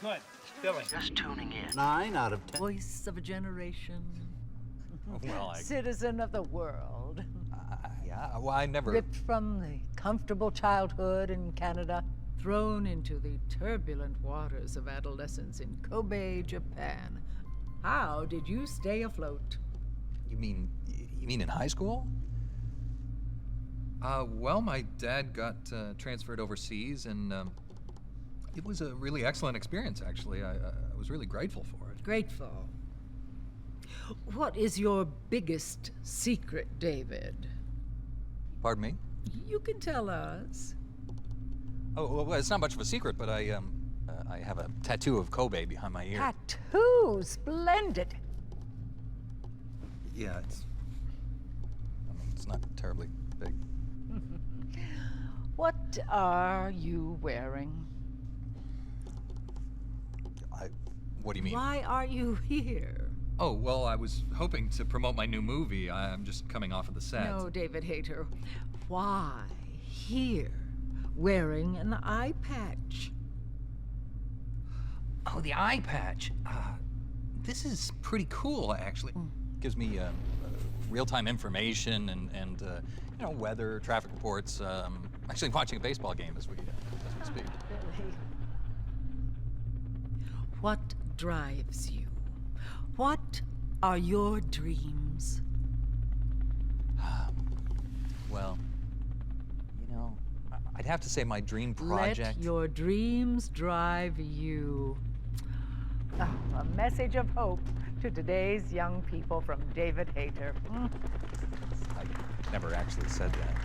Good. Billy. Just tuning in. 9 out of 10. Voice of a generation. Well, Citizen of the world. yeah, well, I never... Ripped from the comfortable childhood in Canada, thrown into the turbulent waters of adolescence in Kobe, Japan. How did you stay afloat? You mean in high school? Well, my dad got transferred overseas, and it was a really excellent experience, actually. I was really grateful for it. Grateful. What is your biggest secret, David? Pardon me? You can tell us. Oh, well, it's not much of a secret, but I have a tattoo of Kobe behind my ear. Tattoo! Splendid! Yeah, it's not terribly big. What are you wearing? What do you mean? Why are you here? Oh, well, I was hoping to promote my new movie. I'm just coming off of the set. No, David Hayter. Why here, wearing an eye patch? Oh, the eye patch. This is pretty cool, actually. Gives me real-time information and you know, weather, traffic reports. Actually watching a baseball game as we speak. Really? What drives you? What are your dreams? Well, you know, I'd have to say my dream project... Let your dreams drive you. A message of hope to today's young people from David Hayter. I never actually said that.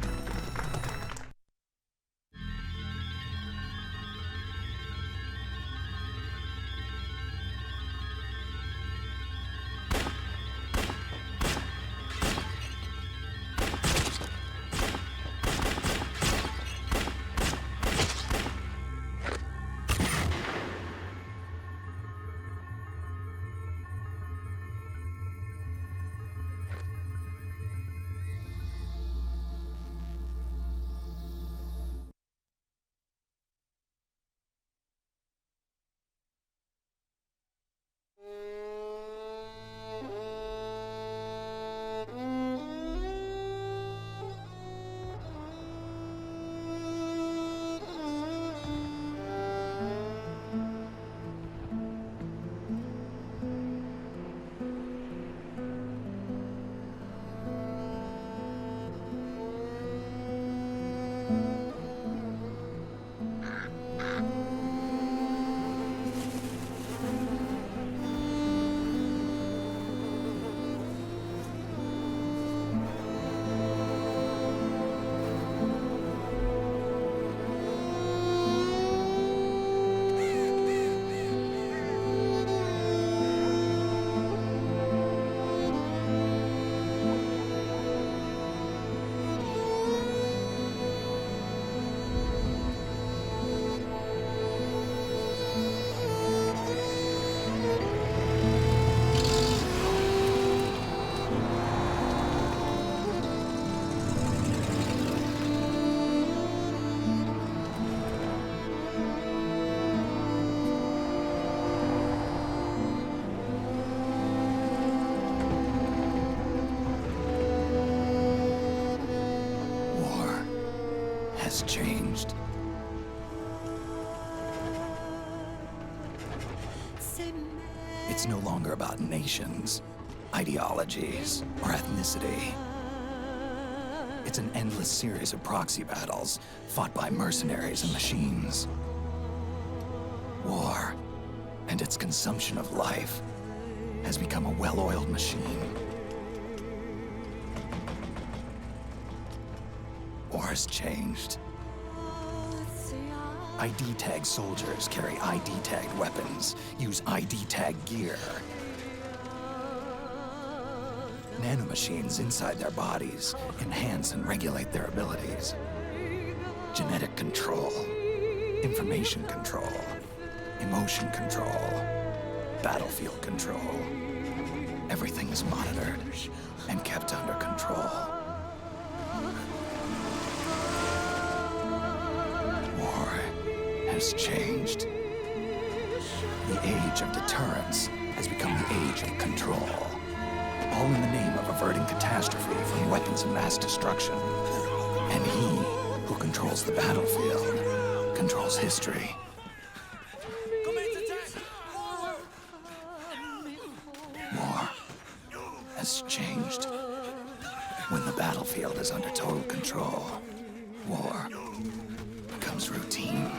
Changed. It's no longer about nations, ideologies, or ethnicity. It's an endless series of proxy battles fought by mercenaries and machines. War and its consumption of life has become a well-oiled machine. War has changed. ID-tagged soldiers carry ID-tagged weapons, use ID-tagged gear. Nanomachines inside their bodies enhance and regulate their abilities. Genetic control, information control, emotion control, battlefield control. Everything is monitored and kept under control. War has changed. age of deterrence has become the age of control. All in the name of averting catastrophe from weapons of mass destruction. And he who controls the battlefield controls history. War has changed. When the battlefield is under total control, war becomes routine.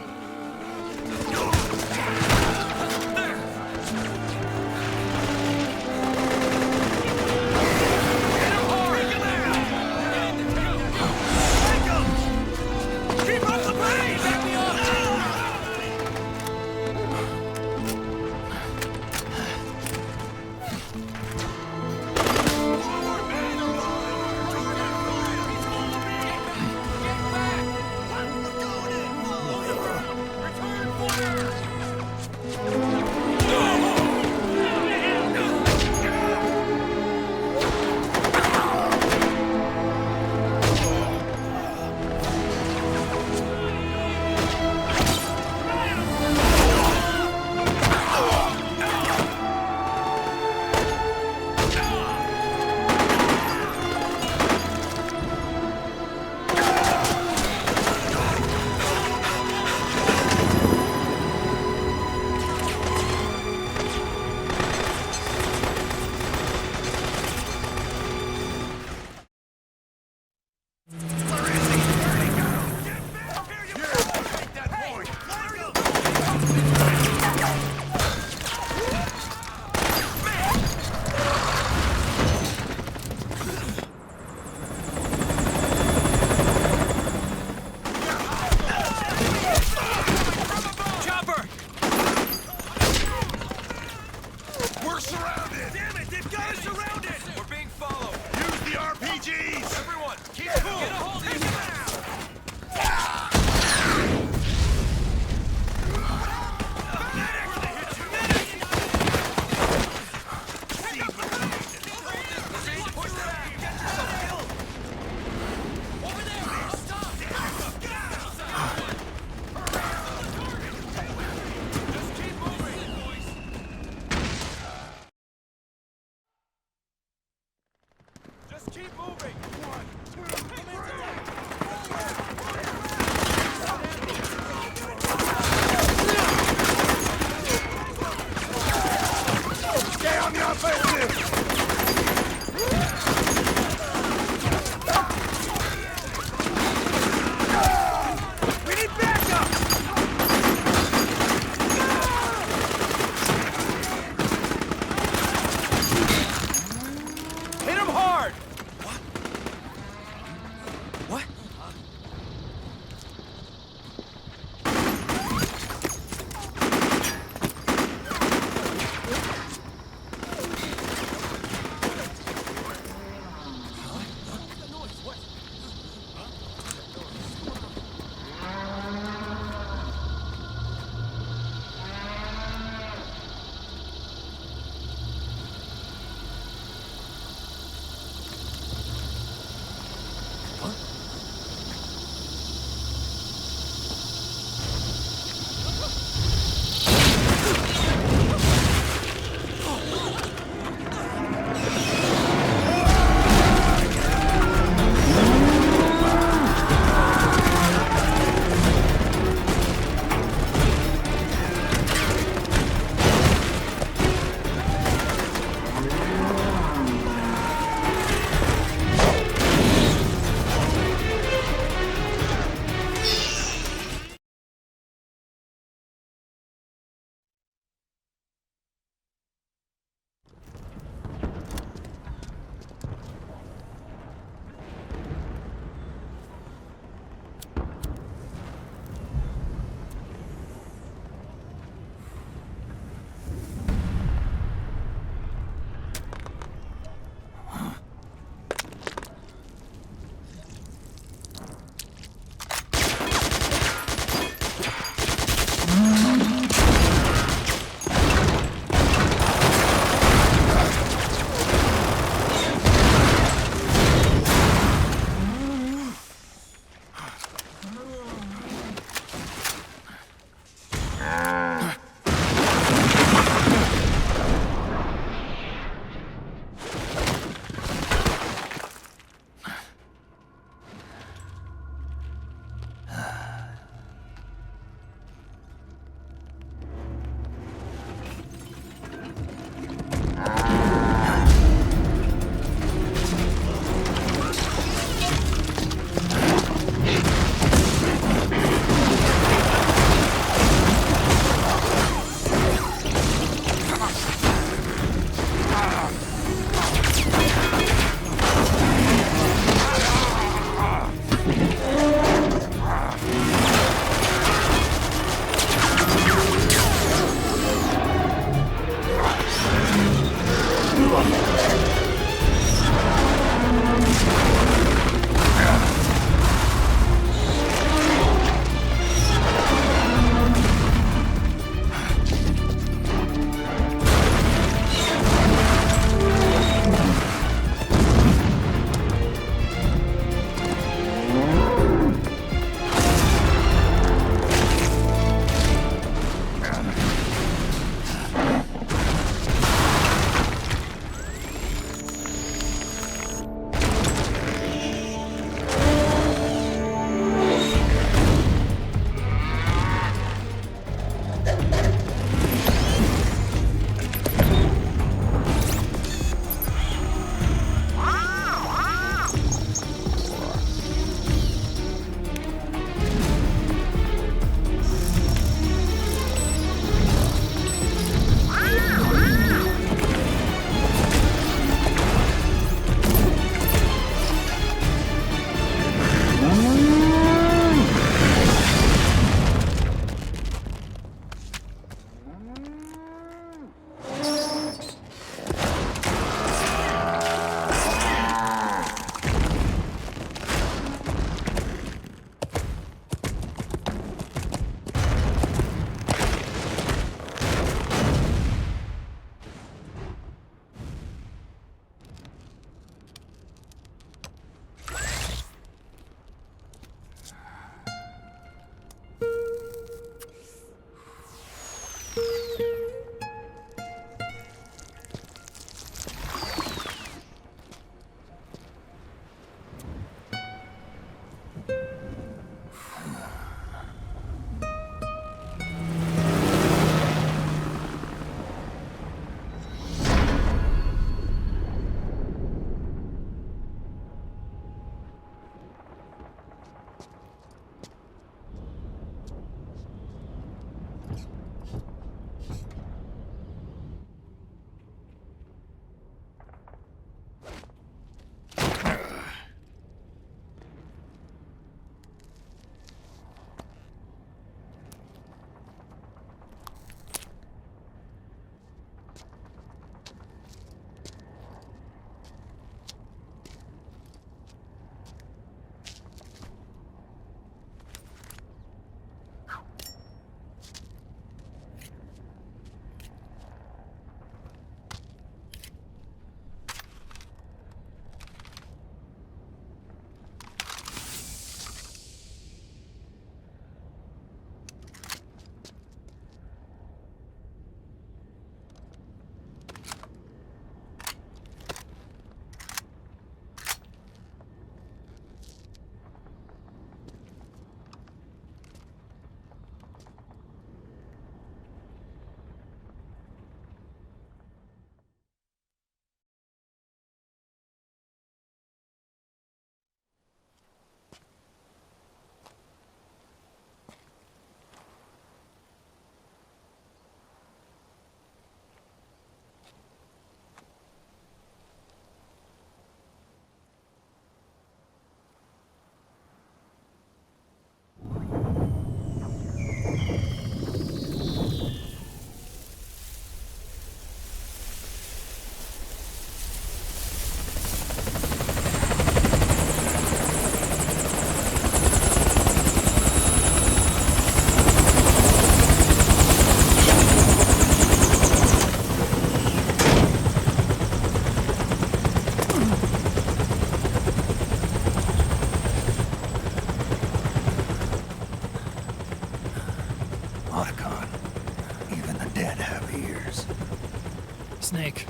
Snake,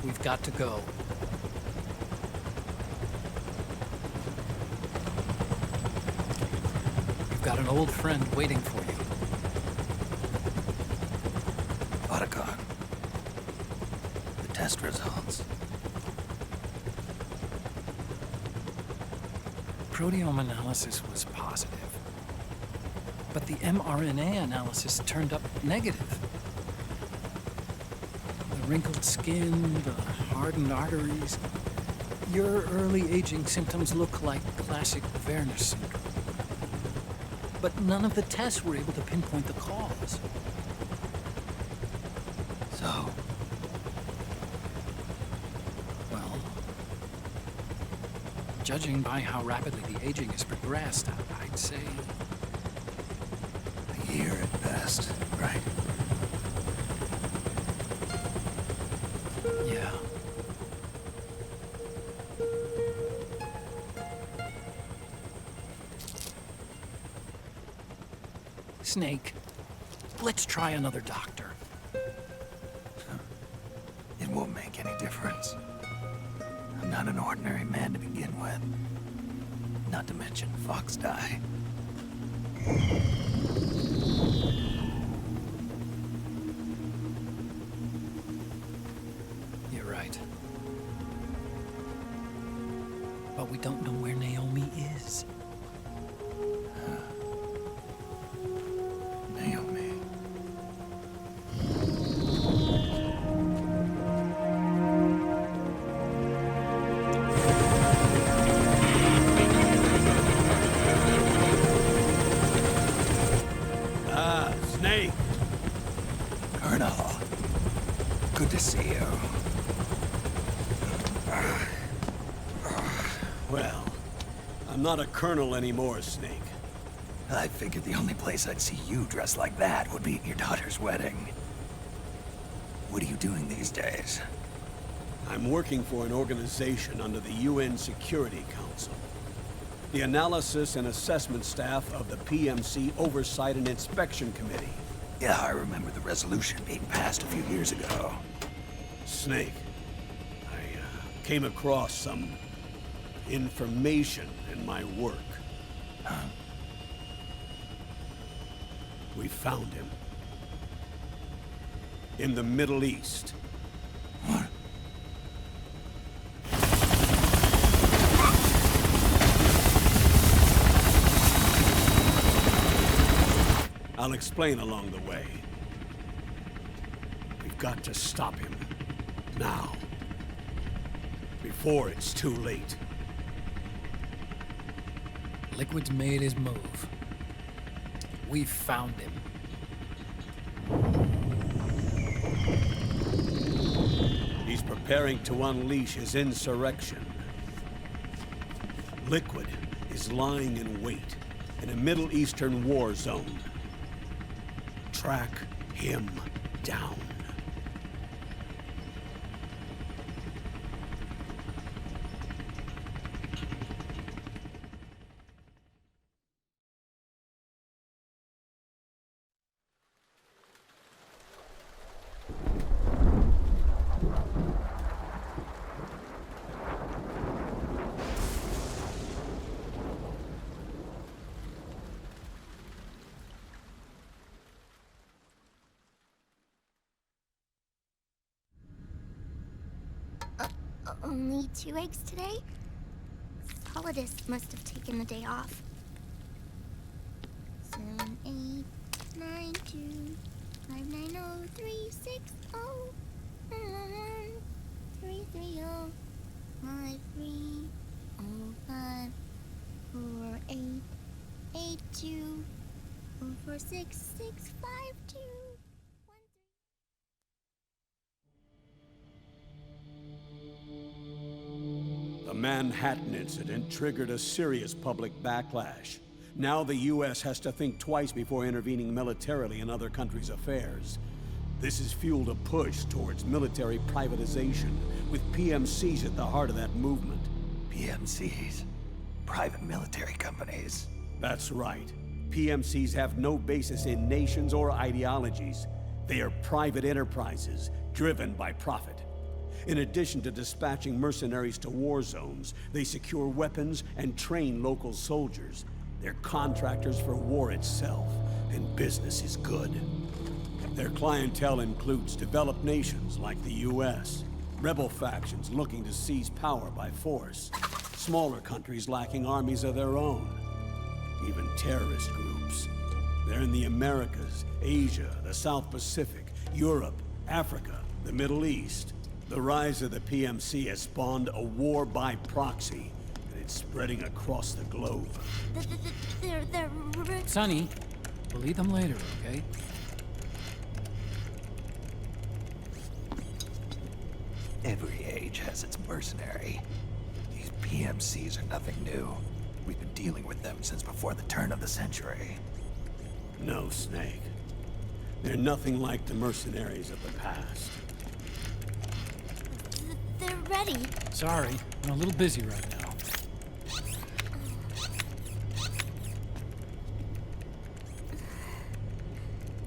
we've got to go. You've got an old friend waiting for you. Otacon. The test results. Proteome analysis was positive, but the mRNA analysis turned up negative. The wrinkled skin, the hardened arteries. Your early aging symptoms look like classic Werner syndrome. But none of the tests were able to pinpoint the cause. So, Well, judging by how rapidly the aging has progressed, I'd say a year at best, right? yeah. Snake, let's try another doctor. It won't make any difference. I'm not an ordinary man to begin with. Not to mention Fox die. You're right. But we don't know where Naomi is. Naomi. Snake! Colonel. Good to see you. Well, I'm not a colonel anymore, Snake. I figured the only place I'd see you dressed like that would be at your daughter's wedding. What are you doing these days? I'm working for an organization under the UN Security Council. The Analysis and Assessment Staff of the PMC Oversight and Inspection Committee. Yeah, I remember the resolution being passed a few years ago. Snake, I came across some information in my work. Huh? We found him. In the Middle East. What? I'll explain along the way. We've got to stop him. Now. Before it's too late. Liquid's made his move. We've found him. He's preparing to unleash his insurrection. Liquid is lying in wait in a Middle Eastern war zone. Track him down. Only 2 eggs today? Solidus must have taken the day off. 7, 8, 9, 2, 5, 9, 0, 3, 6, 0, 3, 3, 0, 5, 3, 0, 5, 4, 8, 8, 2, 4, 4, 6, 6, 5, 2. The Manhattan incident triggered a serious public backlash. Now the U.S. has to think twice before intervening militarily in other countries' affairs. This has fueled a push towards military privatization, with PMCs at the heart of that movement. PMCs? Private military companies? That's right. PMCs have no basis in nations or ideologies. They are private enterprises, driven by profit. In addition to dispatching mercenaries to war zones, they secure weapons and train local soldiers. They're contractors for war itself, and business is good. Their clientele includes developed nations like the US, rebel factions looking to seize power by force, smaller countries lacking armies of their own, even terrorist groups. They're in the Americas, Asia, the South Pacific, Europe, Africa, the Middle East. The rise of the PMC has spawned a war by proxy, and it's spreading across the globe. They're Sonny, we'll eat them later, okay? Every age has its mercenary. These PMCs are nothing new. We've been dealing with them since before the turn of the century. No, Snake. They're nothing like the mercenaries of the past. they're ready. Sorry, I'm a little busy right now.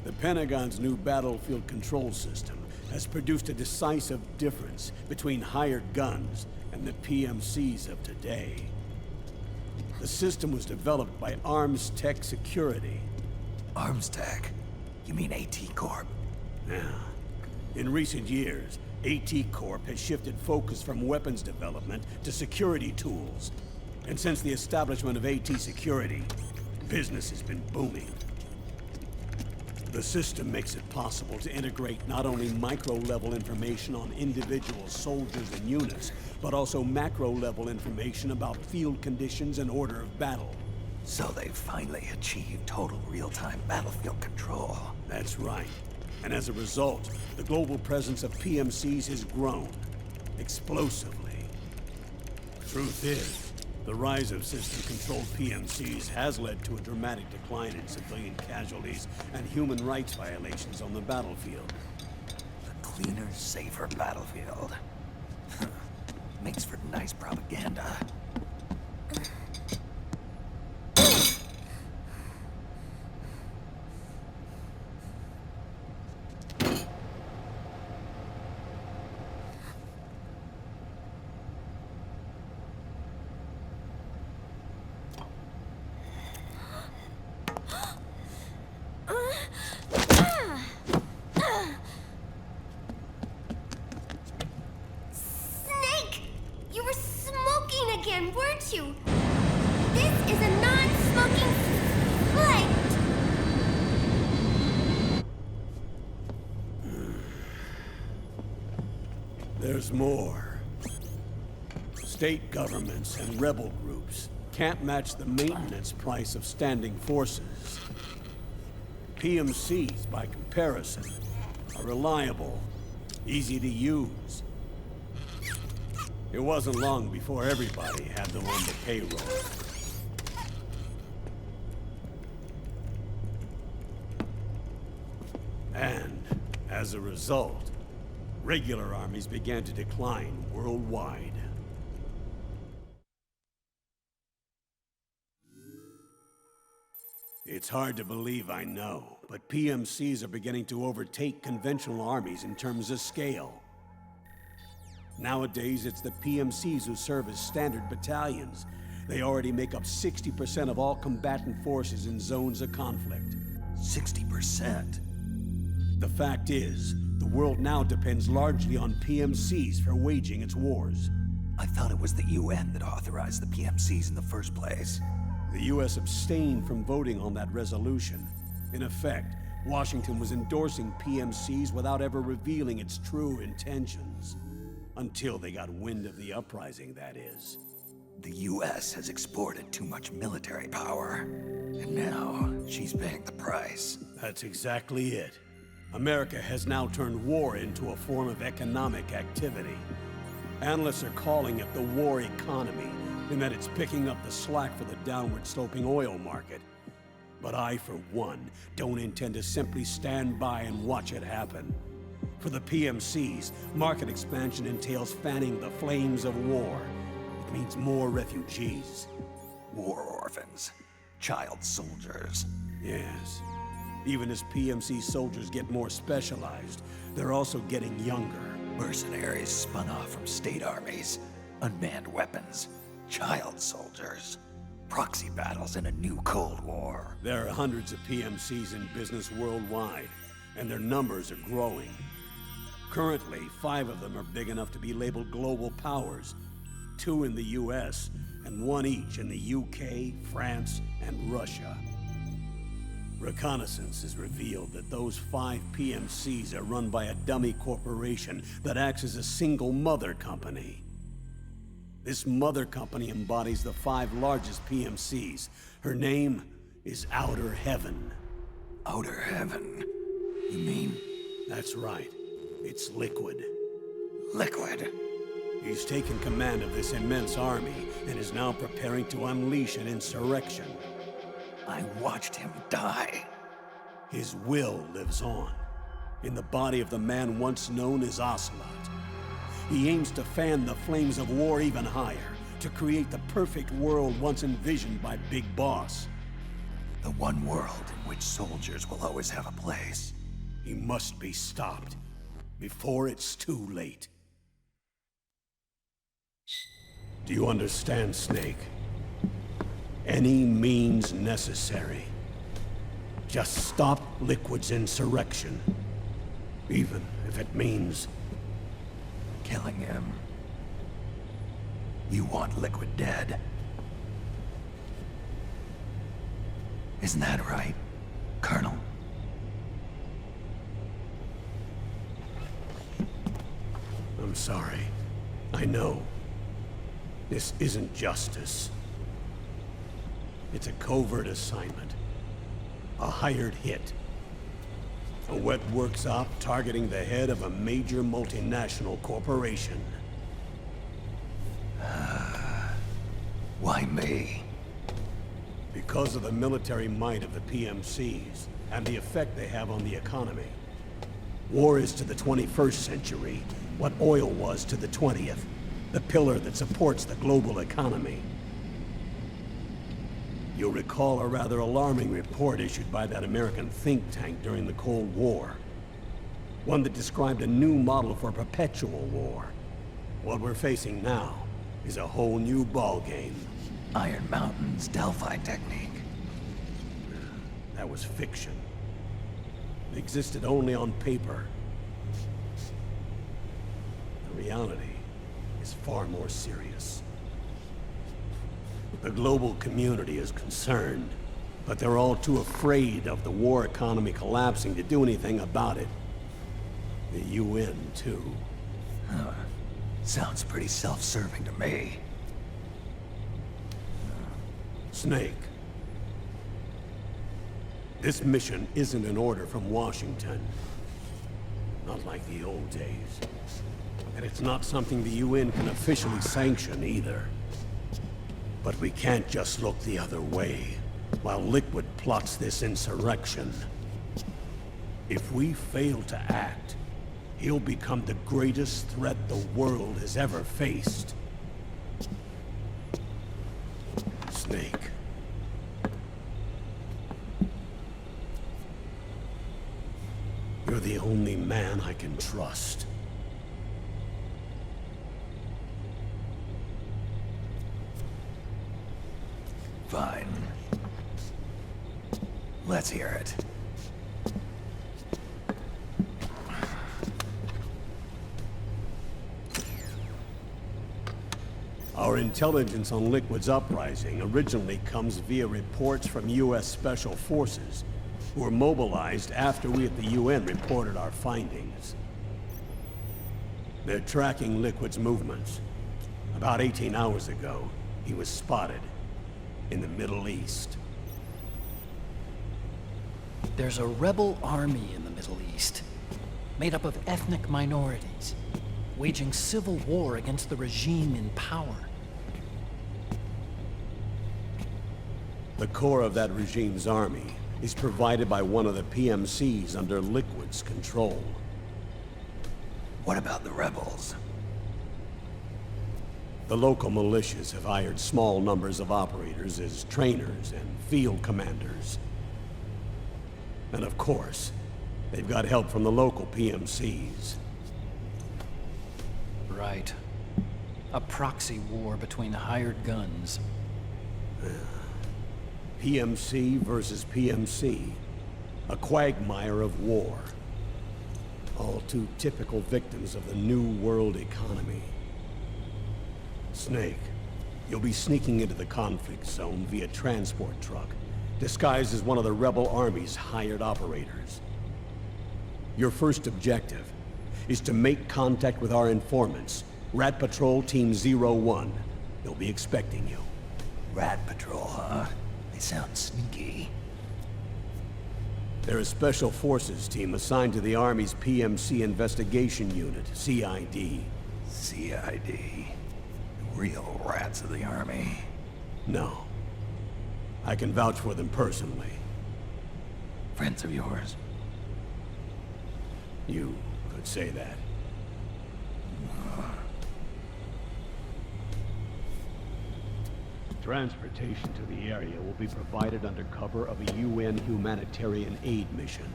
The Pentagon's new battlefield control system has produced a decisive difference between hired guns and the PMCs of today. The system was developed by Arms Tech Security. Arms Tech? You mean AT Corp? Yeah. In recent years, AT Corp has shifted focus from weapons development to security tools. And since the establishment of AT Security, business has been booming. The system makes it possible to integrate not only micro-level information on individual soldiers and units, but also macro-level information about field conditions and order of battle. So they've finally achieved total real-time battlefield control. That's right. And as a result, the global presence of PMCs has grown explosively. Truth is, the rise of system-controlled PMCs has led to a dramatic decline in civilian casualties and human rights violations on the battlefield. A cleaner, safer battlefield. Makes for nice propaganda. Snake! You were smoking again, weren't you? This is a non-smoking flight! There's more. State governments and rebel groups can't match the maintenance price of standing forces. PMCs, by comparison, are reliable, easy to use. It wasn't long before everybody had them on the payroll. And, as a result, regular armies began to decline worldwide. It's hard to believe, I know, but PMCs are beginning to overtake conventional armies in terms of scale. Nowadays, it's the PMCs who serve as standard battalions. They already make up 60% of all combatant forces in zones of conflict. 60%? The fact is, the world now depends largely on PMCs for waging its wars. I thought it was the UN that authorized the PMCs in the first place. The US abstained from voting on that resolution. In effect, Washington was endorsing PMCs without ever revealing its true intentions. Until they got wind of the uprising, that is. The US has exported too much military power. And now, she's paying the price. That's exactly it. America has now turned war into a form of economic activity. Analysts are calling it the war economy, in that it's picking up the slack for the downward-sloping oil market. But I, for one, don't intend to simply stand by and watch it happen. For the PMCs, market expansion entails fanning the flames of war. It means more refugees. War orphans. Child soldiers. Yes. Even as PMC soldiers get more specialized, they're also getting younger. Mercenaries spun off from state armies, unmanned weapons, child soldiers, proxy battles in a new Cold War. There are hundreds of PMCs in business worldwide, and their numbers are growing. Currently, 5 of them are big enough to be labeled global powers, 2 in the US, and 1 each in the UK, France, and Russia. Reconnaissance has revealed that those 5 PMCs are run by a dummy corporation that acts as a single mother company. This mother company embodies the 5 largest PMCs. Her name is Outer Heaven. Outer Heaven? You mean? That's right. It's Liquid. Liquid? He's taken command of this immense army and is now preparing to unleash an insurrection. I watched him die. His will lives on, in the body of the man once known as Ocelot. He aims to fan the flames of war even higher, to create the perfect world once envisioned by Big Boss. The one world in which soldiers will always have a place. He must be stopped, before it's too late. Do you understand, Snake? Any means necessary. Just stop Liquid's insurrection. Even if it means killing him. You want Liquid dead. Isn't that right, Colonel? I'm sorry. I know. This isn't justice. It's a covert assignment. A hired hit. A wet works op targeting the head of a major multinational corporation. Why me? Because of the military might of the PMCs, and the effect they have on the economy. War is to the 21st century what oil was to the 20th, the pillar that supports the global economy. You'll recall a rather alarming report issued by that American think tank during the Cold War. One that described a new model for perpetual war. What we're facing now is a whole new ballgame. Iron Mountain's Delphi technique. That was fiction. It existed only on paper. The reality is far more serious. The global community is concerned, but they're all too afraid of the war economy collapsing to do anything about it. The UN, too. Sounds pretty self-serving to me. Snake. This mission isn't an order from Washington. Not like the old days. And it's not something the UN can officially sanction either. But we can't just look the other way, while Liquid plots this insurrection. If we fail to act, he'll become the greatest threat the world has ever faced. Snake. You're the only man I can trust. Fine. Let's hear it. Our intelligence on Liquid's uprising originally comes via reports from U.S. Special Forces, who were mobilized after we at the UN reported our findings. They're tracking Liquid's movements. About 18 hours ago, he was spotted in the Middle East. There's a rebel army in the Middle East, made up of ethnic minorities, waging civil war against the regime in power. The core of that regime's army is provided by one of the PMCs under Liquid's control. What about the rebels? The local militias have hired small numbers of operators as trainers and field commanders. And of course, they've got help from the local PMCs. Right. A proxy war between hired guns. PMC versus PMC. A quagmire of war. All too typical victims of the new world economy. Snake, you'll be sneaking into the conflict zone via transport truck, disguised as one of the rebel army's hired operators. Your first objective is to make contact with our informants, Rat Patrol Team 01. They'll be expecting you. Rat Patrol, huh? They sound sneaky. They're a special forces team assigned to the Army's PMC Investigation Unit, CID. CID. Real rats of the Army. No. I can vouch for them personally. Friends of yours? You could say that. Transportation to the area will be provided under cover of a UN humanitarian aid mission,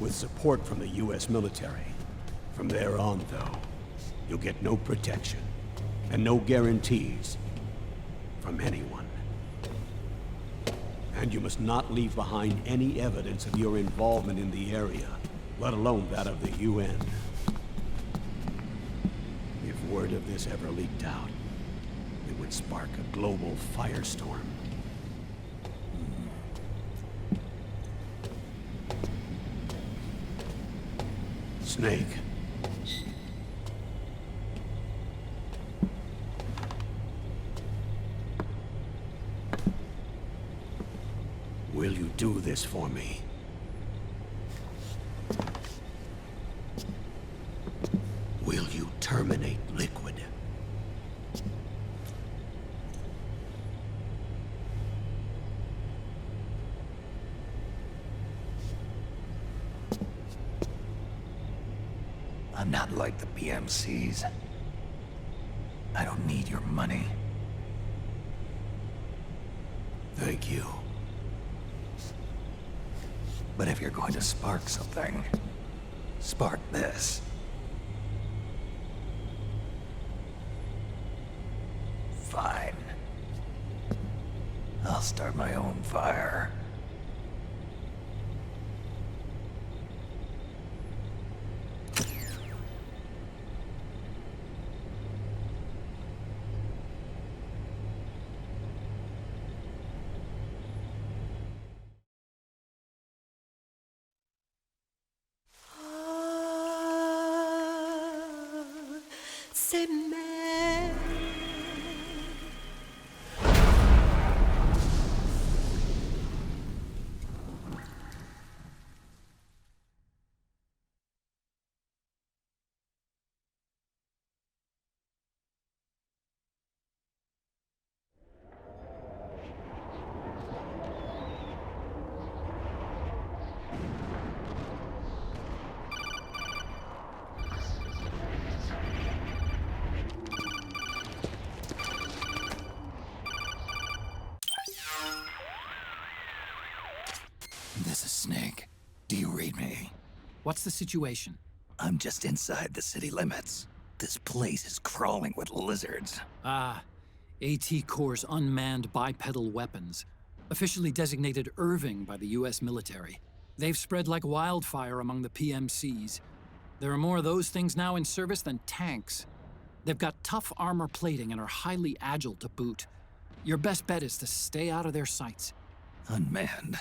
with support from the US military. From there on, though, you'll get no protection, and no guarantees from anyone. And you must not leave behind any evidence of your involvement in the area, let alone that of the UN. If word of this ever leaked out, it would spark a global firestorm. Snake. Will you do this for me? Will you terminate Liquid? I'm not like the PMCs. I don't need your money. Thank you. But if you're going to spark something, spark this. Fine. I'll start my own fire. This is Snake. Do you read me? What's the situation? I'm just inside the city limits. This place is crawling with lizards. Ah, AT Corps' unmanned bipedal weapons. Officially designated Irving by the US military. They've spread like wildfire among the PMCs. There are more of those things now in service than tanks. They've got tough armor plating and are highly agile to boot. Your best bet is to stay out of their sights. Unmanned.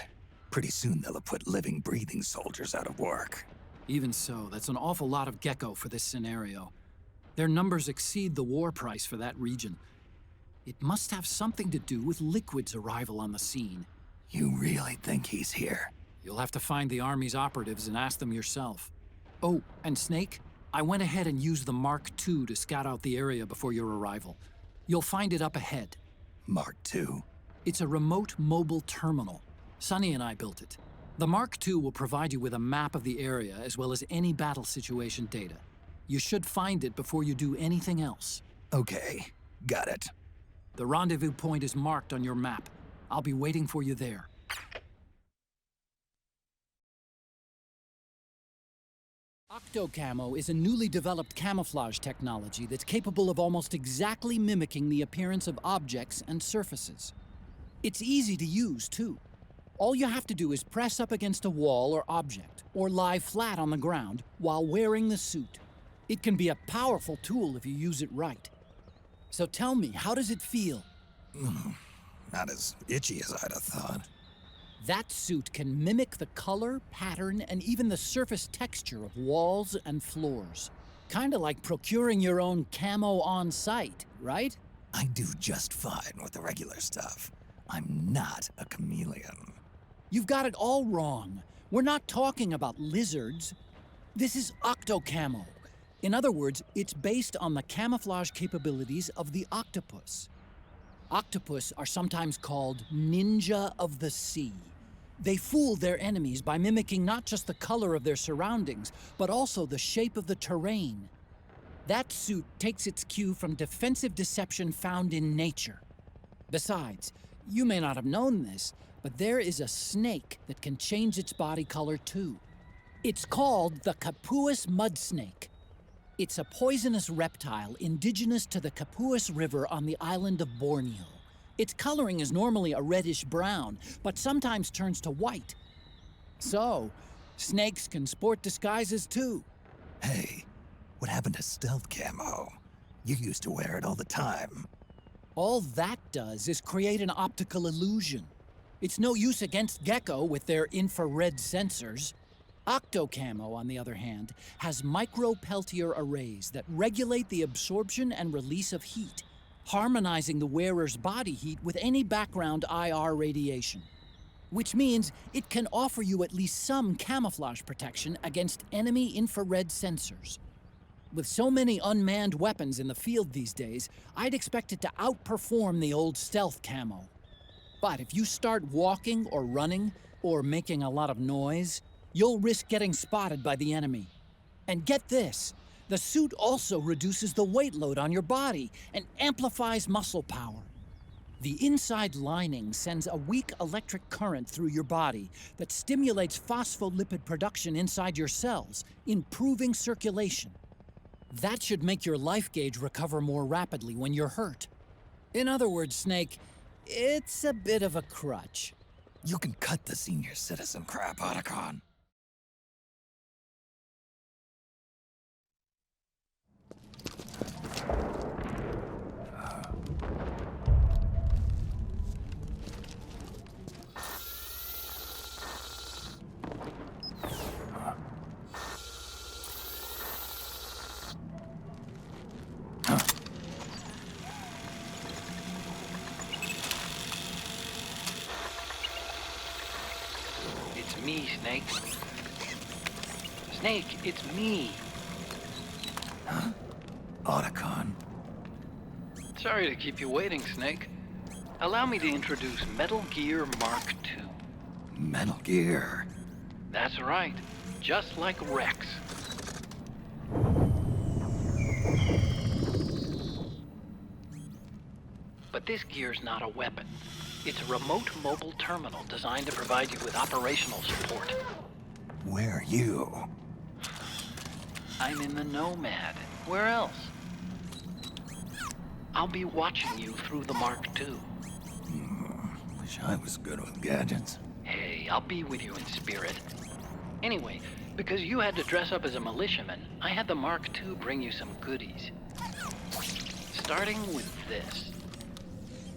Pretty soon they'll have put living, breathing soldiers out of work. Even so, that's an awful lot of gecko for this scenario. Their numbers exceed the war price for that region. It must have something to do with Liquid's arrival on the scene. You really think he's here? You'll have to find the Army's operatives and ask them yourself. Oh, and Snake, I went ahead and used the Mark II to scout out the area before your arrival. You'll find it up ahead. Mark II? It's a remote mobile terminal. Sonny and I built it. The Mark II will provide you with a map of the area as well as any battle situation data. You should find it before you do anything else. Okay, got it. The rendezvous point is marked on your map. I'll be waiting for you there. Octocamo is a newly developed camouflage technology that's capable of almost exactly mimicking the appearance of objects and surfaces. It's easy to use, too. All you have to do is press up against a wall or object, or lie flat on the ground while wearing the suit. It can be a powerful tool if you use it right. So tell me, how does it feel? Not as itchy as I'd have thought. That suit can mimic the color, pattern, and even the surface texture of walls and floors. Kinda like procuring your own camo on site, right? I do just fine with the regular stuff. I'm not a chameleon. You've got it all wrong. We're not talking about lizards. This is octocamo. In other words, it's based on the camouflage capabilities of the octopus. Octopus are sometimes called ninja of the sea. They fool their enemies by mimicking not just the color of their surroundings, but also the shape of the terrain. That suit takes its cue from defensive deception found in nature. Besides, you may not have known this, but there is a snake that can change its body color too. It's called the Capuas mud snake. It's a poisonous reptile indigenous to the Capuas River on the island of Borneo. Its coloring is normally a reddish-brown, but sometimes turns to white. So, snakes can sport disguises too. Hey, what happened to stealth camo? You used to wear it all the time. All that does is create an optical illusion. It's no use against gecko with their infrared sensors. Octocamo, on the other hand, has micro-Peltier arrays that regulate the absorption and release of heat, harmonizing the wearer's body heat with any background IR radiation. Which means it can offer you at least some camouflage protection against enemy infrared sensors. With so many unmanned weapons in the field these days, I'd expect it to outperform the old stealth camo. But if you start walking or running, or making a lot of noise, you'll risk getting spotted by the enemy. And get this, the suit also reduces the weight load on your body and amplifies muscle power. The inside lining sends a weak electric current through your body that stimulates phospholipid production inside your cells, improving circulation. That should make your life gauge recover more rapidly when you're hurt. In other words, Snake, it's a bit of a crutch. You can cut the senior citizen crap, Otacon. It's me, Snake. Snake, it's me. Otacon. Sorry to keep you waiting, Snake. Allow me to introduce Metal Gear Mark II. Metal Gear. That's right. Just like Rex. But this gear's not a weapon. It's a remote mobile terminal designed to provide you with operational support. Where are you? I'm in the Nomad. Where else? I'll be watching you through the Mark II. Wish I was good with gadgets. Hey, I'll be with you in spirit. Anyway, because you had to dress up as a militiaman, I had the Mark II bring you some goodies. Starting with this.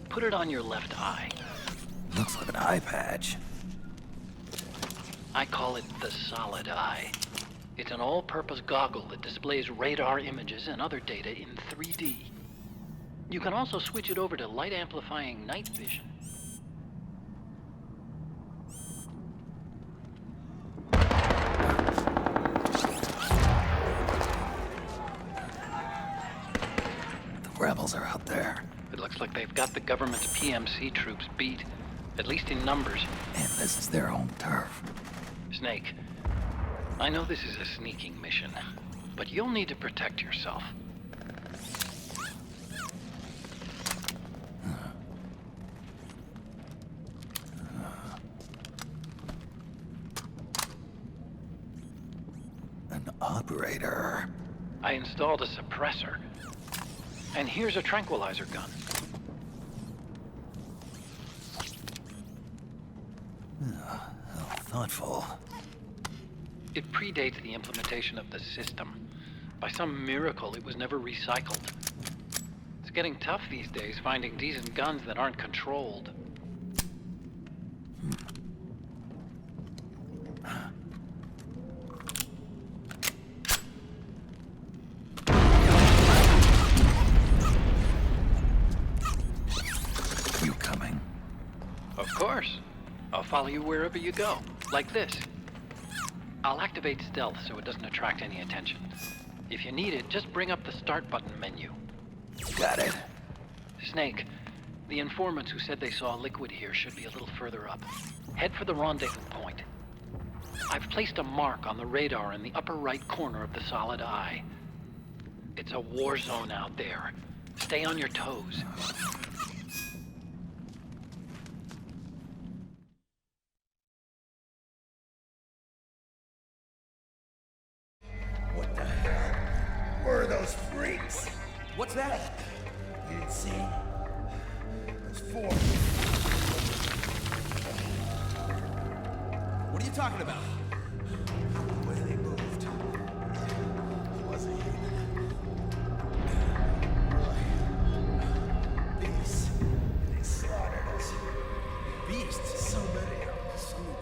Put it on your left eye. Looks like an eye patch. I call it the Solid Eye. It's an all-purpose goggle that displays radar images and other data in 3D. You can also switch it over to light-amplifying night vision. The rebels are out there. It looks like they've got the government's PMC troops beat, at least in numbers. And this is their home turf. Snake, I know this is a sneaking mission, but you'll need to protect yourself. An operator. I installed a suppressor. And here's a tranquilizer gun. How thoughtful. It predates the implementation of the system. By some miracle, it was never recycled. It's getting tough these days finding decent guns that aren't controlled. You coming? Of course. I'll follow you wherever you go, like this. I'll activate stealth so it doesn't attract any attention. If you need it, just bring up the start button menu. Got it. Snake, the informants who said they saw Liquid here should be a little further up. Head for the rendezvous point. I've placed a mark on the radar in the upper right corner of the solid eye. It's a war zone out there. Stay on your toes. What the hell? Where are those freaks? What's that? You didn't see? There's 4. What are you talking about? The way they moved. It wasn't human. Roy. Beasts. They slaughtered us. Beasts? So many of them. So many.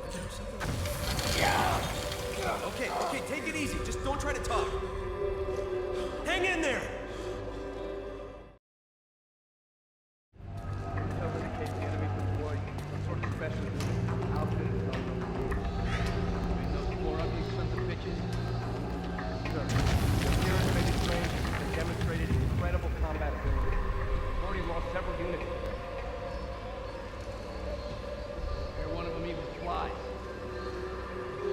Okay, take it easy. Just don't try to talk. Hang in there! Intel indicates the enemy deployed some sort of special unit outfitted with unknown forces. Between those 4 ugly sons of bitches? Sir, the appearance may be strange, but they demonstrated incredible combat ability. We've already lost several units. Here, one of them even flies.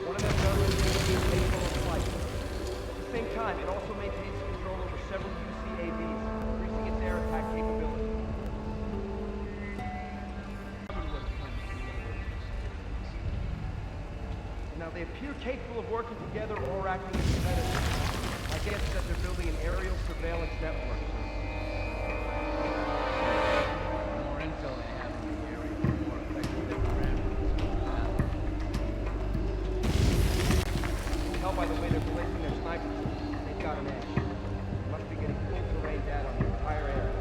One of them guns is capable of flight. At the same time, it also maintains control over several UCAVs, increasing its air attack capability. Now, they appear capable of working together or acting independently. My guess is that they're building an aerial surveillance network. The more intel they have in the area, the more effective they can ram. Tell by the way they're placing their snipers. They've got an edge. They must be getting full terrain data on the entire area.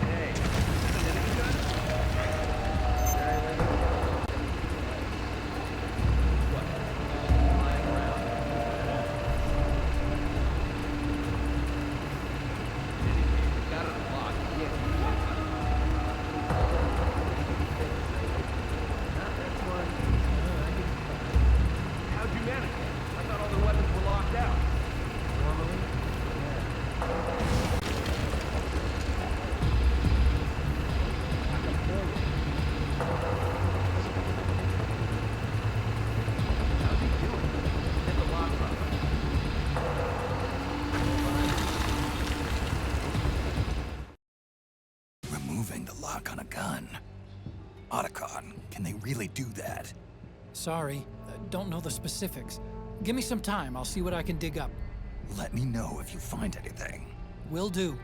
Hey, is this an enemy gun? What? Flying around? Got it unlocked. Yeah. That's one. How'd you manage that? I thought all the weapons were locked out. Normally? How's he doing? Hit the lock button. Removing the lock on a gun. Otacon, can they really do that? Sorry, don't know the specifics. Give me some time, I'll see what I can dig up. Let me know if you find anything. Will do.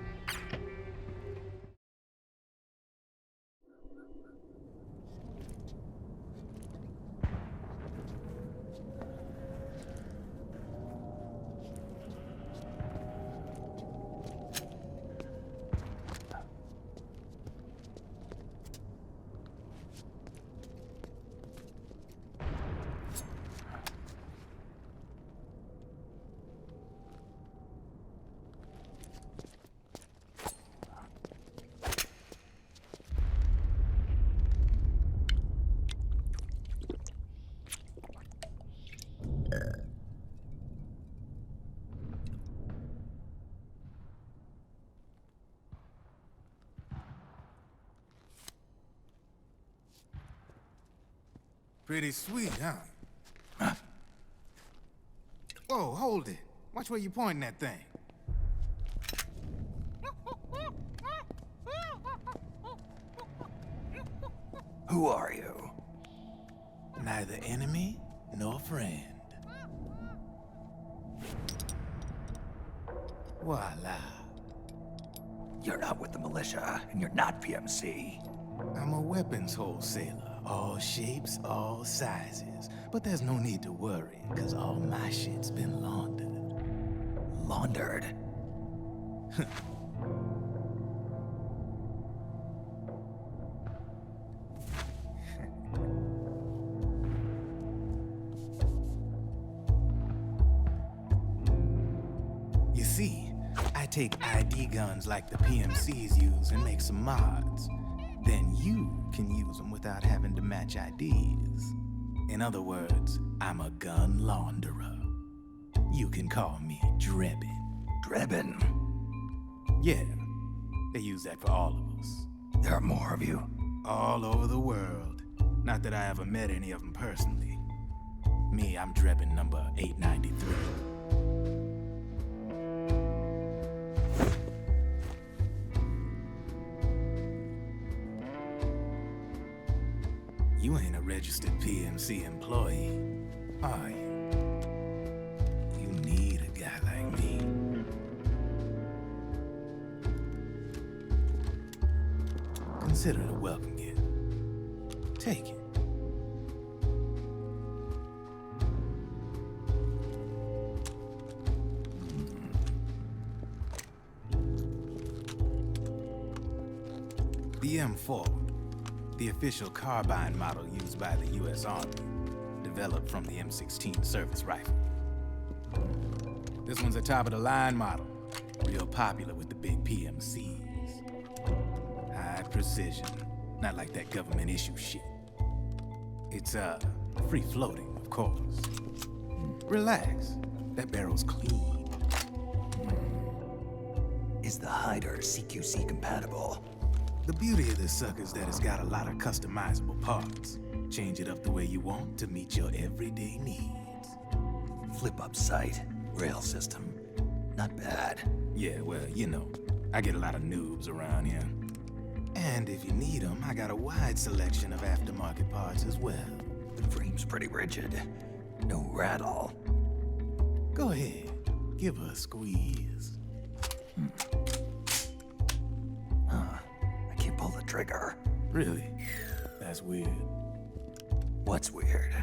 Pretty sweet, huh? Whoa, hold it. Watch where you pointing that thing. Who are you? Neither enemy nor friend. Voila. You're not with the militia, and you're not PMC. I'm a weapons wholesaler. All shapes, all sizes. But there's no need to worry, because all my shit's been laundered. Laundered? You see, I take ID guns like the PMCs use and make some mods. Then you can use them without having to match IDs. In other words, I'm a gun launderer. You can call me Drebin. Drebin? Yeah, they use that for all of us. There are more of you? All over the world. Not that I ever met any of them personally. Me, I'm Drebin number 893. You ain't a registered PMC employee, are you? You need a guy like me. Consider it a welcome gift. Take it. The M4, the official carbine model used by the U.S. Army, developed from the M16 service rifle. This one's a top-of-the-line model, real popular with the big PMCs. High precision, not like that government issue shit. It's, free-floating, of course. Relax, that barrel's clean. Is the hider CQC compatible? The beauty of this sucker is that it's got a lot of customizable parts. Change it up the way you want to meet your everyday needs. Flip-up sight, rail system. Not bad. Yeah, well, you know, I get a lot of noobs around here. And if you need them, I got a wide selection of aftermarket parts as well. The frame's pretty rigid. No rattle. Go ahead, give her a squeeze. I can't pull the trigger. Really? That's weird. What's weird?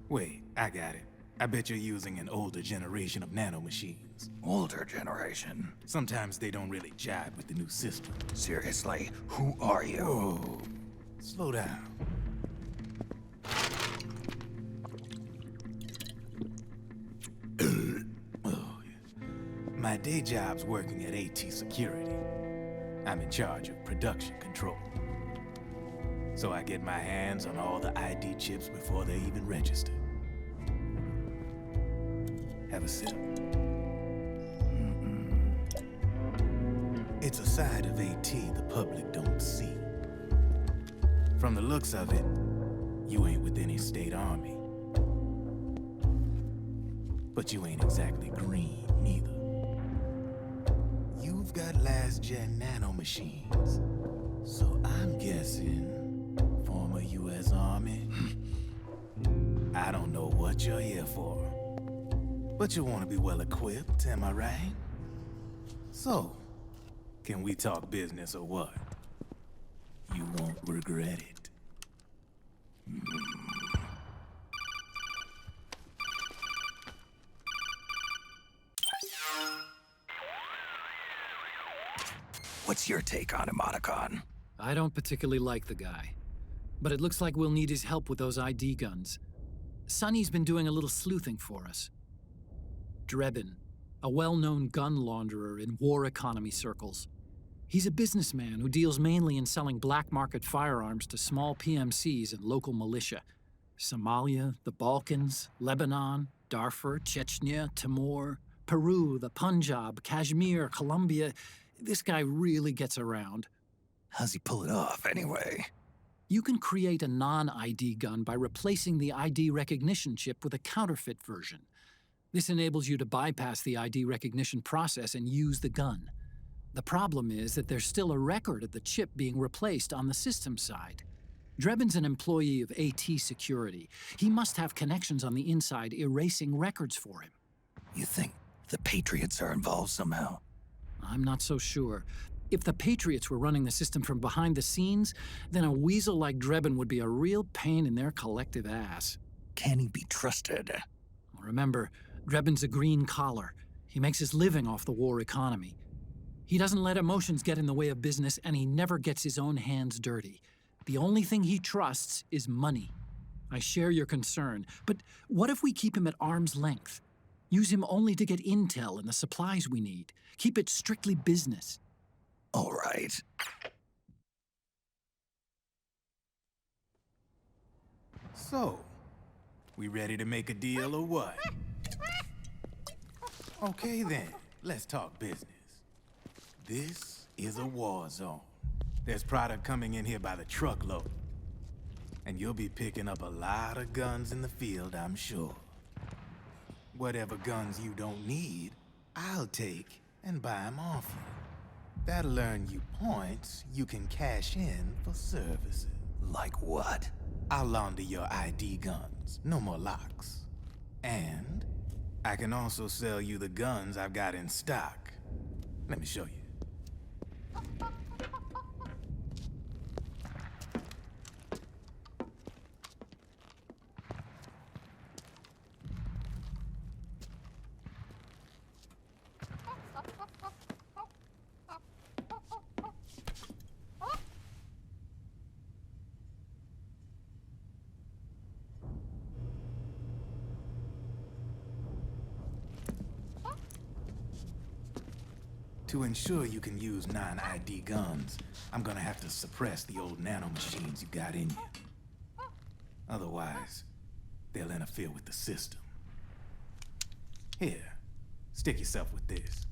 Wait, I got it. I bet you're using an older generation of nanomachines. Older generation? Sometimes they don't really jibe with the new system. Seriously, who are you? Whoa. Slow down. Oh, yeah. My day job's working at AT Security. I'm in charge of production control. So I get my hands on all the ID chips before they even register. Have a sip. It's a side of AT the public don't see. From the looks of it, you ain't with any state army. But you ain't exactly green, neither. You've got last-gen nanomachines. So I'm guessing former U.S. Army. I don't know what you're here for. But you want to be well-equipped, am I right? So, can we talk business or what? You won't regret it. What's your take on Emoticon? I don't particularly like the guy, but it looks like we'll need his help with those ID guns. Sonny's been doing a little sleuthing for us. Drebin, a well-known gun launderer in war economy circles. He's a businessman who deals mainly in selling black market firearms to small PMCs and local militia. Somalia, the Balkans, Lebanon, Darfur, Chechnya, Timor, Peru, the Punjab, Kashmir, Colombia. This guy really gets around. How's he pull it off, anyway? You can create a non-ID gun by replacing the ID recognition chip with a counterfeit version. This enables you to bypass the ID recognition process and use the gun. The problem is that there's still a record of the chip being replaced on the system side. Drebin's an employee of AT Security. He must have connections on the inside erasing records for him. You think the Patriots are involved somehow? I'm not so sure. If the Patriots were running the system from behind the scenes, then a weasel like Drebin would be a real pain in their collective ass. Can he be trusted? Remember, Drebin's a green collar. He makes his living off the war economy. He doesn't let emotions get in the way of business, and he never gets his own hands dirty. The only thing he trusts is money. I share your concern, but what if we keep him at arm's length? Use him only to get intel and the supplies we need. Keep it strictly business. All right. So, we ready to make a deal or what? Okay then, let's talk business. This is a war zone. There's product coming in here by the truckload. And you'll be picking up a lot of guns in the field, I'm sure. Whatever guns you don't need, I'll take and buy them off you. That'll earn you points you can cash in for services. Like what? I'll launder your ID guns, no more locks. And I can also sell you the guns I've got in stock. Let me show you. To ensure you can use non-ID guns, I'm gonna have to suppress the old nanomachines you got in you. Otherwise, they'll interfere with the system. Here, stick yourself with this.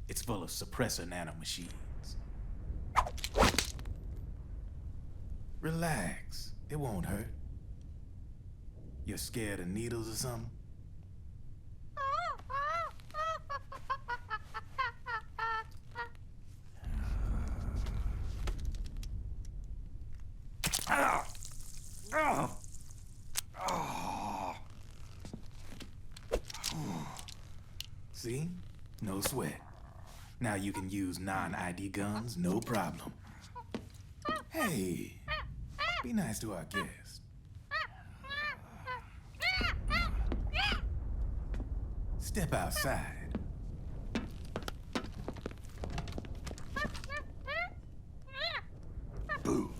It's full of suppressor nanomachines. Relax, it won't hurt. You're scared of needles or something? See? No sweat. Now you can use non-ID guns, no problem. Hey, be nice to our guest. Step outside. Boo.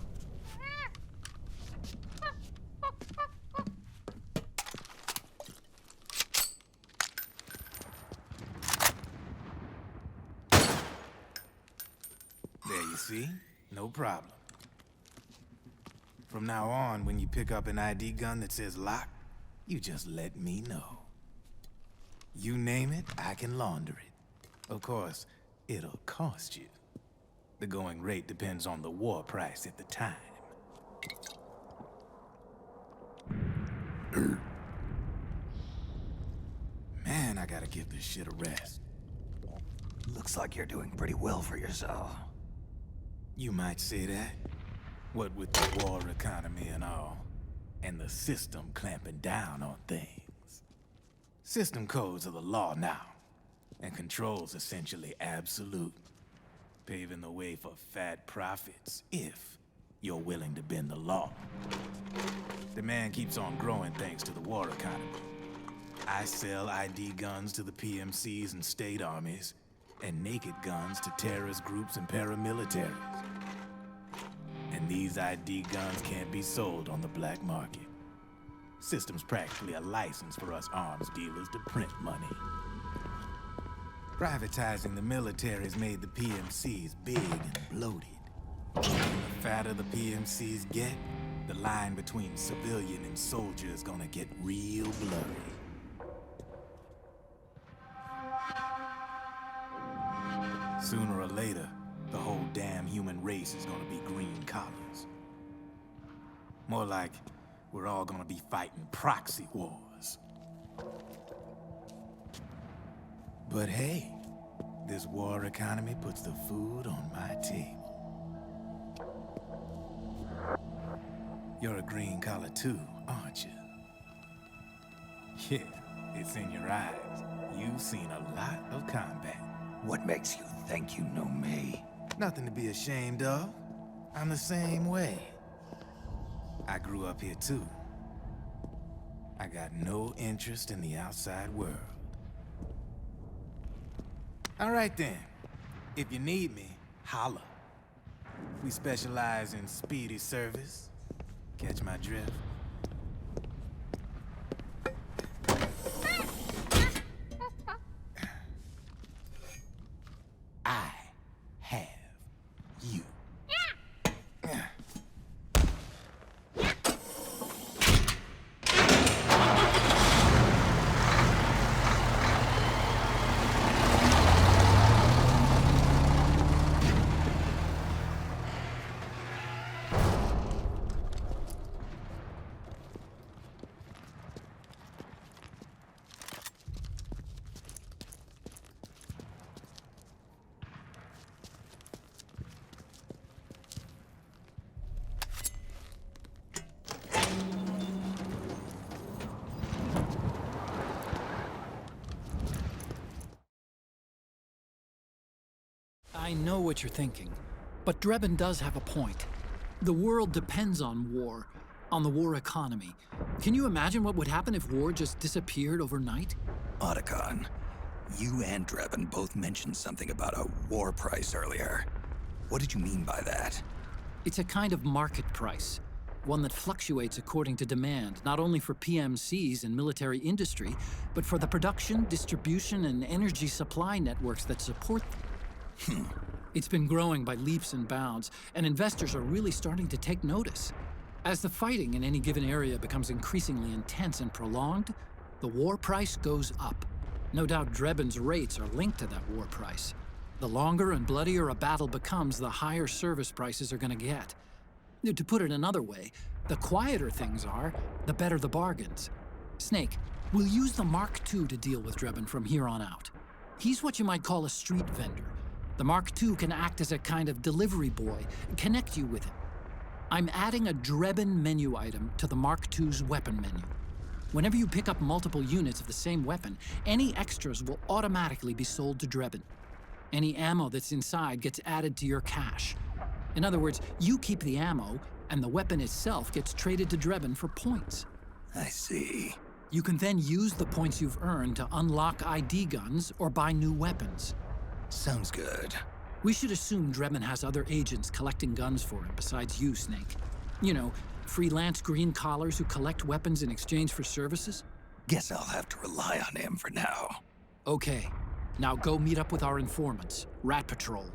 There you see? No problem. From now on, when you pick up an ID gun that says lock, you just let me know. You name it, I can launder it. Of course, it'll cost you. The going rate depends on the war price at the time. Man, I gotta give this shit a rest. Looks like you're doing pretty well for yourself. You might say that. What with the war economy and all, and the system clamping down on things. System codes are the law now, and control's essentially absolute, paving the way for fat profits if you're willing to bend the law. Demand keeps on growing thanks to the war economy. I sell ID guns to the PMCs and state armies, and naked guns to terrorist groups and paramilitaries. And these ID guns can't be sold on the black market. System's practically a license for us arms dealers to print money. Privatizing the military's made the PMCs big and bloated. The fatter the PMCs get, the line between civilian and soldier is gonna get real blurry. Sooner or later, the whole damn human race is gonna be green collars. More like we're all gonna be fighting proxy wars. But hey, this war economy puts the food on my table. You're a green collar too, aren't you? Yeah, it's in your eyes. You've seen a lot of combat. What makes you think you know me? Nothing to be ashamed of. I'm the same way. I grew up here too. I got no interest in the outside world. All right then. If you need me, holla. We specialize in speedy service. Catch my drift? I have you. I know what you're thinking, but Drebin does have a point. The world depends on war, on the war economy. Can you imagine what would happen if war just disappeared overnight? Otacon, you and Drebin both mentioned something about a war price earlier. What did you mean by that? It's a kind of market price, one that fluctuates according to demand, not only for PMCs and military industry, but for the production, distribution, and energy supply networks that support them. It's been growing by leaps and bounds, and investors are really starting to take notice. As the fighting in any given area becomes increasingly intense and prolonged, the war price goes up. No doubt Drebin's rates are linked to that war price. The longer and bloodier a battle becomes, the higher service prices are going to get. To put it another way, the quieter things are, the better the bargains. Snake, we'll use the Mark II to deal with Drebin from here on out. He's what you might call a street vendor. The Mark II can act as a kind of delivery boy, connect you with him. I'm adding a Drebin menu item to the Mark II's weapon menu. Whenever you pick up multiple units of the same weapon, any extras will automatically be sold to Drebin. Any ammo that's inside gets added to your cache. In other words, you keep the ammo, and the weapon itself gets traded to Drebin for points. I see. You can then use the points you've earned to unlock ID guns or buy new weapons. Sounds good. We should assume Drebin has other agents collecting guns for him besides you, Snake. You know, freelance green collars who collect weapons in exchange for services? Guess I'll have to rely on him for now. Okay. Now go meet up with our informants, Rat Patrol.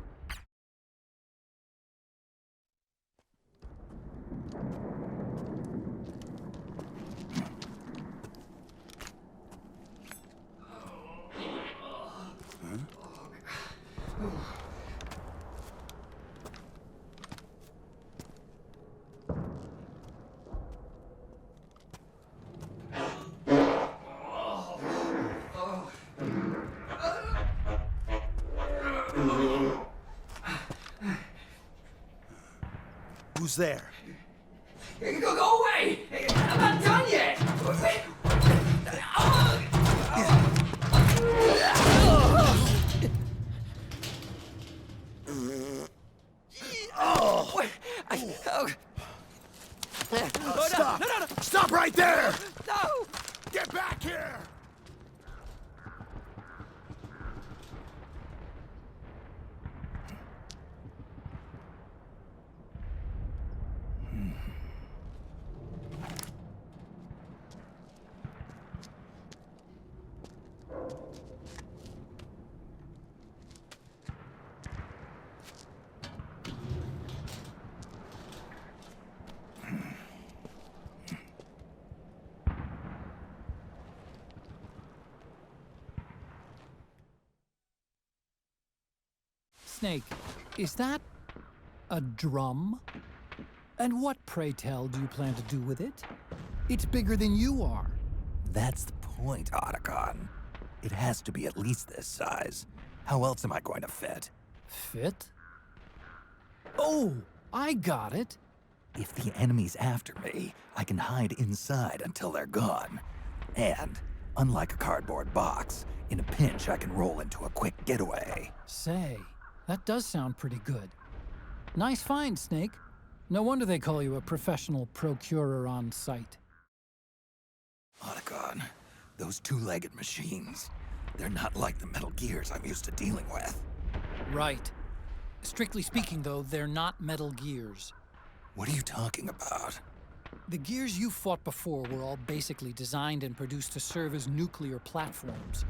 Who's there? Go away! I'm not done yet! Stop! No! Stop right there! No! Get back here! Snake, is that a drum? And what, pray tell, do you plan to do with it? It's bigger than you are. That's the point, Otacon. It has to be at least this size. How else am I going to fit? Fit? Oh, I got it. If the enemy's after me, I can hide inside until they're gone. And, unlike a cardboard box, in a pinch I can roll into a quick getaway. Say, that does sound pretty good. Nice find, Snake. No wonder they call you a professional procurer on site. Otacon, those two-legged machines, they're not like the Metal Gears I'm used to dealing with. Right. Strictly speaking, though, they're not Metal Gears. What are you talking about? The gears you fought before were all basically designed and produced to serve as nuclear platforms.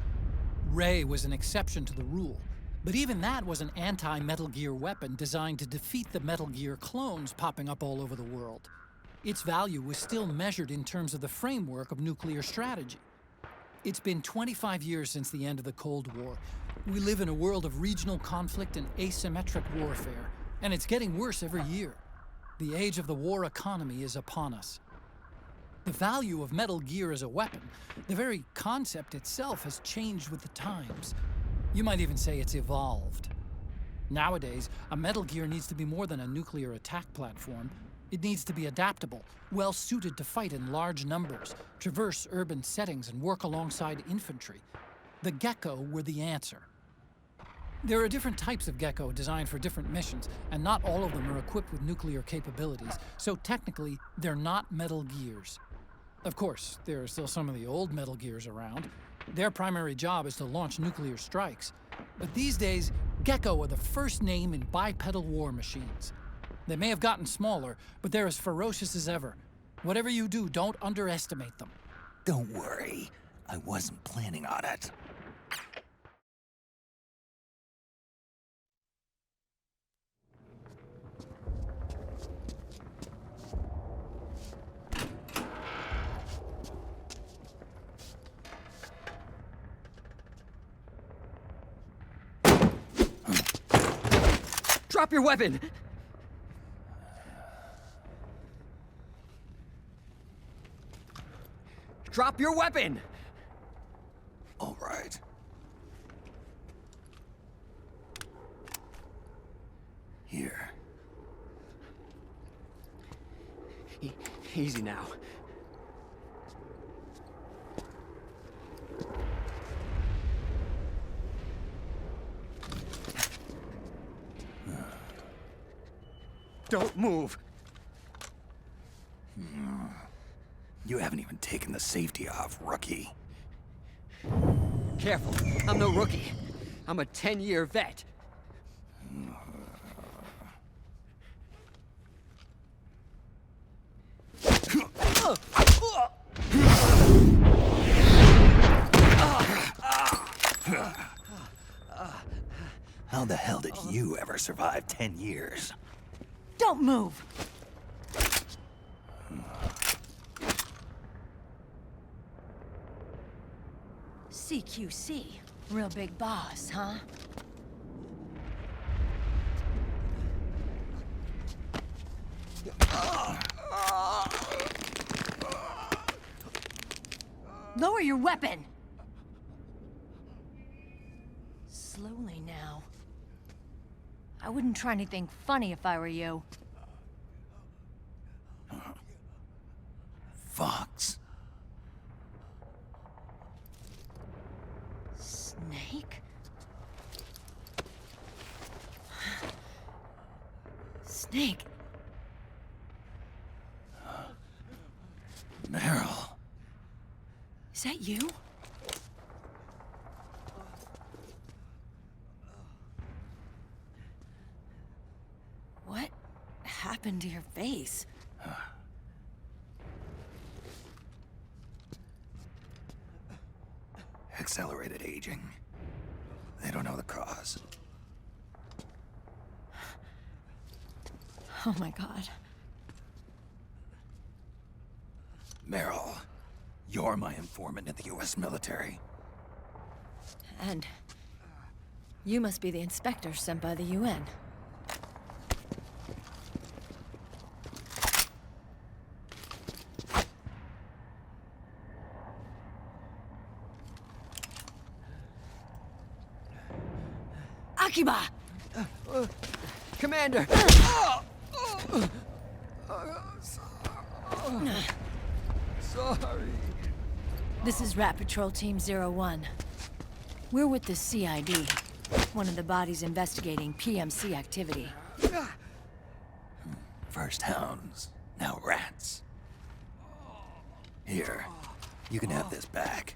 Ray was an exception to the rule, but even that was an anti-Metal Gear weapon designed to defeat the Metal Gear clones popping up all over the world. Its value was still measured in terms of the framework of nuclear strategy. It's been 25 years since the end of the Cold War. We live in a world of regional conflict and asymmetric warfare, and it's getting worse every year. The age of the war economy is upon us. The value of Metal Gear as a weapon, the very concept itself, has changed with the times. You might even say it's evolved. Nowadays, a Metal Gear needs to be more than a nuclear attack platform. It needs to be adaptable, well-suited to fight in large numbers, traverse urban settings, and work alongside infantry. The Gecko were the answer. There are different types of Gecko designed for different missions, and not all of them are equipped with nuclear capabilities, so technically, they're not Metal Gears. Of course, there are still some of the old Metal Gears around. Their primary job is to launch nuclear strikes. But these days, Gecko are the first name in bipedal war machines. They may have gotten smaller, but they're as ferocious as ever. Whatever you do, don't underestimate them. Don't worry, I wasn't planning on it. Drop your weapon! Drop your weapon! All right. Here. Easy now. Don't move! You haven't even taken the safety off, rookie. Careful, I'm no rookie. I'm a 10-year vet. How the hell did you ever survive 10 years? Don't move! CQC. Real big boss, huh? Lower your weapon! Slowly now. I wouldn't try anything funny if I were you. Fox. Snake? Snake? Meryl. Is that you? What happened to your face? Accelerated aging. They don't know the cause. Oh my god. Meryl, you're my informant in the U.S. military. And you must be the inspector sent by the UN. Akiba! Commander! Sorry. This is Rat Patrol Team 01. We're with the CID, one of the bodies investigating PMC activity. First hounds, now rats. Here, you can have this back.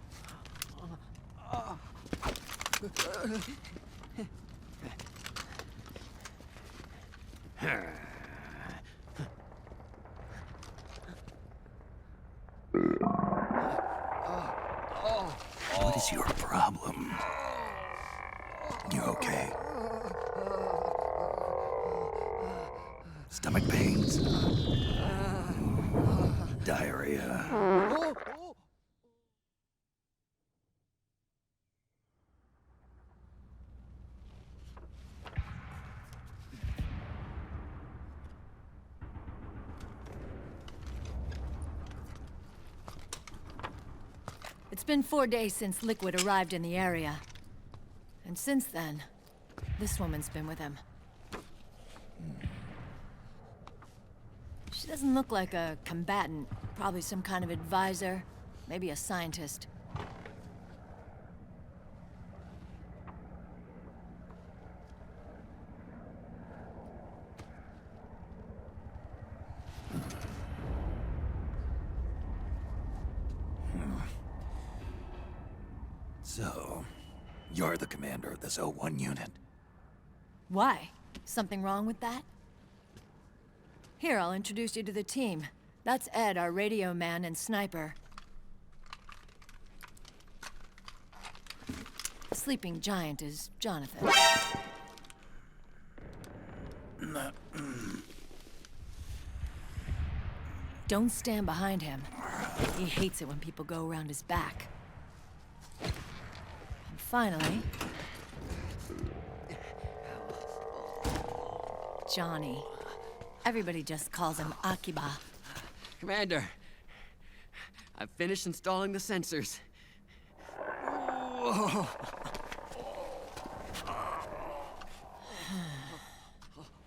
What is your problem? You okay? Stomach pains? Diarrhea? It's been 4 days since Liquid arrived in the area. And since then, this woman's been with him. She doesn't look like a combatant. Probably some kind of advisor, maybe a scientist. So, you're the commander of this O1 unit? Why? Something wrong with that? Here, I'll introduce you to the team. That's Ed, our radio man and sniper. The sleeping giant is Jonathan. Don't stand behind him. He hates it when people go around his back. And finally... Johnny. Everybody just calls him Akiba. Commander, I've finished installing the sensors.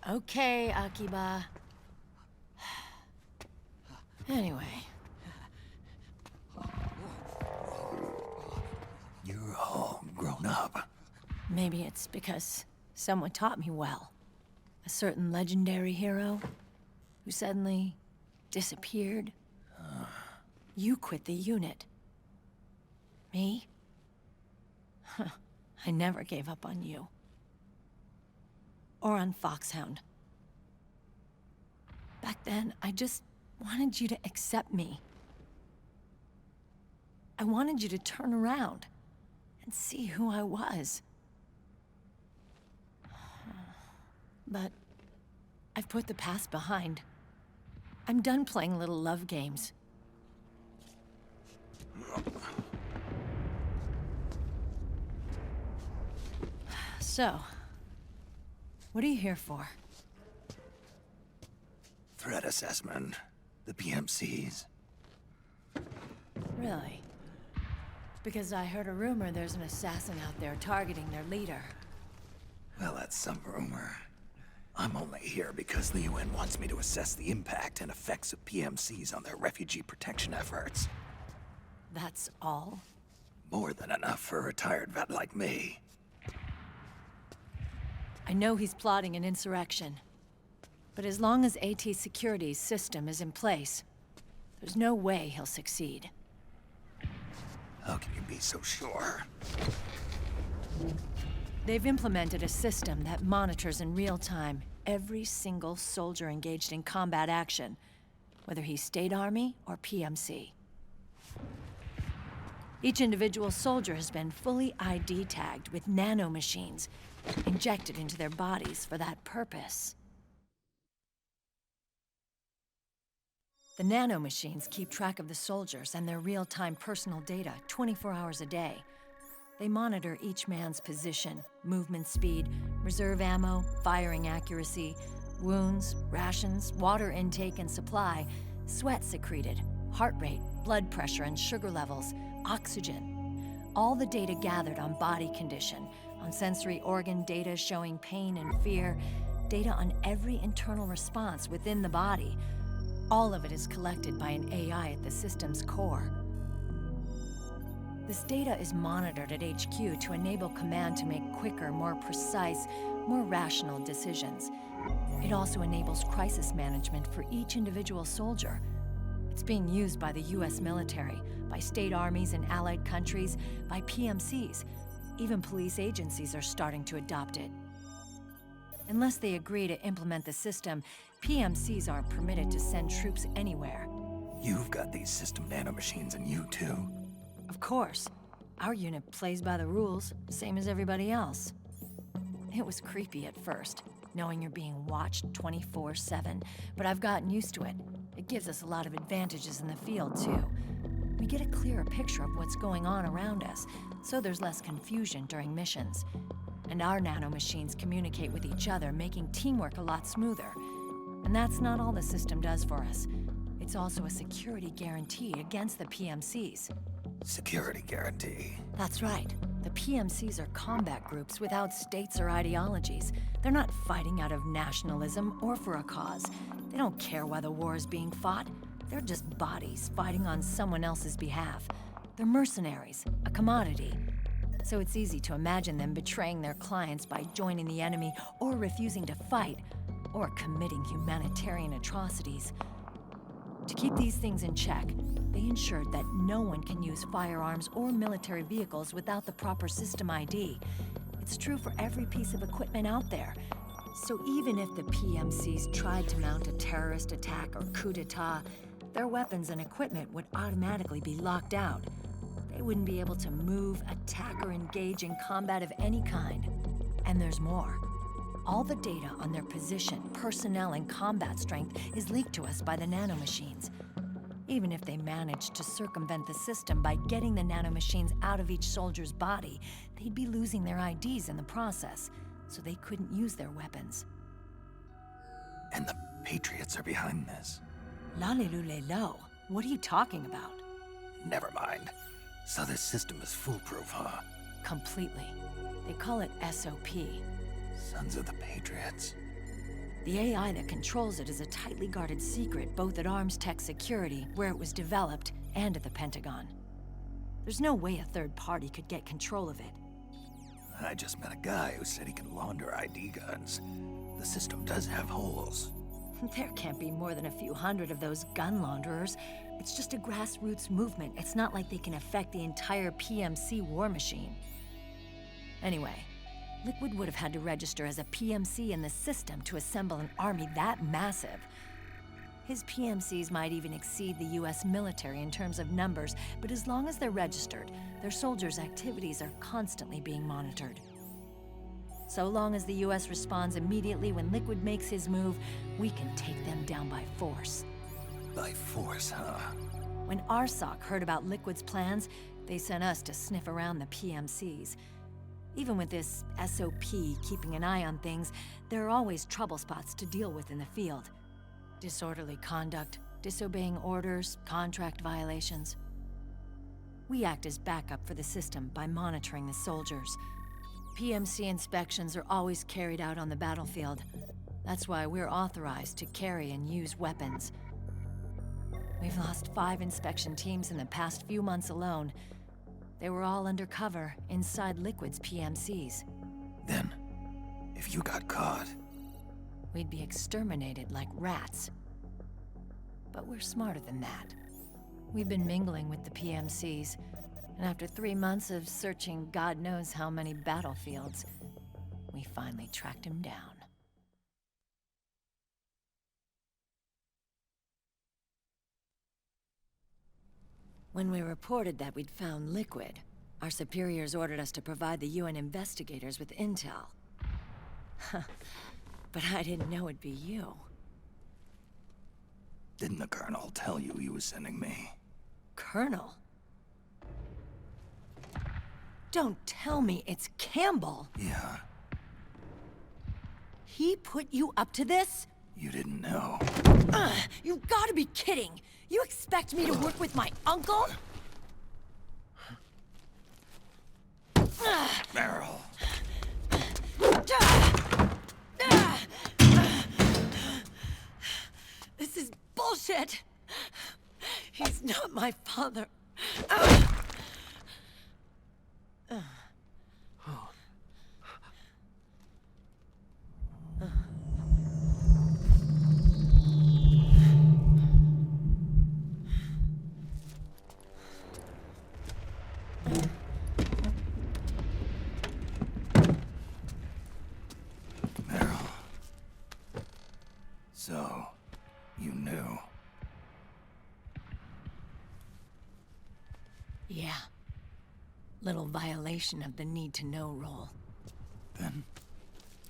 Okay, Akiba. Anyway. You're all grown up. Maybe it's because someone taught me well. A certain legendary hero who suddenly disappeared. You quit the unit. Me? I never gave up on you. Or on Foxhound. Back then, I just wanted you to accept me. I wanted you to turn around and see who I was. But I've put the past behind. I'm done playing little love games. So, what are you here for? Threat assessment. The PMCs. Really? Because I heard a rumor there's an assassin out there targeting their leader. Well, that's some rumor. I'm only here because the UN wants me to assess the impact and effects of PMCs on their refugee protection efforts. That's all? More than enough for a retired vet like me. I know he's plotting an insurrection. But as long as AT Security's system is in place, there's no way he'll succeed. How can you be so sure? They've implemented a system that monitors in real time every single soldier engaged in combat action, whether he's State Army or PMC. Each individual soldier has been fully ID tagged with nanomachines injected into their bodies for that purpose. The nanomachines keep track of the soldiers and their real-time personal data 24 hours a day. They monitor each man's position, movement speed, reserve ammo, firing accuracy, wounds, rations, water intake and supply, sweat secreted, heart rate, blood pressure and sugar levels, oxygen. All the data gathered on body condition, on sensory organ data showing pain and fear, data on every internal response within the body, All of it is collected by an AI at the system's core. This data is monitored at HQ to enable command to make quicker, more precise, more rational decisions. It also enables crisis management for each individual soldier. It's being used by the US military, by state armies in allied countries, by PMCs. Even police agencies are starting to adopt it. Unless they agree to implement the system, PMCs aren't permitted to send troops anywhere. You've got these system nanomachines in you too. Of course. Our unit plays by the rules, same as everybody else. It was creepy at first, knowing you're being watched 24/7, but I've gotten used to it. It gives us a lot of advantages in the field, too. We get a clearer picture of what's going on around us, so there's less confusion during missions. And our nanomachines communicate with each other, making teamwork a lot smoother. And that's not all the system does for us. It's also a security guarantee against the PMCs. Security guarantee. That's right. The PMCs are combat groups without states or ideologies. They're not fighting out of nationalism or for a cause. They don't care why the war is being fought. They're just bodies fighting on someone else's behalf. They're mercenaries, a commodity. So it's easy to imagine them betraying their clients by joining the enemy or refusing to fight, or committing humanitarian atrocities. To keep these things in check, they ensured that no one can use firearms or military vehicles without the proper system ID. It's true for every piece of equipment out there. So even if the PMCs tried to mount a terrorist attack or coup d'etat, their weapons and equipment would automatically be locked out. They wouldn't be able to move, attack, or engage in combat of any kind. And there's more. All the data on their position, personnel, and combat strength is leaked to us by the nanomachines. Even if they managed to circumvent the system by getting the nanomachines out of each soldier's body, they'd be losing their IDs in the process, so they couldn't use their weapons. And the Patriots are behind this. Lalilulelo, what are you talking about? Never mind. So this system is foolproof, huh? Completely. They call it SOP. Sons of the Patriots. The AI that controls it is a tightly guarded secret, both at Arms Tech Security, where it was developed, and at the Pentagon. There's no way a third party could get control of it. I just met a guy who said he can launder ID guns. The system does have holes. There can't be more than a few hundred of those gun launderers. It's just a grassroots movement. It's not like they can affect the entire PMC war machine. Anyway, Liquid would have had to register as a PMC in the system to assemble an army that massive. His PMCs might even exceed the US military in terms of numbers, but as long as they're registered, their soldiers' activities are constantly being monitored. So long as the US responds immediately when Liquid makes his move, we can take them down by force. By force, huh? When RSOC heard about Liquid's plans, they sent us to sniff around the PMCs. Even with this SOP keeping an eye on things, there are always trouble spots to deal with in the field. Disorderly conduct, disobeying orders, contract violations. We act as backup for the system by monitoring the soldiers. PMC inspections are always carried out on the battlefield. That's why we're authorized to carry and use weapons. We've lost 5 inspection teams in the past few months alone. They were all undercover inside Liquid's PMCs. Then, if you got caught, we'd be exterminated like rats. But we're smarter than that. We've been mingling with the PMCs, and after 3 months of searching God knows how many battlefields, we finally tracked him down. When we reported that we'd found Liquid, our superiors ordered us to provide the UN investigators with intel. But I didn't know it'd be you. Didn't the Colonel tell you he was sending me? Colonel? Don't tell me it's Campbell! Yeah. He put you up to this? You didn't know. You gotta be kidding! You expect me to work with my uncle? Meryl. This is Bullshit! He's not my father. Meryl. So, you knew. Yeah. Little violation of the need-to-know rule. Then,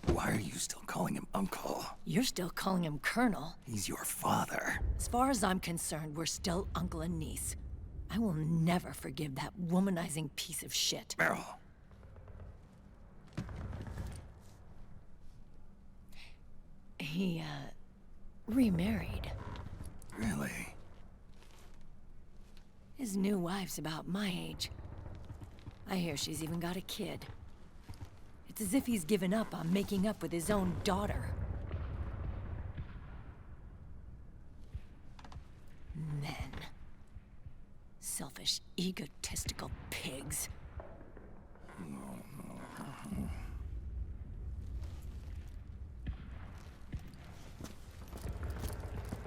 why are you still calling him Uncle? You're still calling him Colonel. He's your father. As far as I'm concerned, we're still uncle and niece. I will never forgive that womanizing piece of shit. Meryl. He, remarried. Really? His new wife's about my age. I hear she's even got a kid. It's as if he's given up on making up with his own daughter. Men. Selfish, egotistical pigs.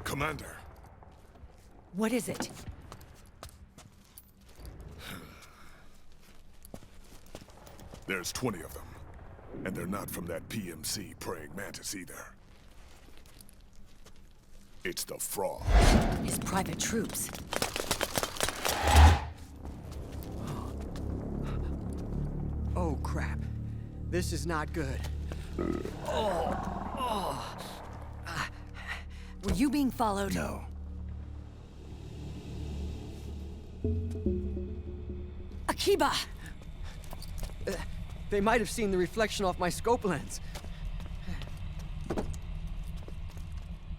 Commander. What is it? There's 20 of them. And they're not from that PMC praying mantis either. It's the Frog. His private troops. Oh, crap. This is not good. Were you being followed? No. Akiba! They might have seen the reflection off my scope lens.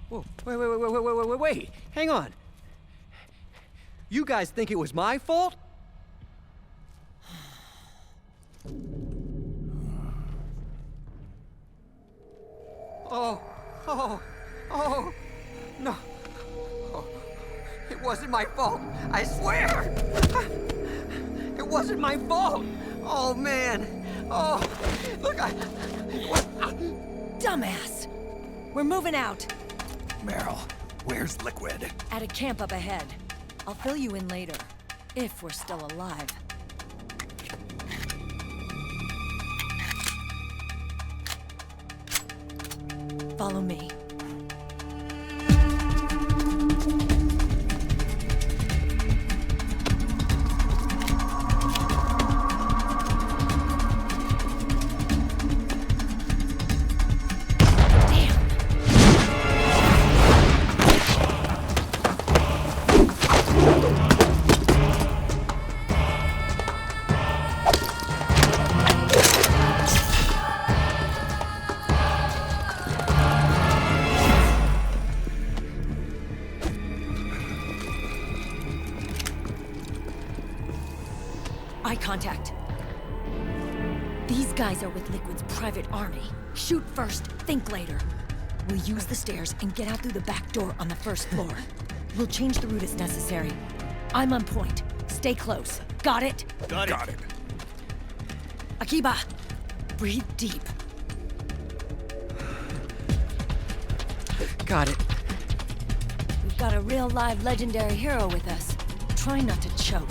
Whoa, wait. Hang on. You guys think it was my fault? Oh, no. Oh, it wasn't my fault, I swear! It wasn't my fault! Oh, man. Oh, look, Dumbass! We're moving out. Meryl, where's Liquid? At a camp up ahead. I'll fill you in later. If we're still alive. Follow me. Eye contact. These guys are with Liquid's private army. Shoot first, think later. We'll use the stairs and get out through the back door on the first floor. We'll change the route as necessary. I'm on point. Stay close. Got it? Got it. Akiba, breathe deep. Got it. We've got a real live legendary hero with us. Try not to choke.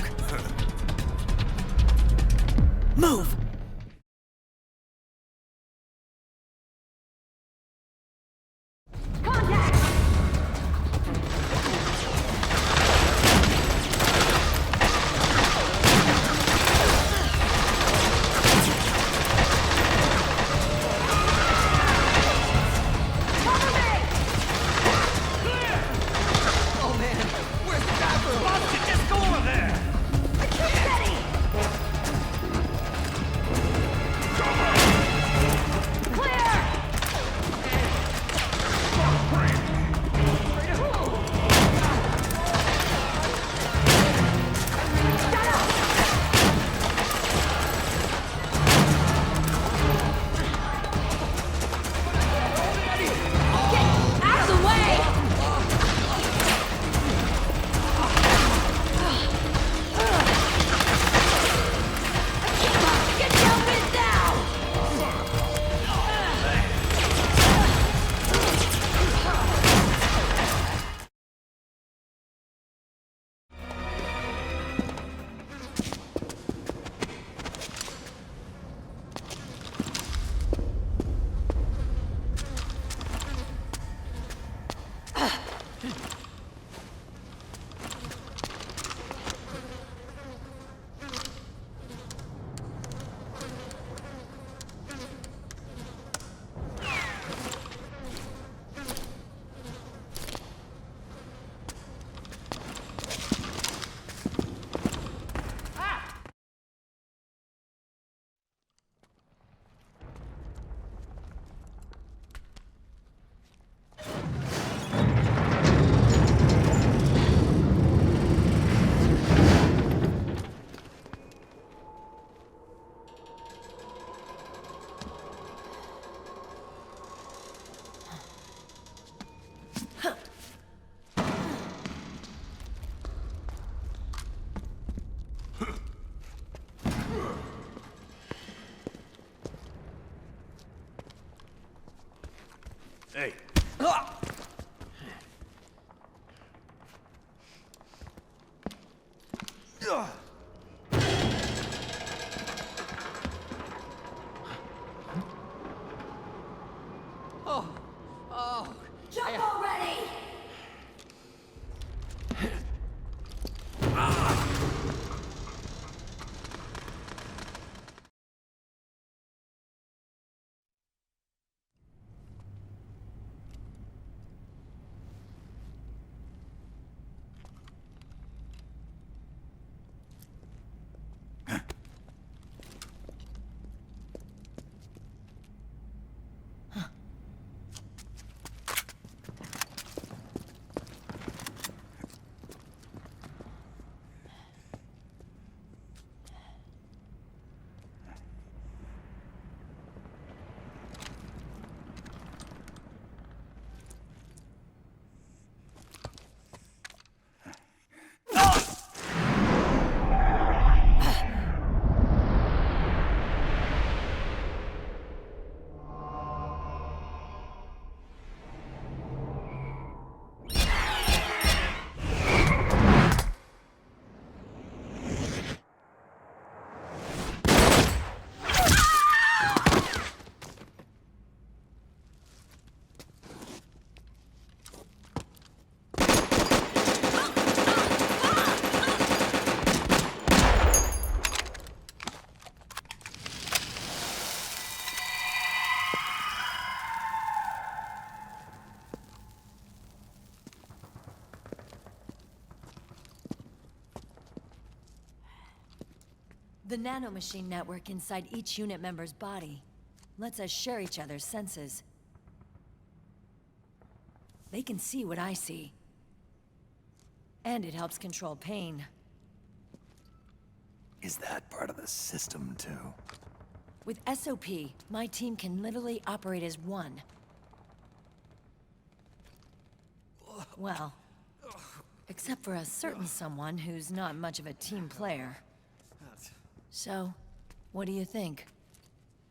Move! Jump already! The nanomachine network inside each unit member's body lets us share each other's senses. They can see what I see. And it helps control pain. Is that part of the system, too? With SOP, my team can literally operate as one. Well, except for a certain someone who's not much of a team player. So, what do you think?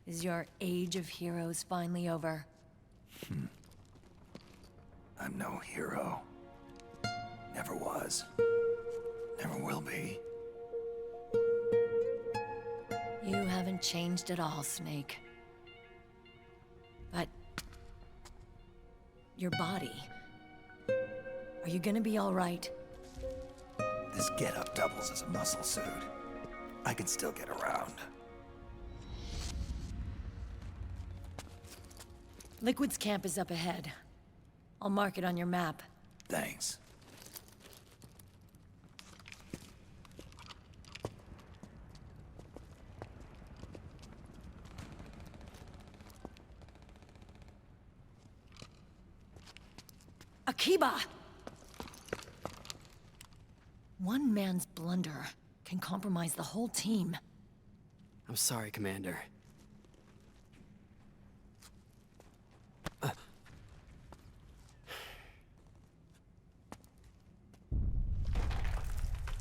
Is your age of heroes finally over? I'm no hero. Never was. Never will be. You haven't changed at all, Snake. But... your body... are you gonna be all right? This getup doubles as a muscle suit. I can still get around. Liquid's camp is up ahead. I'll mark it on your map. Thanks. Akiba! One man's blunder can compromise the whole team. I'm sorry, Commander.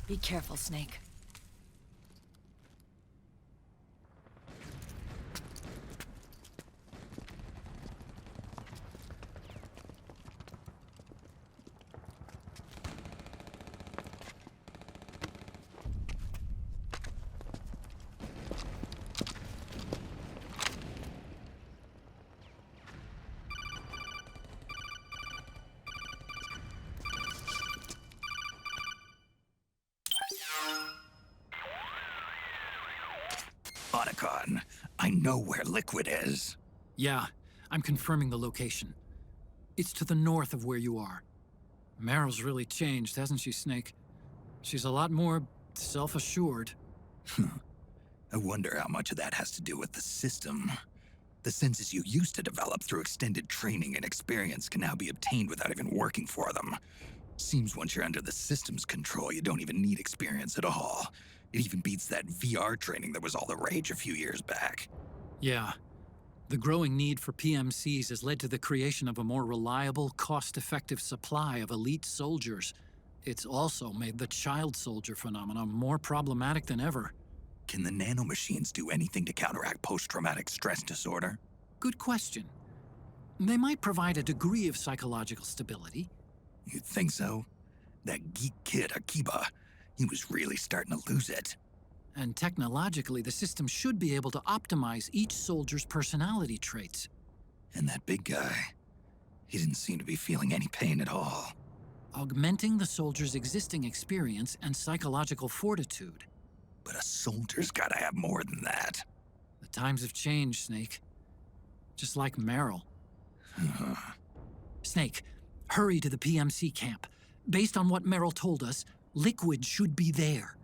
Be careful, Snake. Otacon, I know where Liquid is. Yeah, I'm confirming the location. It's to the north of where you are. Meryl's really changed, hasn't she, Snake? She's a lot more self-assured. I wonder how much of that has to do with the system. The senses you used to develop through extended training and experience can now be obtained without even working for them. Seems once you're under the system's control, you don't even need experience at all. It even beats that VR training that was all the rage a few years back. Yeah. The growing need for PMCs has led to the creation of a more reliable, cost-effective supply of elite soldiers. It's also made the child soldier phenomenon more problematic than ever. Can the nanomachines do anything to counteract post-traumatic stress disorder? Good question. They might provide a degree of psychological stability. You'd think so? That geek kid, Akiba, He was really starting to lose it. And technologically, the system should be able to optimize each soldier's personality traits. And that big guy, he didn't seem to be feeling any pain at all. Augmenting the soldier's existing experience and psychological fortitude. But a soldier's gotta have more than that. The times have changed, Snake. Just like Meryl. Snake, hurry to the PMC camp. Based on what Meryl told us, Liquid should be there.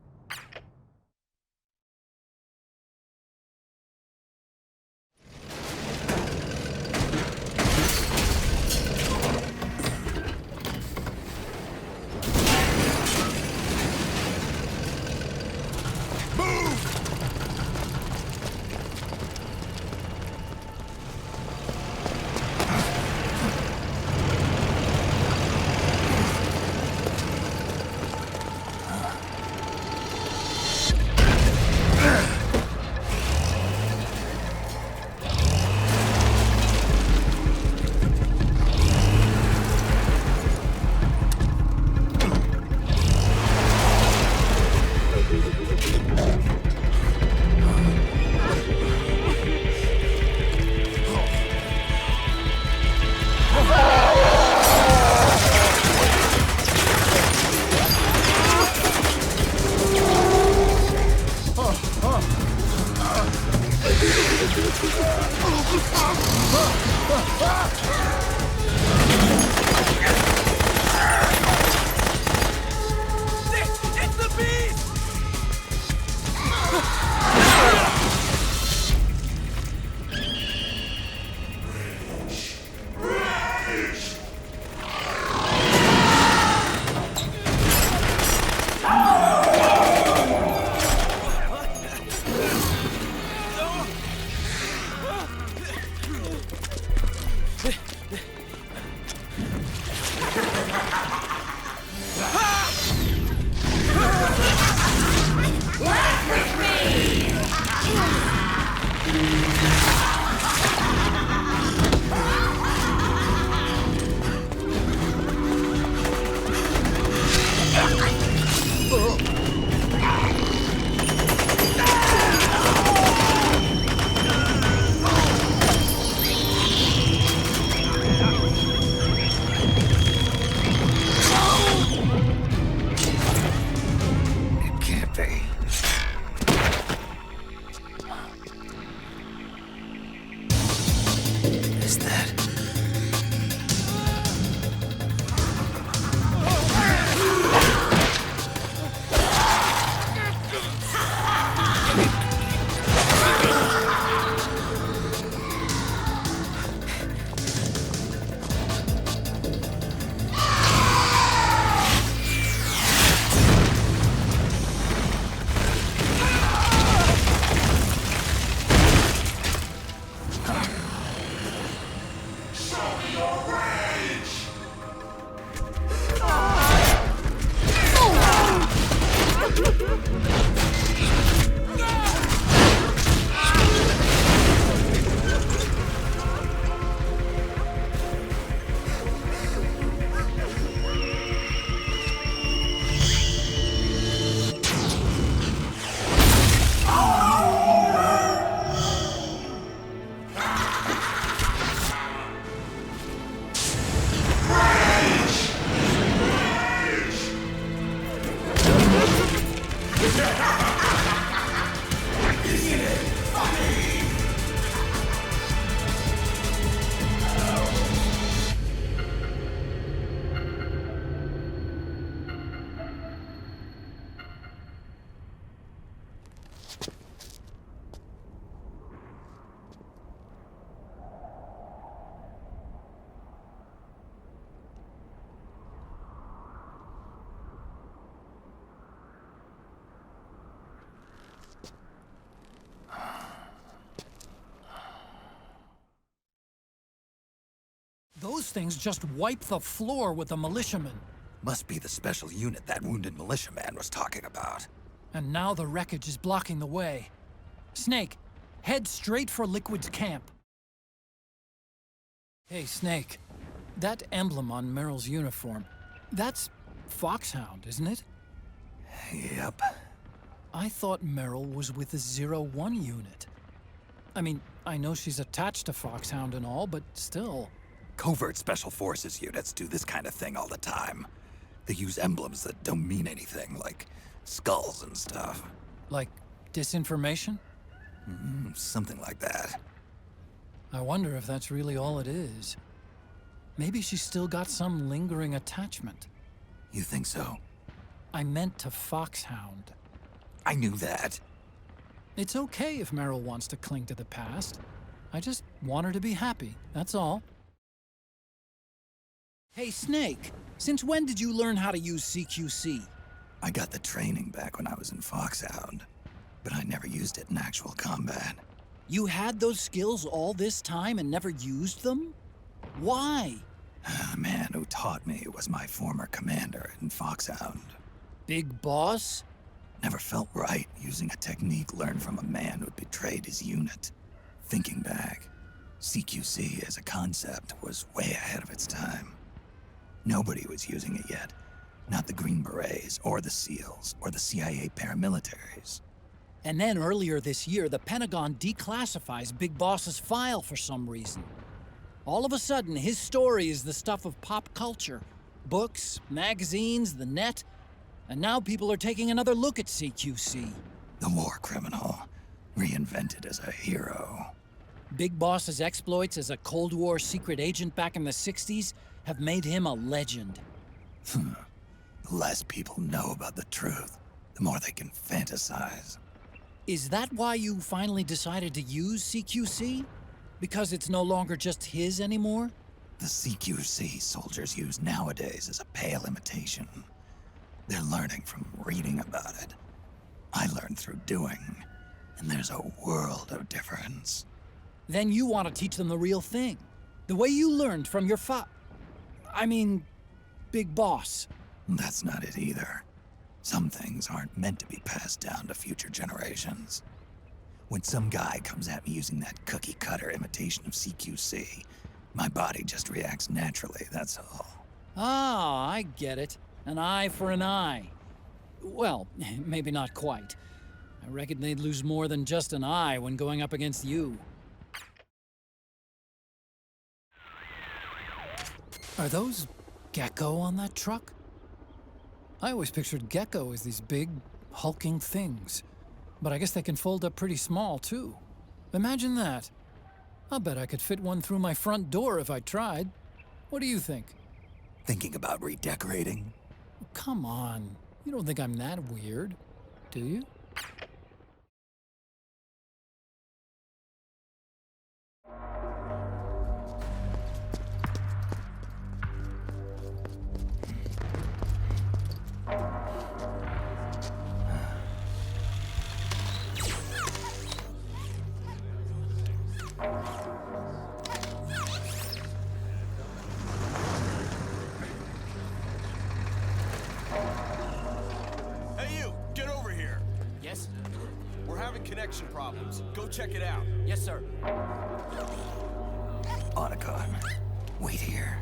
Those things just wipe the floor with the militiamen. Must be the special unit that wounded militiaman was talking about. And now the wreckage is blocking the way. Snake, head straight for Liquid's camp. Hey, Snake. That emblem on Meryl's uniform, that's Foxhound, isn't it? Yep. I thought Meryl was with the 01 unit. I mean, I know she's attached to Foxhound and all, but still. Covert Special Forces units do this kind of thing all the time. They use emblems that don't mean anything, like skulls and stuff. Like disinformation? Something like that. I wonder if that's really all it is. Maybe she's still got some lingering attachment. You think so? I meant to Foxhound. I knew that. It's okay if Meryl wants to cling to the past. I just want her to be happy, that's all. Hey, Snake, since when did you learn how to use CQC? I got the training back when I was in Foxhound, but I never used it in actual combat. You had those skills all this time and never used them? Why? The man who taught me was my former commander in Foxhound. Big Boss? Never felt right using a technique learned from a man who'd betrayed his unit. Thinking back, CQC as a concept was way ahead of its time. Nobody was using it yet. Not the Green Berets, or the SEALs, or the CIA paramilitaries. And then earlier this year, the Pentagon declassifies Big Boss's file for some reason. All of a sudden, his story is the stuff of pop culture. Books, magazines, the net. And now people are taking another look at CQC. The war criminal, reinvented as a hero. Big Boss's exploits as a Cold War secret agent back in the 60s have made him a legend. The less people know about the truth, the more they can fantasize. Is that why you finally decided to use CQC? Because it's no longer just his anymore? The CQC soldiers use nowadays is a pale imitation. They're learning from reading about it. I learned through doing, and there's a world of difference. Then you want to teach them the real thing. The way you learned from your Big Boss. That's not it either. Some things aren't meant to be passed down to future generations. When some guy comes at me using that cookie-cutter imitation of CQC, my body just reacts naturally, that's all. Ah, I get it. An eye for an eye. Well, maybe not quite. I reckon they'd lose more than just an eye when going up against you. Are those gecko on that truck? I always pictured gecko as these big, hulking things. But I guess they can fold up pretty small, too. Imagine that. I'll bet I could fit one through my front door if I tried. What do you think? Thinking about redecorating? Come on. You don't think I'm that weird, do you? Connection problems. Go check it out. Yes, sir. Otacon, wait here.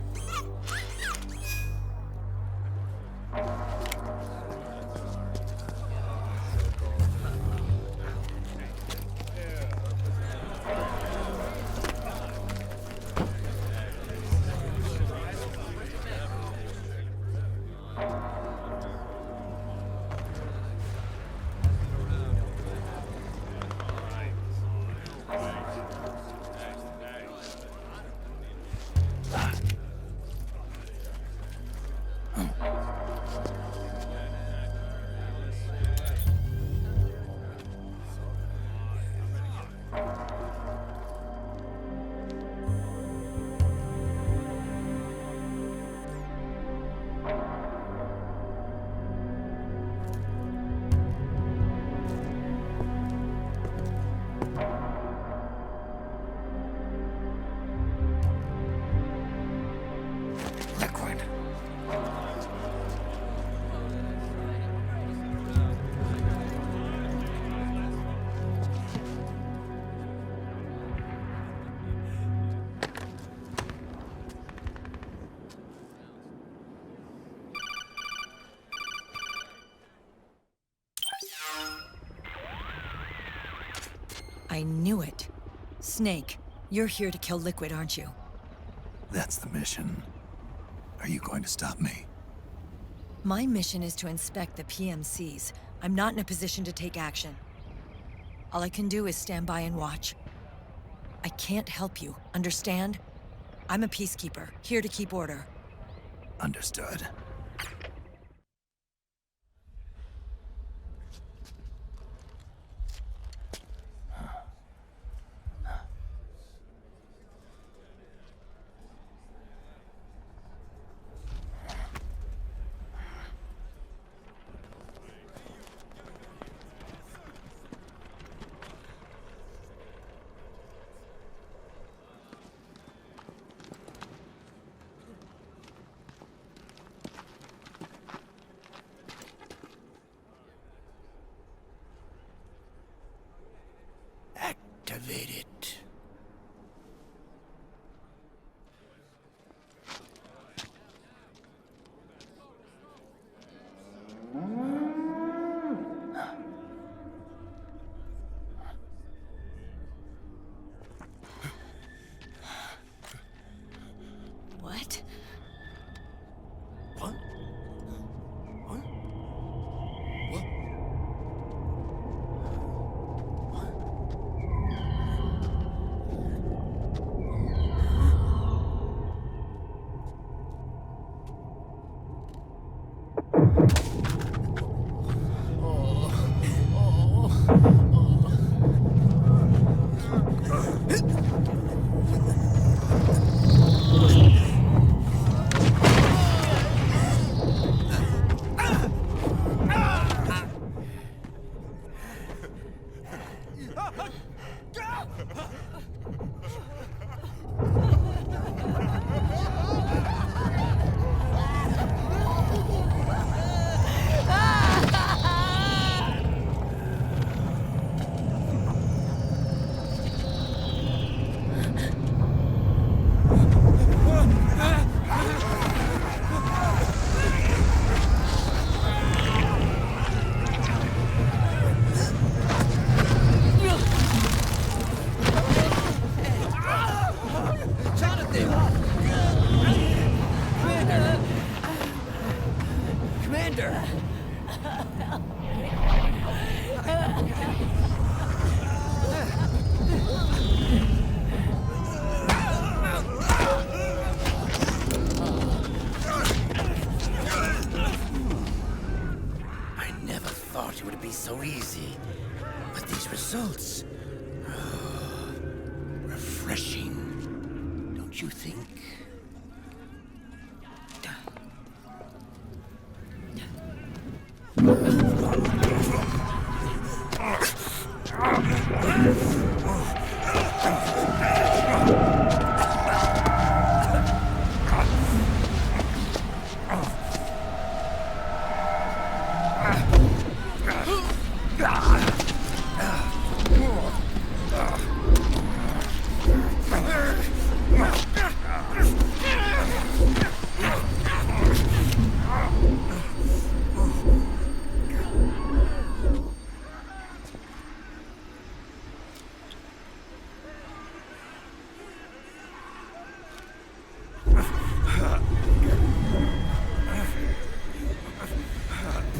I knew it. Snake, you're here to kill Liquid, aren't you? That's the mission. Are you going to stop me? My mission is to inspect the PMCs. I'm not in a position to take action. All I can do is stand by and watch. I can't help you, understand? I'm a peacekeeper, here to keep order. Understood. Activate it. What? What? What? What? Commander! I never thought it would be so easy. But these results... refreshing. Don't you think?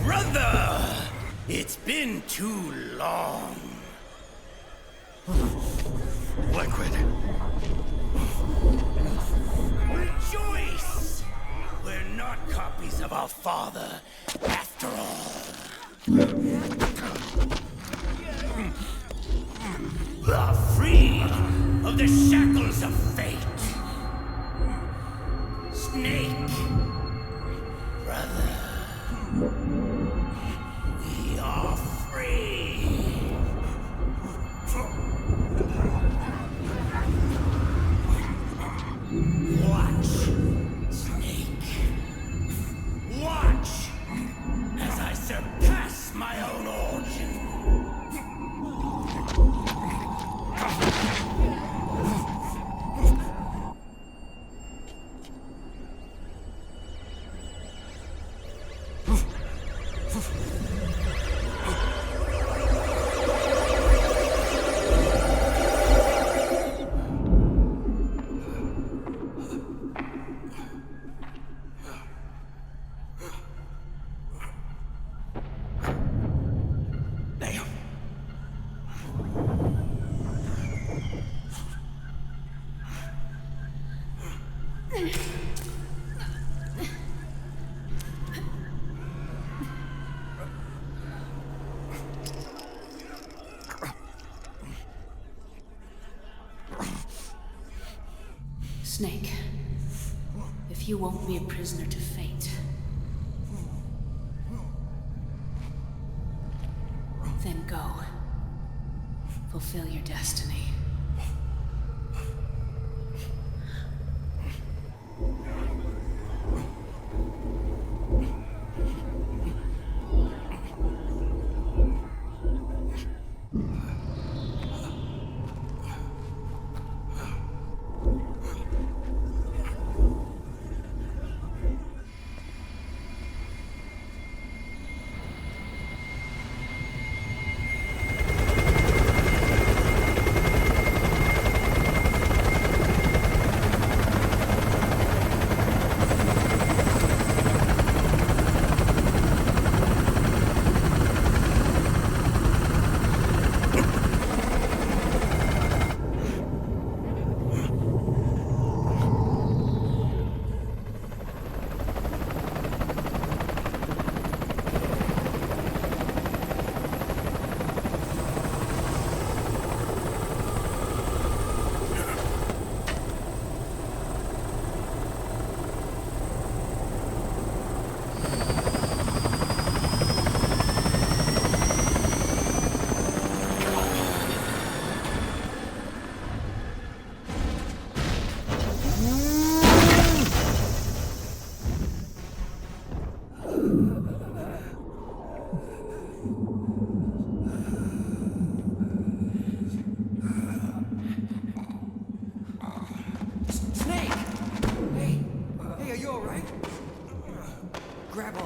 Brother! It's been too long. Liquid. Rejoice! We're not copies of our father, after all. Are freed of the shackles of fate. Snake. Brother. We are free. Watch, Snake. Watch as I surpass my own origin. Snake, if you won't be a prisoner to fate, then go. Fulfill your destiny. Grab on.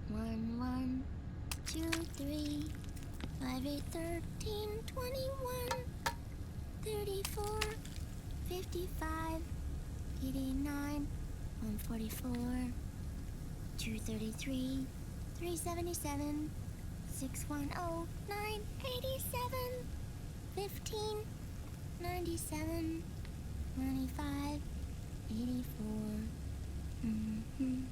One, one, 2, 3, 5, 8, 13, 21, 34, 55, 89, 144, 233, 377, 610, 987, 15, 97, 95, 84. Mm-hmm.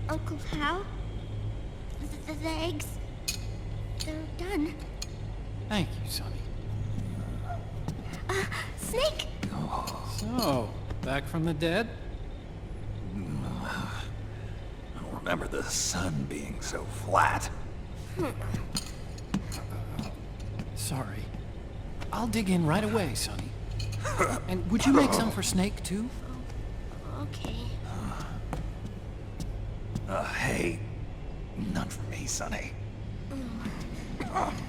Uncle Hal? The eggs? They're done. Thank you, Sonny. Snake! So, back from the dead? I don't remember the sun being so flat. Sorry. I'll dig in right away, Sonny. And would you make some for Snake, too? Okay. Hey, none for me, Sonny.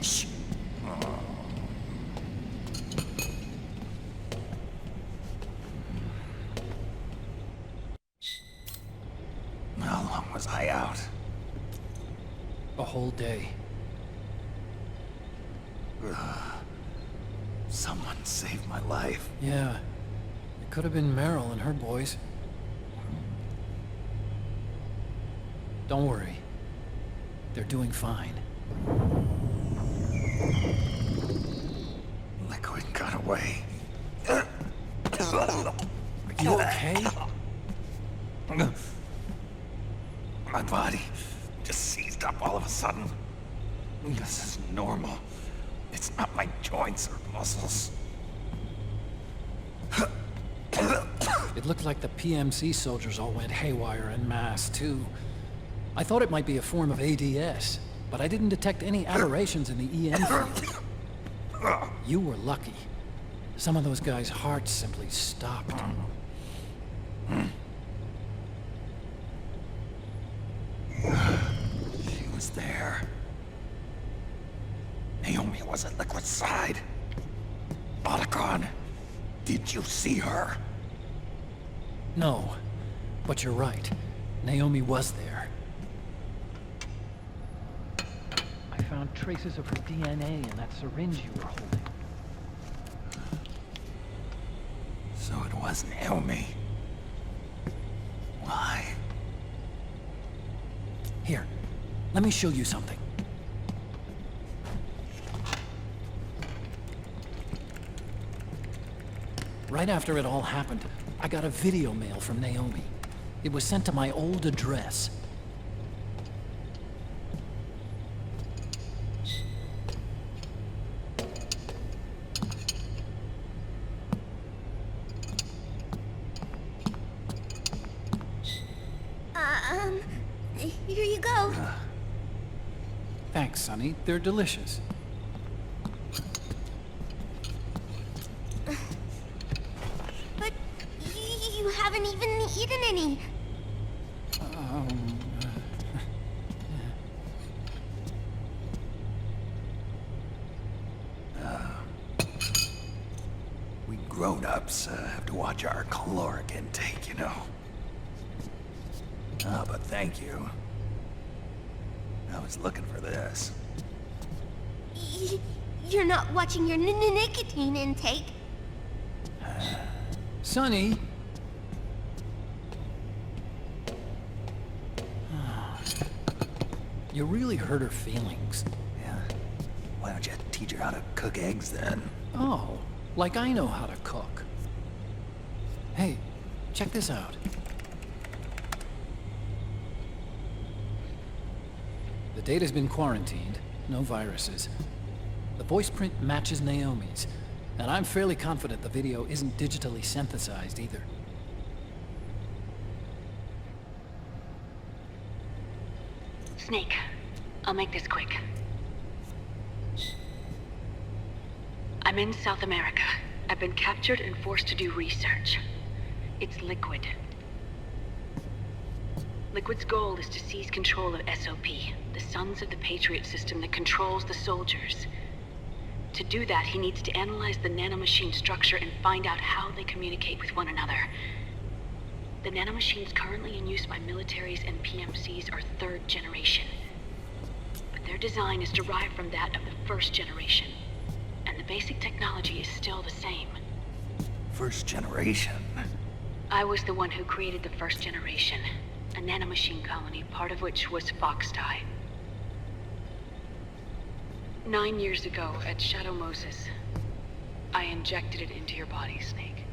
Shh. How long was I out? A whole day. Someone saved my life. Yeah. It could have been Meryl and her boys. Don't worry. They're doing fine. Liquid got away. Are you okay? My body just seized up all of a sudden. This is normal. It's not my joints or muscles. It looked like the PMC soldiers all went haywire en masse, too. I thought it might be a form of ADS, but I didn't detect any aberrations in the EM field. You were lucky. Some of those guys' hearts simply stopped. Otacon, did you see her? No, but you're right. Naomi was there. I found traces of her DNA in that syringe you were holding. So it was Naomi. Why? Here, let me show you something. Right after it all happened, I got a video mail from Naomi. It was sent to my old address. Here you go. Thanks, Sonny. They're delicious. But you haven't even eaten any. We grown-ups have to watch our caloric intake, you know. Ah, but thank you. I was looking for this. You're not watching your nicotine intake. Sonny! You really hurt her feelings. Yeah. Why don't you teach her how to cook eggs then? Oh, like I know how to cook. Hey, check this out. The data's been quarantined, no viruses. The voice print matches Naomi's, and I'm fairly confident the video isn't digitally synthesized either. Snake, I'll make this quick. I'm in South America. I've been captured and forced to do research. It's Liquid. Liquid's goal is to seize control of SOP, the Sons of the Patriots system that controls the soldiers. To do that, he needs to analyze the nanomachine structure and find out how they communicate with one another. The nanomachines currently in use by militaries and PMCs are third generation. But their design is derived from that of the first generation. And the basic technology is still the same. First generation? I was the one who created the first generation. A nanomachine colony, part of which was Foxdie. 9 years ago, at Shadow Moses, I injected it into your body, Snake.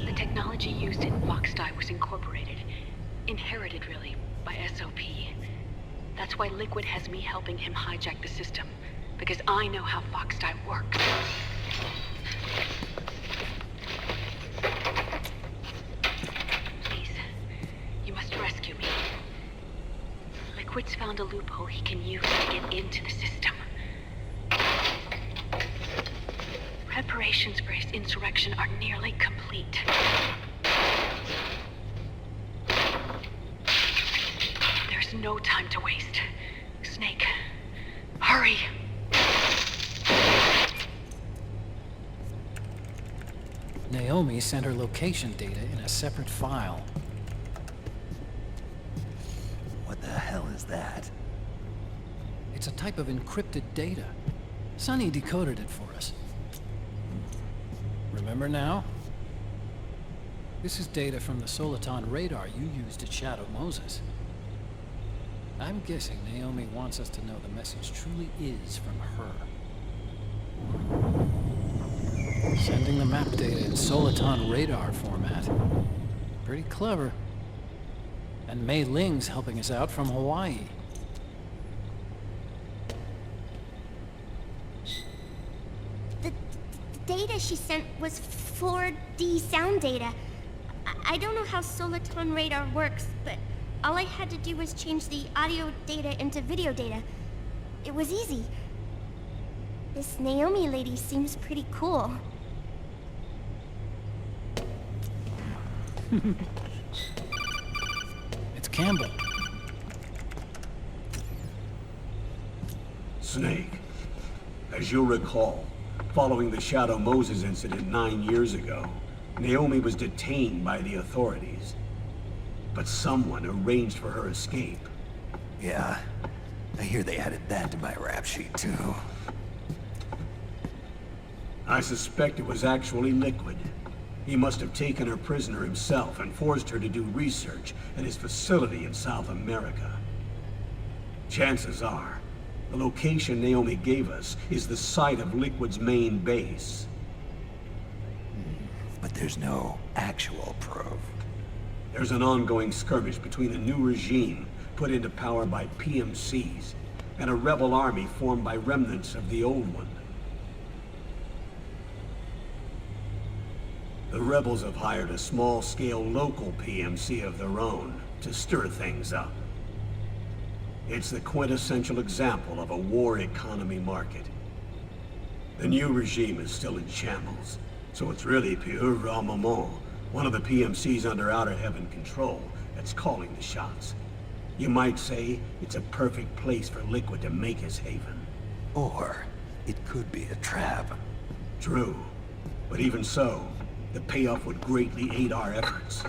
The technology used in Foxdie was incorporated, inherited really, by SOP. That's why Liquid has me helping him hijack the system, because I know how Foxdie works. Rescue me. Liquid's found a loophole he can use to get into the system. Preparations for his insurrection are nearly complete. There's no time to waste. Snake, hurry! Naomi sent her location data in a separate file. What the hell is that? It's a type of encrypted data. Sonny decoded it for us. Remember now? This is data from the Soliton radar you used at Shadow Moses. I'm guessing Naomi wants us to know the message truly is from her. Sending the map data in Soliton radar format. Pretty clever. And Mei Ling's helping us out from Hawaii. The data she sent was 4D sound data. I don't know how Soliton radar works, but all I had to do was change the audio data into video data. It was easy. This Naomi lady seems pretty cool. It's Campbell. Snake, As you'll recall, following the Shadow Moses incident 9 years ago, Naomi was detained by the authorities. But someone arranged for her escape. Yeah, I hear they added that to my rap sheet, too. I suspect it was actually Liquid. He must have taken her prisoner himself and forced her to do research at his facility in South America. Chances are, the location Naomi gave us is the site of Liquid's main base. But there's no actual proof. There's an ongoing skirmish between a new regime put into power by PMCs and a rebel army formed by remnants of the old one. The rebels have hired a small-scale local PMC of their own to stir things up. It's the quintessential example of a war economy market. The new regime is still in shambles, so it's really pure moment, one of the PMCs under Outer Heaven control, that's calling the shots. You might say it's a perfect place for Liquid to make his haven. Or it could be a trap. True, but even so, the payoff would greatly aid our efforts.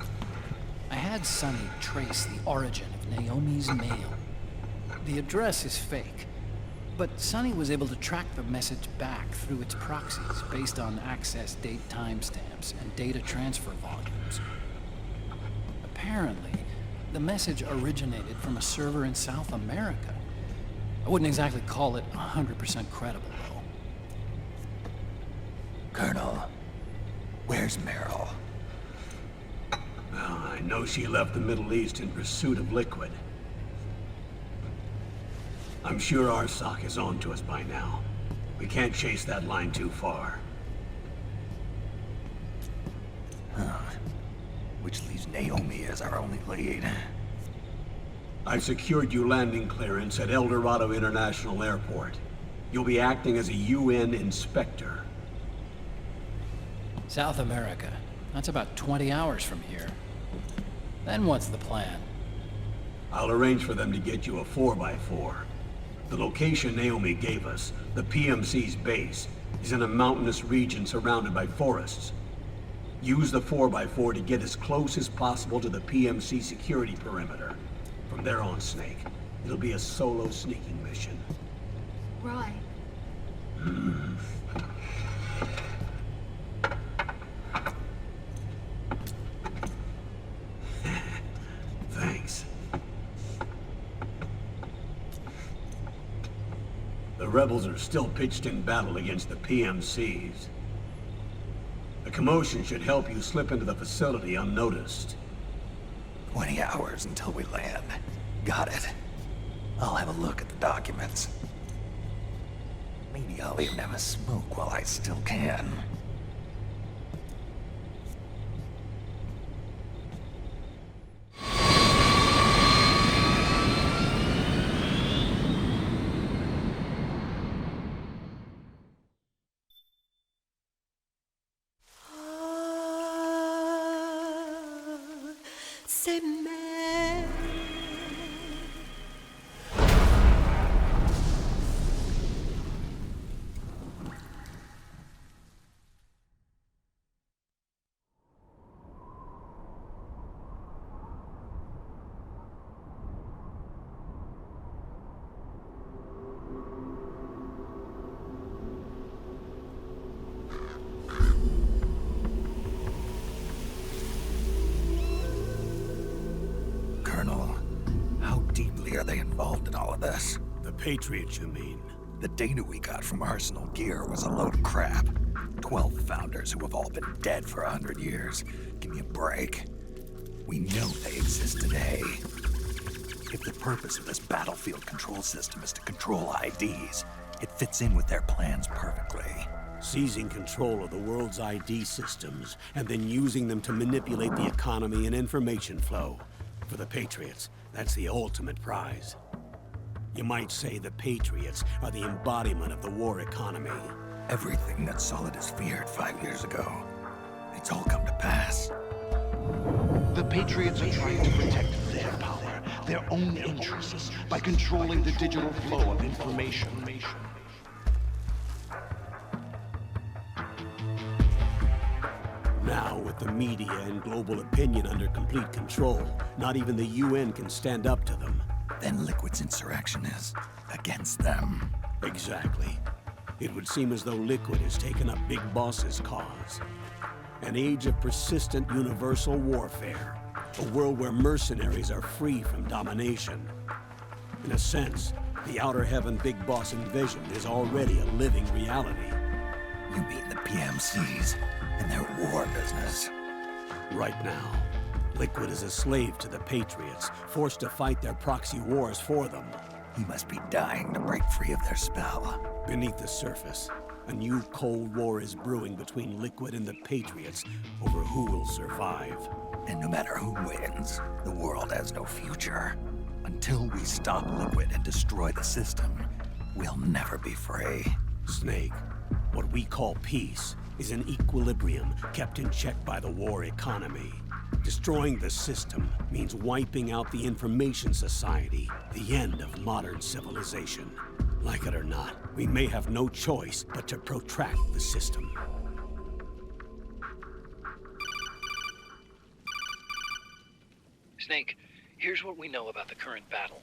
I had Sonny trace the origin of Naomi's mail. The address is fake, but Sonny was able to track the message back through its proxies based on access date timestamps and data transfer volumes. Apparently, the message originated from a server in South America. I wouldn't exactly call it 100% credible, though. Colonel, where's Meryl? Well, I know she left the Middle East in pursuit of Liquid. I'm sure Arsak is on to us by now. We can't chase that line too far. Which leaves Naomi as our only lead. I've secured you landing clearance at El Dorado International Airport. You'll be acting as a UN inspector. South America. That's about 20 hours from here. Then what's the plan? I'll arrange for them to get you a 4x4. The location Naomi gave us, the PMC's base, is in a mountainous region surrounded by forests. Use the 4x4 to get as close as possible to the PMC security perimeter. From there on, Snake, it'll be a solo sneaking mission. Roy. Thanks. The rebels are still pitched in battle against the PMCs. The commotion should help you slip into the facility unnoticed. 20 hours until we land. Got it. I'll have a look at the documents. Maybe I'll even have a smoke while I still can. Are they involved in all of this? The Patriots, you mean? The data we got from Arsenal Gear was a load of crap. 12 founders who have all been dead for 100 years. Give me a break. We know they exist today. If the purpose of this battlefield control system is to control IDs, it fits in with their plans perfectly. Seizing control of the world's ID systems, and then using them to manipulate the economy and information flow. For the Patriots, that's the ultimate prize. You might say the Patriots are the embodiment of the war economy. Everything that Solidus feared 5 years ago, it's all come to pass. The Patriots are trying to protect their power, their own interests, by controlling the digital flow of information. the media and global opinion under complete control, not even the UN can stand up to them. Then Liquid's insurrection is against them. Exactly. It would seem as though Liquid has taken up Big Boss's cause. An age of persistent universal warfare. A world where mercenaries are free from domination. In a sense, the Outer Heaven Big Boss envisioned is already a living reality. You mean the PMCs and their war business? Right now, Liquid is a slave to the Patriots, forced to fight their proxy wars for them. He must be dying to break free of their spell. Beneath the surface, a new Cold War is brewing between Liquid and the Patriots over who will survive. And no matter who wins, the world has no future. Until we stop Liquid and destroy the system, we'll never be free. Snake, what we call peace is an equilibrium kept in check by the war economy. Destroying the system means wiping out the information society, the end of modern civilization. Like it or not, we may have no choice but to protract the system. Snake, here's what we know about the current battle.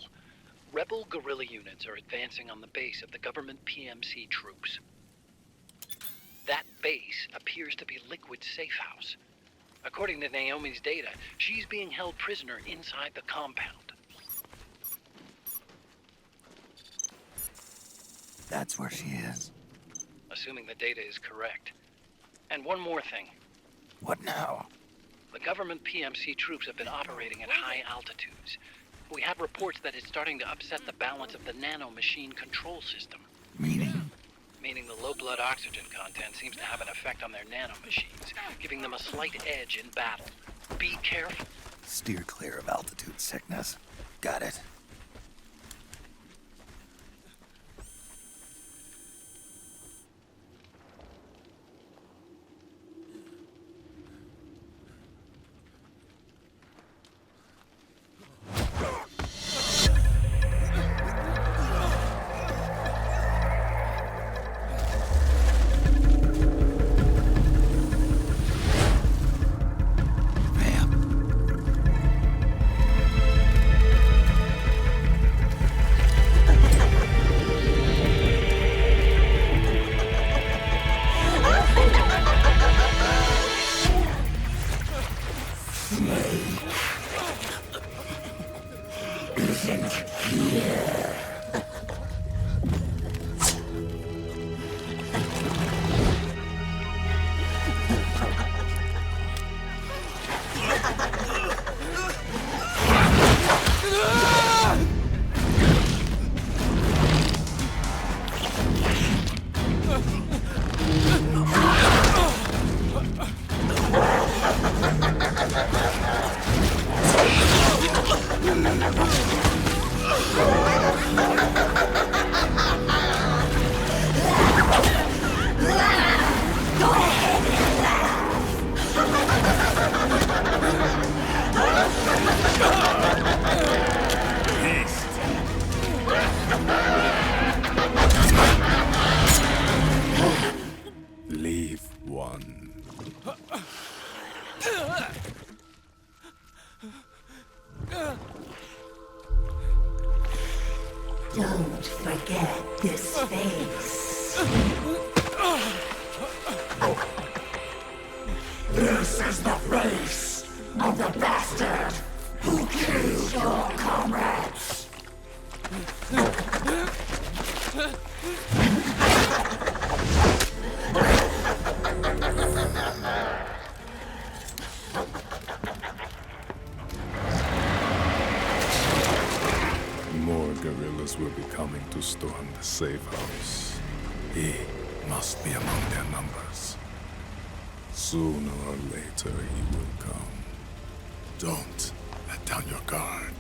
Rebel guerrilla units are advancing on the base of the government PMC troops. That base appears to be Liquid's safe house. According to Naomi's data, she's being held prisoner inside the compound. That's where she is. Assuming the data is correct. And one more thing. What now? The government PMC troops have been operating at high altitudes. We have reports that it's starting to upset the balance of the nanomachine control system. Meaning? Meaning the low blood oxygen content seems to have an effect on their nanomachines, giving them a slight edge in battle. Be careful. Steer clear of altitude sickness. Got it. Leave one. Don't forget this face. This is the face of the bastard who killed your comrades. More guerrillas will be coming to storm the safe house. He must be among their numbers. Sooner or later he will come. Don't let down your guard.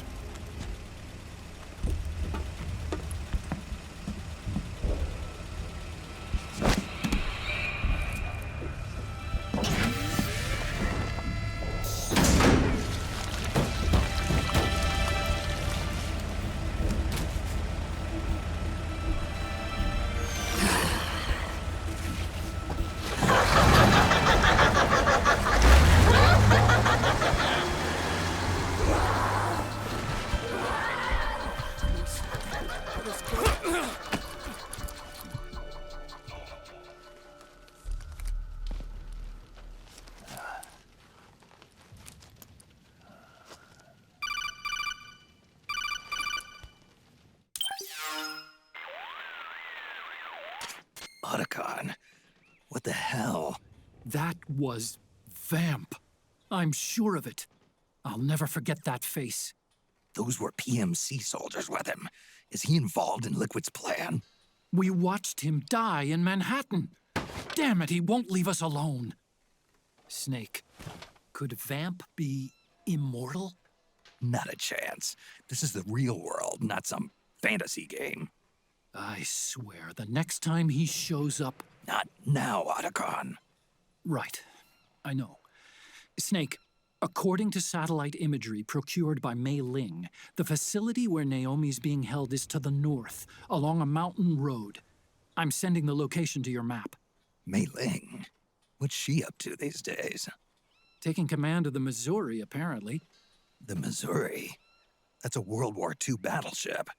Otacon, what the hell? That was Vamp. I'm sure of it. I'll never forget that face. Those were PMC soldiers with him. Is he involved in Liquid's plan? We watched him die in Manhattan. Damn it, he won't leave us alone. Snake, could Vamp be immortal? Not a chance. This is the real world, not some fantasy game. I swear, the next time he shows up... Not now, Otacon. Right. I know. Snake, according to satellite imagery procured by Mei Ling, the facility where Naomi's being held is to the north, along a mountain road. I'm sending the location to your map. Mei Ling? What's she up to these days? Taking command of the Missouri, apparently. The Missouri? That's a World War II battleship.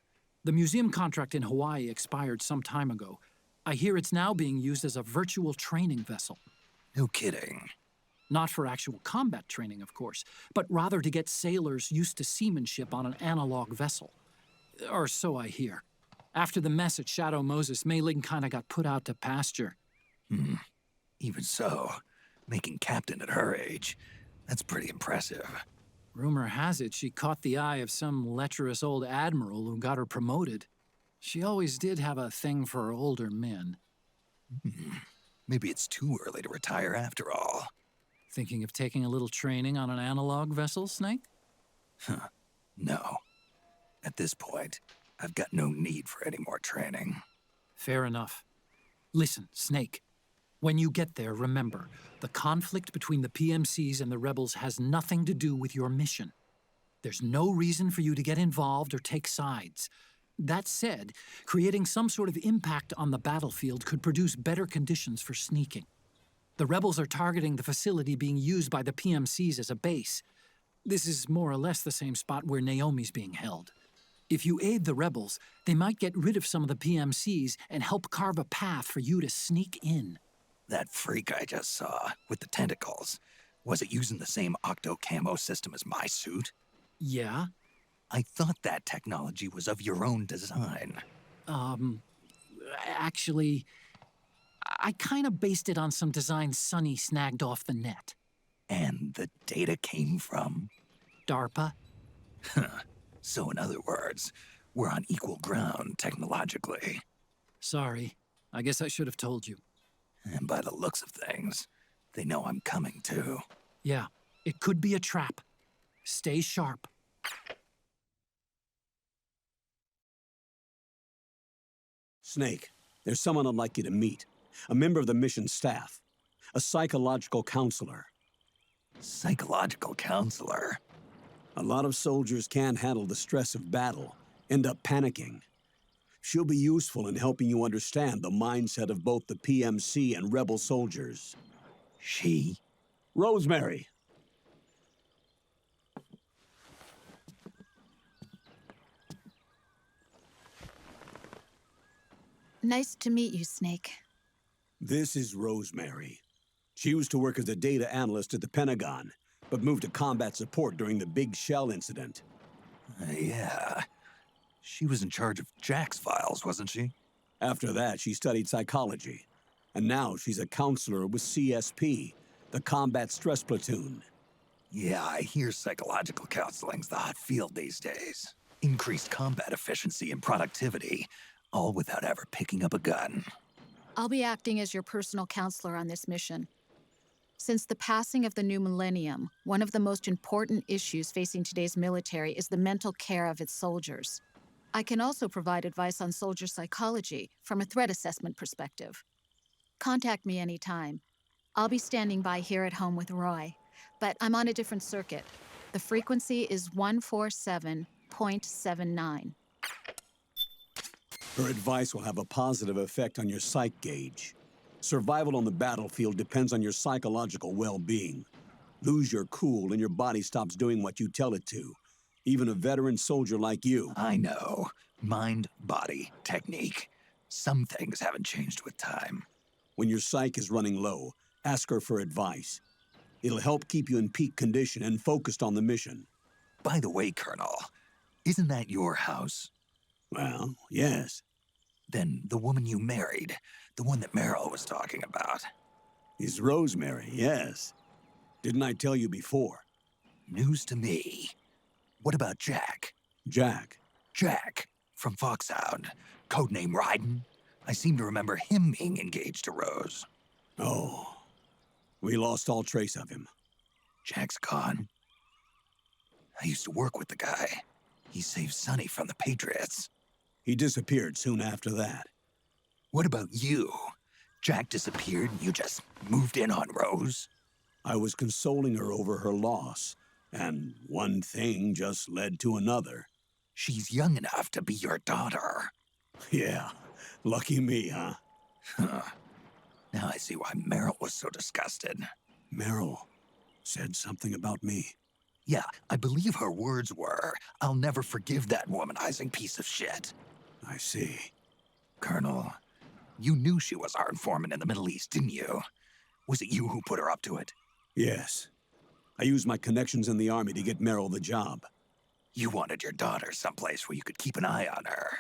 The museum contract in Hawaii expired some time ago. I hear it's now being used as a virtual training vessel. No kidding. Not for actual combat training, of course, but rather to get sailors used to seamanship on an analog vessel. Or so I hear. After the mess at Shadow Moses, Mei Ling kinda got put out to pasture. Even so, making captain at her age, that's pretty impressive. Rumor has it she caught the eye of some lecherous old admiral who got her promoted. She always did have a thing for older men. Maybe it's too early to retire after all. Thinking of taking a little training on an analog vessel, Snake? No. At this point, I've got no need for any more training. Fair enough. Listen, Snake. When you get there, remember, the conflict between the PMCs and the rebels has nothing to do with your mission. There's no reason for you to get involved or take sides. That said, creating some sort of impact on the battlefield could produce better conditions for sneaking. The rebels are targeting the facility being used by the PMCs as a base. This is more or less the same spot where Naomi's being held. If you aid the rebels, they might get rid of some of the PMCs and help carve a path for you to sneak in. That freak I just saw, with the tentacles, was it using the same octo-camo system as my suit? Yeah? I thought that technology was of your own design. Actually, I kinda based it on some designs Sonny snagged off the net. And the data came from? DARPA. So in other words, we're on equal ground technologically. Sorry. I guess I should have told you. And by the looks of things, they know I'm coming too. Yeah, it could be a trap. Stay sharp. Snake, there's someone I'd like you to meet. A member of the mission staff. A psychological counselor. Psychological counselor? A lot of soldiers can't handle the stress of battle, end up panicking. She'll be useful in helping you understand the mindset of both the PMC and rebel soldiers. She? Rosemary. Nice to meet you, Snake. This is Rosemary. She used to work as a data analyst at the Pentagon, but moved to combat support during the Big Shell incident. Yeah. She was in charge of Jack's files, wasn't she? After that, she studied psychology. And now she's a counselor with CSP, the Combat Stress Platoon. Yeah, I hear psychological counseling's the hot field these days. Increased combat efficiency and productivity, all without ever picking up a gun. I'll be acting as your personal counselor on this mission. Since the passing of the new millennium, one of the most important issues facing today's military is the mental care of its soldiers. I can also provide advice on soldier psychology from a threat assessment perspective. Contact me anytime. I'll be standing by here at home with Roy, but I'm on a different circuit. The frequency is 147.79. Her advice will have a positive effect on your psych gauge. Survival on the battlefield depends on your psychological well-being. Lose your cool and your body stops doing what you tell it to. Even a veteran soldier like you. I know. Mind, body, technique. Some things haven't changed with time. When your psyche is running low, ask her for advice. It'll help keep you in peak condition and focused on the mission. By the way, Colonel, isn't that your house? Well, yes. Then the woman you married, the one that Meryl was talking about. Is Rosemary, yes. Didn't I tell you before? News to me. What about Jack? Jack? Jack, from Foxhound. Codename Ryden. I seem to remember him being engaged to Rose. Oh. We lost all trace of him. Jack's gone. I used to work with the guy. He saved Sonny from the Patriots. He disappeared soon after that. What about you? Jack disappeared and you just moved in on Rose? I was consoling her over her loss, and one thing just led to another. She's young enough to be your daughter. Yeah, lucky me, huh? Now I see why Meryl was so disgusted. Meryl said something about me. Yeah, I believe her words were, "I'll never forgive that womanizing piece of shit." I see. Colonel, you knew she was our informant in the Middle East, didn't you? Was it you who put her up to it? Yes. I used my connections in the army to get Meryl the job. You wanted your daughter someplace where you could keep an eye on her.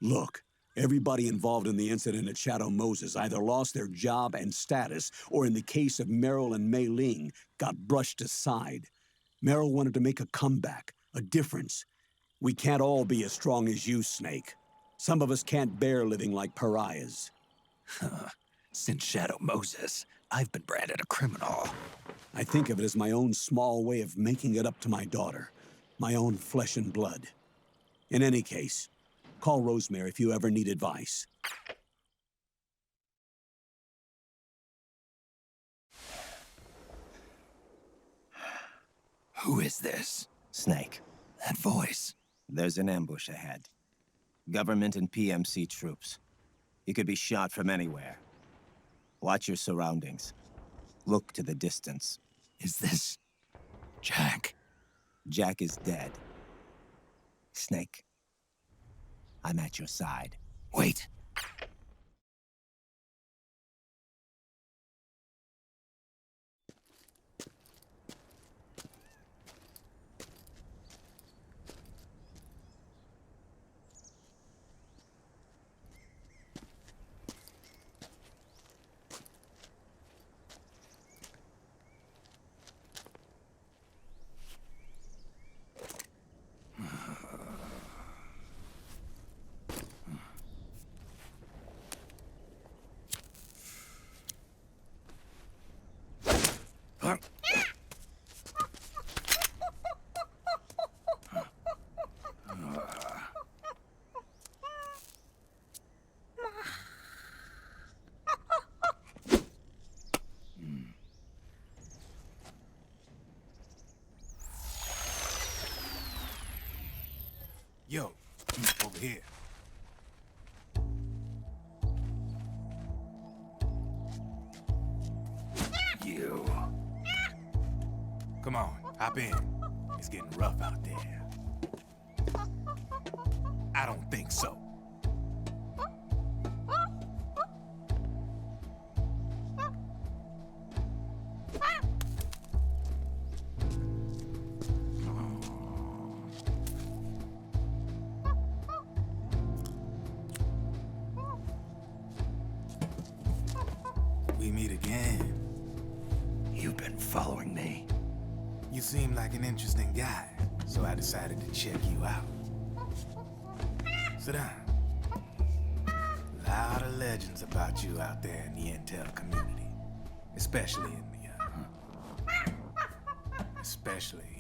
Look, everybody involved in the incident at Shadow Moses either lost their job and status, or in the case of Meryl and Mei Ling, got brushed aside. Meryl wanted to make a comeback, a difference. We can't all be as strong as you, Snake. Some of us can't bear living like pariahs. Since Shadow Moses, I've been branded a criminal. I think of it as my own small way of making it up to my daughter. My own flesh and blood. In any case, call Rosemary if you ever need advice. Who is this? Snake. That voice. There's an ambush ahead. Government and PMC troops. You could be shot from anywhere. Watch your surroundings. Look to the distance. Is this Jack? Jack is dead. Snake, I'm at your side. Wait. Yo, over here. You. Come on, hop in. It's getting rough out there. I don't think so. We meet again. You've been following me. You seem like an interesting guy, so I decided to check you out. Sit down. A lot of legends about you out there in the intel community, especially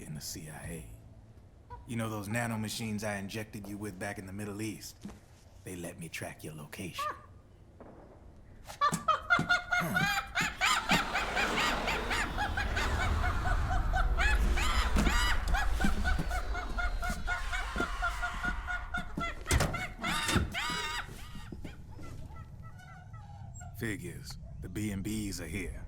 in the CIA. You know those nanomachines I injected you with back in the Middle East? They let me track your location. Figures. The B&Bs are here.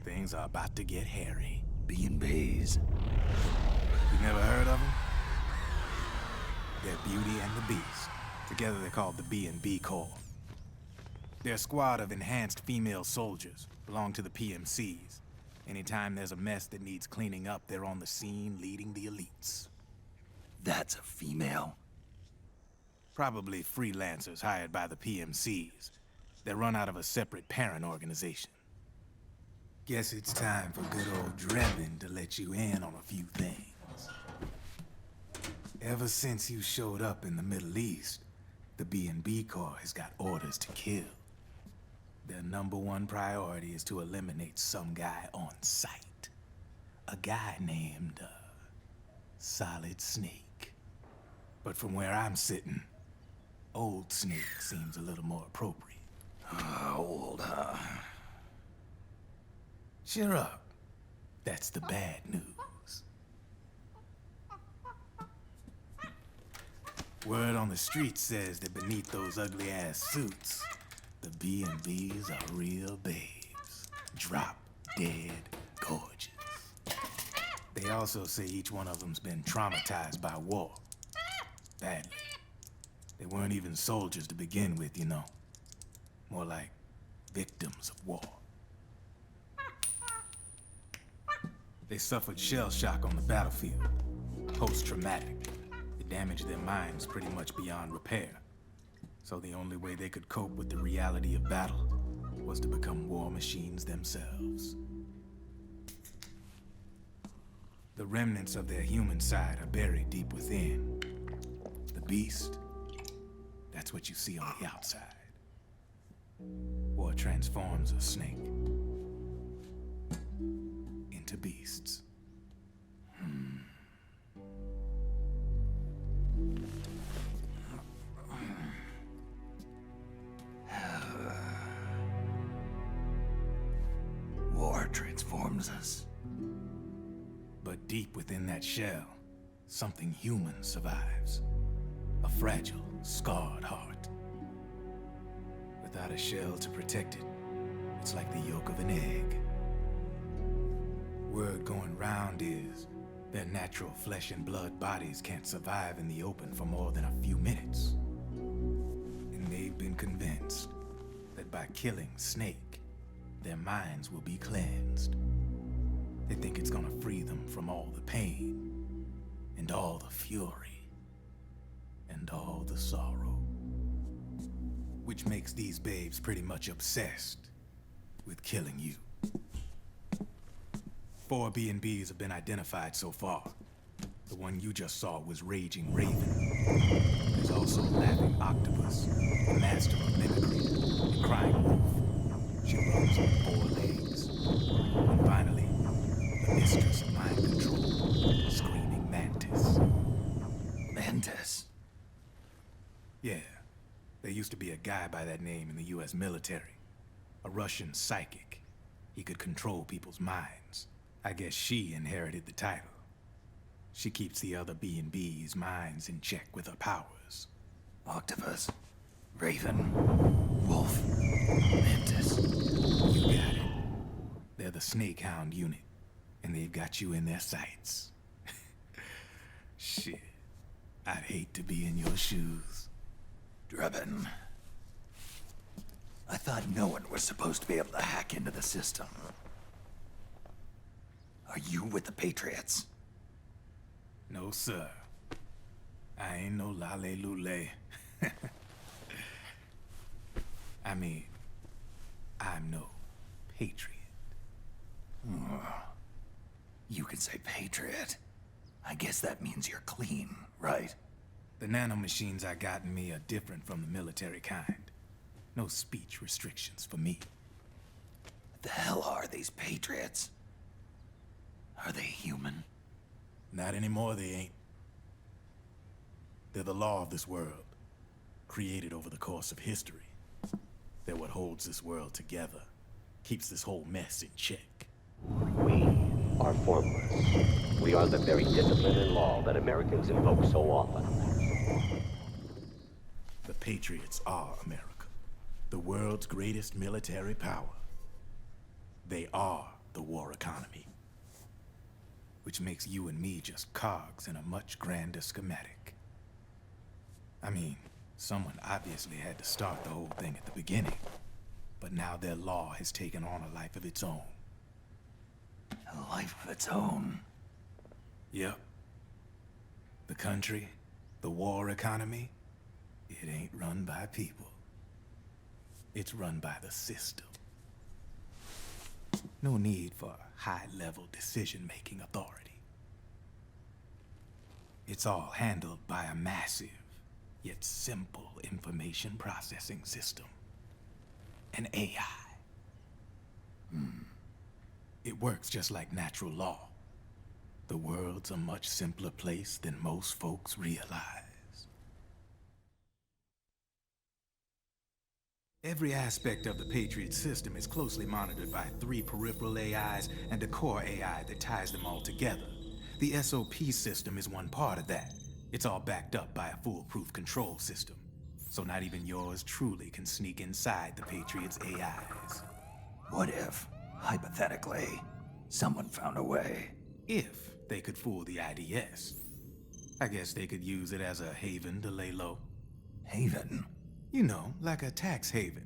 Things are about to get hairy. B&Bs? You never heard of them? They're Beauty and the Beast. Together they're called the B&B Corps. They're a squad of enhanced female soldiers, belong to the PMCs. Anytime there's a mess that needs cleaning up, they're on the scene leading the elites. That's a female? Probably freelancers hired by the PMCs. They're run out of a separate parent organization. Guess it's time for good old Drebin to let you in on a few things. Ever since you showed up in the Middle East, the B&B Corps has got orders to kill. Their #1 priority is to eliminate some guy on sight. A guy named, Solid Snake. But from where I'm sitting, Old Snake seems a little more appropriate. Old, huh? Cheer up. That's the bad news. Word on the street says that beneath those ugly-ass suits, the B&Bs are real babes. Drop dead gorgeous. They also say each one of them's been traumatized by war. Badly. They weren't even soldiers to begin with, you know. More like victims of war. They suffered shell shock on the battlefield. Post-traumatic. It damaged their minds pretty much beyond repair. So the only way they could cope with the reality of battle was to become war machines themselves. The remnants of their human side are buried deep within. The beast, that's what you see on the outside. War transforms a snake into beasts. War transforms us. But deep within that shell, something human survives. A fragile, scarred heart. Without a shell to protect it, it's like the yolk of an egg. Word going round is their natural flesh and blood bodies can't survive in the open for more than a few minutes. And they've been convinced that by killing Snake, their minds will be cleansed. They think it's gonna free them from all the pain, and all the fury, and all the sorrow. Which makes these babes pretty much obsessed with killing you. 4 B&Bs have been identified so far. The one you just saw was Raging Raven. There's also Laughing Octopus, the master of mimicry, and Crying Wolf. She runs on 4 legs. And finally, the mistress of mind control, Screaming Mantis. Mantis? Yeah. There used to be a guy by that name in the US military. A Russian psychic. He could control people's minds. I guess she inherited the title. She keeps the other B&B's minds in check with her powers. Octopus, Raven, Wolf, Mantis. You got it. They're the Snake Hound unit, and they've got you in their sights. Shit. I'd hate to be in your shoes. Drebin. I thought no one was supposed to be able to hack into the system. Are you with the Patriots? No, sir. I ain't no lale-lule. I mean, I'm no patriot. You can say patriot. I guess that means you're clean, right? The nanomachines I got in me are different from the military kind. No speech restrictions for me. What the hell are these Patriots? Are they human? Not anymore, they ain't. They're the law of this world, created over the course of history. They're what holds this world together, keeps this whole mess in check. We are formless. We are the very discipline and law that Americans invoke so often. The Patriots are America, the world's greatest military power. They are the war economy. Which makes you and me just cogs in a much grander schematic. I mean, someone obviously had to start the whole thing at the beginning. But now their law has taken on a life of its own. A life of its own? Yep. The country, the war economy, It ain't run by people. It's run by the system. No need for high-level decision-making authority. It's all handled by a massive, yet simple information processing system. An AI. It works just like natural law. The world's a much simpler place than most folks realize. Every aspect of the Patriot system is closely monitored by 3 peripheral AIs and a core AI that ties them all together. The SOP system is one part of that. It's all backed up by a foolproof control system. So not even yours truly can sneak inside the Patriots' AIs. What if, hypothetically, someone found a way? If they could fool the IDS. I guess they could use it as a haven to lay low. Haven? You know, like a tax haven.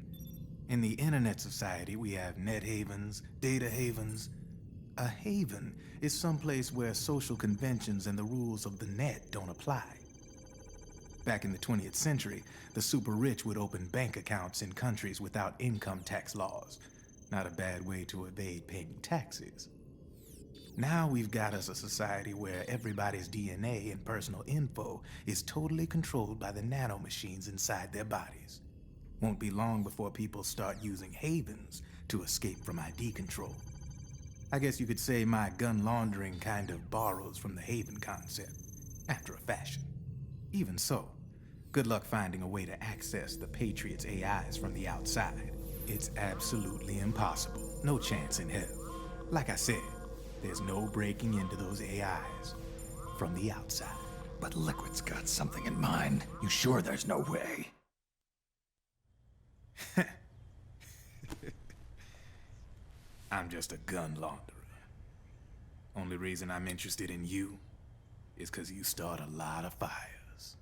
In the internet society, we have net havens, data havens. A haven is someplace where social conventions and the rules of the net don't apply. Back in the 20th century, the super rich would open bank accounts in countries without income tax laws. Not a bad way to evade paying taxes. Now we've got us a society where everybody's DNA and personal info is totally controlled by the nanomachines inside their bodies. Won't be long before people start using havens to escape from ID control. I guess you could say my gun laundering kind of borrows from the haven concept, after a fashion. Even so, good luck finding a way to access the Patriots' AIs from the outside. It's absolutely impossible. No chance in hell. Like I said, there's no breaking into those AIs from the outside. But Liquid's got something in mind. You sure there's no way? I'm just a gun launderer. Only reason I'm interested in you is because you start a lot of fires.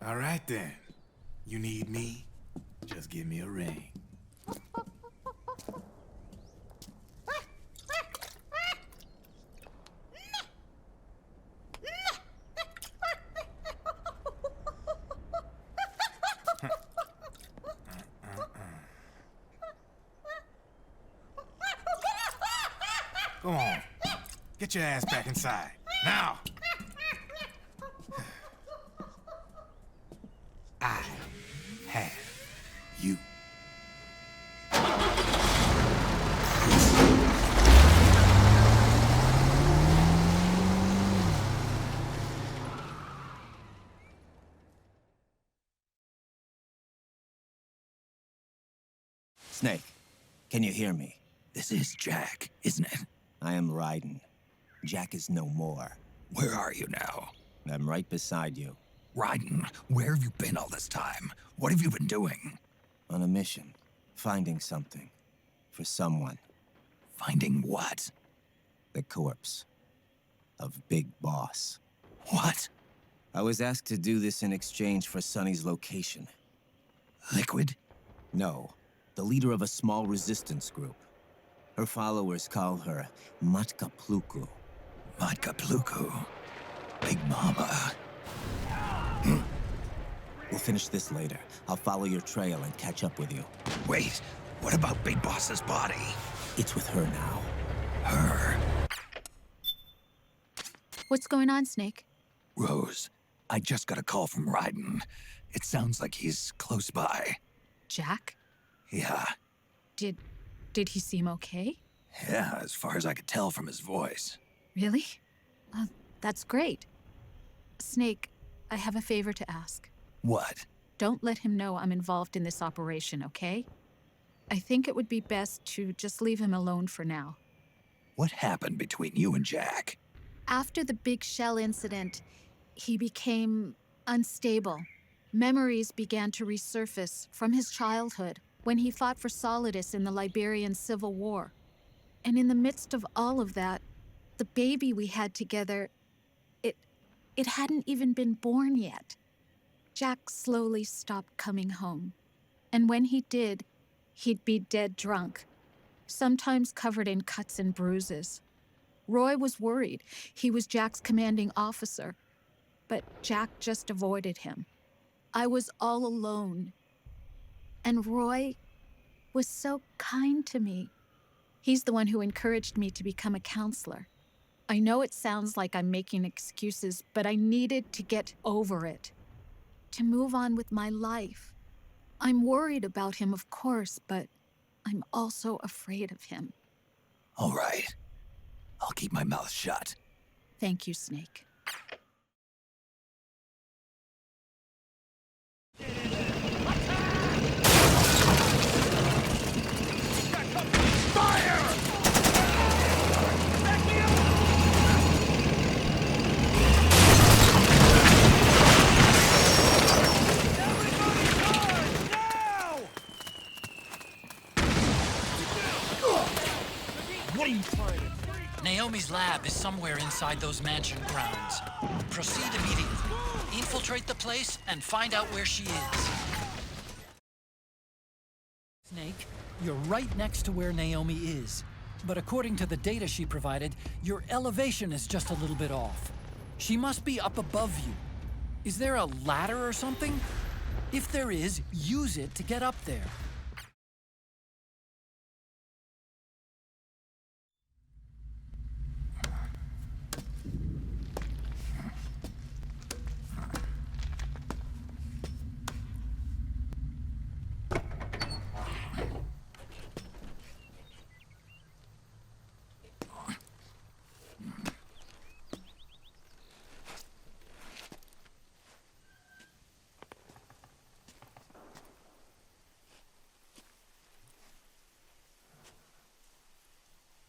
All right then. You need me? Just give me a ring. Go on. Get your ass back inside. Now! I have you. Snake, can you hear me? This is Jack, isn't it? I am Raiden. Jack is no more. Where are you now? I'm right beside you. Raiden, where have you been all this time? What have you been doing? On a mission. Finding something. For someone. Finding what? The corpse. Of Big Boss. What? I was asked to do this in exchange for Sonny's location. Liquid? No. The leader of a small resistance group. Her followers call her Matka Pluku. Matka Pluku? Big Mama. We'll finish this later. I'll follow your trail and catch up with you. Wait, what about Big Boss's body? It's with her now. Her? What's going on, Snake? Rose, I just got a call from Raiden. It sounds like he's close by. Jack? Yeah. Did he seem okay? Yeah, as far as I could tell from his voice. Really? That's great. Snake, I have a favor to ask. What? Don't let him know I'm involved in this operation, okay? I think it would be best to just leave him alone for now. What happened between you and Jack? After the Big Shell incident, he became unstable. Memories began to resurface from his childhood when he fought for Solidus in the Liberian Civil War. And in the midst of all of that, the baby we had together, it hadn't even been born yet. Jack slowly stopped coming home. And when he did, he'd be dead drunk, sometimes covered in cuts and bruises. Roy was worried. He was Jack's commanding officer. But Jack just avoided him. I was all alone. And Roy was so kind to me. He's the one who encouraged me to become a counselor. I know it sounds like I'm making excuses, but I needed to get over it. To move on with my life. I'm worried about him, of course, but I'm also afraid of him. All right. I'll keep my mouth shut. Thank you, Snake. What are you trying to do? Naomi's lab is somewhere inside those mansion grounds. Proceed immediately. Infiltrate the place and find out where she is. Snake, you're right next to where Naomi is. But according to the data she provided, your elevation is just a little bit off. She must be up above you. Is there a ladder or something? If there is, use it to get up there.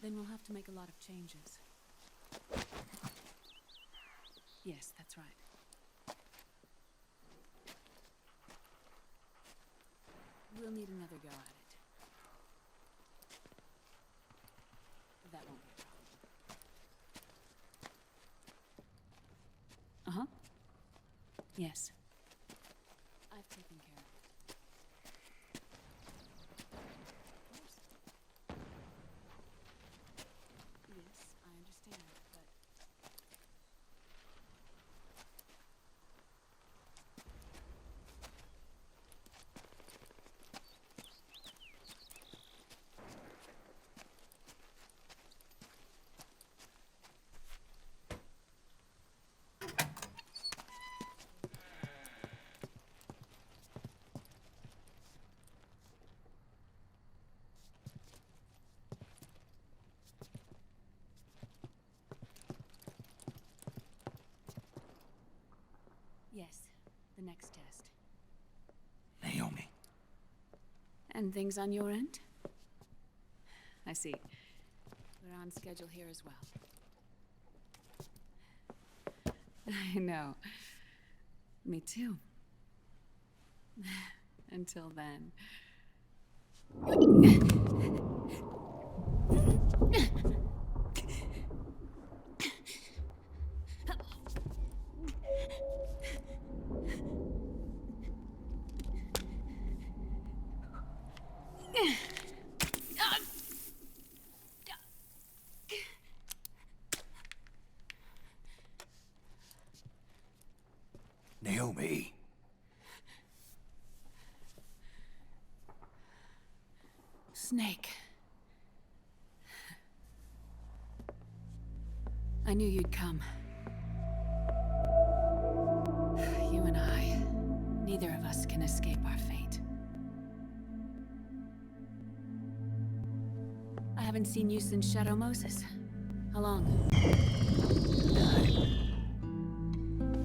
Then we'll have to make a lot of changes. Yes, that's right. We'll need another go at it. That won't be a problem. Yes. I've taken care of it. Yes, I understand, but... Yes, the next test. Naomi. And things on your end? I see. We're on schedule here as well. I know. Me too. Until then. Naomi. Snake. I knew you'd come. You and I, neither of us can escape our fate. I haven't seen you since Shadow Moses. How long?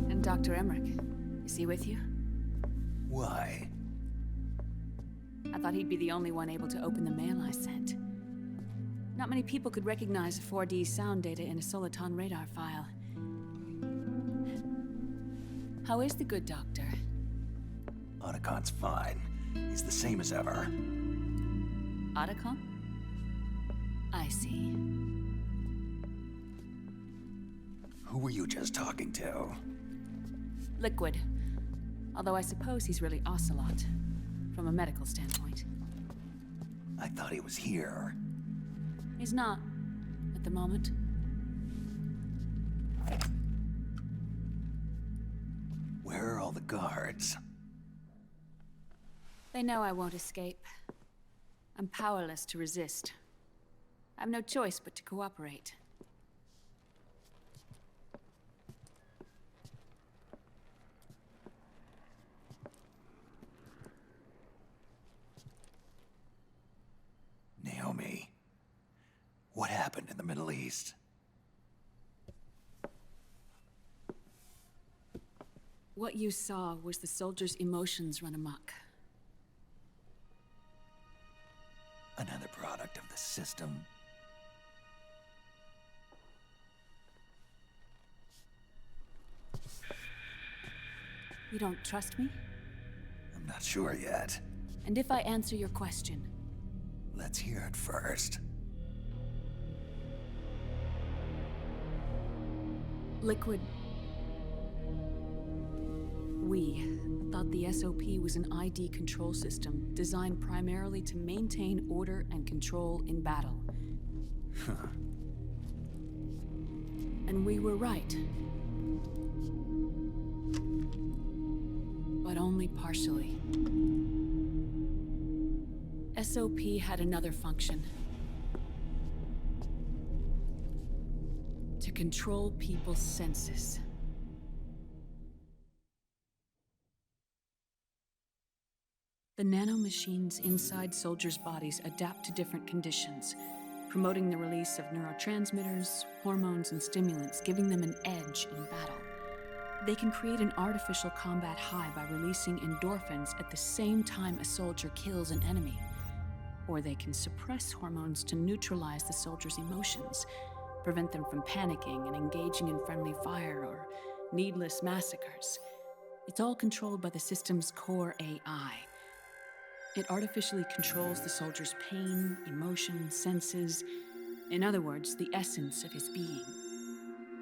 And Dr. Emmerich, is he with you? Why? I thought he'd be the only one able to open the mail I sent. Not many people could recognize 4D sound data in a Soliton radar file. How is the good doctor? Otacon's fine. He's the same as ever. Otacon? I see. Who were you just talking to? Liquid. Although I suppose he's really Ocelot, from a medical standpoint. I thought he was here. He's not, at the moment. all the guards. They know I won't escape. I'm powerless to resist. I have no choice but to cooperate. Naomi, what happened in the Middle East? What you saw was the soldiers' emotions run amok. Another product of the system. You don't trust me? I'm not sure yet. And if I answer your question? Let's hear it first. Liquid... We thought the SOP was an ID control system designed primarily to maintain order and control in battle. And we were right. But only partially. SOP had another function. To control people's senses. The nanomachines inside soldiers' bodies adapt to different conditions, promoting the release of neurotransmitters, hormones, and stimulants, giving them an edge in battle. They can create an artificial combat high by releasing endorphins at the same time a soldier kills an enemy. Or they can suppress hormones to neutralize the soldier's emotions, prevent them from panicking and engaging in friendly fire or needless massacres. It's all controlled by the system's core AI. It artificially controls the soldier's pain, emotion, senses, in other words, the essence of his being.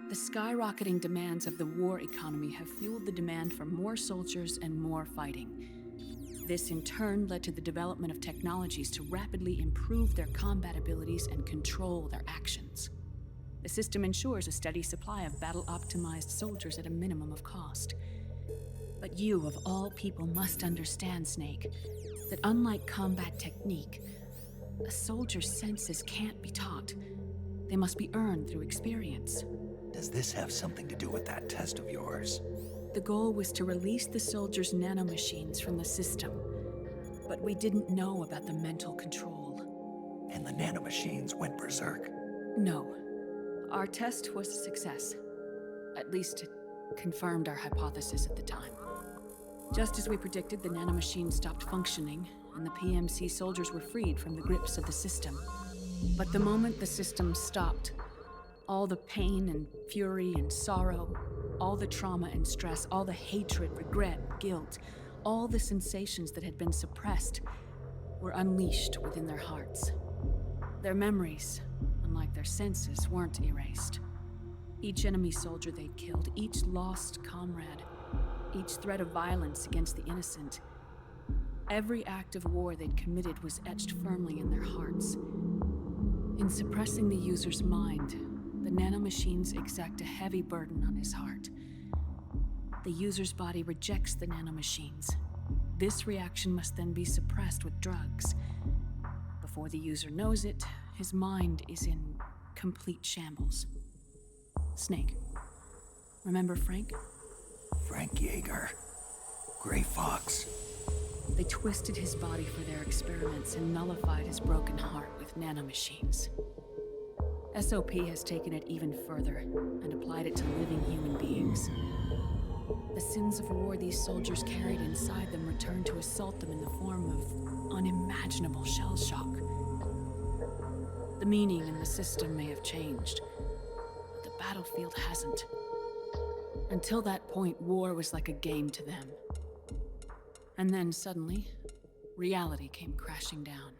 The skyrocketing demands of the war economy have fueled the demand for more soldiers and more fighting. This in turn led to the development of technologies to rapidly improve their combat abilities and control their actions. The system ensures a steady supply of battle-optimized soldiers at a minimum of cost. But you, of all people, must understand, Snake, that unlike combat technique, a soldier's senses can't be taught. They must be earned through experience. Does this have something to do with that test of yours? The goal was to release the soldiers' nanomachines from the system, but we didn't know about the mental control. And the nanomachines went berserk? No. Our test was a success. At least it confirmed our hypothesis at the time. Just as we predicted, the nanomachines stopped functioning, and the PMC soldiers were freed from the grips of the system. But the moment the system stopped, all the pain and fury and sorrow, all the trauma and stress, all the hatred, regret, guilt, all the sensations that had been suppressed were unleashed within their hearts. Their memories, unlike their senses, weren't erased. Each enemy soldier they'd killed, each lost comrade, each threat of violence against the innocent, every act of war they'd committed was etched firmly in their hearts. In suppressing the user's mind, the nanomachines exact a heavy burden on his heart. The user's body rejects the nanomachines. This reaction must then be suppressed with drugs. Before the user knows it, his mind is in complete shambles. Snake, remember Frank? Frank Yeager. Gray Fox. They twisted his body for their experiments and nullified his broken heart with nanomachines. SOP has taken it even further and applied it to living human beings. The sins of war these soldiers carried inside them returned to assault them in the form of unimaginable shell shock. The meaning in the system may have changed, but the battlefield hasn't. Until that point, war was like a game to them. And then suddenly, reality came crashing down.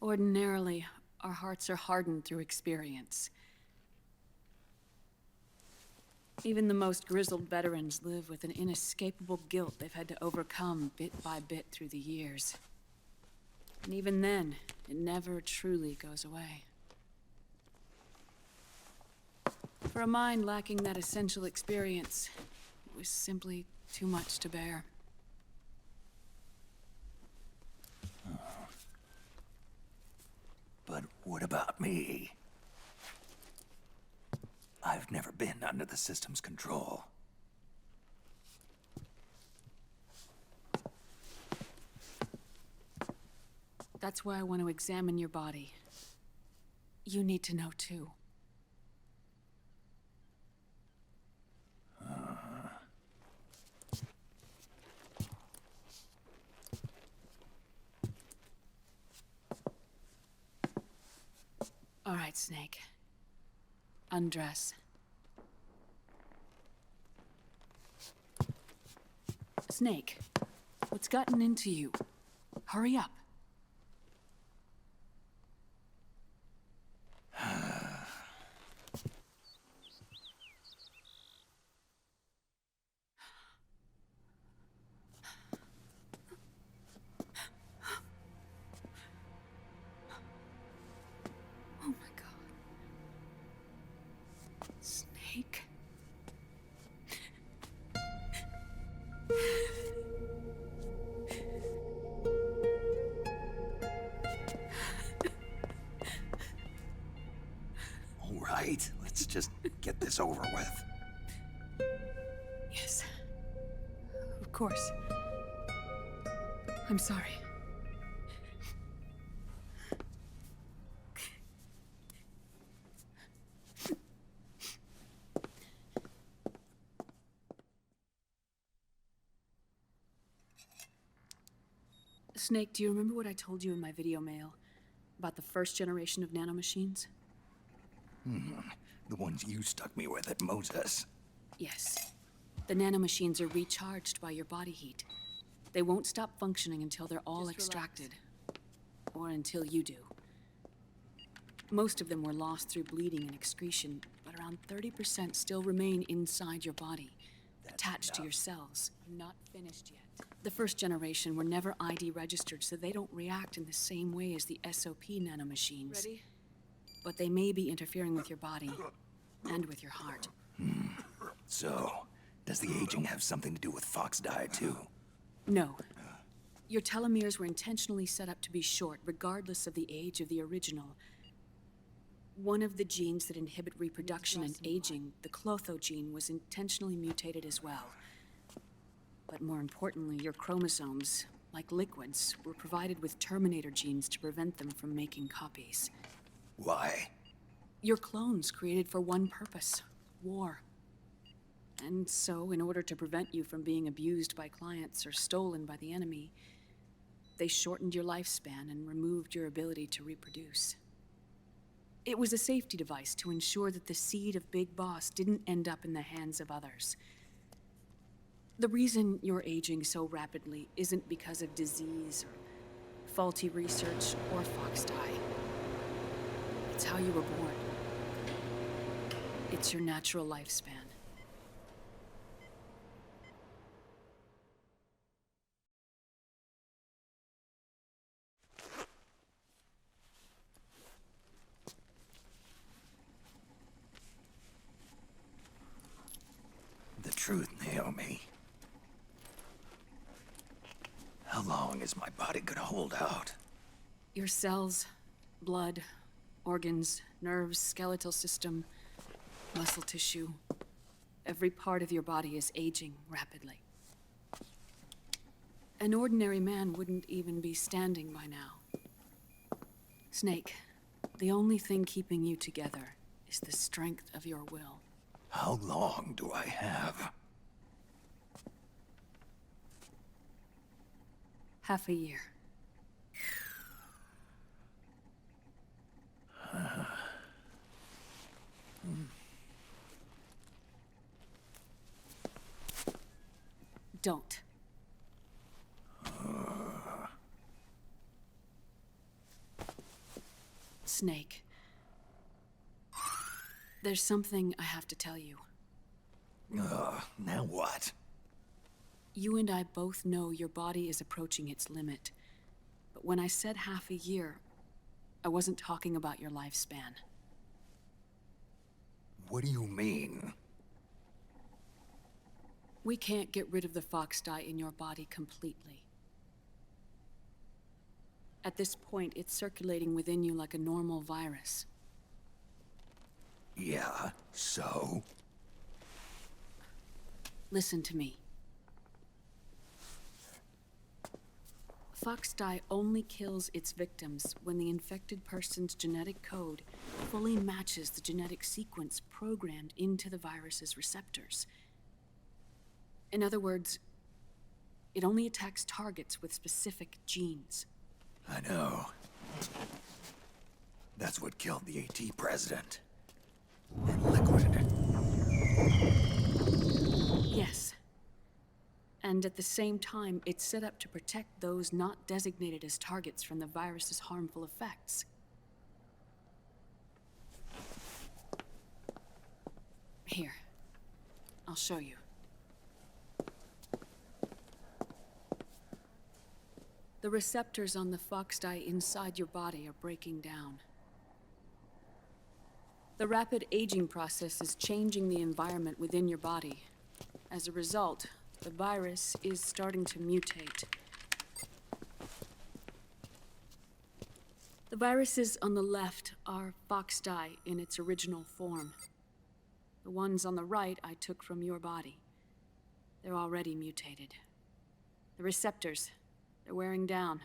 Ordinarily, our hearts are hardened through experience. Even the most grizzled veterans live with an inescapable guilt they've had to overcome bit by bit through the years. And even then, it never truly goes away. For a mind lacking that essential experience, it was simply too much to bear. But what about me? I've never been under the system's control. That's why I want to examine your body. You need to know too. All right, Snake. Undress. Snake, what's gotten into you? Hurry up. Oh my God. Snake. All right, let's just get this over with. Yes. Of course. I'm sorry. Snake, do you remember what I told you in my video mail about the first generation of nanomachines? The ones you stuck me with at Moses. Yes. The nanomachines are recharged by your body heat. They won't stop functioning until they're all extracted. Or until you do. Most of them were lost through bleeding and excretion, but around 30% still remain inside your body, attached to your cells. I'm not finished yet. The first generation were never ID registered, so they don't react in the same way as the SOP nanomachines. Ready? But they may be interfering with your body, and with your heart. So, does the aging have something to do with Fox diet too? No. Your telomeres were intentionally set up to be short, regardless of the age of the original. One of the genes that inhibit reproduction and aging, the Clotho gene, was intentionally mutated as well. But more importantly, your chromosomes, like liquids, were provided with terminator genes to prevent them from making copies. Why? Your clones created for one purpose: war. And so, in order to prevent you from being abused by clients or stolen by the enemy, they shortened your lifespan and removed your ability to reproduce. It was a safety device to ensure that the seed of Big Boss didn't end up in the hands of others. The reason you're aging so rapidly isn't because of disease or faulty research or Fox die. It's how you were born. It's your natural lifespan. The truth, Naomi. How long is my body gonna hold out? Your cells, blood, organs, nerves, skeletal system, muscle tissue. Every part of your body is aging rapidly. An ordinary man wouldn't even be standing by now. Snake, the only thing keeping you together is the strength of your will. How long do I have? Half a year. Don't. Snake. There's something I have to tell you. Now what? You and I both know your body is approaching its limit. But when I said half a year, I wasn't talking about your lifespan. What do you mean? We can't get rid of the fox dye in your body completely. At this point, it's circulating within you like a normal virus. Yeah, so? Listen to me. Fox dye only kills its victims when the infected person's genetic code fully matches the genetic sequence programmed into the virus's receptors. In other words, it only attacks targets with specific genes. I know. That's what killed the AT president. And Liquid. Yes. And at the same time, it's set up to protect those not designated as targets from the virus's harmful effects. Here, I'll show you. The receptors on the fox dye inside your body are breaking down. The rapid aging process is changing the environment within your body. As a result, the virus is starting to mutate. The viruses on the left are fox dye in its original form. The ones on the right I took from your body. They're already mutated. The receptors, they're wearing down.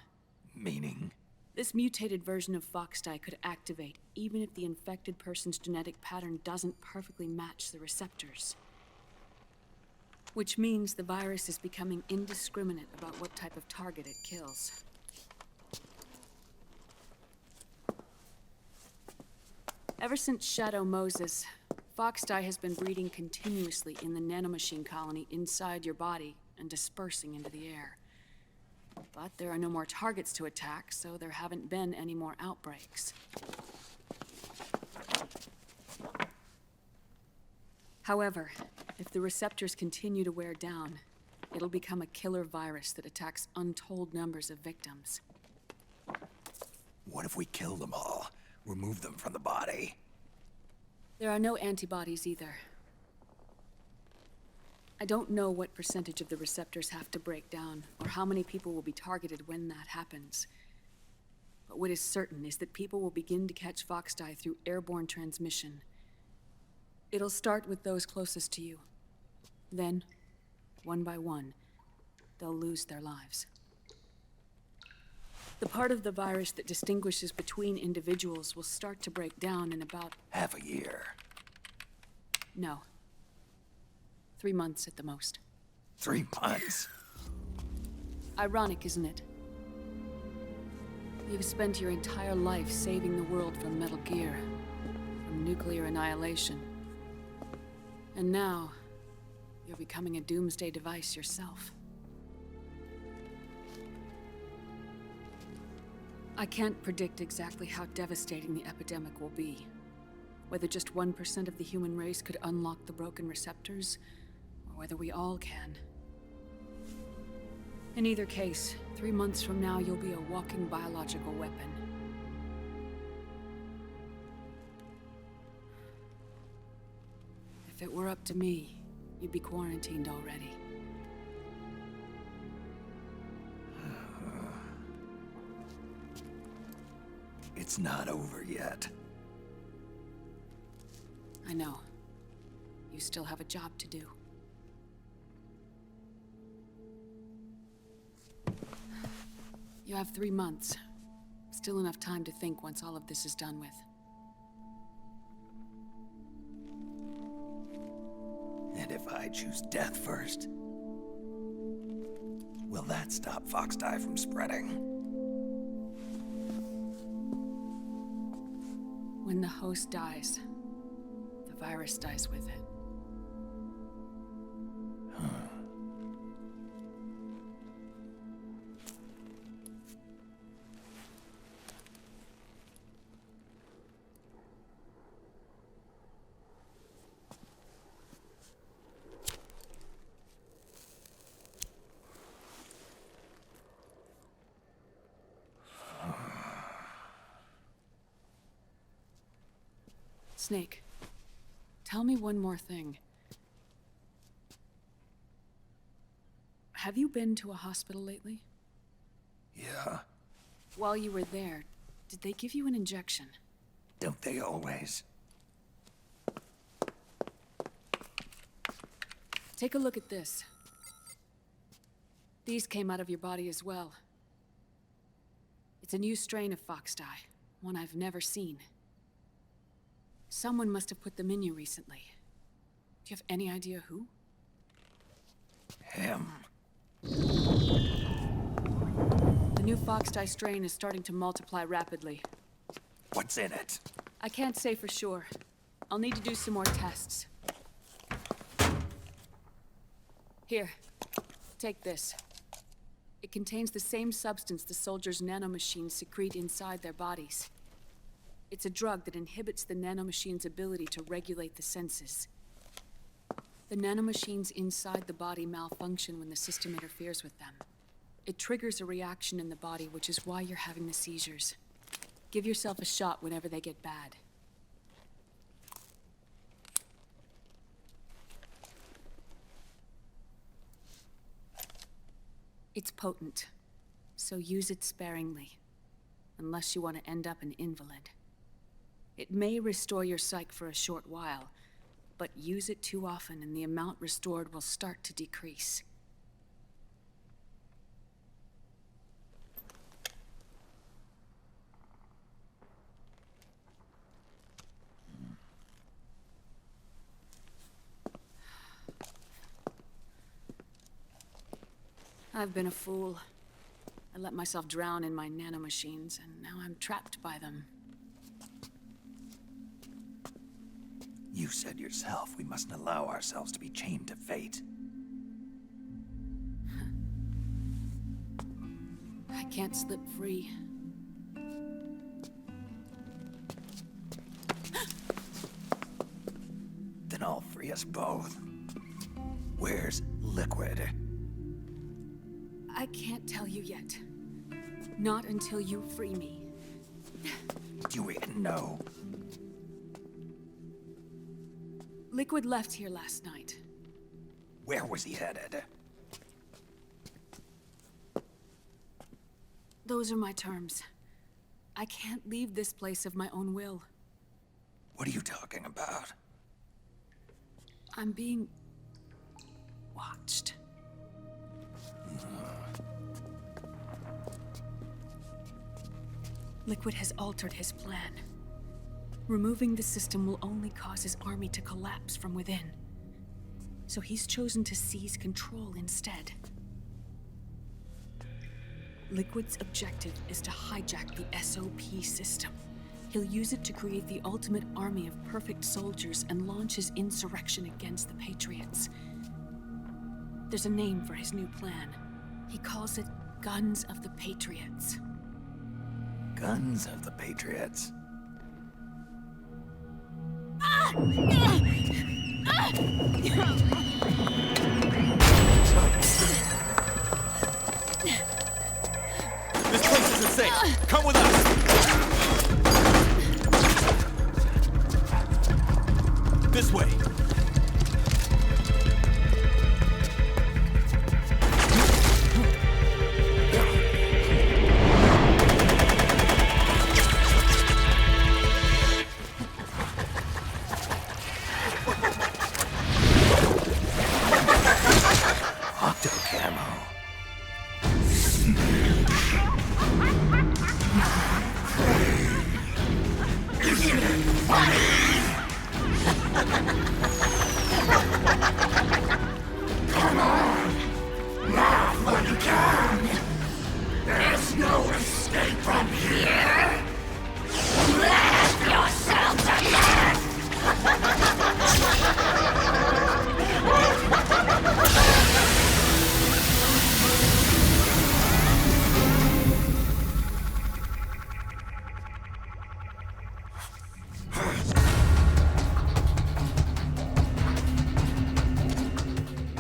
Meaning? This mutated version of fox dye could activate even if the infected person's genetic pattern doesn't perfectly match the receptors. Which means the virus is becoming indiscriminate about what type of target it kills. Ever since Shadow Moses, fox dye has been breeding continuously in the nanomachine colony inside your body and dispersing into the air. But there are no more targets to attack, so there haven't been any more outbreaks. However, if the receptors continue to wear down, it'll become a killer virus that attacks untold numbers of victims. What if we kill them all? Remove them from the body? There are no antibodies either. I don't know what percentage of the receptors have to break down, or how many people will be targeted when that happens. But what is certain is that people will begin to catch fox dye through airborne transmission. It'll start with those closest to you. Then, one by one, they'll lose their lives. The part of the virus that distinguishes between individuals will start to break down in about... half a year. No. 3 months at the most. 3 months? Ironic, isn't it? You've spent your entire life saving the world from Metal Gear, from nuclear annihilation. And now, you're becoming a doomsday device yourself. I can't predict exactly how devastating the epidemic will be. Whether just 1% of the human race could unlock the broken receptors, or whether we all can. In either case, 3 months from now, you'll be a walking biological weapon. If it were up to me, you'd be quarantined already. It's not over yet. I know. You still have a job to do. You have 3 months. Still enough time to think once all of this is done with. And if I choose death first, will that stop fox dye from spreading? When the host dies, the virus dies with it. Snake, tell me one more thing. Have you been to a hospital lately? Yeah, While you were there, did they give you an injection? don't they always? Take a look at this. These came out of your body as well. It's a new strain of fox dye, one I've never seen. Someone must have put them in you recently. Do you have any idea who? Him. The new fox dye strain is starting to multiply rapidly. What's in it? I can't say for sure. I'll need to do some more tests. Here, take this. It contains the same substance the soldiers' nanomachines secrete inside their bodies. It's a drug that inhibits the nanomachine's ability to regulate the senses. The nanomachines inside the body malfunction when the system interferes with them. It triggers a reaction in the body, which is why you're having the seizures. Give yourself a shot whenever they get bad. It's potent, so use it sparingly, unless you want to end up an invalid. It may restore your psyche for a short while, but use it too often and the amount restored will start to decrease. I've been a fool. I let myself drown in my nanomachines, and now I'm trapped by them. You said yourself we mustn't allow ourselves to be chained to fate. I can't slip free. Then I'll free us both. Where's Liquid? I can't tell you yet. Not until you free me. Do we know? Liquid left here last night. Where was he headed? Those are my terms. I can't leave this place of my own will. What are you talking about? I'm being watched. Liquid has altered his plan. Removing the system will only cause his army to collapse from within. So he's chosen to seize control instead. Liquid's objective is to hijack the SOP system. He'll use it to create the ultimate army of perfect soldiers and launch his insurrection against the Patriots. There's a name for his new plan. He calls it Guns of the Patriots. Guns of the Patriots. This place isn't safe. Come with us. This way. Come on! Laugh when you can! There's no escape from here! Laugh yourself to death!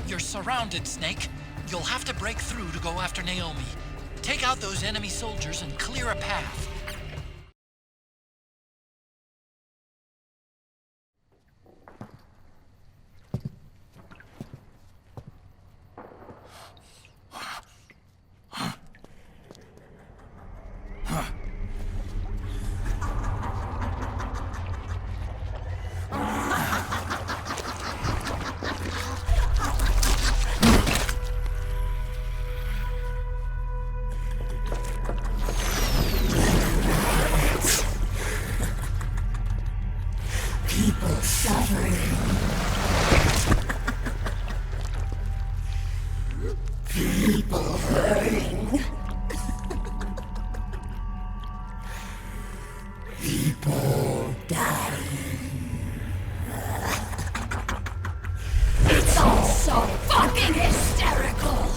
You're surrounded, Snake. You'll have to break through to go after Naomi. Take out those enemy soldiers and clear a path. suffering. People hurting. People dying. It's all so fucking hysterical.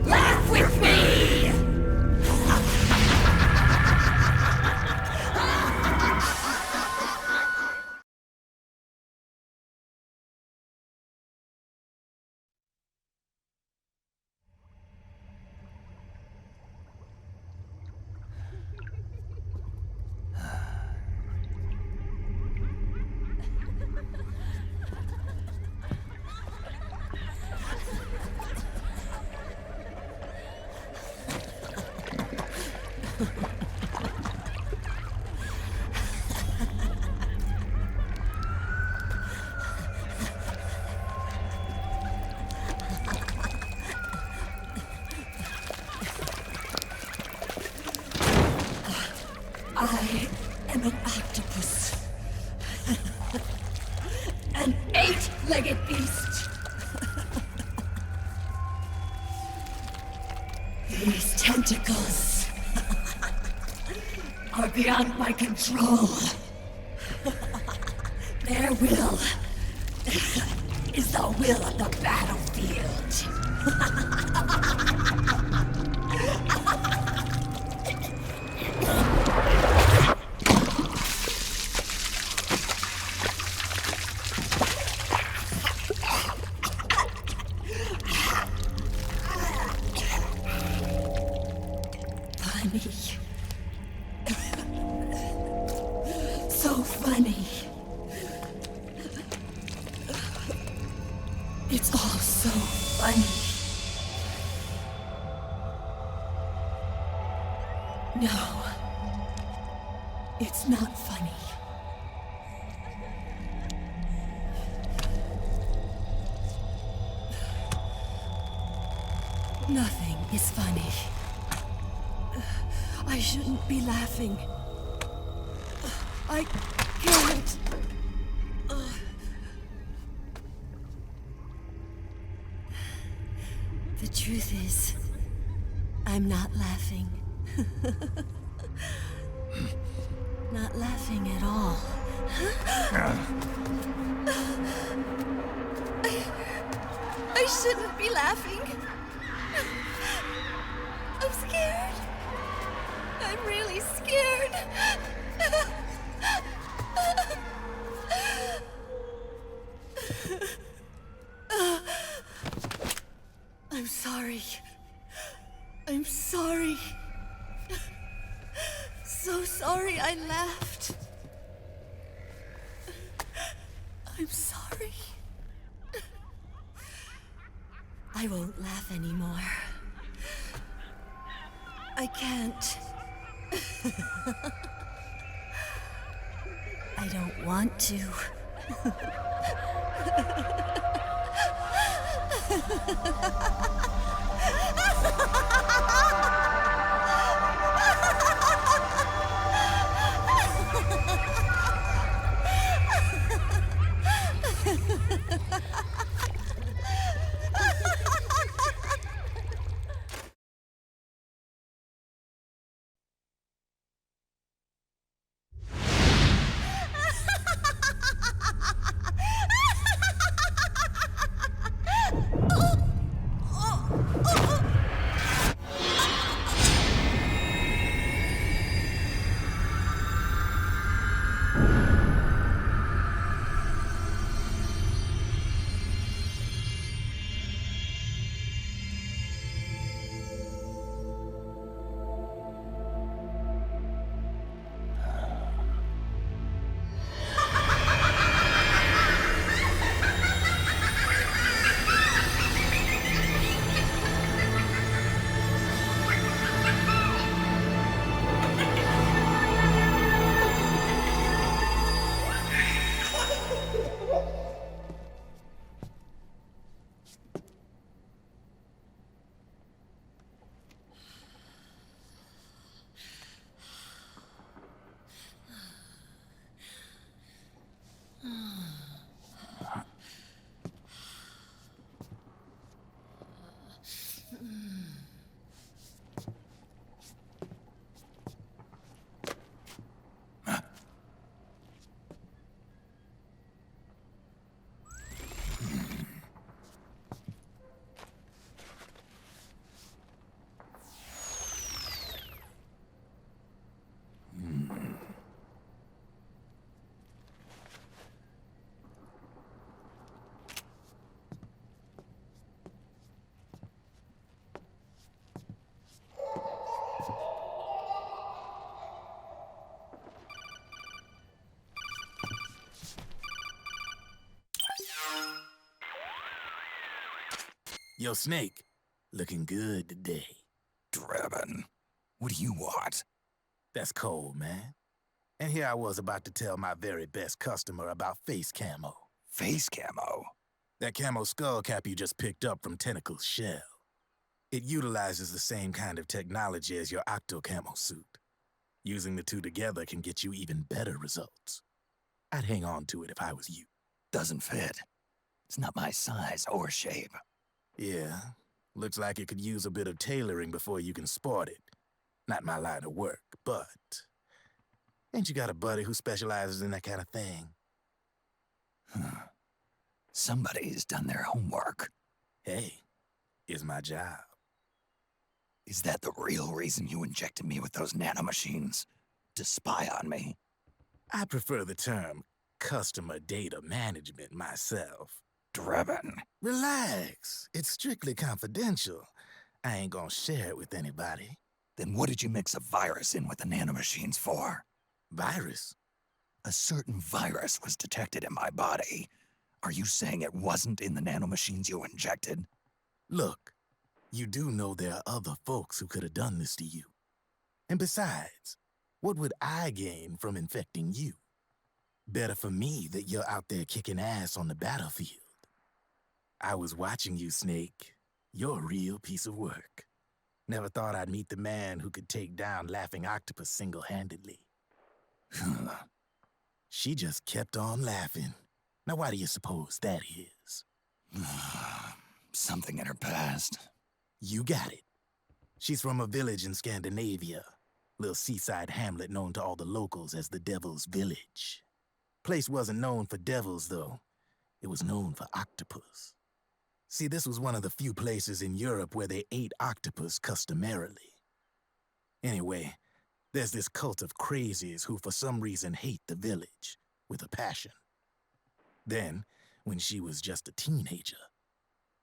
Laugh with me! I am an octopus. An 8-legged beast. These tentacles are beyond my control. Their will is the will of the battlefield. Funny. So funny. It's all so funny. No. It's not funny. Nothing is funny. I shouldn't be laughing. I can't. The truth is, I'm not laughing. Not laughing at all. I shouldn't be laughing. I'm scared. I'm really scared. I'm sorry. I'm sorry. So sorry I laughed. I'm sorry. I won't laugh anymore. I can't. I don't want to. Yo, Snake, looking good today. Drebin, what do you want? That's cold, man. And here I was about to tell my very best customer about face camo. Face camo? That camo skull cap you just picked up from Tentacle's shell. It utilizes the same kind of technology as your octo camo suit. Using the two together can get you even better results. I'd hang on to it if I was you. Doesn't fit. It's not my size or shape. Yeah, looks like it could use a bit of tailoring before you can sport it. Not my line of work, but... Ain't you got a buddy who specializes in that kind of thing? Somebody's done their homework. Hey, it's my job. Is that the real reason you injected me with those nanomachines? To spy on me? I prefer the term customer data management myself. Drebin. Relax. It's strictly confidential. I ain't gonna share it with anybody. Then what did you mix a virus in with the nanomachines for? Virus? A certain virus was detected in my body. Are you saying it wasn't in the nanomachines you injected? Look, you do know there are other folks who could have done this to you. And besides, what would I gain from infecting you? Better for me that you're out there kicking ass on the battlefield. I was watching you, Snake. You're a real piece of work. Never thought I'd meet the man who could take down Laughing Octopus single-handedly. She just kept on laughing. Now why do you suppose that is? Something in her past. You got it. She's from a village in Scandinavia. Little seaside hamlet known to all the locals as the Devil's Village. Place wasn't known for devils, though. It was known for octopus. See, this was one of the few places in Europe where they ate octopus customarily. Anyway, there's this cult of crazies who for some reason hate the village with a passion. Then, when she was just a teenager,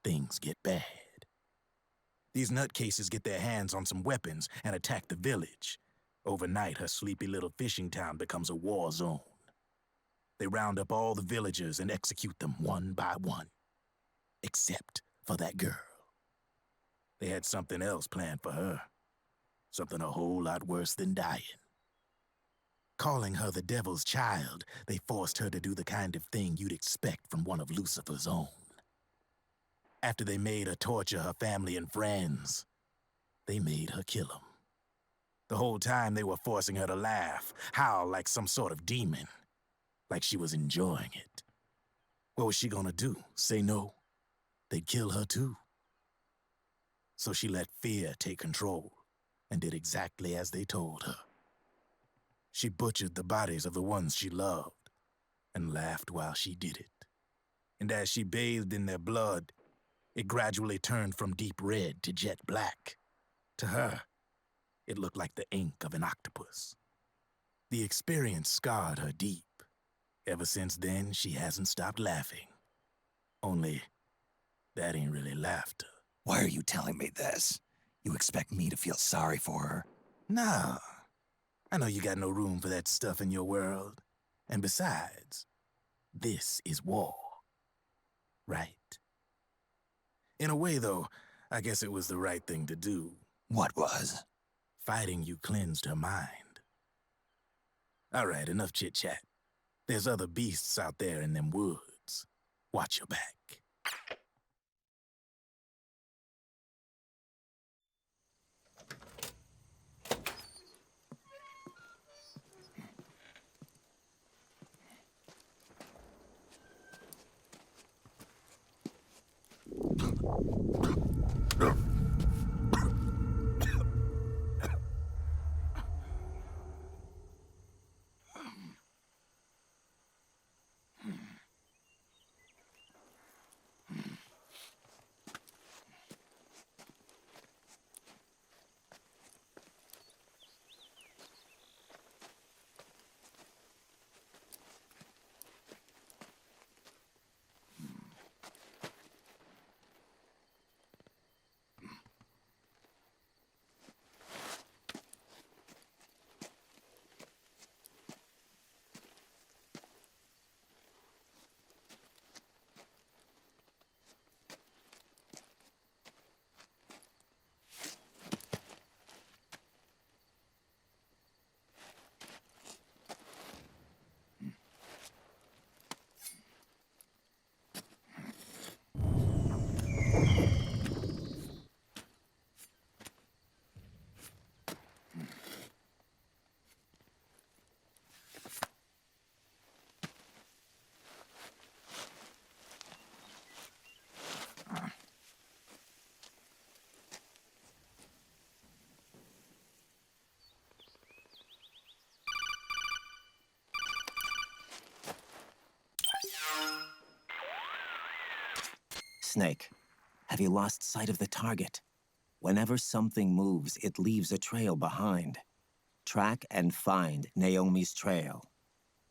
things get bad. These nutcases get their hands on some weapons and attack the village. Overnight, her sleepy little fishing town becomes a war zone. They round up all the villagers and execute them one by one. Except for that girl. They had something else planned for her. Something a whole lot worse than dying. Calling her the Devil's Child, they forced her to do the kind of thing you'd expect from one of Lucifer's own. After they made her torture her family and friends, they made her kill them. The whole time they were forcing her to laugh, howl like some sort of demon. Like she was enjoying it. What was she gonna do? Say no? They'd kill her too. So she let fear take control and did exactly as they told her. She butchered the bodies of the ones she loved and laughed while she did it. And as she bathed in their blood, it gradually turned from deep red to jet black. To her, it looked like the ink of an octopus. The experience scarred her deep. Ever since then, she hasn't stopped laughing. Only, that ain't really laughter. Why are you telling me this? You expect me to feel sorry for her? Nah. I know you got no room for that stuff in your world. And besides, this is war. Right? In a way, though, I guess it was the right thing to do. What was? Fighting you cleansed her mind. All right, enough chit-chat. There's other beasts out there in them woods. Watch your back. Snake, have you lost sight of the target? Whenever something moves, it leaves a trail behind. Track and find Naomi's trail.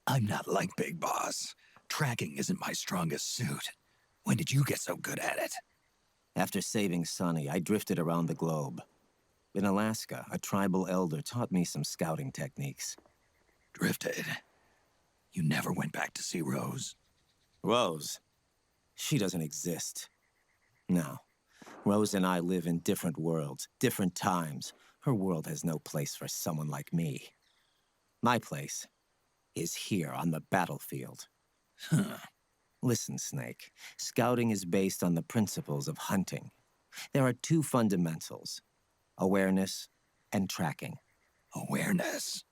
I'm not like Big Boss. Tracking isn't my strongest suit. When did you get so good at it? After saving Sonny, I drifted around the globe. In Alaska, a tribal elder taught me some scouting techniques. Drifted? You never went back to see Rose? Rose? She doesn't exist. No. Rose and I live in different worlds, different times. Her world has no place for someone like me. My place is here on the battlefield. Huh. Listen, Snake. Scouting is based on the principles of hunting. There are two fundamentals: awareness and tracking. Awareness?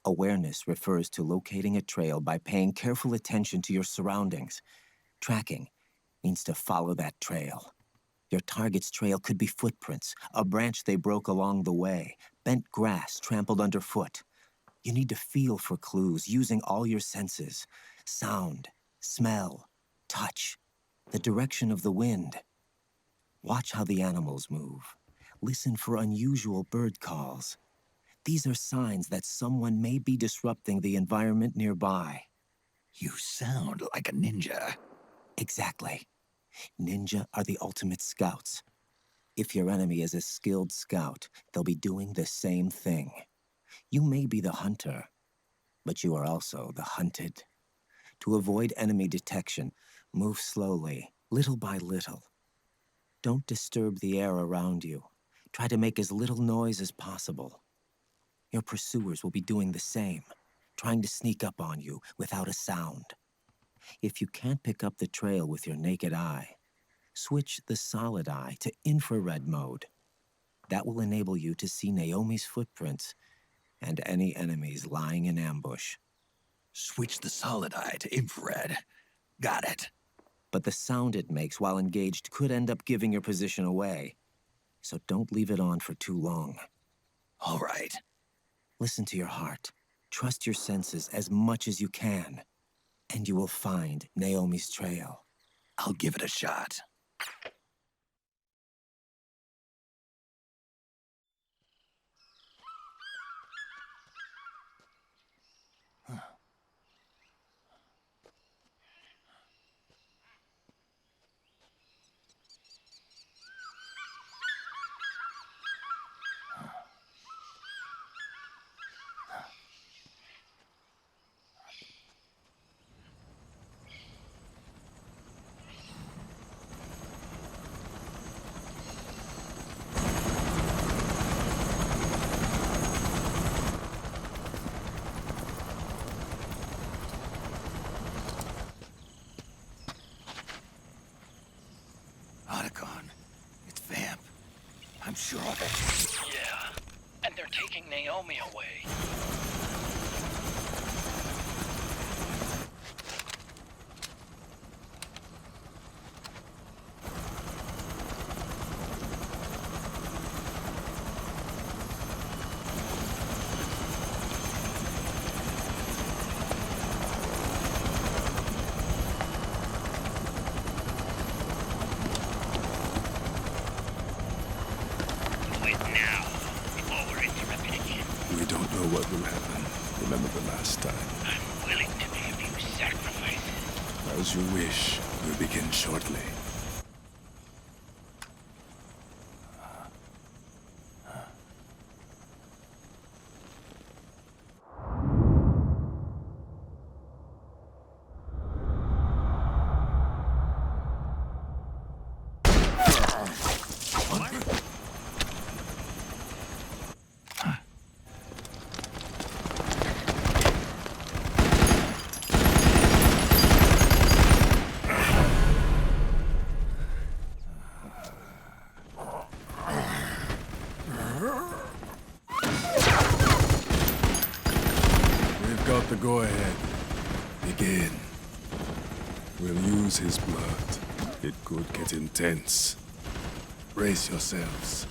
Awareness refers to locating a trail by paying careful attention to your surroundings. Tracking means to follow that trail. Your target's trail could be footprints, a branch they broke along the way, bent grass trampled underfoot. You need to feel for clues using all your senses: sound, smell, touch, the direction of the wind. Watch how the animals move. Listen for unusual bird calls. These are signs that someone may be disrupting the environment nearby. You sound like a ninja. Exactly. Ninja are the ultimate scouts. If your enemy is a skilled scout, they'll be doing the same thing. You may be the hunter, but you are also the hunted. To avoid enemy detection, move slowly, little by little. Don't disturb the air around you. Try to make as little noise as possible. Your pursuers will be doing the same, trying to sneak up on you without a sound. If you can't pick up the trail with your naked eye, switch the solid eye to infrared mode. That will enable you to see Naomi's footprints and any enemies lying in ambush. Switch the solid eye to infrared. Got it. But the sound it makes while engaged could end up giving your position away. So don't leave it on for too long. All right. Listen to your heart. Trust your senses as much as you can. And you will find Naomi's trail. I'll give it a shot. I'm sure of it. Yeah, and they're taking Naomi away. What will happen? Remember the last time. I'm willing to make a few sacrifices. As you wish. We'll begin shortly. The go-ahead. Begin. We'll use his blood. It could get intense. Brace yourselves.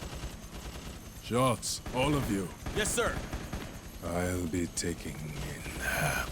Shots, all of you. Yes, sir. I'll be taking a nap.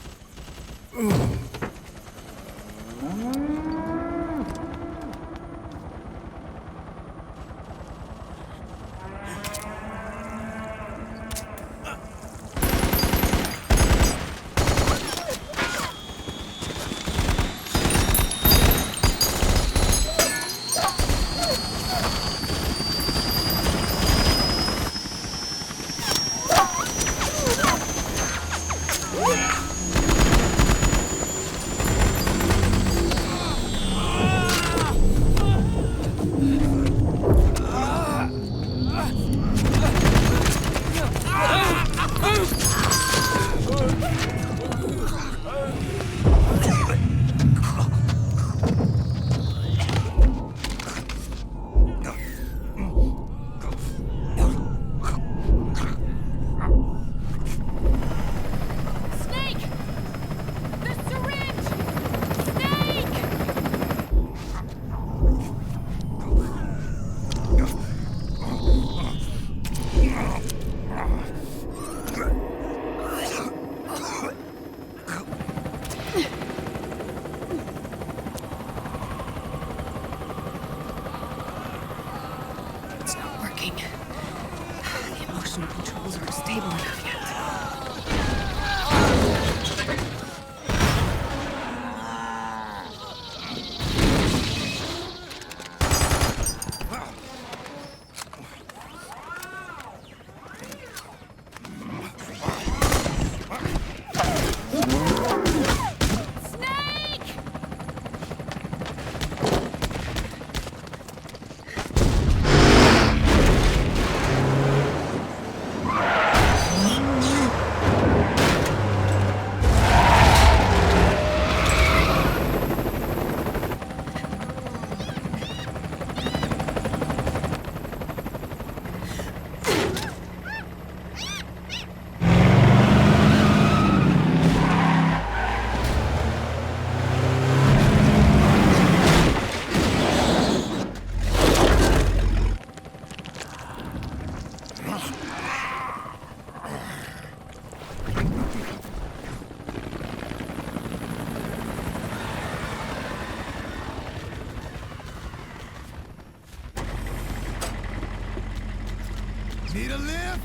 Need a lift?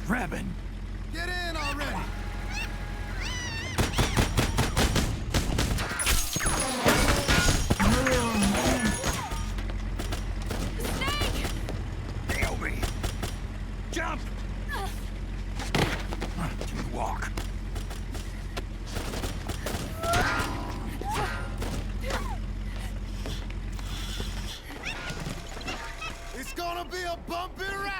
Grabbing. Get in already! Nail me. Jump! Walk. It's gonna be a bumpy ride!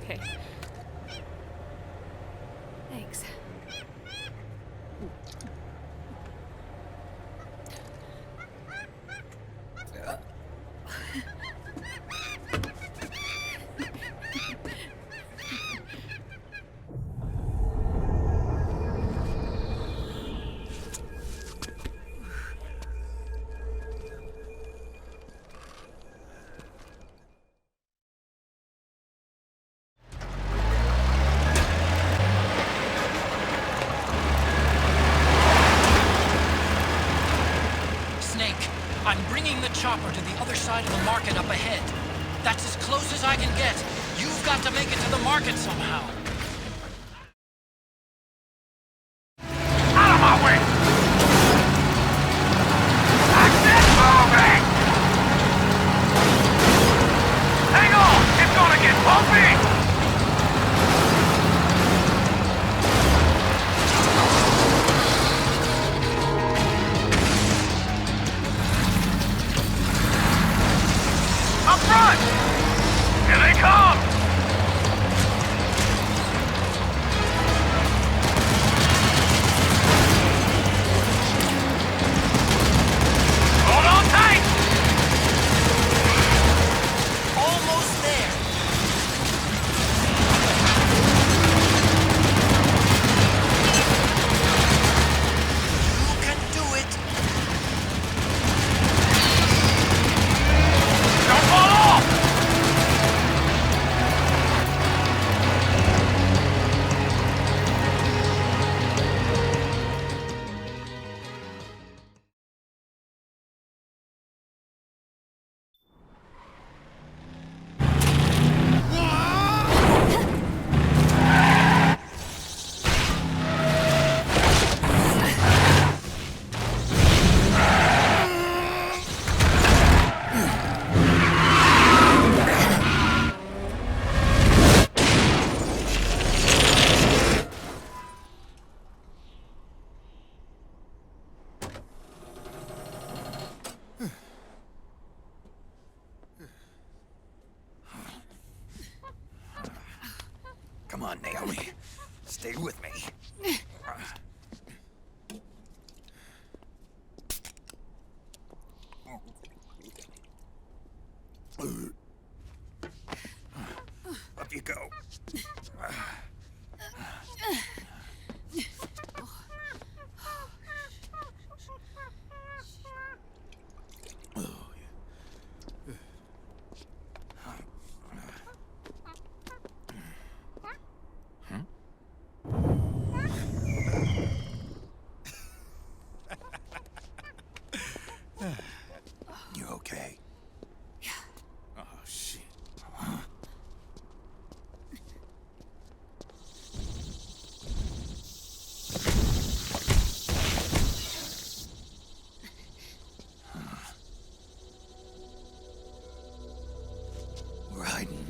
Okay. Thanks. Snake, I'm bringing the chopper to the other side of the market up ahead. That's as close as I can get. You've got to make it to the market somehow. Out of my way! Access moving! Hang on! It's gonna get bumpy! Up front! Here they come! with me. Up you go. You okay? Yeah. Oh, shit. We're hiding.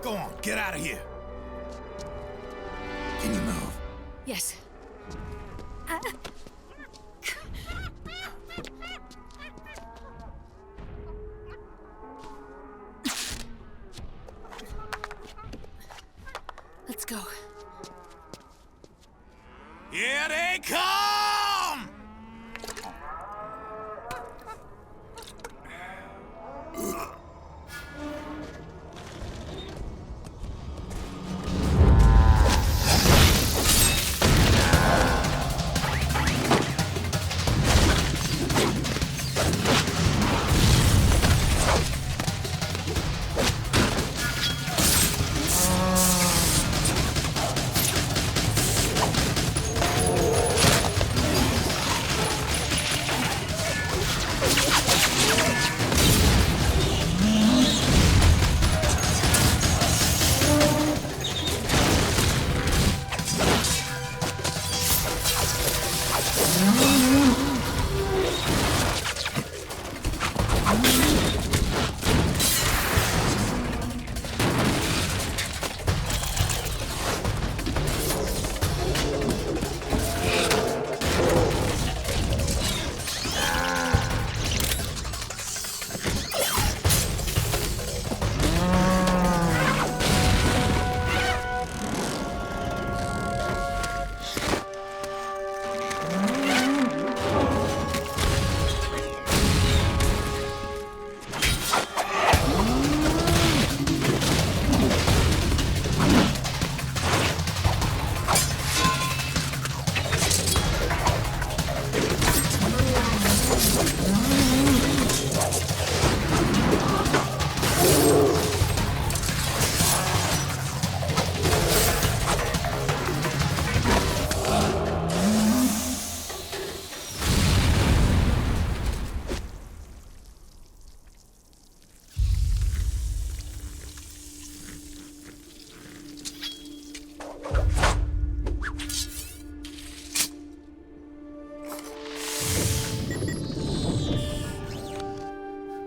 Go on, get out of here. Can you move? Yes. Let's go. Here they come!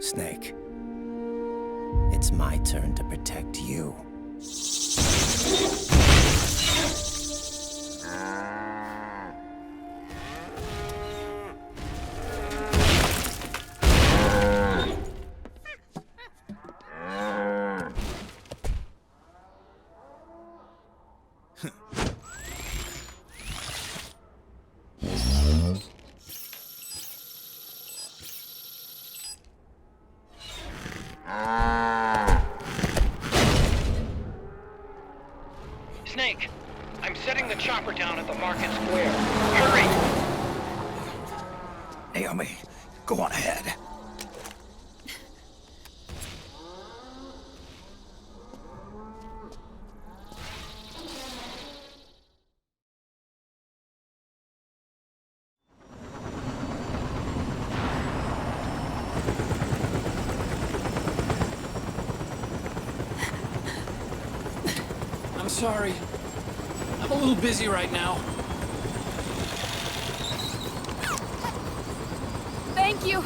Snake. It's my turn to protect you. Snake, I'm setting the chopper down at the market square. Hurry! Naomi, go on ahead. I'm sorry. I'm a little busy right now. Thank you.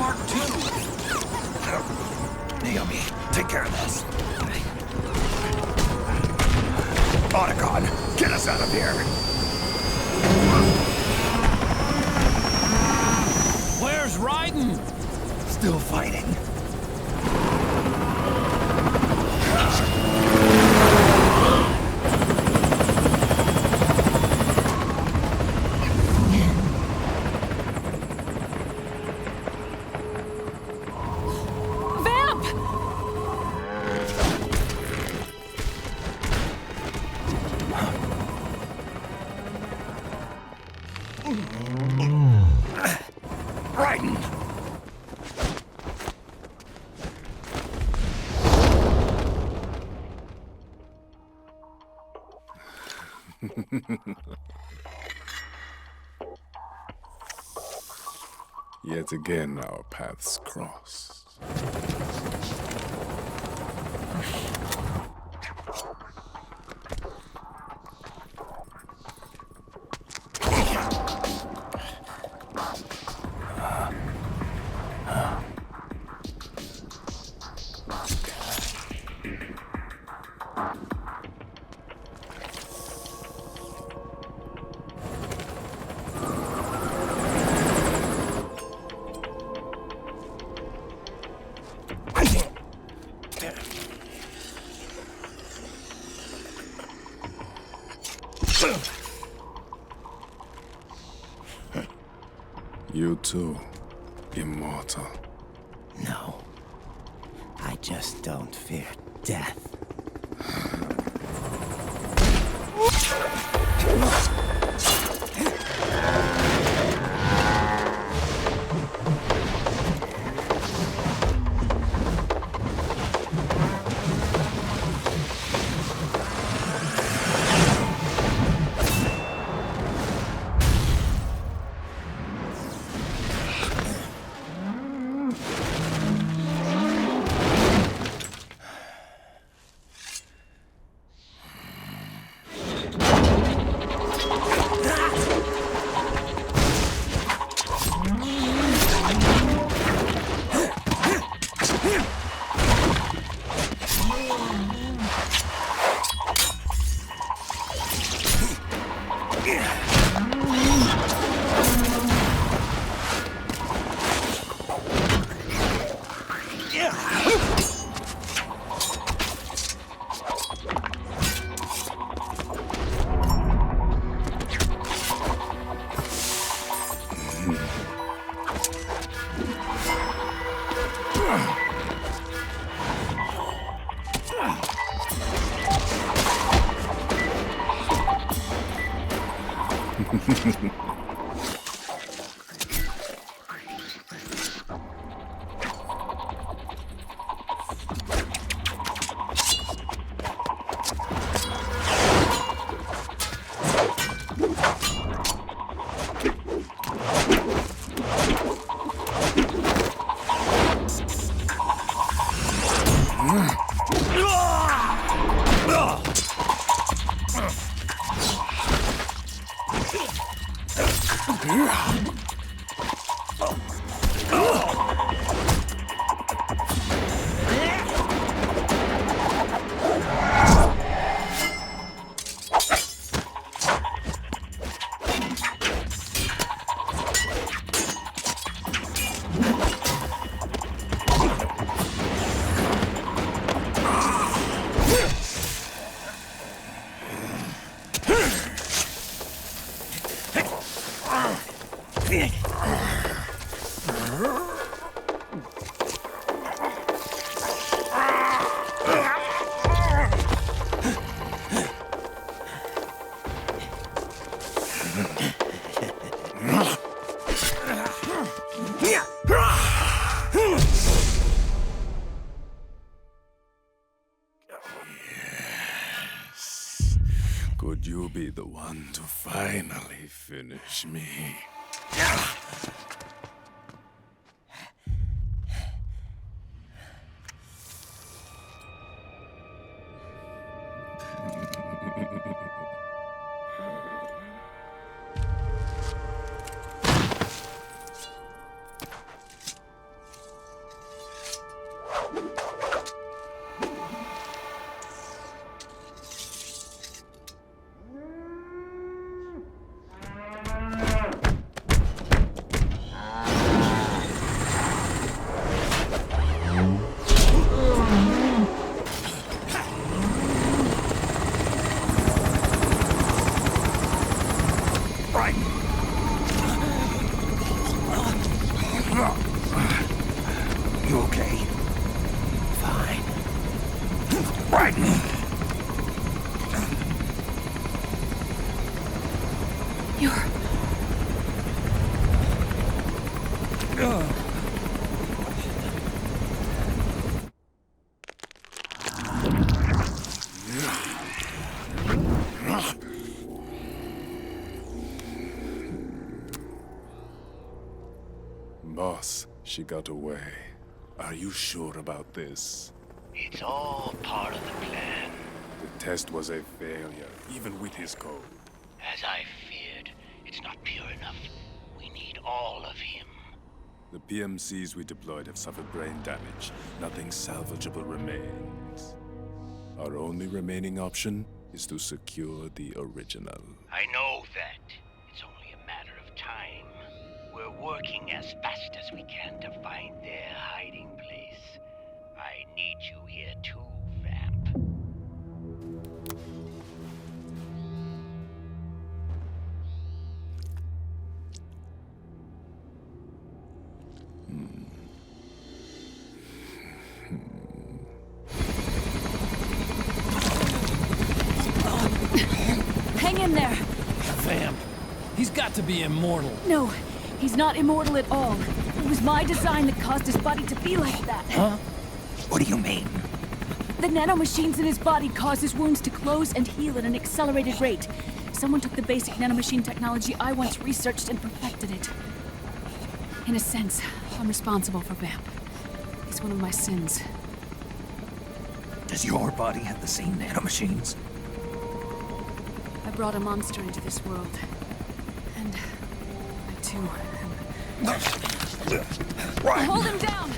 Mark II! Naomi, take care of this. Otacon, get us out of here! Where's Raiden? Still fighting. Raiden! Yet again, our paths crossed. You too, immortal. No. I just don't fear death. Could you be the one to finally finish me? Boss, she got away. Are you sure about this? It's all part of the plan. The test was a failure, even with his code. As I feared, it's not pure enough. We need all of him. The PMCs we deployed have suffered brain damage. Nothing salvageable remains. Our only remaining option is to secure the original. I know that. It's only a matter of time. We're working as fast as we can to find their hiding place. I need you here too, Vamp. Hang in there! Vamp. He's got to be immortal. No, he's not immortal at all. It was my design that caused his body to be like that. Huh? What do you mean? The nanomachines in his body cause his wounds to close and heal at an accelerated rate. Someone took the basic nanomachine technology I once researched and perfected it. In a sense, I'm responsible for Vamp. It's one of my sins. Does your body have the same nanomachines? I brought a monster into this world. And I too am... Hold him down!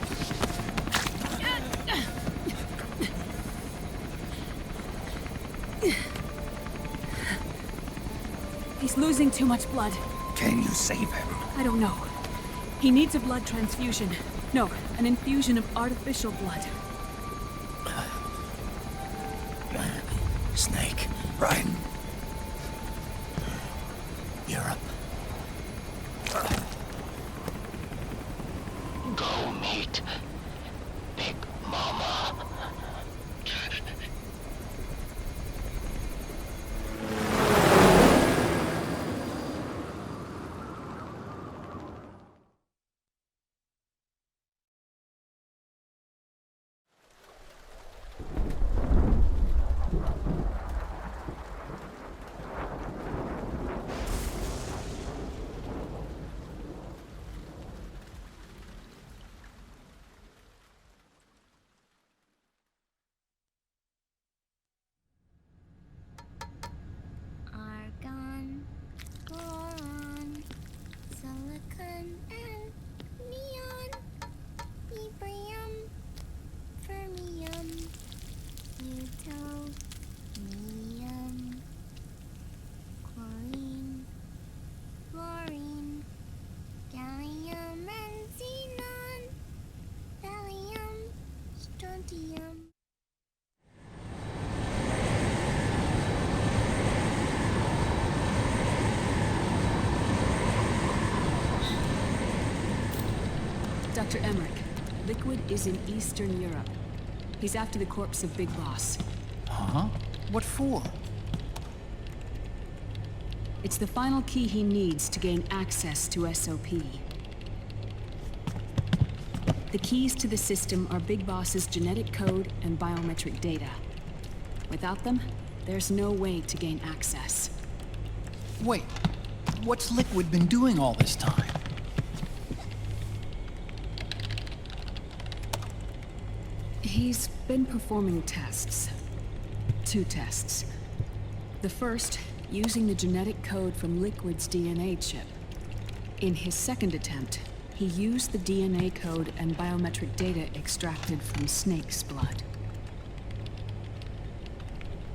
He's losing too much blood. Can you save him? I don't know. He needs a blood transfusion. No, an infusion of artificial blood. Snake, right? Europe. Go meet Big Mama. Argon, boron, silicon, and neon, yttrium, fermium, plutonium, chlorine, fluorine, gallium, and xenon, thallium, strontium. Dr. Emmerich, Liquid is in Eastern Europe. He's after the corpse of Big Boss. Huh? What for? It's the final key he needs to gain access to SOP. The keys to the system are Big Boss's genetic code and biometric data. Without them, there's no way to gain access. Wait, what's Liquid been doing all this time? He's been performing tests. 2 tests. The first, using the genetic code from Liquid's DNA chip. In his second attempt, he used the DNA code and biometric data extracted from Snake's blood.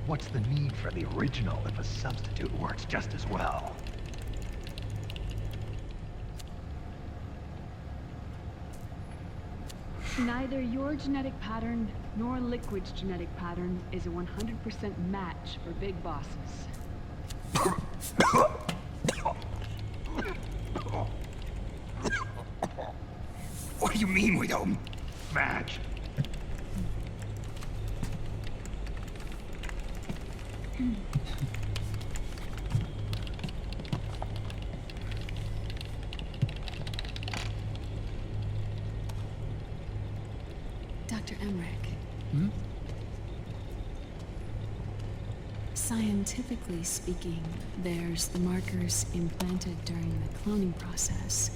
What's the need for the original if a substitute works just as well? Neither your genetic pattern nor Liquid's genetic pattern is a 100% match for Big Bosses. What do you mean we don't match? Emmerich. Hmm? Scientifically speaking, there's the markers implanted during the cloning process,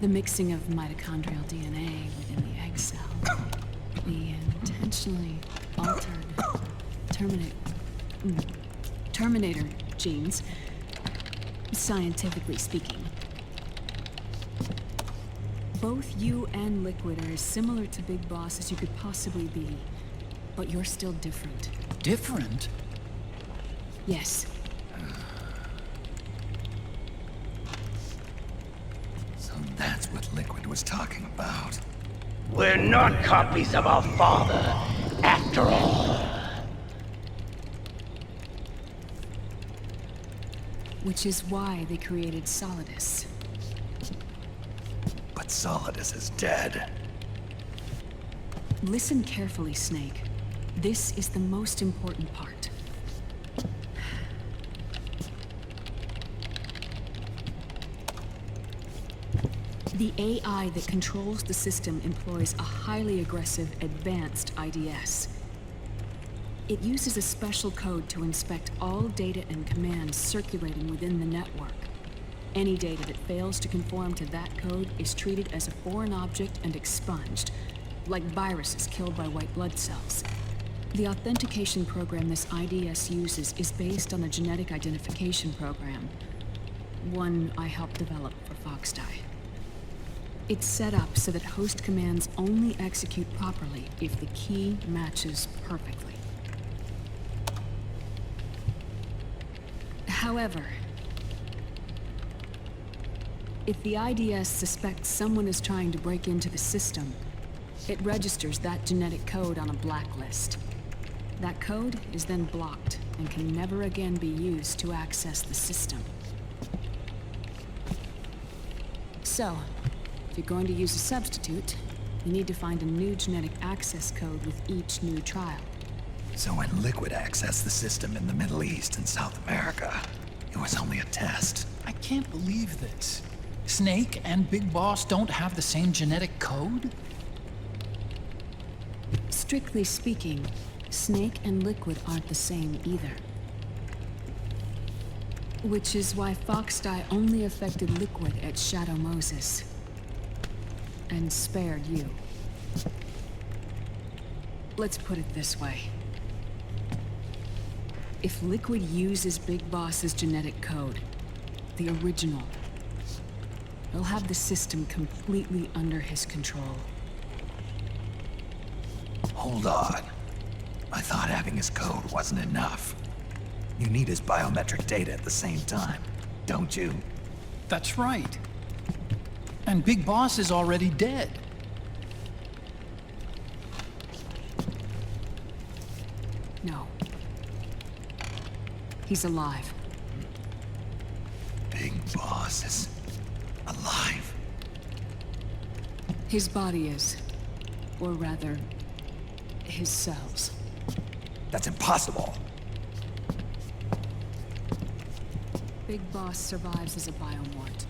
the mixing of mitochondrial DNA within the egg cell, the intentionally altered Terminator genes, scientifically speaking. Both you and Liquid are as similar to Big Boss as you could possibly be, but you're still different. Different? Yes. So that's what Liquid was talking about. We're not copies of our father, after all. Which is why they created Solidus. But Solidus is dead. Listen carefully, Snake. This is the most important part. The AI that controls the system employs a highly aggressive, advanced IDS. It uses a special code to inspect all data and commands circulating within the network. Any data that fails to conform to that code is treated as a foreign object and expunged, like viruses killed by white blood cells. The authentication program this IDS uses is based on a genetic identification program, one I helped develop for Foxdie. It's set up so that host commands only execute properly if the key matches perfectly. However, if the IDS suspects someone is trying to break into the system, it registers that genetic code on a blacklist. That code is then blocked and can never again be used to access the system. So, if you're going to use a substitute, you need to find a new genetic access code with each new trial. So when Liquid accessed the system in the Middle East and South America, it was only a test. I can't believe this. Snake and Big Boss don't have the same genetic code? Strictly speaking, Snake and Liquid aren't the same either. Which is why Foxdie only affected Liquid at Shadow Moses. And spared you. Let's put it this way. If Liquid uses Big Boss's genetic code, the original, he'll have the system completely under his control. Hold on. I thought having his code wasn't enough. You need his biometric data at the same time, don't you? That's right. And Big Boss is already dead. No. He's alive. Big Boss is alive. His body is. Or rather, his cells. That's impossible. Big Boss survives as a biomort.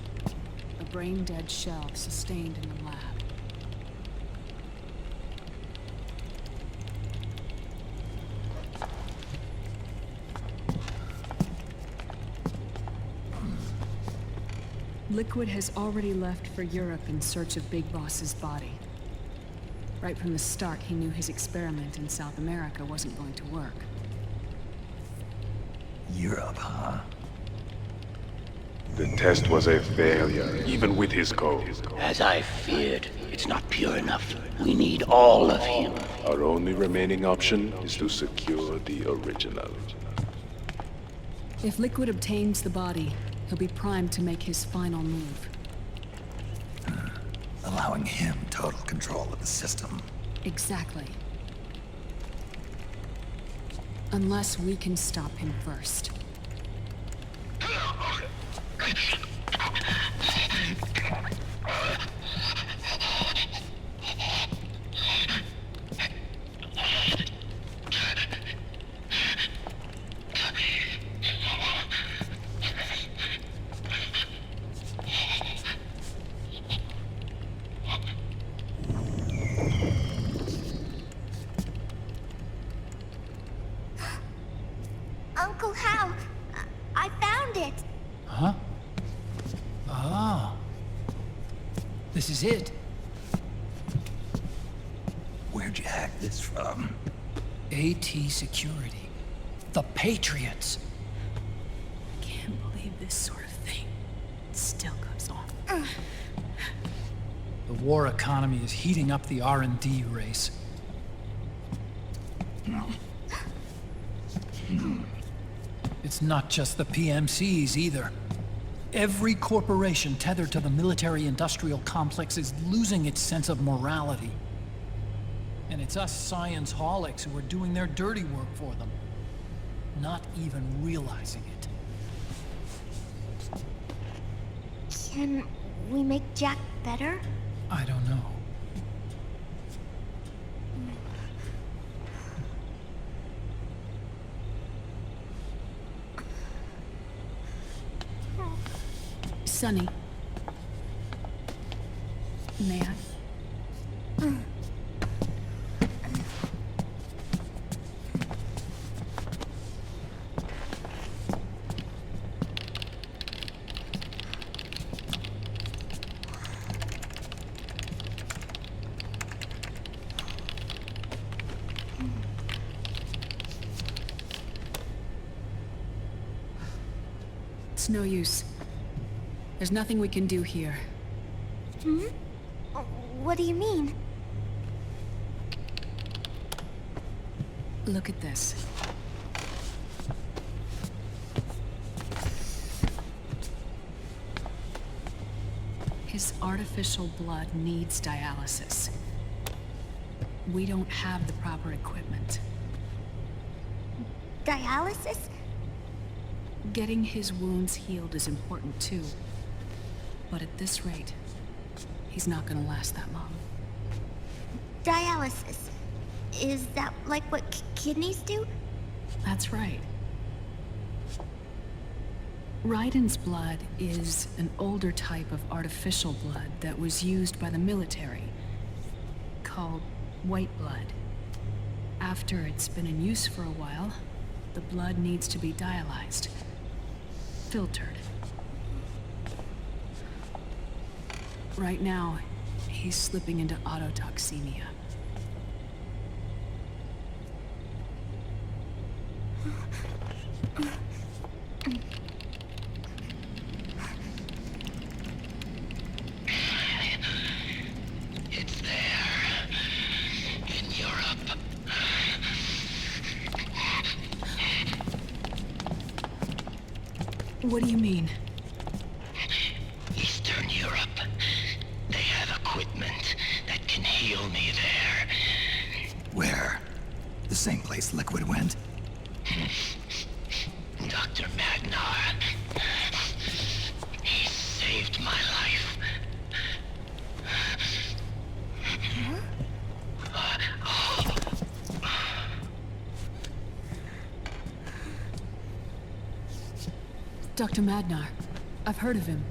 A brain-dead shell sustained in the lab. Liquid has already left for Europe in search of Big Boss's body. Right from the start, he knew his experiment in South America wasn't going to work. Europe, huh? The test was a failure, even with his code. As I feared, it's not pure enough. We need all of him. Our only remaining option is to secure the original. If Liquid obtains the body, he'll be primed to make his final move. Allowing him total control of the system. Exactly. Unless we can stop him first. Uncle Hal, I found it. Huh? Ah. This is it. Where'd you hack this from? AT Security. The Patriots. Can't believe this sort of thing still goes on. The war economy is heating up the R&D race. It's not just the PMCs either. Every corporation tethered to the military-industrial complex is losing its sense of morality. And it's us science-holics who are doing their dirty work for them, not even realizing it. Can we make Jack better? I don't know. Sonny. May I? It's no use. There's nothing we can do here. Hmm? What do you mean? Look at this. His artificial blood needs dialysis. We don't have the proper equipment. Dialysis? Getting his wounds healed is important too. But at this rate, he's not gonna last that long. Dialysis. Is that like what kidneys do? That's right. Raiden's blood is an older type of artificial blood that was used by the military, called white blood. After it's been in use for a while, the blood needs to be dialyzed, filtered. Right now, he's slipping into autotoxemia. It's there. In Europe. What do you mean? Eastern Europe. They have equipment that can heal me there. Where? The same place Liquid went? Dr. Magnar. He saved my life. Dr. Magnar. I've heard of him.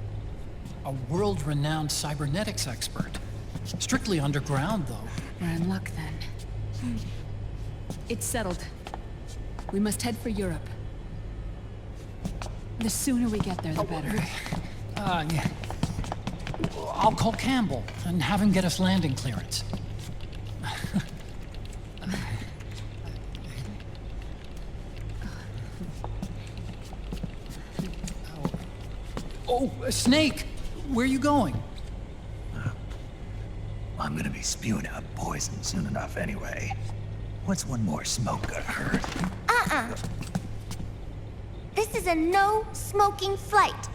A world-renowned cybernetics expert. Strictly underground, though. We're in luck then. It's settled. We must head for Europe. The sooner we get there, the better. Yeah. I'll call Campbell and have him get us landing clearance. Oh, Snake! Where are you going? I'm gonna be spewing out poison soon enough anyway. What's one more smoke gonna hurt? This is a no-smoking flight.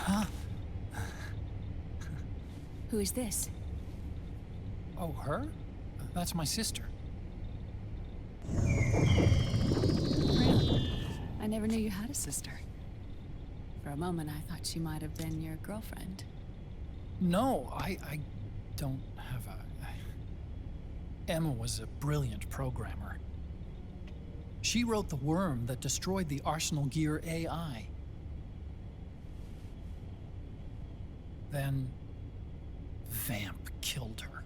Huh? Who is this? Oh, her? That's my sister. Really? I never knew you had a sister. For a moment, I thought she might have been your girlfriend. No, I don't have a... Emma was a brilliant programmer. She wrote the worm that destroyed the Arsenal Gear AI. Then... Vamp killed her.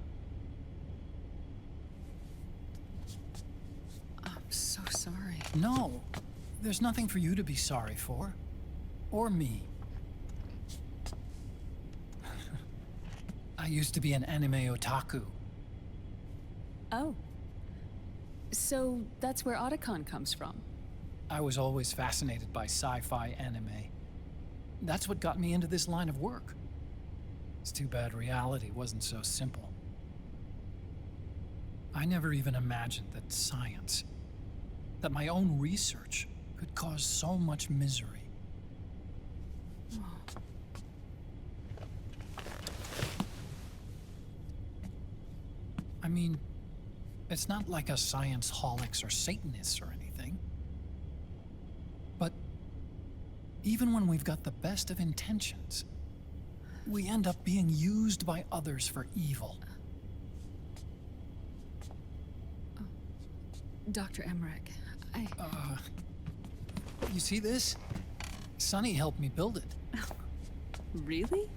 I'm so sorry. No, there's nothing for you to be sorry for. Or me. I used to be an anime otaku. Oh. So that's where Otacon comes from? I was always fascinated by sci-fi anime. That's what got me into this line of work. It's too bad reality wasn't so simple. I never even imagined that science, that my own research, could cause so much misery. I mean, it's not like us science holics or Satanists or anything. But even when we've got the best of intentions, we end up being used by others for evil. Dr. Emmerich, You see this? Sonny helped me build it. Really?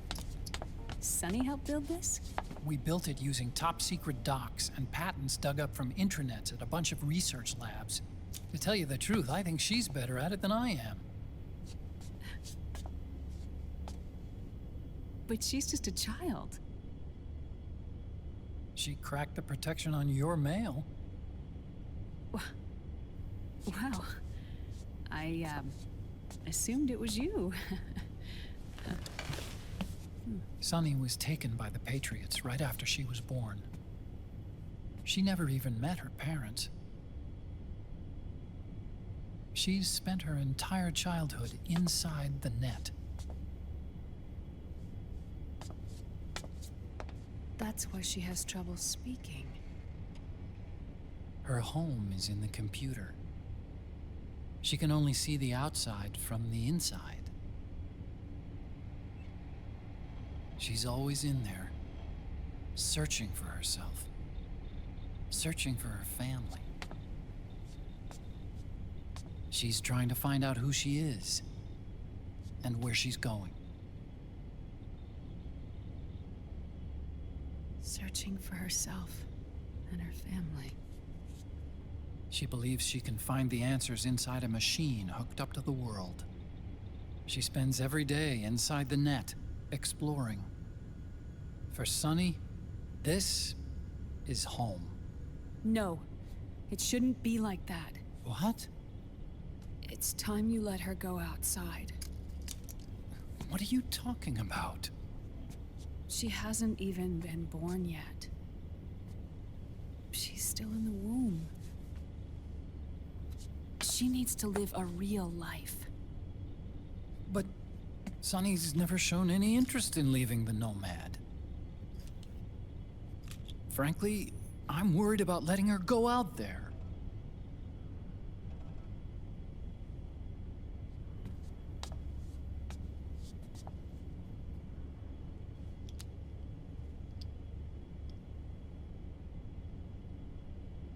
Sonny helped build this? We built it using top-secret docs and patents dug up from intranets at a bunch of research labs. To tell you the truth, I think she's better at it than I am. But she's just a child. She cracked the protection on your mail. Wow. I, assumed it was you. Sunny was taken by the Patriots right after she was born. She never even met her parents. She's spent her entire childhood inside the net. That's why she has trouble speaking. Her home is in the computer. She can only see the outside from the inside. She's always in there, searching for herself, searching for her family. She's trying to find out who she is and where she's going. Searching for herself and her family. She believes she can find the answers inside a machine hooked up to the world. She spends every day inside the net, exploring. For Sunny, this is home. No, it shouldn't be like that. What? It's time you let her go outside. What are you talking about? She hasn't even been born yet. She's still in the womb. She needs to live a real life. But Sunny's never shown any interest in leaving the Nomad. Frankly, I'm worried about letting her go out there.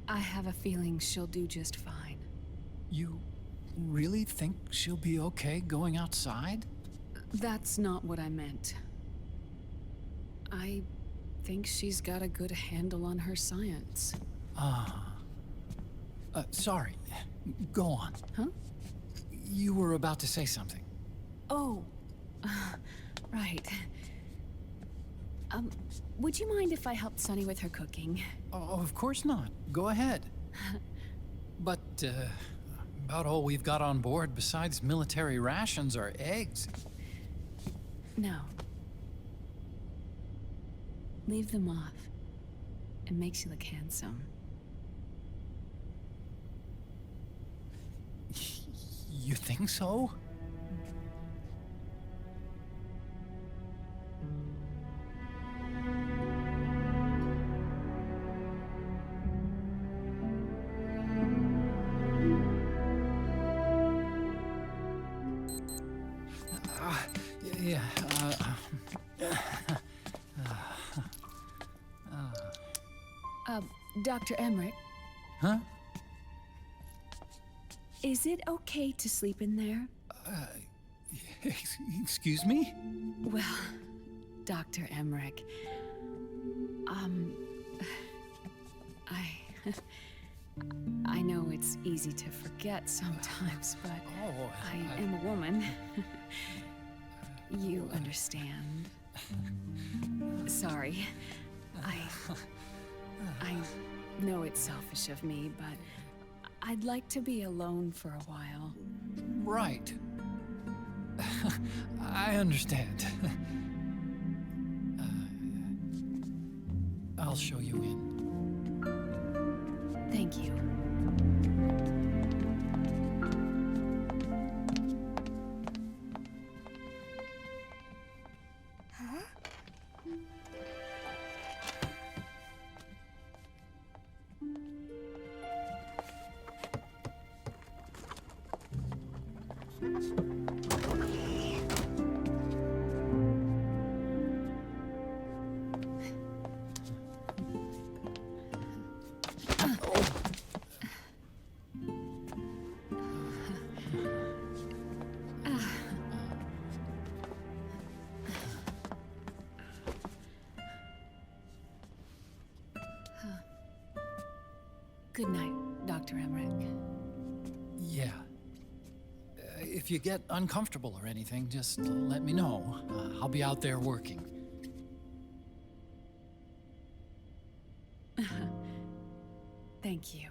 I have a feeling she'll do just fine. You really think she'll be okay going outside? That's not what I meant. I think she's got a good handle on her science. Sorry. Go on. Huh? You were about to say something. Oh, right. Would you mind if I helped Sunny with her cooking? Oh, of course not. Go ahead. But, about all we've got on board besides military rations are eggs. No. Leave them off. It makes you look handsome. You think so? Yeah, Dr. Emmerich, huh? is it okay to sleep in there? Excuse me? Well, Dr. Emmerich, I know it's easy to forget sometimes, but I am a woman. You understand. Sorry. I know it's selfish of me, but I'd like to be alone for a while. Right. I understand. I'll show you in. Thank you. Good night, Dr. Emmerich. Yeah. If you get uncomfortable or anything, just let me know. I'll be out there working. Thank you.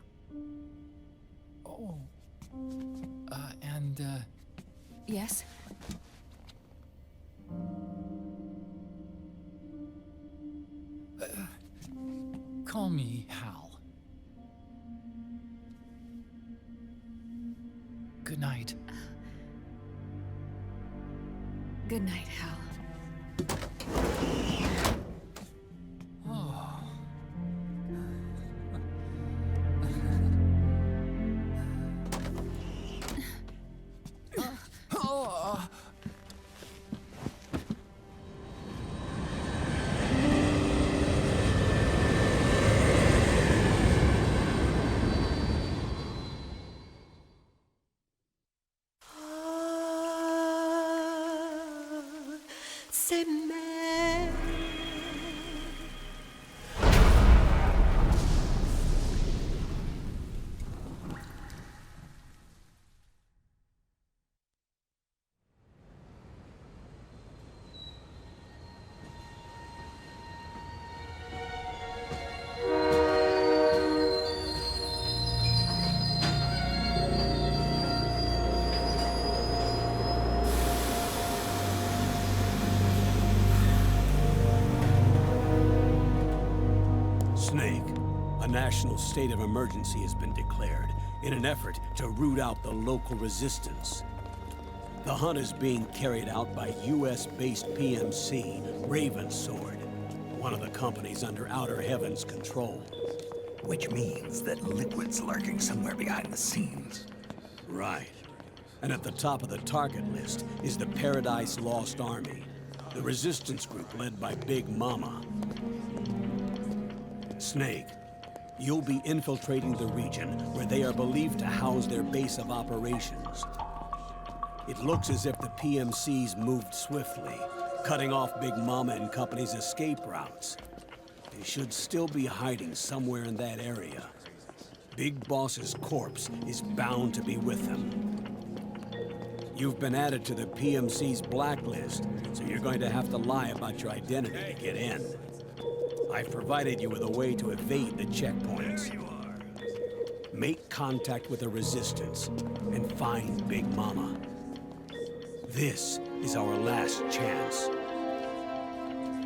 Oh. Yes? Call me Hal. Good night. Good night, Hal. Snake, a national state of emergency has been declared in an effort to root out the local resistance. The hunt is being carried out by US-based PMC, Ravensword, one of the companies under Outer Heaven's control. Which means that Liquid's lurking somewhere behind the scenes. Right. And at the top of the target list is the Paradise Lost Army, the resistance group led by Big Mama. Snake, you'll be infiltrating the region where they are believed to house their base of operations. It looks as if the PMC's moved swiftly, cutting off Big Mama and company's escape routes. They should still be hiding somewhere in that area. Big Boss's corpse is bound to be with them. You've been added to the PMC's blacklist, so you're going to have to lie about your identity to get in. I've provided you with a way to evade the checkpoints. Make contact with the Resistance and find Big Mama. This is our last chance.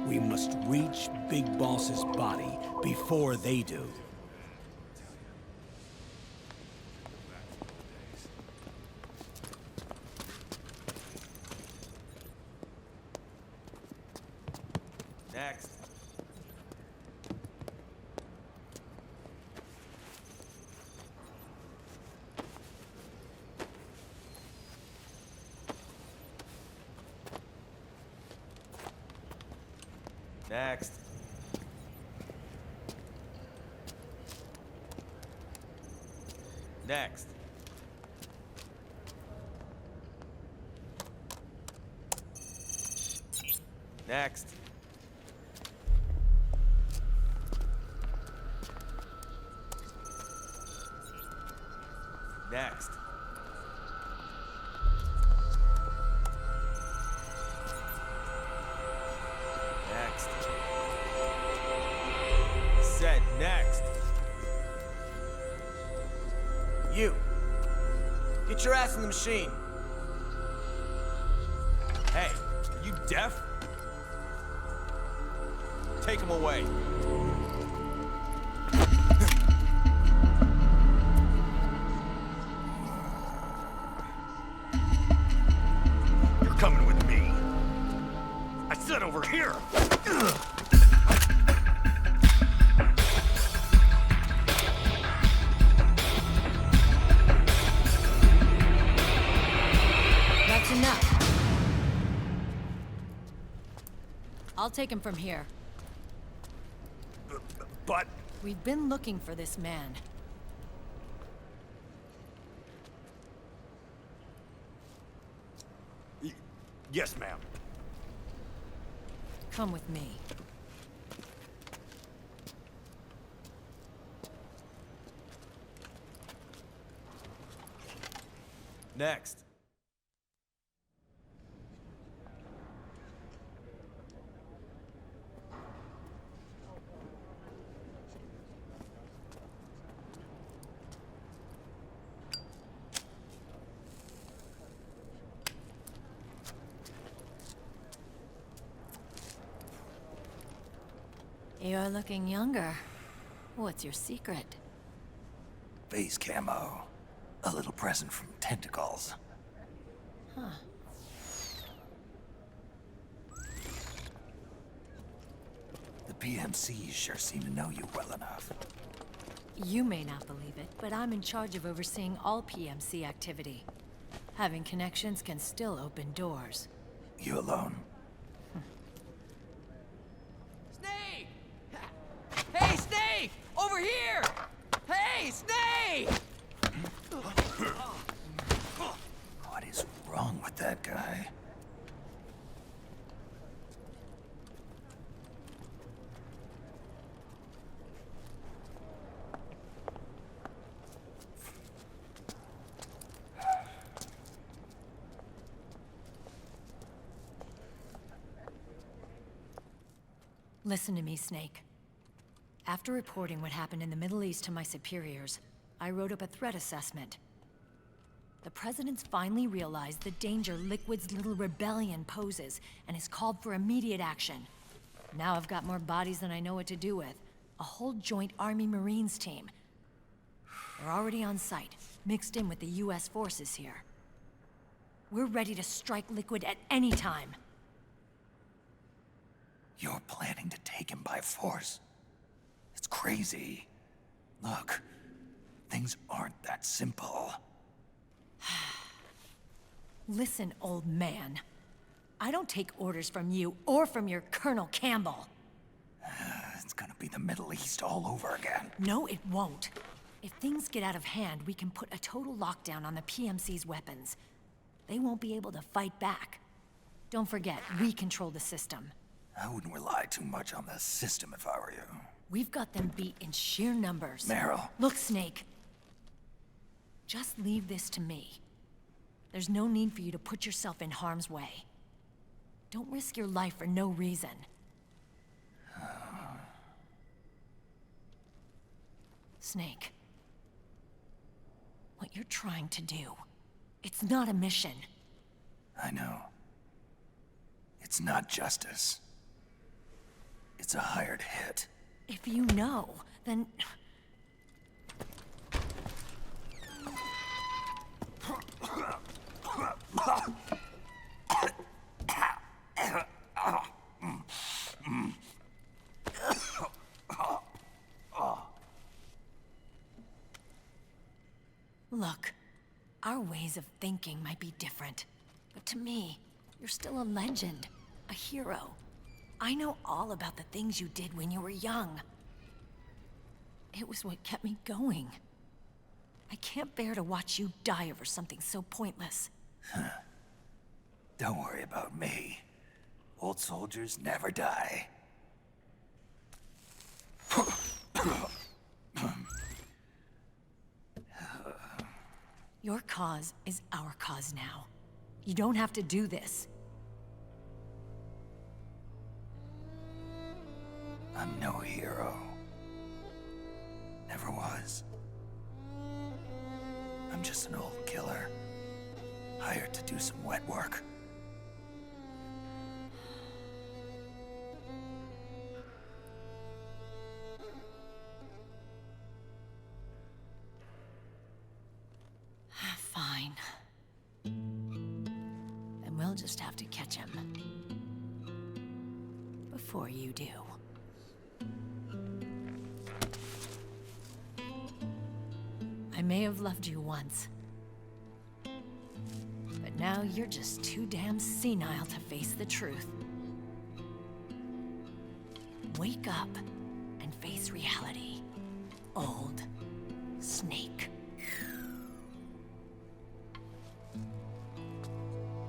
We must reach Big Boss's body before they do. Next. Next. Next. Next. Next. Next. Said next. You. Get your ass in the machine. Hey, are you deaf? Take him away. You're coming with me. I said over here. That's enough. I'll take him from here. But... We've been looking for this man. Yes, ma'am. Come with me. Next. You're looking younger. What's your secret? Face camo. A little present from tentacles. Huh. The PMCs sure seem to know you well enough. You may not believe it, but I'm in charge of overseeing all PMC activity. Having connections can still open doors. You alone? Snake! Hey, Snake! Over here! Hey, Snake! What is wrong with that guy? Listen to me, Snake. After reporting what happened in the Middle East to my superiors, I wrote up a threat assessment. The President's finally realized the danger Liquid's little rebellion poses and has called for immediate action. Now I've got more bodies than I know what to do with. A whole joint Army-Marines team. They're already on site, mixed in with the US forces here. We're ready to strike Liquid at any time. You're planning to take him by force? It's crazy. Look, things aren't that simple. Listen, old man. I don't take orders from you or from your Colonel Campbell. It's gonna be the Middle East all over again. No, it won't. If things get out of hand, we can put a total lockdown on the PMC's weapons. They won't be able to fight back. Don't forget, we control the system. I wouldn't rely too much on the system if I were you. We've got them beat in sheer numbers. Meryl. Look, Snake. Just leave this to me. There's no need for you to put yourself in harm's way. Don't risk your life for no reason. Snake. What you're trying to do, it's not a mission. I know. It's not justice. It's a hired hit. If you know, then... Look, our ways of thinking might be different, but to me, you're still a legend, a hero. I know all about the things you did when you were young. It was what kept me going. I can't bear to watch you die over something so pointless. Don't worry about me. Old soldiers never die. Your cause is our cause now. You don't have to do this. I'm no hero. Never was. I'm just an old killer, hired to do some wet work. Fine. Then we'll just have to catch him. Before you do. I may have loved you once. But now you're just too damn senile to face the truth. Wake up and face reality, old snake.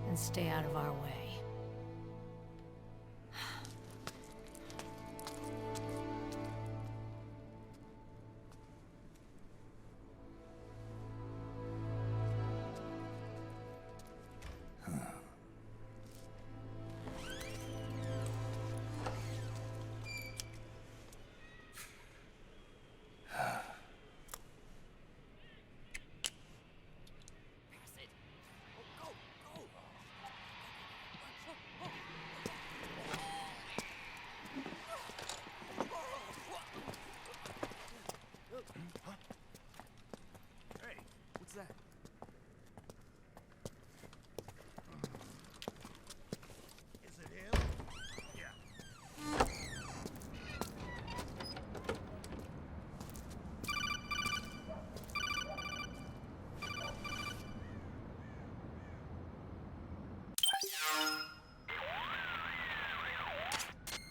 And stay out of our way.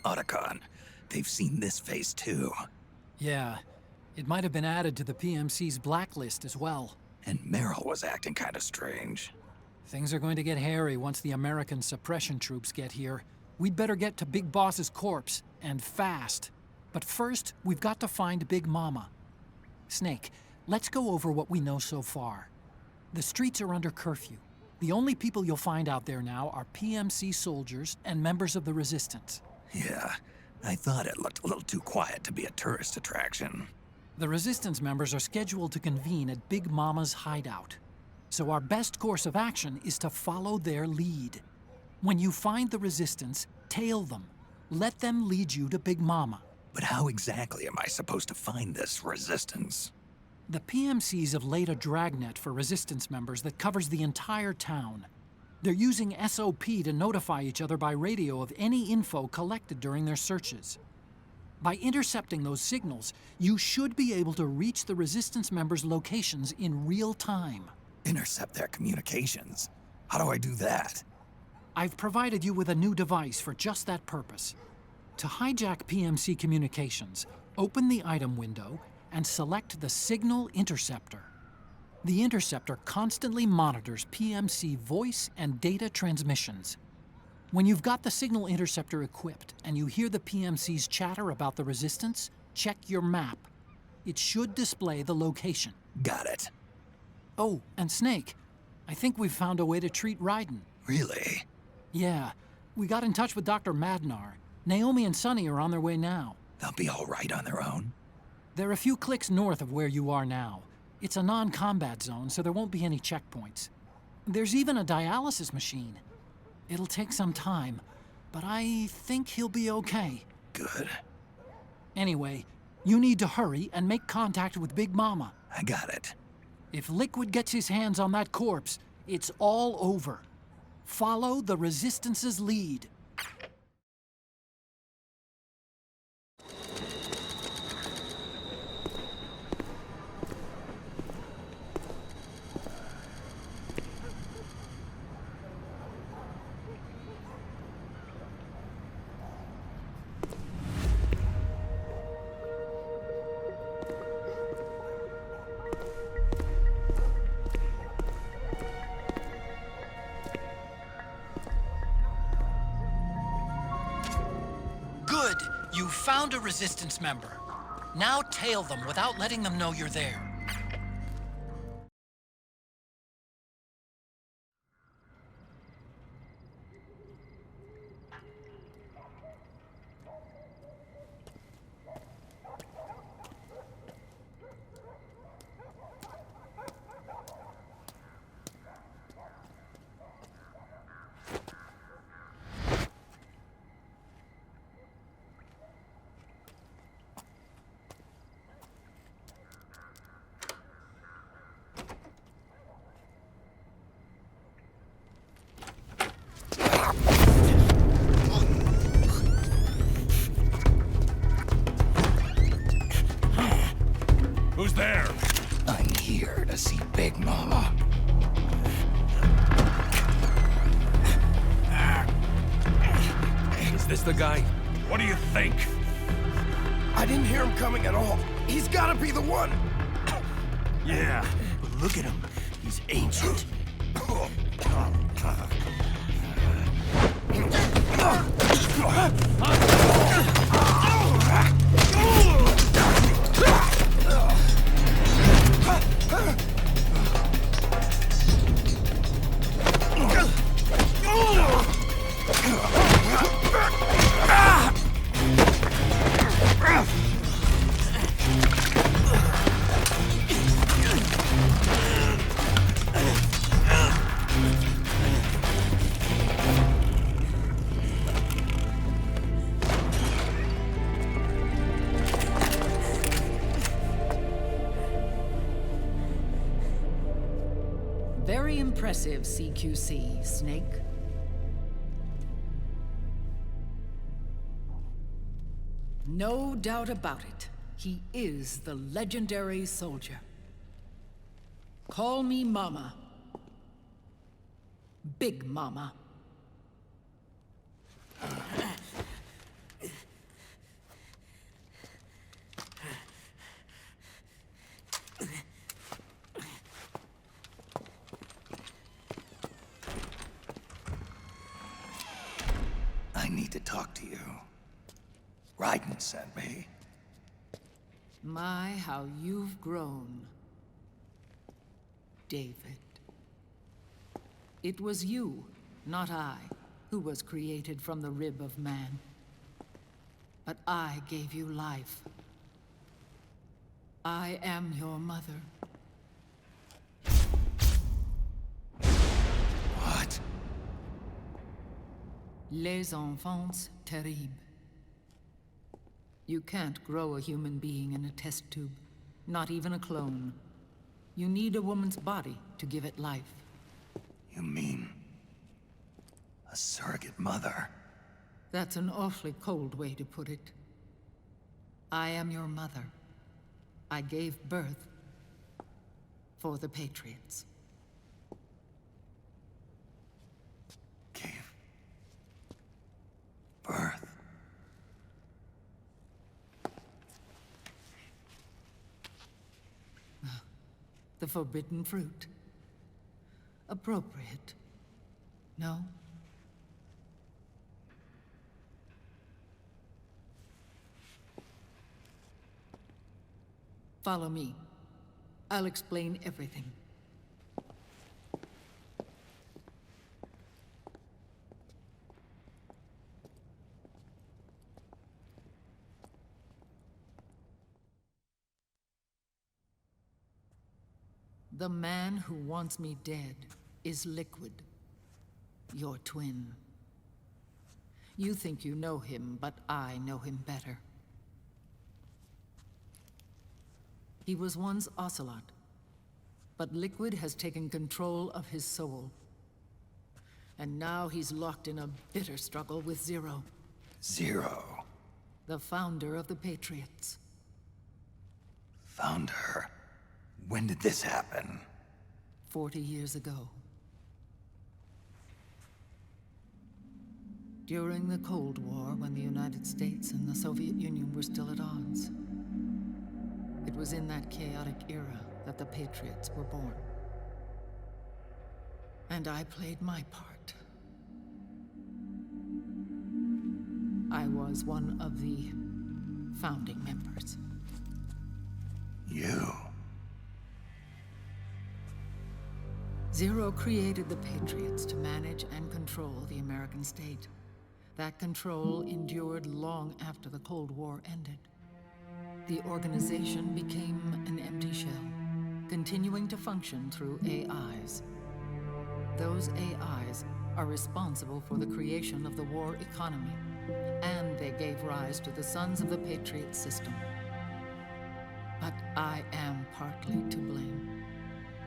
Otacon, they've seen this face too. Yeah, it might have been added to the PMC's blacklist as well. And Merrill was acting kinda strange. Things are going to get hairy once the American suppression troops get here. We'd better get to Big Boss's corpse, and fast. But first, we've got to find Big Mama. Snake, let's go over what we know so far. The streets are under curfew. The only people you'll find out there now are PMC soldiers and members of the Resistance. Yeah, I thought it looked a little too quiet to be a tourist attraction. The Resistance members are scheduled to convene at Big Mama's hideout. So our best course of action is to follow their lead. When you find the Resistance, tail them. Let them lead you to Big Mama. But how exactly am I supposed to find this Resistance? The PMCs have laid a dragnet for Resistance members that covers the entire town. They're using SOP to notify each other by radio of any info collected during their searches. By intercepting those signals, you should be able to reach the Resistance members' locations in real time. Intercept their communications? How do I do that? I've provided you with a new device for just that purpose. To hijack PMC communications, open the item window and select the Signal Interceptor. The interceptor constantly monitors PMC voice and data transmissions. When you've got the Signal Interceptor equipped and you hear the PMC's chatter about the Resistance, check your map. It should display the location. Got it. Oh, and Snake, I think we've found a way to treat Raiden. Really? Yeah. We got in touch with Dr. Madnar. Naomi and Sonny are on their way now. They'll be all right on their own? They're a few clicks north of where you are now. It's a non-combat zone, so there won't be any checkpoints. There's even a dialysis machine. It'll take some time, but I think he'll be okay. Good. Anyway, you need to hurry and make contact with Big Mama. I got it. If Liquid gets his hands on that corpse, it's all over. Follow the Resistance's lead. You found a resistance member. Now tail them without letting them know you're there. Who's there? I'm here to see Big Mama. Is this the guy? What do you think? I didn't hear him coming at all. He's gotta be the one. Yeah. But look at him. He's ancient. Very impressive, CQC, Snake. No doubt about it. He is the legendary soldier. Call me Mama. Big Mama. I need to talk to you. Raiden sent me. My, how you've grown, David. It was you, not I, who was created from the rib of man. But I gave you life. I am your mother. What? Les enfants terribles. You can't grow a human being in a test tube, not even a clone. You need a woman's body to give it life. You mean a surrogate mother? That's an awfully cold way to put it. I am your mother. I gave birth for the Patriots. Gave birth? The forbidden fruit. Appropriate. No? Follow me. I'll explain everything. The man who wants me dead is Liquid, your twin. You think you know him, but I know him better. He was once Ocelot, but Liquid has taken control of his soul. And now he's locked in a bitter struggle with Zero. Zero? The founder of the Patriots. Founder? When did this happen? 40 years ago. During the Cold War, when the United States and the Soviet Union were still at odds. It was in that chaotic era that the Patriots were born. And I played my part. I was one of the founding members. You? Zero created the Patriots to manage and control the American state. That control endured long after the Cold War ended. The organization became an empty shell, continuing to function through AIs. Those AIs are responsible for the creation of the war economy, and they gave rise to the Sons of the Patriot system. But I am partly to blame.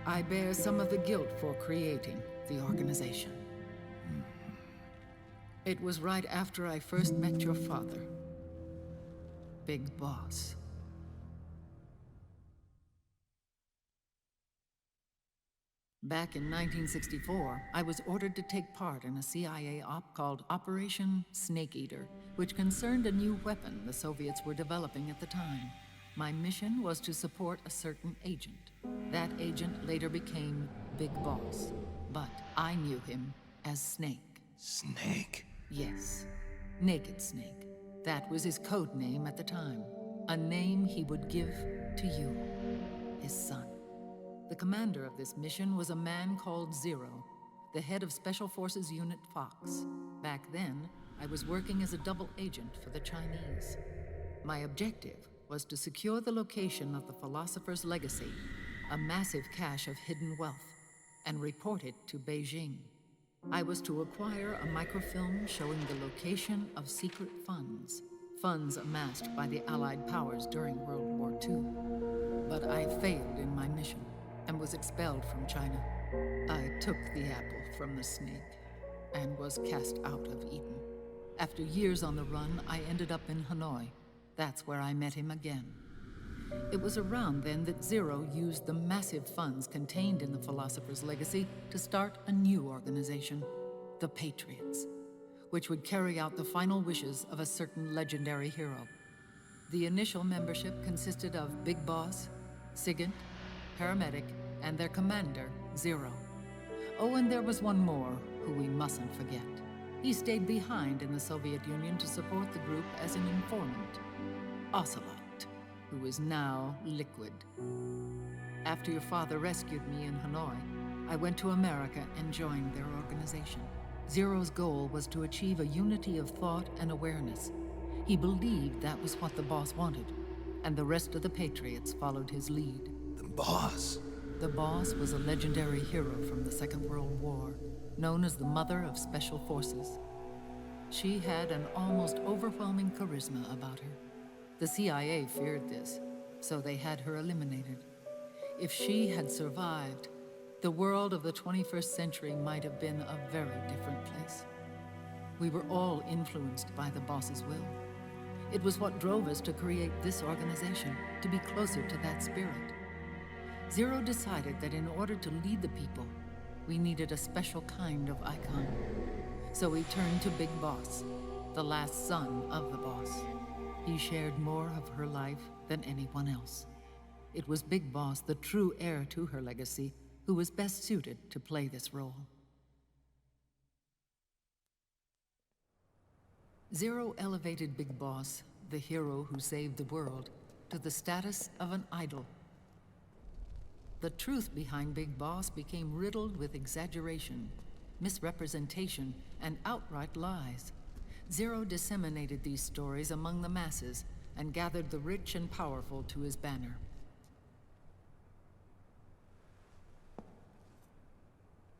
I bear some of the guilt for creating the organization. It was right after I first met your father, Big Boss. Back in 1964, I was ordered to take part in a CIA op called Operation Snake Eater, which concerned a new weapon the Soviets were developing at the time. My mission was to support a certain agent. That agent later became Big Boss, but I knew him as Snake. Snake? Yes, Naked Snake. That was his code name at the time. A name he would give to you, his son. The commander of this mission was a man called Zero, the head of Special Forces Unit Fox. Back then, I was working as a double agent for the Chinese. My objective was to secure the location of the Philosopher's Legacy, a massive cache of hidden wealth, and report it to Beijing. I was to acquire a microfilm showing the location of secret funds, funds amassed by the Allied powers during World War II. But I failed in my mission and was expelled from China. I took the apple from the snake and was cast out of Eden. After years on the run, I ended up in Hanoi. That's where I met him again. It was around then that Zero used the massive funds contained in the Philosopher's Legacy to start a new organization, the Patriots, which would carry out the final wishes of a certain legendary hero. The initial membership consisted of Big Boss, Sigint, Paramedic, and their commander, Zero. Oh, and there was one more who we mustn't forget. He stayed behind in the Soviet Union to support the group as an informant, Ocelot, who is now Liquid. After your father rescued me in Hanoi, I went to America and joined their organization. Zero's goal was to achieve a unity of thought and awareness. He believed that was what the boss wanted, and the rest of the Patriots followed his lead. The boss? The boss was a legendary hero from the Second World War, known as the Mother of Special Forces. She had an almost overwhelming charisma about her. The CIA feared this, so they had her eliminated. If she had survived, the world of the 21st century might have been a very different place. We were all influenced by the boss's will. It was what drove us to create this organization, to be closer to that spirit. Zero decided that in order to lead the people, we needed a special kind of icon. So he turned to Big Boss, the last son of the boss. He shared more of her life than anyone else. It was Big Boss, the true heir to her legacy, who was best suited to play this role. Zero elevated Big Boss, the hero who saved the world, to the status of an idol. The truth behind Big Boss became riddled with exaggeration, misrepresentation, and outright lies. Zero disseminated these stories among the masses and gathered the rich and powerful to his banner.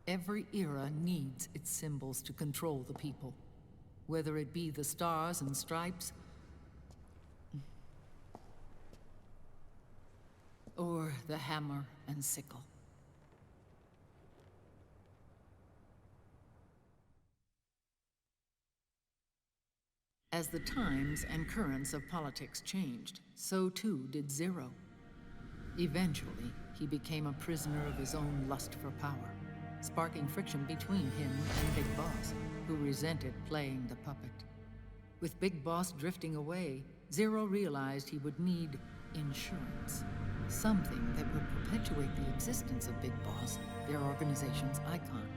Every era needs its symbols to control the people, whether it be the stars and stripes, or the hammer and sickle. As the times and currents of politics changed, so too did Zero. Eventually, he became a prisoner of his own lust for power, sparking friction between him and Big Boss, who resented playing the puppet. With Big Boss drifting away, Zero realized he would need insurance. Something that would perpetuate the existence of Big Boss, their organization's icon.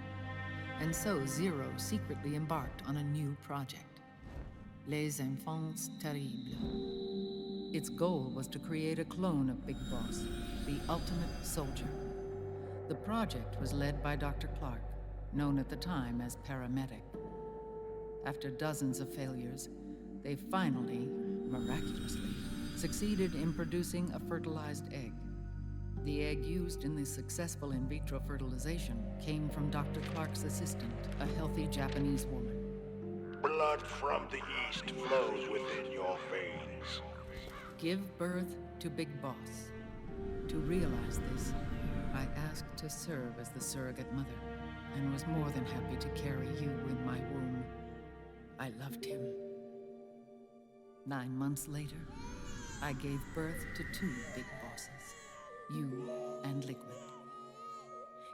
And so Zero secretly embarked on a new project. Les Enfants Terribles. Its goal was to create a clone of Big Boss, the ultimate soldier. The project was led by Dr. Clark, known at the time as Paramedic. After dozens of failures, they finally, miraculously, succeeded in producing a fertilized egg. The egg used in the successful in vitro fertilization came from Dr. Clark's assistant, a healthy Japanese woman. Blood from the east flows within your veins. Give birth to Big Boss. To realize this, I asked to serve as the surrogate mother, and was more than happy to carry you in my womb. I loved him. 9 months later, I gave birth to 2 Big Bosses, you and Liquid.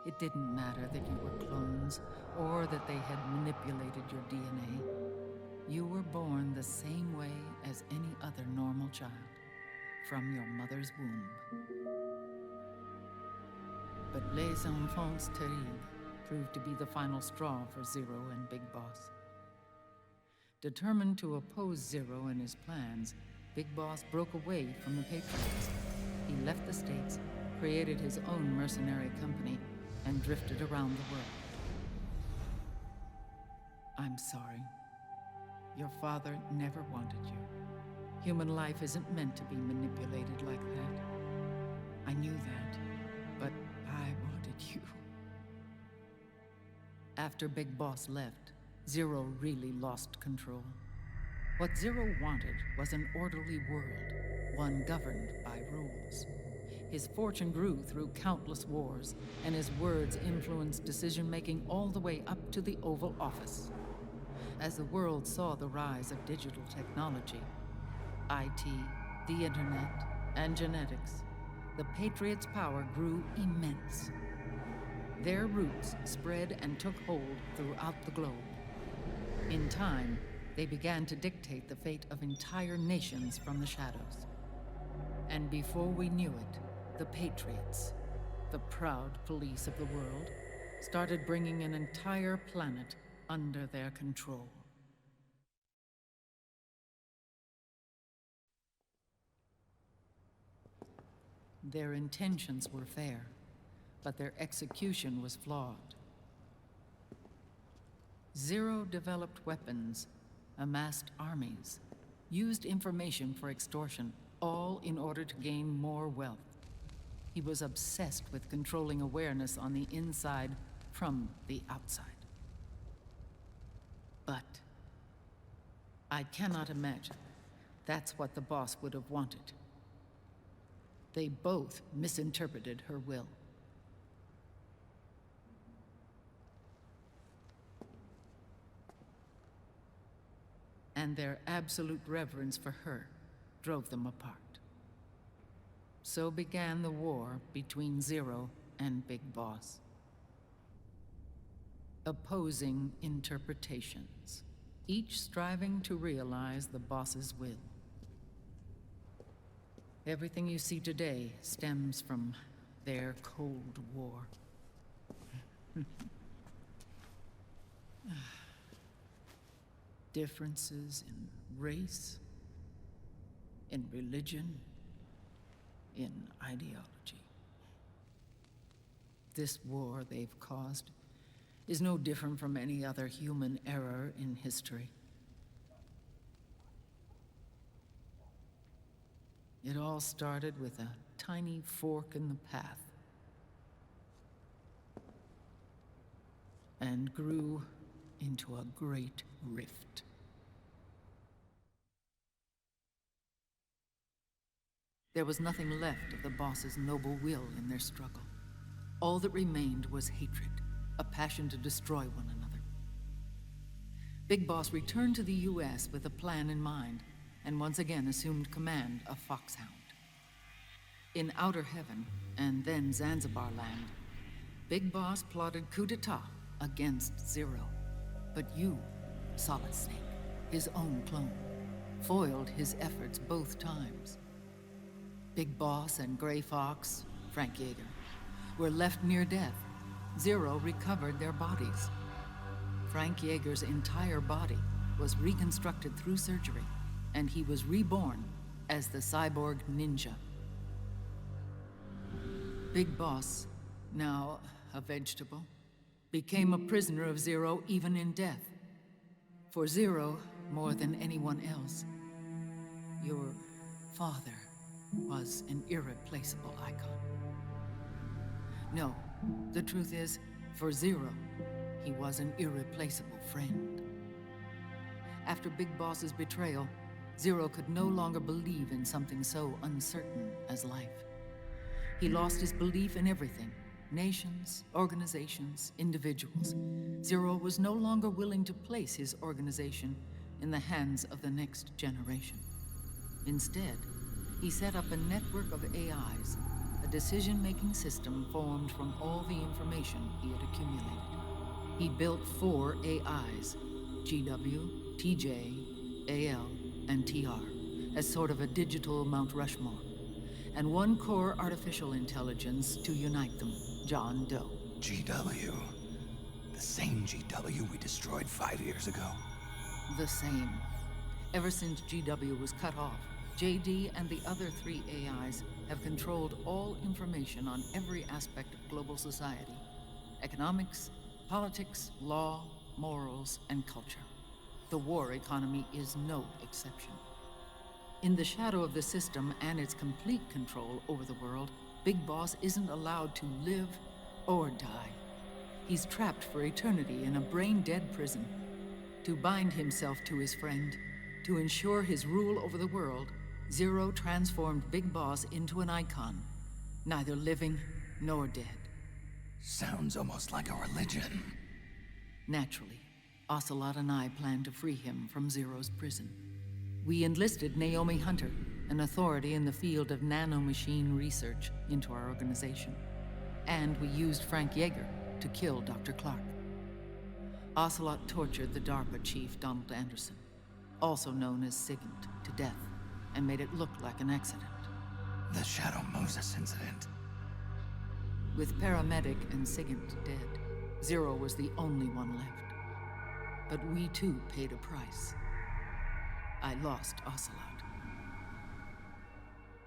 It didn't matter that you were clones, or that they had manipulated your DNA. You were born the same way as any other normal child, from your mother's womb. But les enfants terribles proved to be the final straw for Zero and Big Boss. Determined to oppose Zero and his plans, Big Boss broke away from the Patriots. He left the States, created his own mercenary company, and drifted around the world. I'm sorry. Your father never wanted you. Human life isn't meant to be manipulated like that. I knew that, but I wanted you. After Big Boss left, Zero really lost control. What Zero wanted was an orderly world, one governed by rules. His fortune grew through countless wars, and his words influenced decision-making all the way up to the Oval Office. As the world saw the rise of digital technology, IT, the internet, and genetics, the Patriots' power grew immense. Their roots spread and took hold throughout the globe. In time, they began to dictate the fate of entire nations from the shadows. And before we knew it, the Patriots, the proud police of the world, started bringing an entire planet under their control. Their intentions were fair, but their execution was flawed. Zero developed weapons, amassed armies, used information for extortion, all in order to gain more wealth. He was obsessed with controlling awareness on the inside from the outside. But I cannot imagine that's what the boss would have wanted. They both misinterpreted her will. And their absolute reverence for her drove them apart. So began the war between Zero and Big Boss. Opposing interpretations, each striving to realize the boss's will. Everything you see today stems from their Cold War. Differences in race, in religion, in ideology. This war they've caused is no different from any other human error in history. It all started with a tiny fork in the path and grew into a great rift. There was nothing left of the boss's noble will in their struggle. All that remained was hatred, a passion to destroy one another. Big Boss returned to the US with a plan in mind, and once again assumed command of Foxhound. In Outer Heaven, and then Zanzibar Land, Big Boss plotted coup d'etat against Zero. But you, Solid Snake, his own clone, foiled his efforts both times. Big Boss and Gray Fox, Frank Yeager, were left near death. Zero recovered their bodies. Frank Yeager's entire body was reconstructed through surgery, and he was reborn as the cyborg ninja. Big Boss, now a vegetable, became a prisoner of Zero even in death. For Zero, more than anyone else, your father was an irreplaceable icon. No, the truth is, for Zero, he was an irreplaceable friend. After Big Boss's betrayal, Zero could no longer believe in something so uncertain as life. He lost his belief in everything. Nations, organizations, individuals. Zero was no longer willing to place his organization in the hands of the next generation. Instead, he set up a network of AIs, a decision-making system formed from all the information he had accumulated. He built 4 AIs, GW, TJ, AL, and TR, as sort of a digital Mount Rushmore, and 1 core artificial intelligence to unite them, John Doe. GW. The same GW we destroyed 5 years ago. The same. Ever since GW was cut off, JD and the other 3 AIs have controlled all information on every aspect of global society. Economics, politics, law, morals, and culture. The war economy is no exception. In the shadow of the system and its complete control over the world, Big Boss isn't allowed to live or die. He's trapped for eternity in a brain-dead prison. To bind himself to his friend, to ensure his rule over the world, Zero transformed Big Boss into an icon, neither living nor dead. Sounds almost like a religion. Naturally, Ocelot and I plan to free him from Zero's prison. We enlisted Naomi Hunter, an authority in the field of nanomachine research, into our organization. And we used Frank Yeager to kill Dr. Clark. Ocelot tortured the DARPA chief, Donald Anderson, also known as Sigint, to death, and made it look like an accident. The Shadow Moses incident. With Paramedic and Sigint dead, Zero was the only one left. But we too paid a price. I lost Ocelot.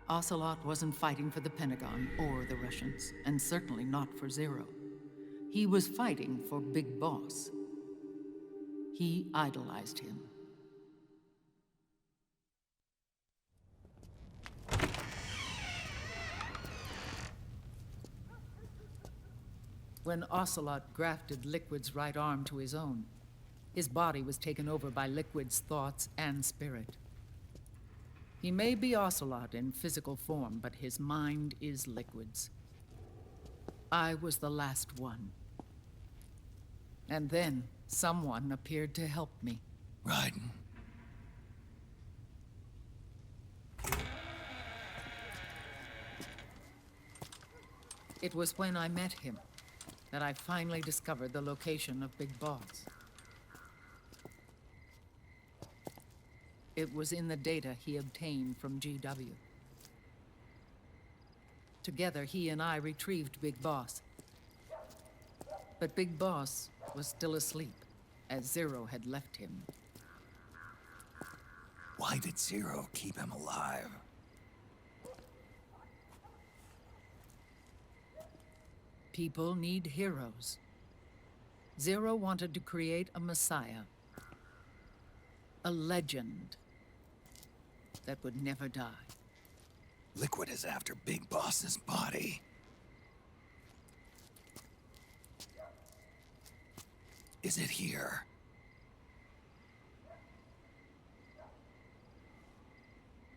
Ocelot wasn't fighting for the Pentagon or the Russians, and certainly not for Zero. He was fighting for Big Boss. He idolized him. When Ocelot grafted Liquid's right arm to his own, his body was taken over by Liquid's thoughts and spirit. He may be Ocelot in physical form, but his mind is Liquid's. I was the last one. And then someone appeared to help me. Raiden. It was when I met him that I finally discovered the location of Big Boss. It was in the data he obtained from GW. Together, he and I retrieved Big Boss. But Big Boss was still asleep, as Zero had left him. Why did Zero keep him alive? People need heroes. Zero wanted to create a messiah. A legend that would never die. Liquid is after Big Boss's body. Is it here?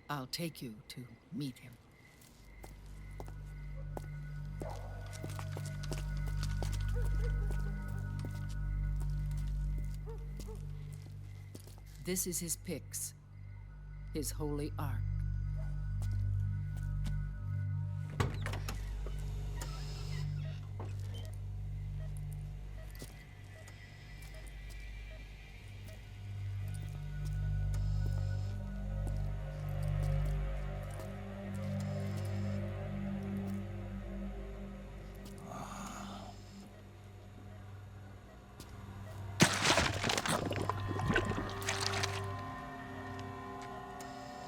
I'll take you to meet him. This is his pyx, his holy ark.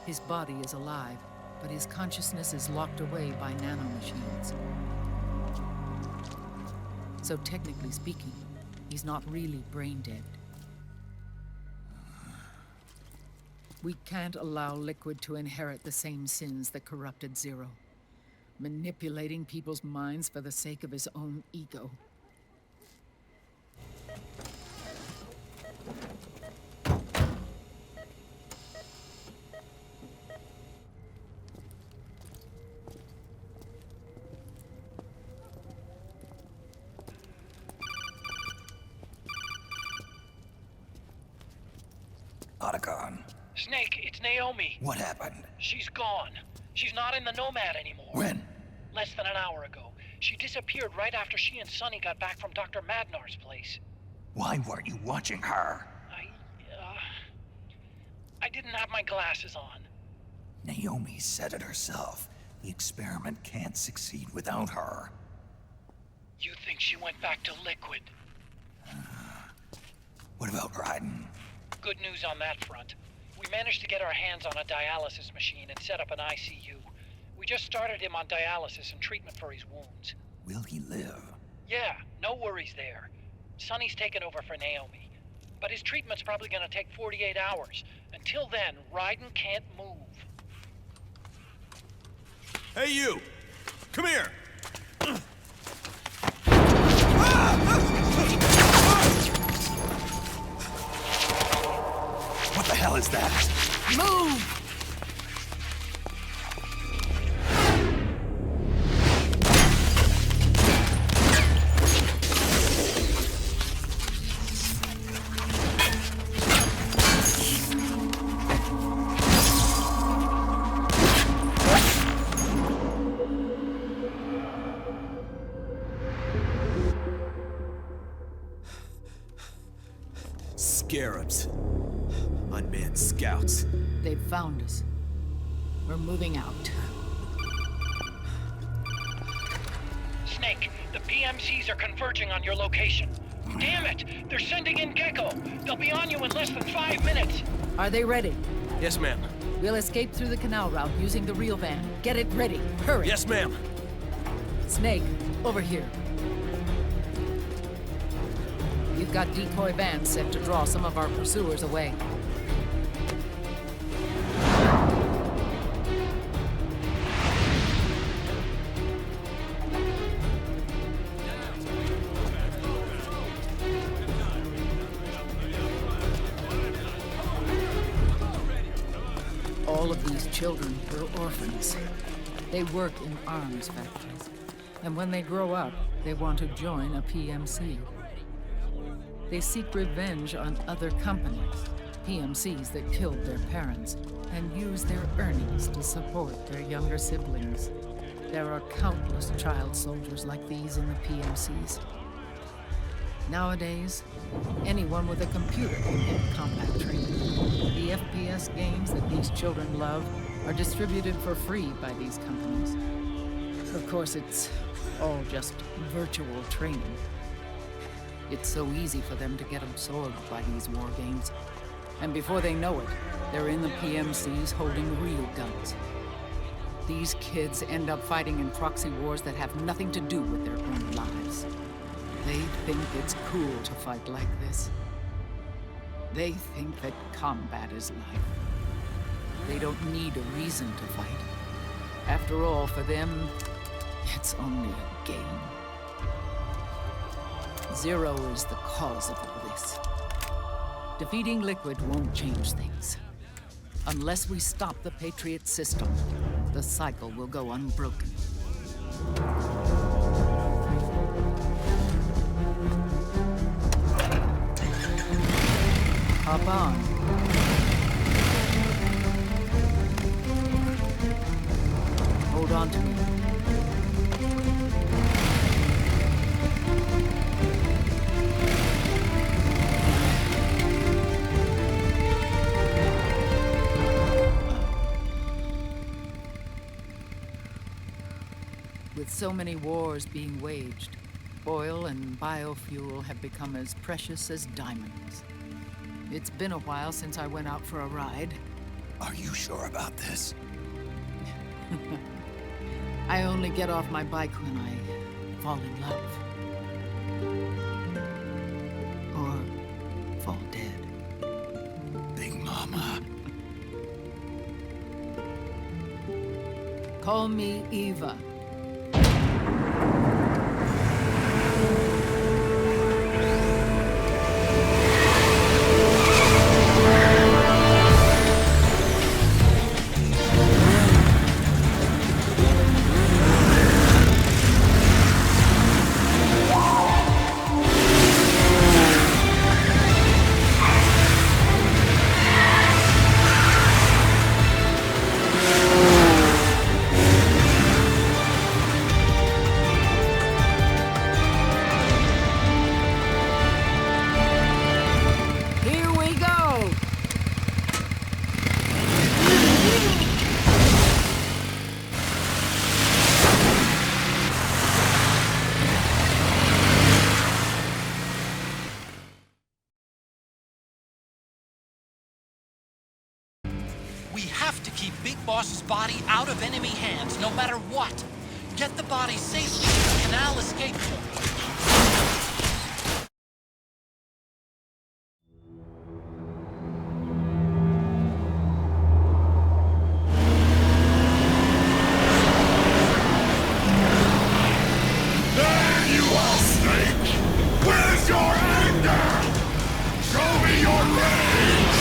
His body is alive, but his consciousness is locked away by nanomachines. So technically speaking, he's not really brain dead. We can't allow Liquid to inherit the same sins that corrupted Zero. Manipulating people's minds for the sake of his own ego. Otacon. Snake, it's Naomi. What happened? She's gone. She's not in the Nomad anymore. When? Less than an hour ago. She disappeared right after she and Sonny got back from Dr. Madnar's place. Why weren't you watching her? I didn't have my glasses on. Naomi said it herself. The experiment can't succeed without her. You think she went back to Liquid? What about Raiden? Good news on that front. We managed to get our hands on a dialysis machine and set up an ICU. We just started him on dialysis and treatment for his wounds. Will he live? Yeah, no worries there. Sonny's taken over for Naomi. But his treatment's probably gonna take 48 hours. Until then, Raiden can't move. Hey, you! Come here! What the hell is that? Move! Scarabs. Unmanned scouts. They've found us. We're moving out. Snake, the PMCs are converging on your location. Damn it! They're sending in Gecko! They'll be on you in less than 5 minutes! Are they ready? Yes, ma'am. We'll escape through the canal route using the real van. Get it ready. Hurry. Yes, ma'am. Snake, over here. We've got decoy vans set to draw some of our pursuers away. All of these children were orphans. They work in arms factories. And when they grow up, they want to join a PMC. They seek revenge on other companies, PMCs that killed their parents, and use their earnings to support their younger siblings. There are countless child soldiers like these in the PMCs. Nowadays, anyone with a computer can get combat training. The FPS games that these children love are distributed for free by these companies. Of course, it's all just virtual training. It's so easy for them to get absorbed by these war games. And before they know it, they're in the PMCs holding real guns. These kids end up fighting in proxy wars that have nothing to do with their own lives. They think it's cool to fight like this. They think that combat is life. They don't need a reason to fight. After all, for them, it's only a game. Zero is the cause of all this. Defeating Liquid won't change things. Unless we stop the Patriot system, the cycle will go unbroken. Hop on. Hold on to me. With so many wars being waged, oil and biofuel have become as precious as diamonds. It's been a while since I went out for a ride. Are you sure about this? I only get off my bike when I fall in love. Or fall dead. Big Mama. Call me Eva. We have to keep Big Boss's body out of enemy hands, no matter what. Get the body safely to the canal escape point. There you are, Snake! Where's your anger? Show me your rage!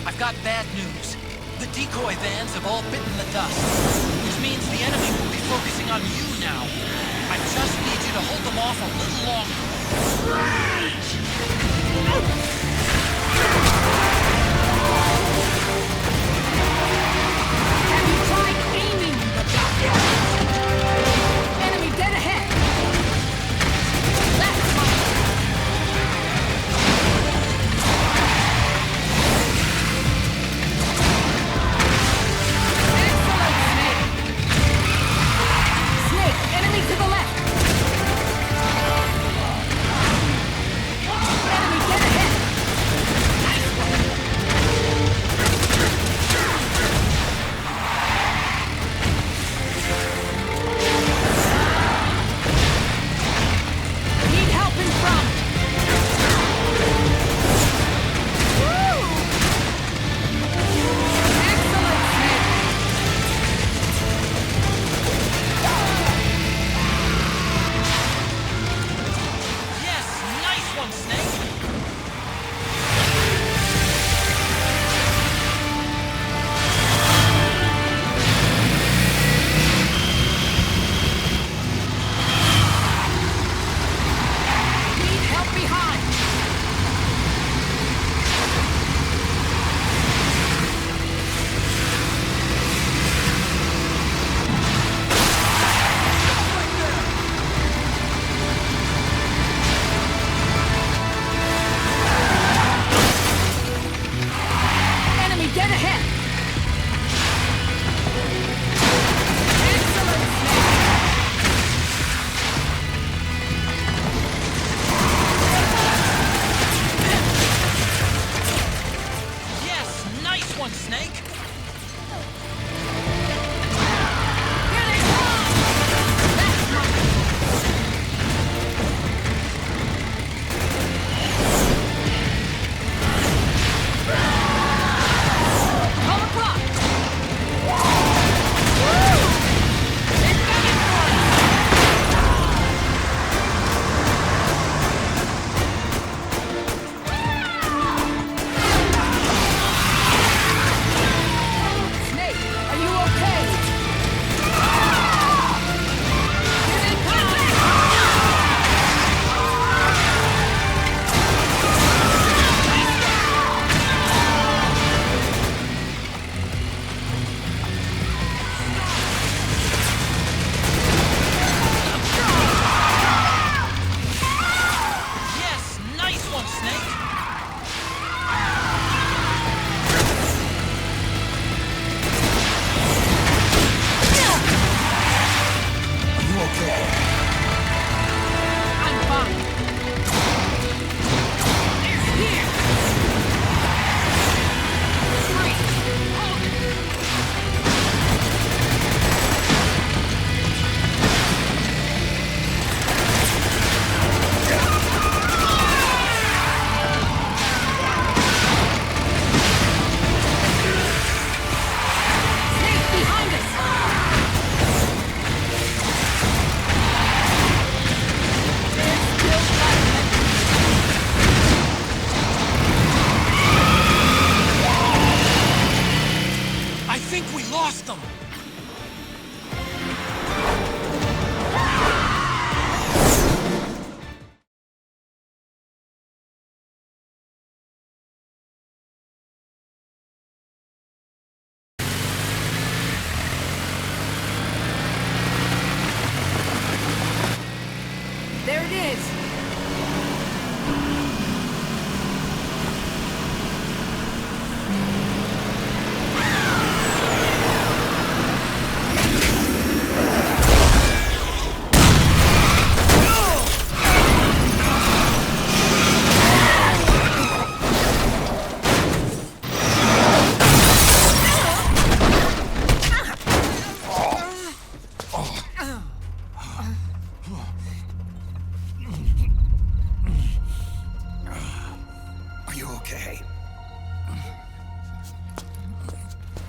I've got bad news. The decoy vans have all bitten the dust, which means the enemy will be focusing on you now. I just need you to hold them off a little longer. Have you tried aiming the gun? Enemy dead ahead! That's fine! Enemy to the left! Enemy dead ahead!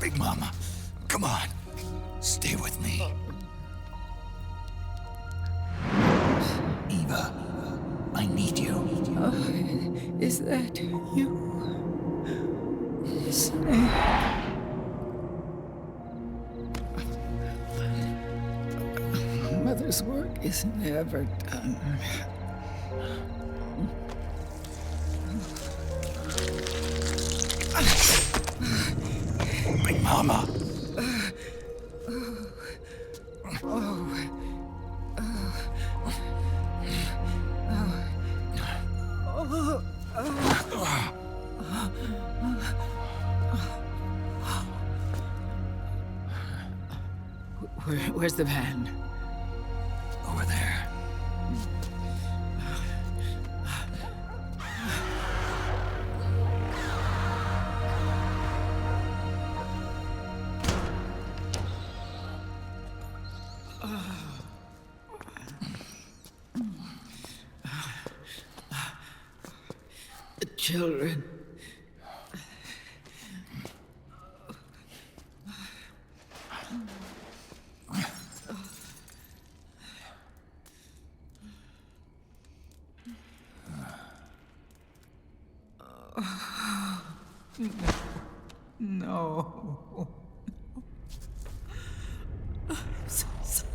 Big Mama, come on. Stay with me. Eva, I need you. Is that you? Snake. Mother's work is never done. Big Mama. Where's the van? Over there. The children. No. I'm so sorry.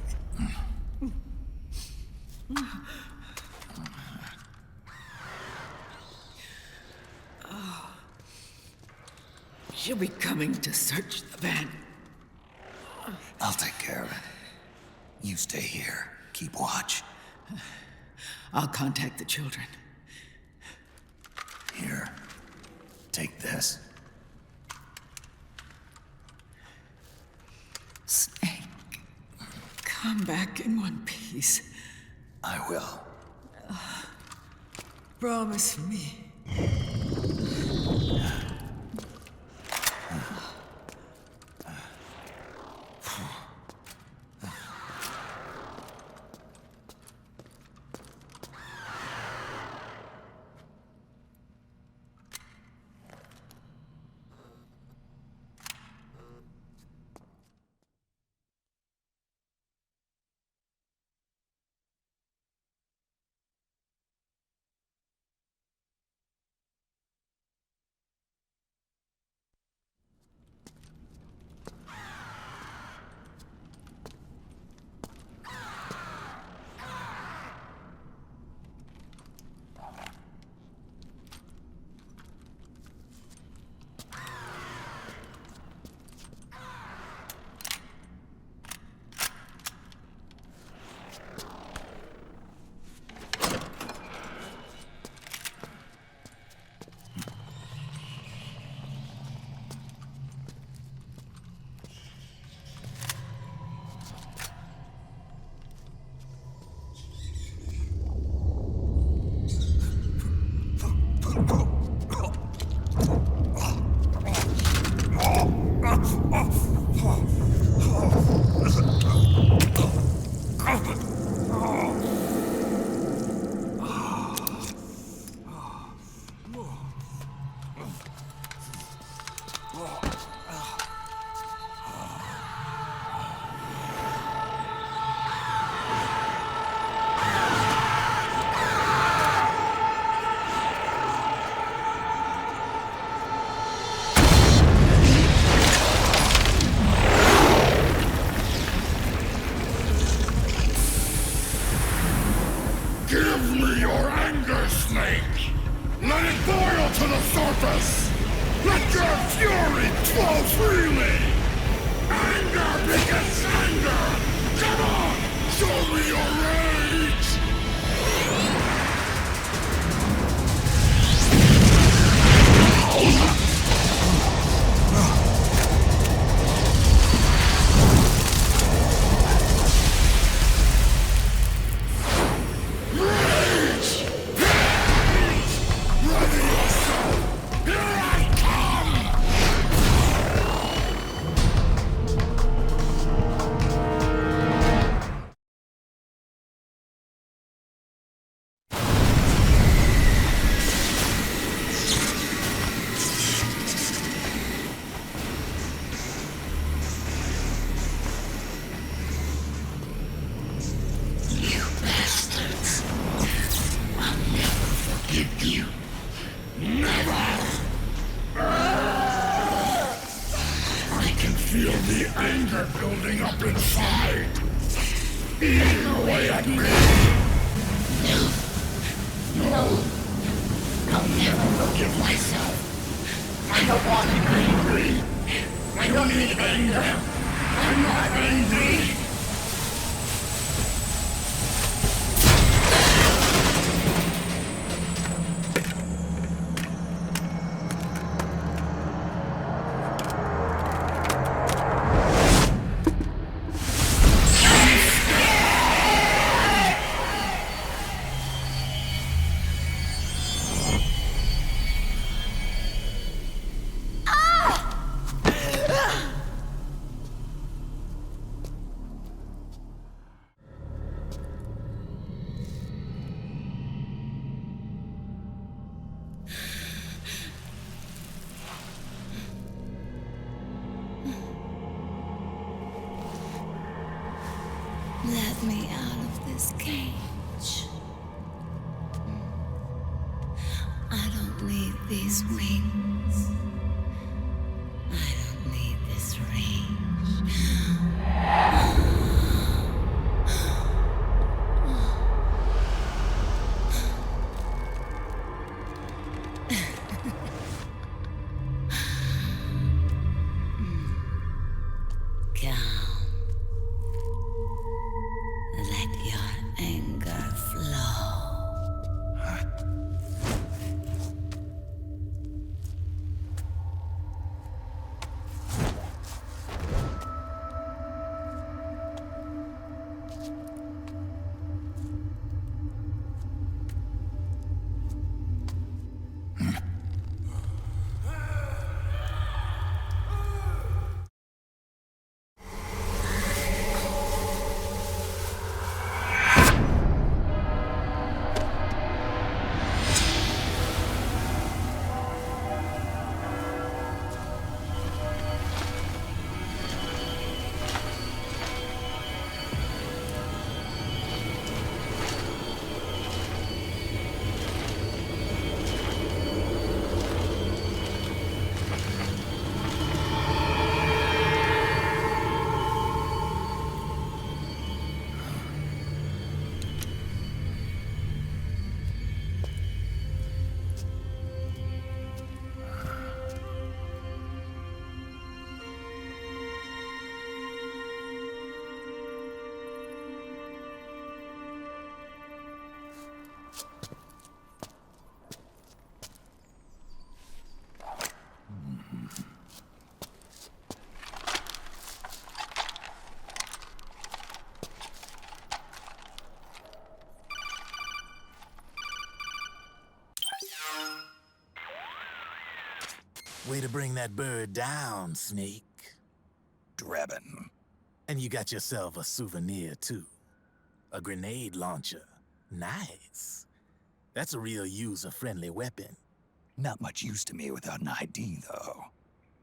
She'll be coming to search the van. I'll take care of it. You stay here. Keep watch. I'll contact the children. Here. Take this. Snake, come back in one piece. I will. Promise me. Give me your anger, Snake! Let it boil to the surface! Let your fury flow freely! Anger begets anger! Come on! Show me your rage! building up inside. Eating away at me. No. I'll never forgive myself. I don't want to be angry. I don't need anger. I'm not angry. Let me out of this cage. I don't need these wings. I don't need this range. Calm. Let your anger flow. Way to bring that bird down, Snake. Drebin. And you got yourself a souvenir, too. A grenade launcher. Nice. That's a real user-friendly weapon. Not much use to me without an ID, though.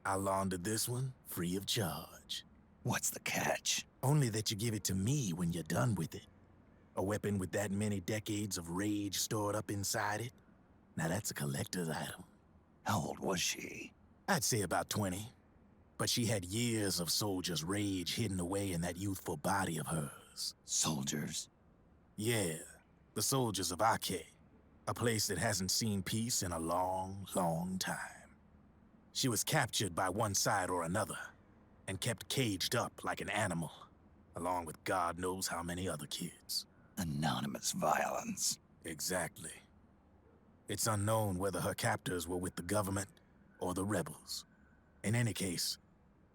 I'll launder this one free of charge. What's the catch? Only that you give it to me when you're done with it. A weapon with that many decades of rage stored up inside it? Now that's a collector's item. How old was she? I'd say about 20. But she had years of soldiers' rage hidden away in that youthful body of hers. Soldiers? Yeah, the soldiers of Ake. A place that hasn't seen peace in a long, long time. She was captured by one side or another, and kept caged up like an animal, along with God knows how many other kids. Anonymous violence. Exactly. It's unknown whether her captors were with the government or the rebels. In any case,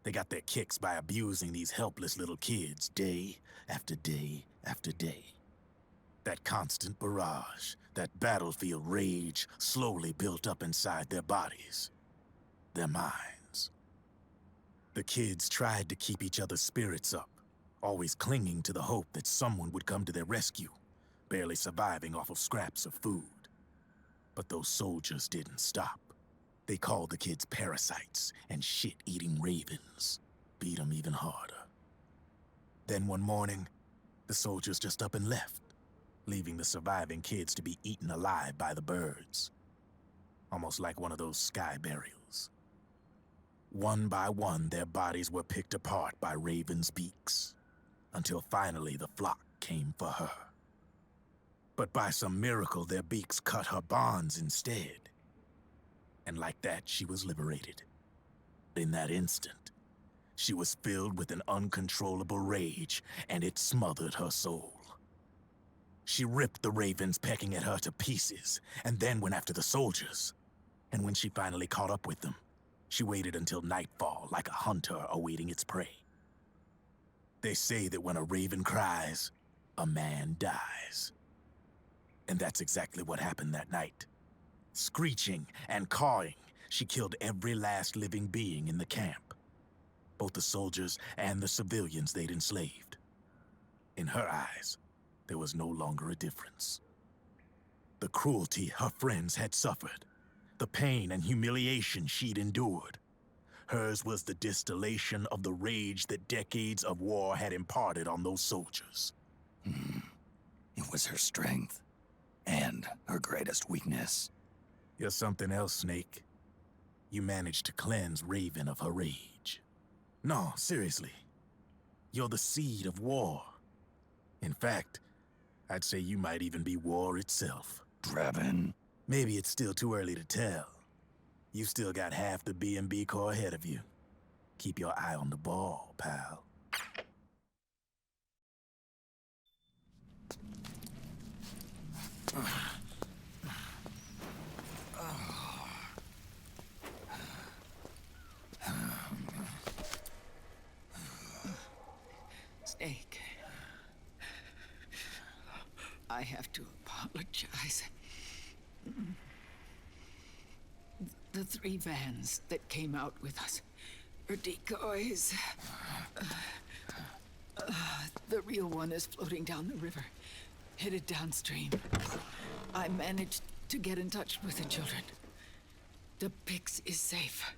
they got their kicks by abusing these helpless little kids day after day after day. That constant barrage, that battlefield rage slowly built up inside their bodies, their minds. The kids tried to keep each other's spirits up, always clinging to the hope that someone would come to their rescue, barely surviving off of scraps of food. But those soldiers didn't stop. They called the kids parasites and shit-eating ravens. Beat them even harder. Then one morning, the soldiers just up and left, leaving the surviving kids to be eaten alive by the birds. Almost like one of those sky burials. One by one, their bodies were picked apart by ravens' beaks, until finally the flock came for her. But by some miracle, their beaks cut her bonds instead. And like that, she was liberated. In that instant, she was filled with an uncontrollable rage, and it smothered her soul. She ripped the ravens pecking at her to pieces, and then went after the soldiers. And when she finally caught up with them, she waited until nightfall like a hunter awaiting its prey. They say that when a raven cries, a man dies. And that's exactly what happened that night. Screeching and cawing, she killed every last living being in the camp. Both the soldiers and the civilians they'd enslaved. In her eyes, there was no longer a difference. The cruelty her friends had suffered, the pain and humiliation she'd endured. Hers was the distillation of the rage that decades of war had imparted on those soldiers. It was her strength, and her greatest weakness. You're something else, Snake. You managed to cleanse Raven of her rage. No, seriously. You're the seed of war. In fact, I'd say you might even be war itself. Draven? Maybe it's still too early to tell. You've still got half the B&B Corps ahead of you. Keep your eye on the ball, pal. Snake. I have to apologize. The 3 vans that came out with us are decoys. The real one is floating down the river, headed downstream. I managed to get in touch with the children. The Pix is safe.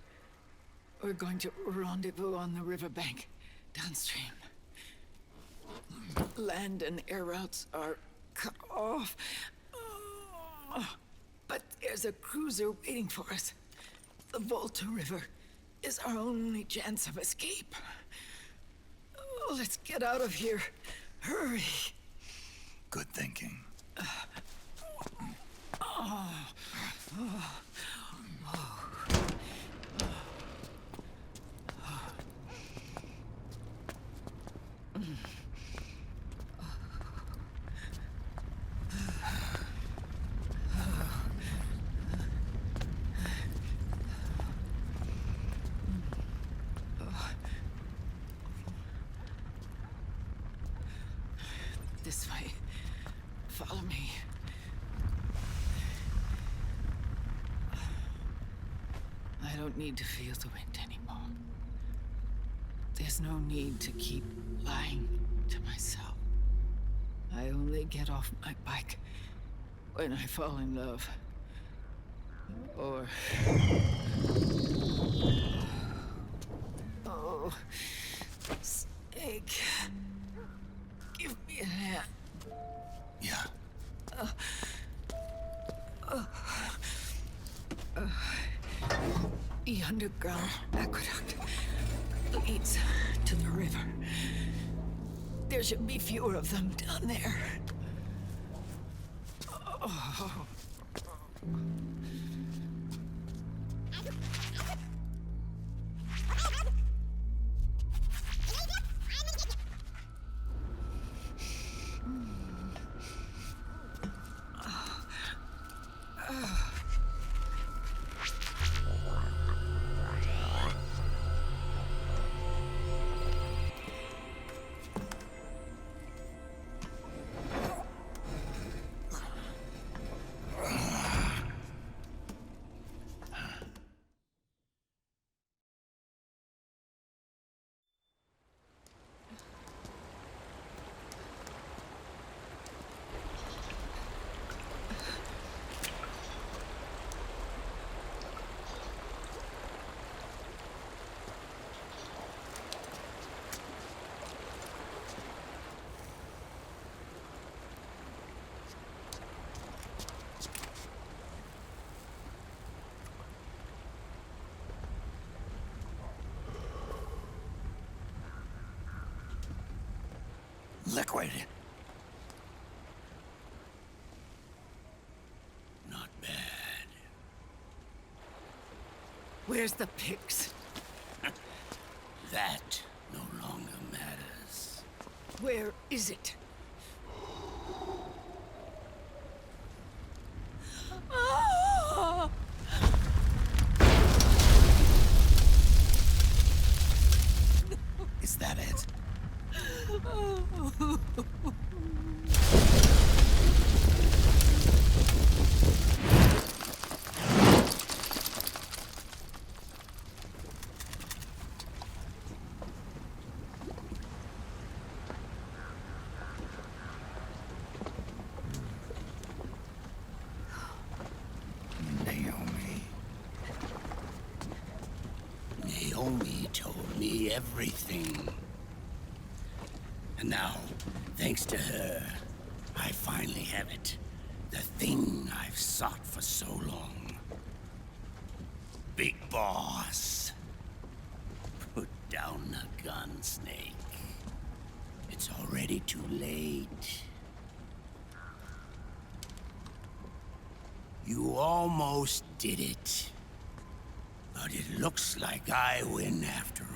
We're going to rendezvous on the riverbank, downstream. Land and air routes are cut off. But there's a cruiser waiting for us. The Volta River is our only chance of escape. Let's get out of here. Hurry. Good thinking. This way. Follow me. I don't need to feel the wind anymore. There's no need to keep lying to myself. I only get off my bike when I fall in love. Or... Oh... Snake... Give me a hand. Yeah. The underground aqueduct leads to the river. There should be fewer of them down there. Oh. Liquid. Not bad. Where's the pigs? That no longer matters. Where is it? Ah! Is that it? Naomi told me everything. And now, thanks to her, I finally have it. The thing I've sought for so long. Big Boss. Put down the gun, Snake. It's already too late. You almost did it. But it looks like I win after all.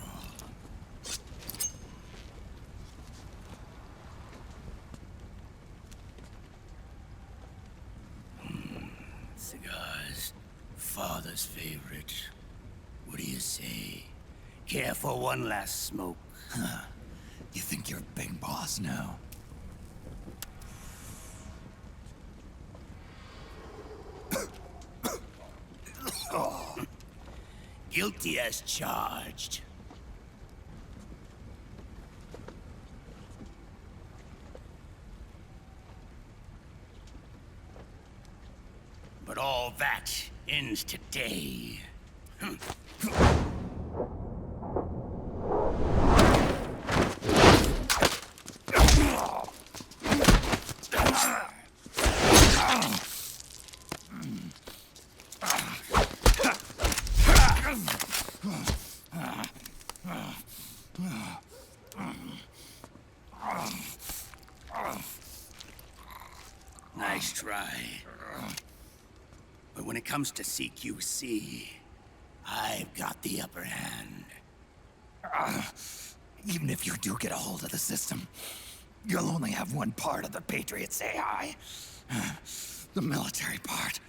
Cigars. Father's favorite. What do you say? Care for one last smoke? Huh. You think you're Big Boss now? Guilty as charged. But all that ends today. Nice try. But when it comes to CQC, I've got the upper hand. Even if you do get a hold of the system, you'll only have one part of the Patriots AI. The military part.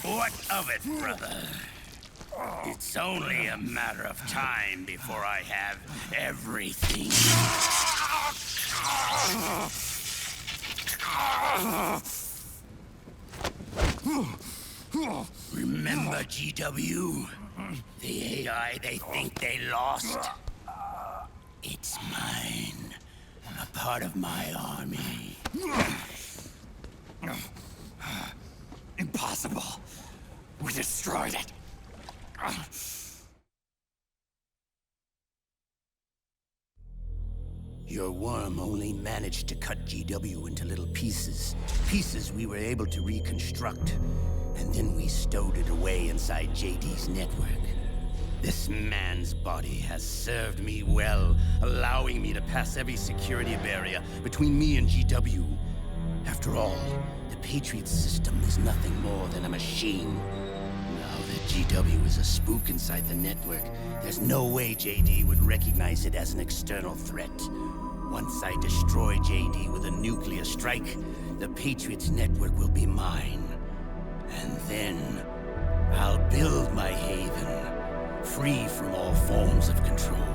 What of it, brother? It's only a matter of time before I have everything. Remember GW? The AI they think they lost? It's mine. A part of my army. Impossible. We destroyed it. Your worm only managed to cut GW into little pieces. Pieces we were able to reconstruct. And then we stowed it away inside JD's network. This man's body has served me well, allowing me to pass every security barrier between me and GW. After all, the Patriots system is nothing more than a machine. Now that GW is a spook inside the network, there's no way JD would recognize it as an external threat. Once I destroy JD with a nuclear strike, the Patriots network will be mine. And then, I'll build my haven, free from all forms of control.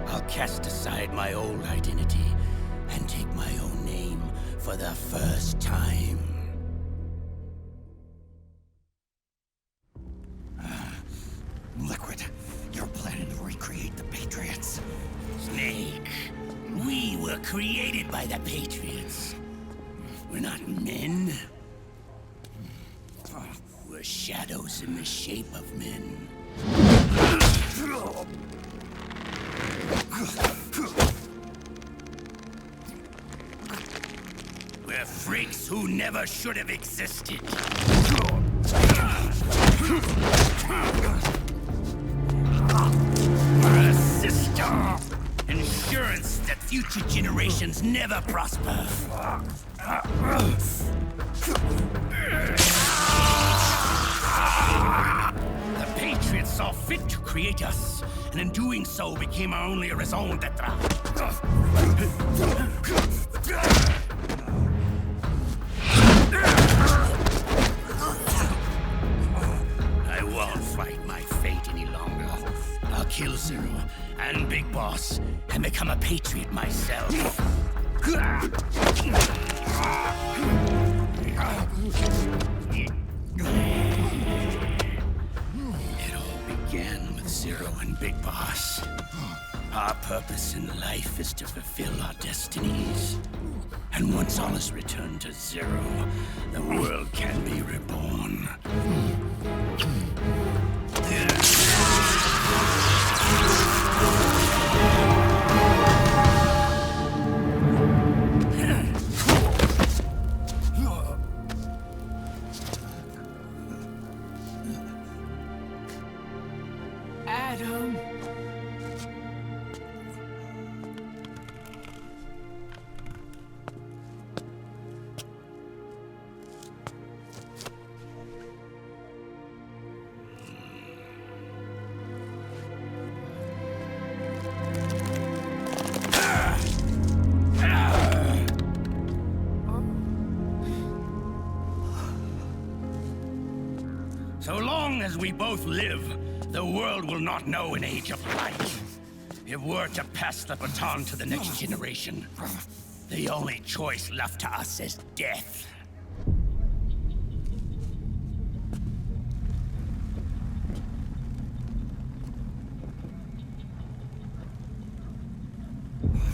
I'll cast aside my old identity and take my own name for the first time. Liquid, you're planning to recreate the Patriots. Snake, we were created by the Patriots. We're not men. We're shadows in the shape of men. We're They're freaks who never should have existed. We're a system. Insurance that future generations never prosper. The Patriots saw fit to create us, and in doing so became our only raison d'etre. I won't fight my fate any longer. I'll kill Zero and Big Boss and become a Patriot myself. It all began with Zero and Big Boss. Our purpose in life is to fulfill our destinies. And once all is returned to Zero, the world can be reborn. Adam. So long as we both live, the world will not know an age of light. If we're to pass the baton to the next generation, the only choice left to us is death.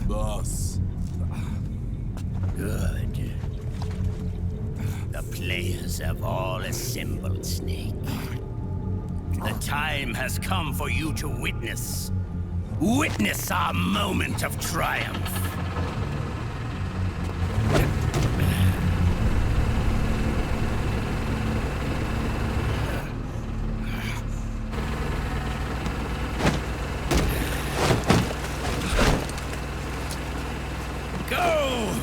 Boss. Good. The players have all assembled, Snake. The time has come for you to witness our moment of triumph. Go!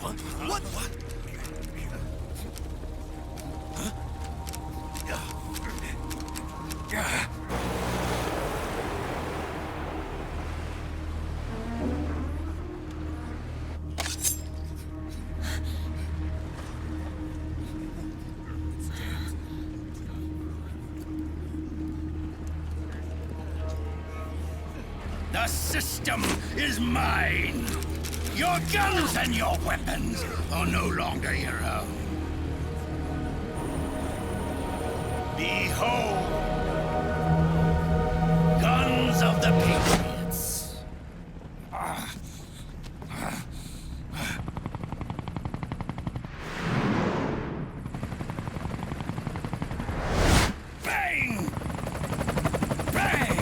What? The system is mine. Your guns and your weapons are no longer your own. Behold, guns of the Patriots. Bang! Bang!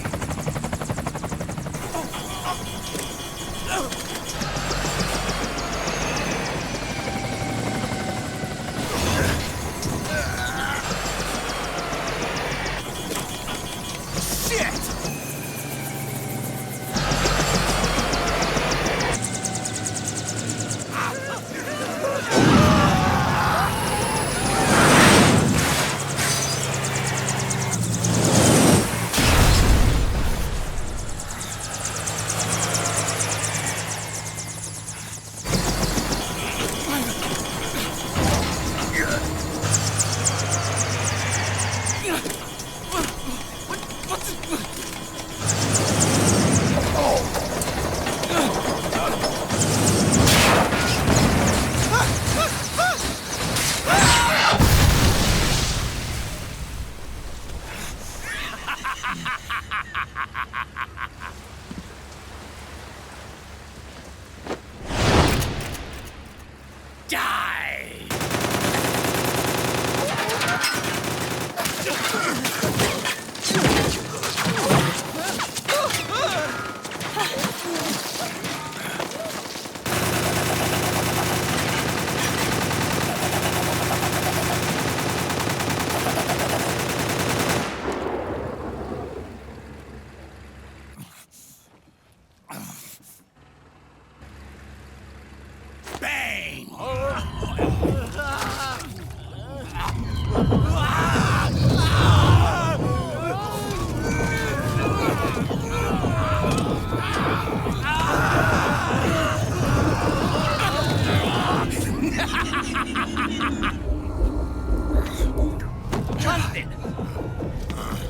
Jonathan!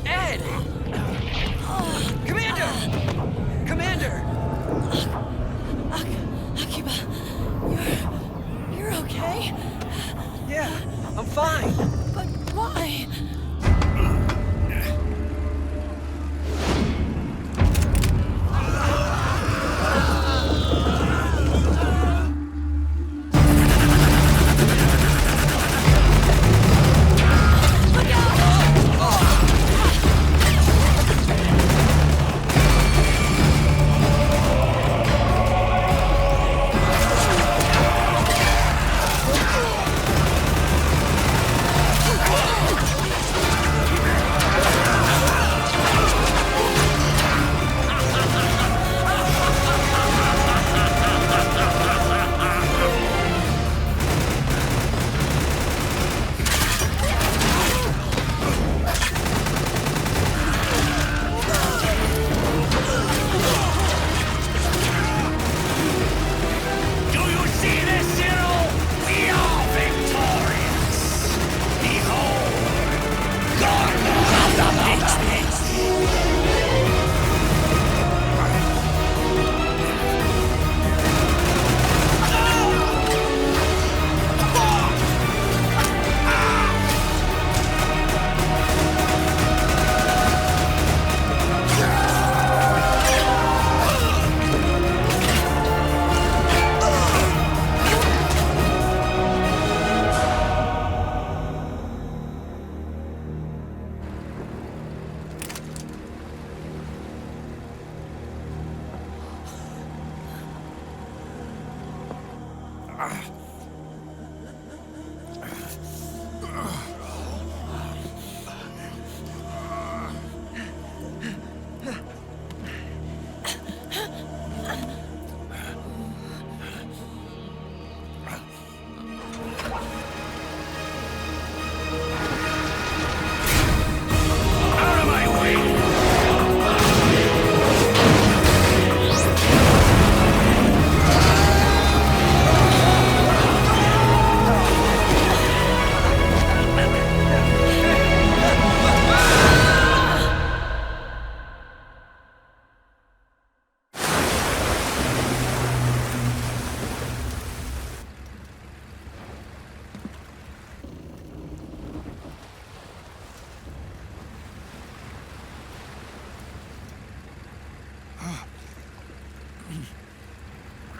Ed! Commander! Commander! Akiba, you're okay? Yeah, I'm fine. But why?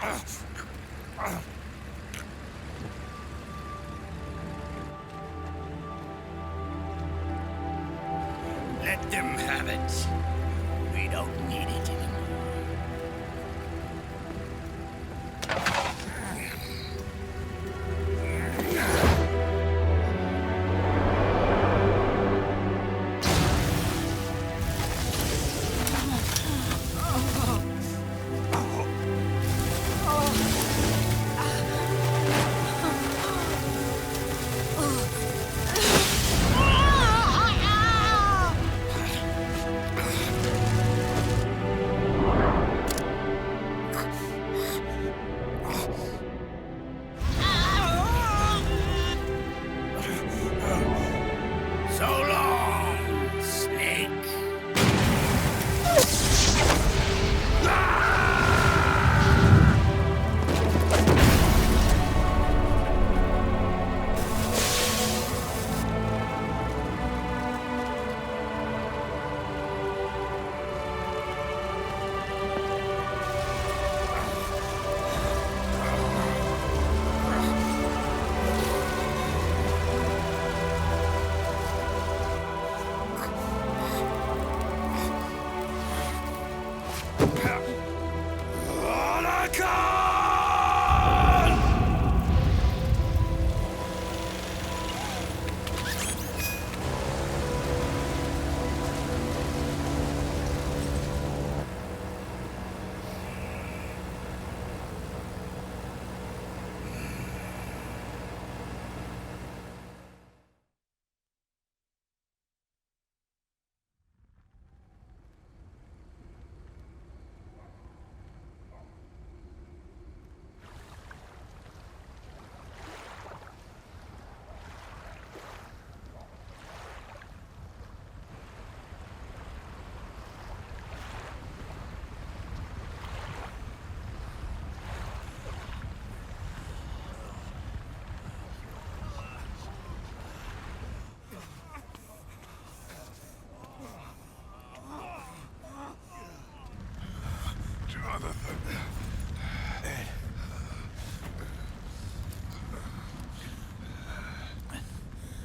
Let them have it. We don't need it anymore. So long, Snake.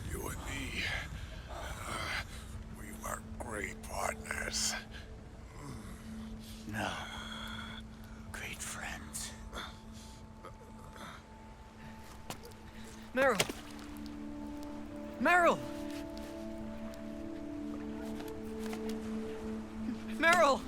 You and me, we were great partners. No. Great friends. Meryl! Meryl! Meryl!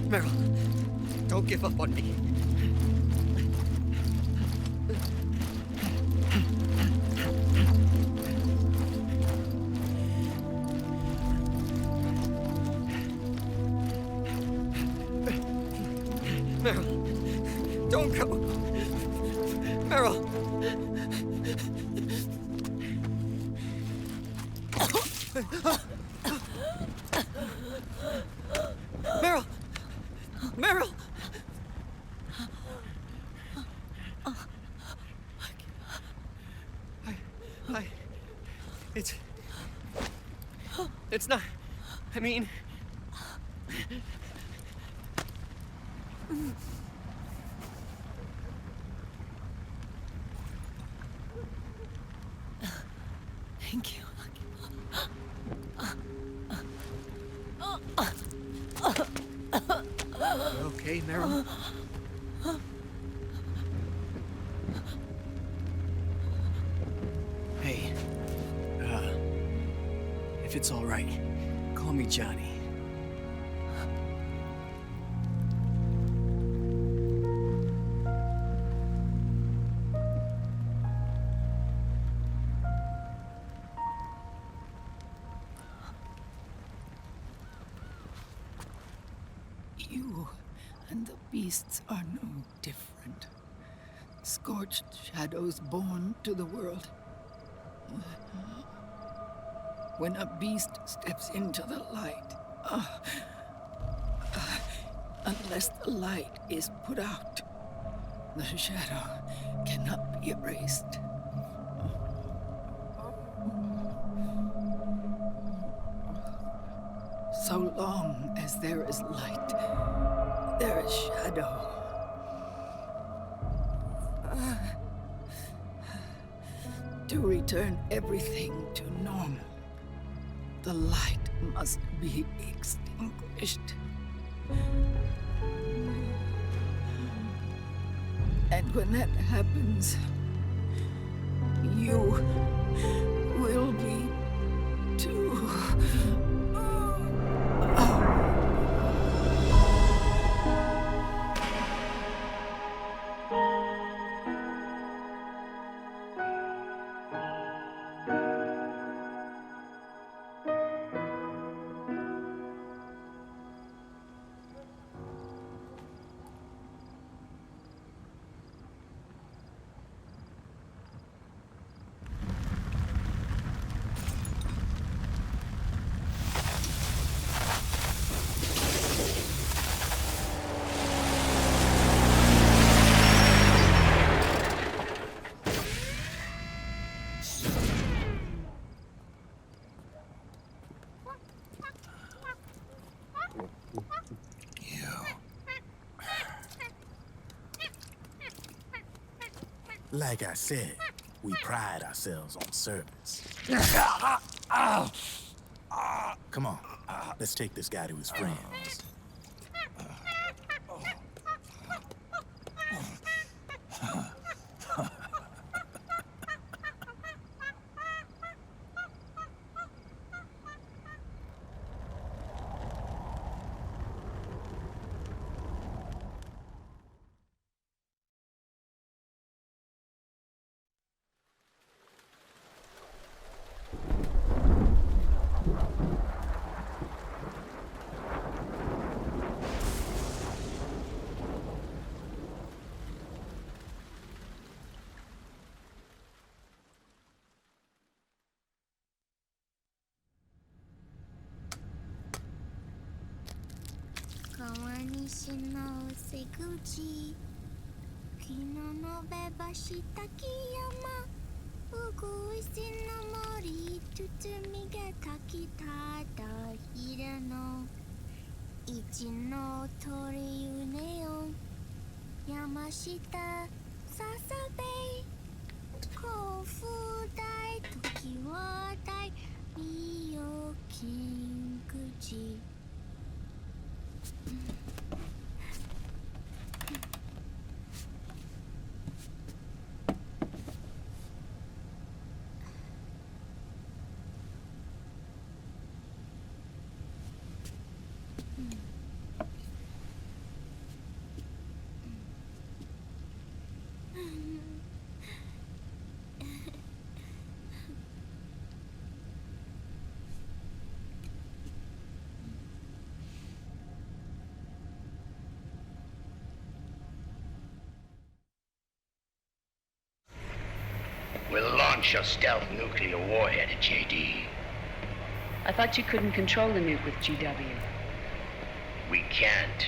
Meryl, don't give up on me. Meryl, don't go. Meryl. Meryl! Meryl! It's not... I mean... Thank you. Okay. okay, Meryl? Hey, if it's all right, call me Johnny. You and the beasts are no different. Scorched shadows born to the world. When a beast steps into the light, unless the light is put out, the shadow cannot be erased. So long as there is light, there is shadow. To return everything to normal, the light must be extinguished. And when that happens, you will be too. Like I said, we pride ourselves on service. Come on, let's take this guy to his friends. We'll launch a stealth nuclear warhead at JD. I thought you couldn't control the nuke with GW. We can't.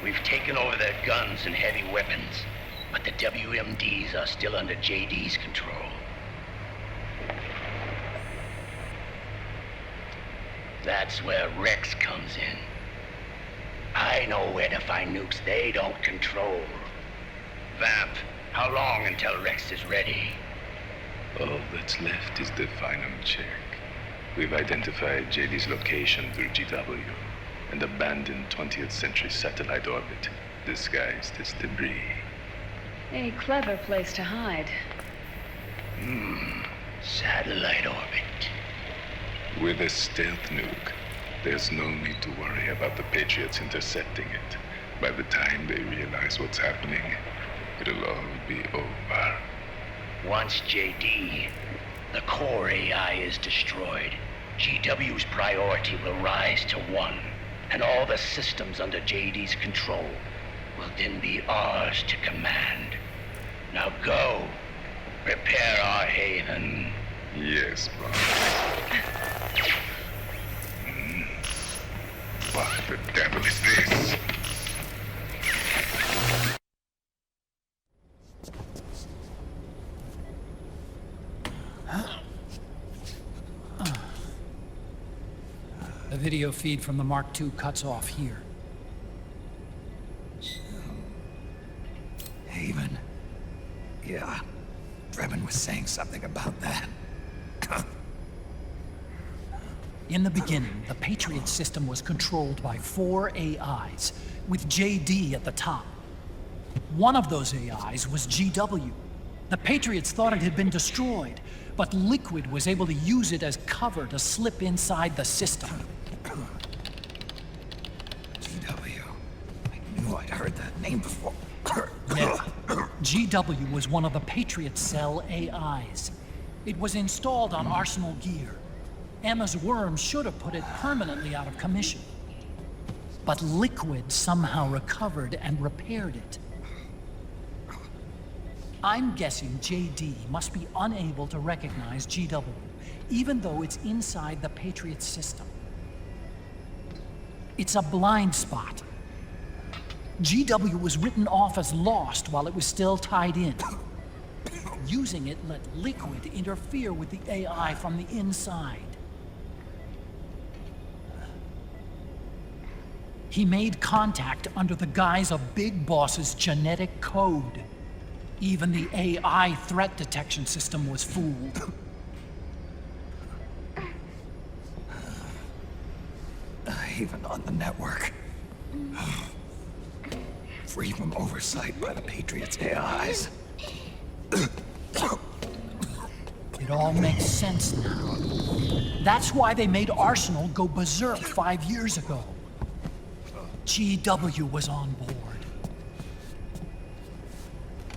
We've taken over their guns and heavy weapons, but the WMDs are still under JD's control. That's where Rex comes in. I know where to find nukes they don't control. Vamp, how long until Rex is ready? All that's left is the final check. We've identified JD's location through GW. An abandoned 20th century satellite orbit disguised as debris. A clever place to hide. Satellite orbit. With a stealth nuke, there's no need to worry about the Patriots intercepting it. By the time they realize what's happening, it'll all be over. Once JD, the core AI is destroyed, GW's priority will rise to 1, and all the systems under JD's control will then be ours to command. Now go, prepare our haven. Yes, boss. What the devil is this? The video feed from the Mark II cuts off here. Haven. Yeah. Drebin was saying something about that. In the beginning, the Patriot system was controlled by 4 AIs, with JD at the top. One of those AIs was GW. The Patriots thought it had been destroyed, but Liquid was able to use it as cover to slip inside the system. GW. I knew I'd heard that name before. Yeah. GW was one of the Patriot Cell AIs. It was installed on Arsenal gear. Emma's worm should have put it permanently out of commission. But Liquid somehow recovered and repaired it. I'm guessing JD must be unable to recognize GW, even though it's inside the Patriot system. It's a blind spot. GW was written off as lost while it was still tied in. Using it let Liquid interfere with the AI from the inside. He made contact under the guise of Big Boss's genetic code. Even the AI threat detection system was fooled. Even on the network. Free from oversight by the Patriots' AIs. It all makes sense now. That's why they made Arsenal go berserk 5 years ago. GW was on board.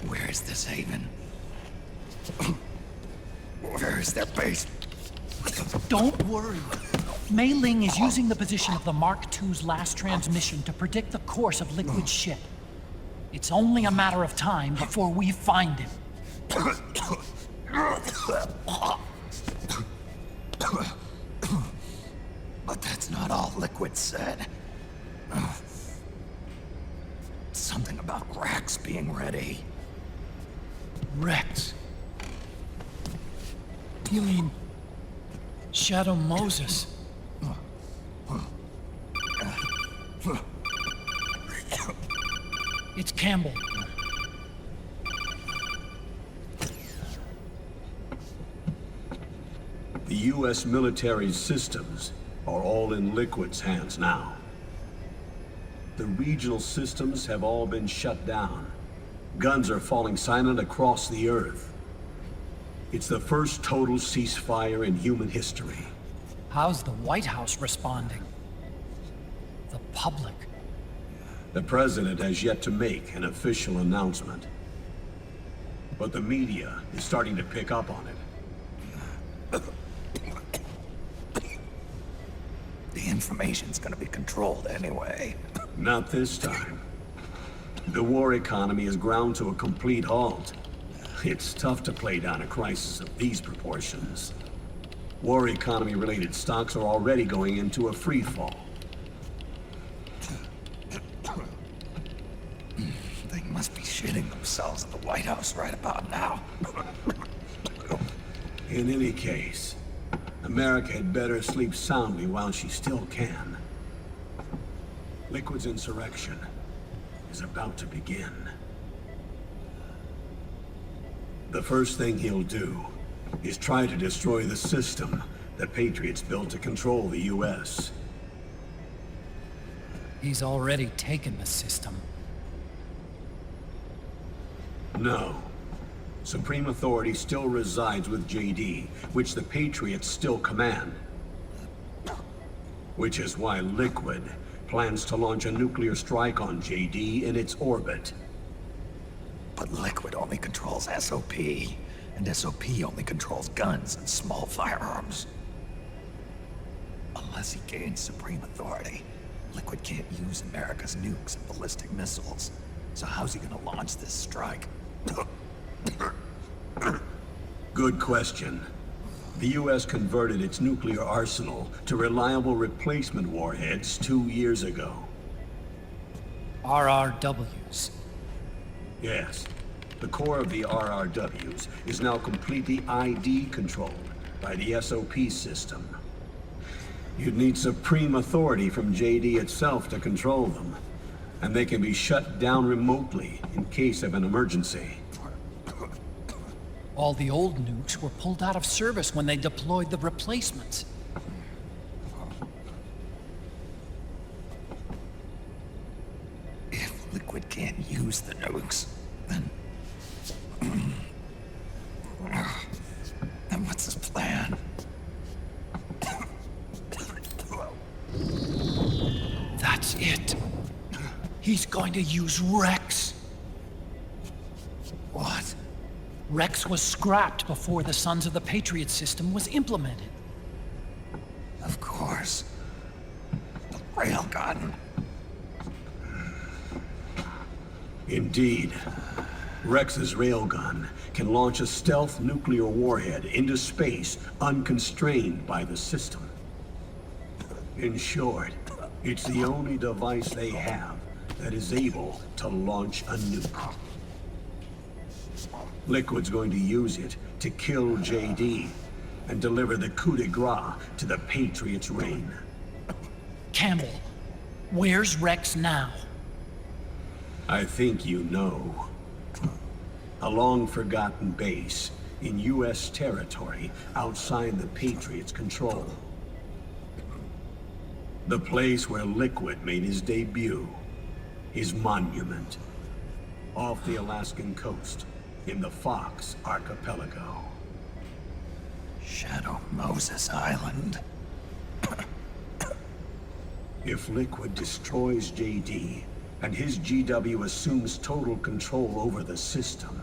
Where is this haven? Where is their base? Don't worry. Mei Ling is using the position of the Mark II's last transmission to predict the course of Liquid's ship. It's only a matter of time before we find him. But that's not all Liquid said. Something about Rex being ready. Rex? You mean Shadow Moses? It's Campbell. The U.S. military's systems are all in Liquid's hands now. The regional systems have all been shut down. Guns are falling silent across the Earth. It's the first total ceasefire in human history. How's the White House responding? The public? The president has yet to make an official announcement. But the media is starting to pick up on it. The information's gonna be controlled anyway. Not this time. The war economy is ground to a complete halt. It's tough to play down a crisis of these proportions. War economy-related stocks are already going into a free fall. They must be shitting themselves at the White House right about now. In any case, America had better sleep soundly while she still can. Liquid's insurrection is about to begin. The first thing he'll do is try to destroy the system the Patriots built to control the U.S. He's already taken the system. No. Supreme authority still resides with JD, which the Patriots still command. Which is why Liquid plans to launch a nuclear strike on JD in its orbit. But Liquid only controls SOP, and SOP only controls guns and small firearms. Unless he gains supreme authority, Liquid can't use America's nukes and ballistic missiles. So how's he gonna launch this strike? Good question. The US converted its nuclear arsenal to reliable replacement warheads 2 years ago. RRWs. Yes. The core of the RRWs is now completely ID controlled by the SOP system. You'd need supreme authority from JD itself to control them, and they can be shut down remotely in case of an emergency. All the old nukes were pulled out of service when they deployed the replacements. If Liquid can't use the nukes, then what's his plan? That's it. He's going to use Rex. What? Rex was scrapped before the Sons of the Patriots system was implemented. Of course. The railgun. Indeed. Rex's railgun can launch a stealth nuclear warhead into space unconstrained by the system. In short, it's the only device they have that is able to launch a nuke. Liquid's going to use it to kill JD and deliver the coup de grace to the Patriots' reign. Campbell, where's Rex now? I think you know. A long-forgotten base in US territory outside the Patriots' control. The place where Liquid made his debut, his monument, off the Alaskan coast in the Fox Archipelago. Shadow Moses Island. If Liquid destroys JD, and his GW assumes total control over the system,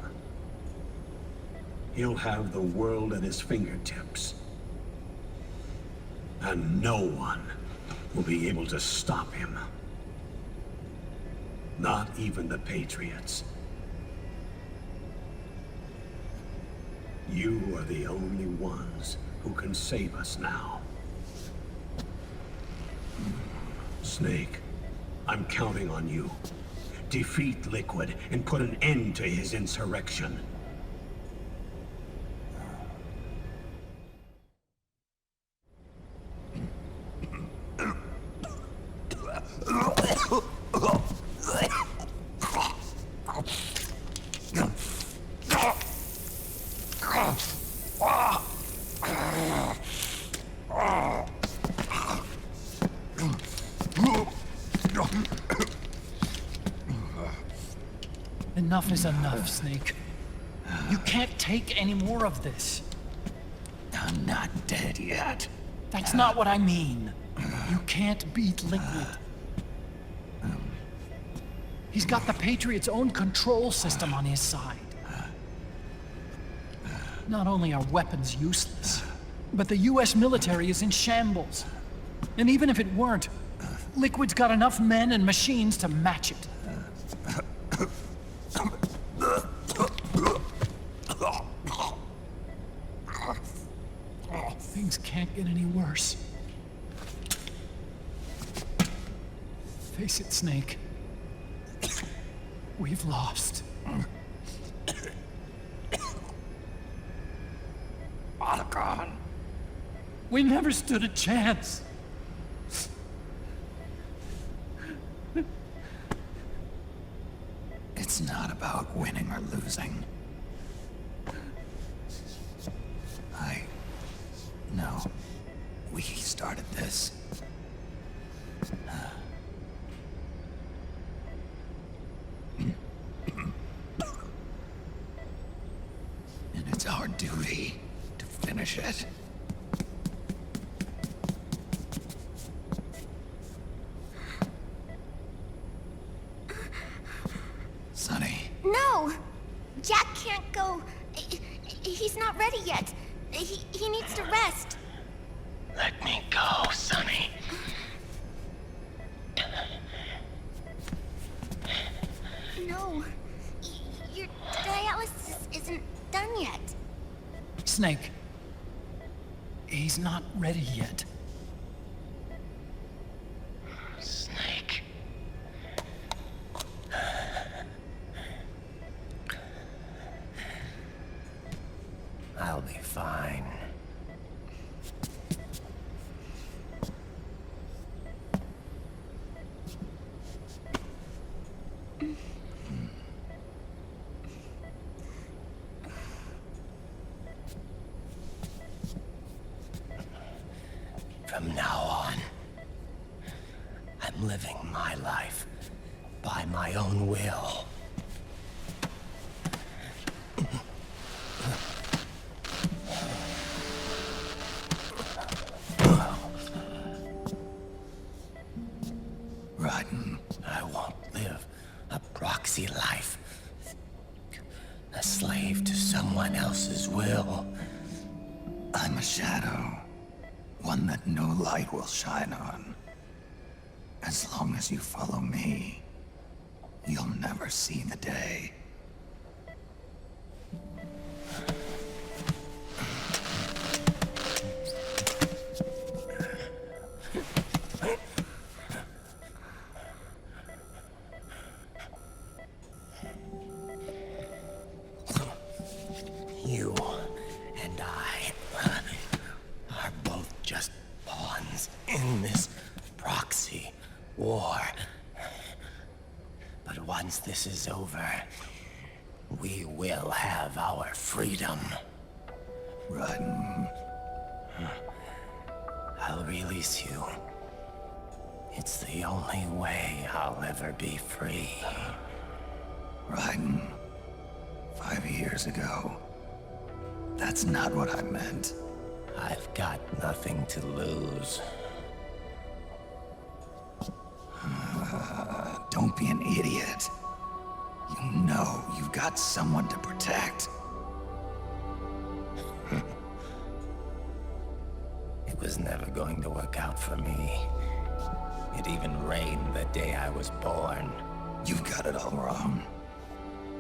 he'll have the world at his fingertips. And no one will be able to stop him. Not even the Patriots. You are the only ones who can save us now. Snake, I'm counting on you. Defeat Liquid and put an end to his insurrection. Enough is enough, Snake. You can't take any more of this. I'm not dead yet. That's not what I mean. You can't beat Liquid. He's got the Patriots' own control system on his side. Not only are weapons useless, but the US military is in shambles. And even if it weren't, Liquid's got enough men and machines to match it. Things can't get any worse. Face it, Snake. We've lost. Otacon. We never stood a chance. It's not about winning or losing. No. We started this. duty to finish it. Sonny. No! Jack can't go. He's not ready yet. He needs to rest. Let me go, Sonny. No. Your dialysis isn't done yet. Snake. He's not ready yet. Snake. I'll be fine. From now on, I'm living my life by my own will. Rotten. I won't live a proxy life. A slave to someone else's will. I'm a shadow. One that no light will shine on. As long as you follow me, you'll never see the day. You and I are both just pawns in this proxy war. But once this is over, we will have our freedom. Run. I'll release you. It's the only way I'll ever be free. Raiden, 5 years ago, that's not what I meant. I've got nothing to lose. Don't be an idiot. You know you've got someone to protect. It was never going to work out for me. It even rained the day I was born. You've got it all wrong.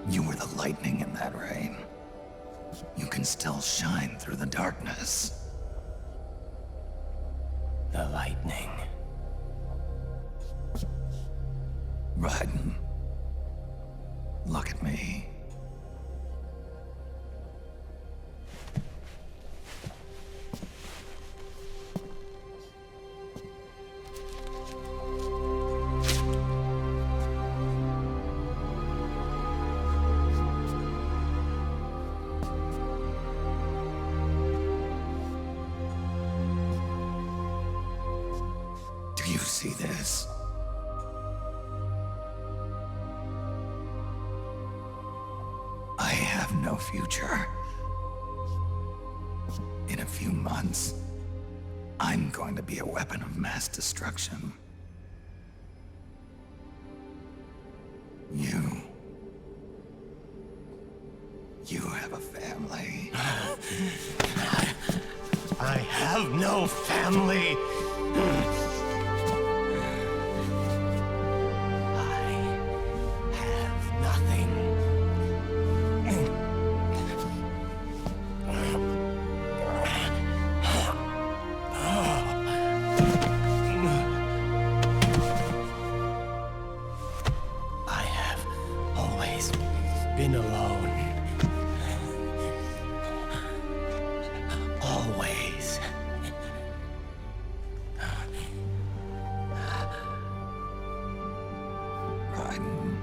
You were the lightning in that rain. You can still shine through the darkness. The lightning. Raiden, look at me. Do you see this? I have no future. In a few months, I'm going to be a weapon of mass destruction. You have a family. I have no family. Been alone. Always. Raiden.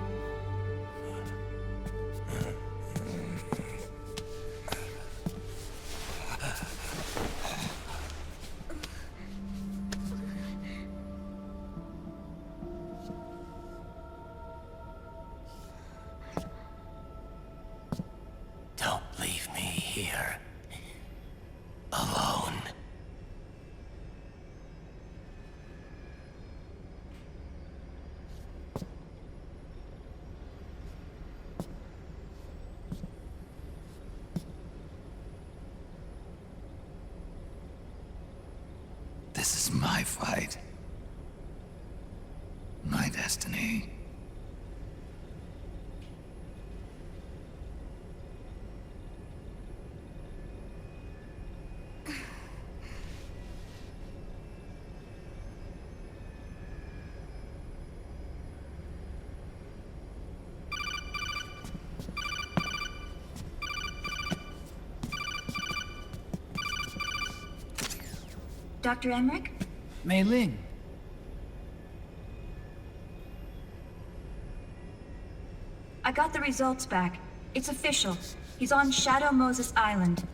This is my fight. My destiny. Dr. Emmerich? Mei Ling. I got the results back. It's official. He's on Shadow Moses Island.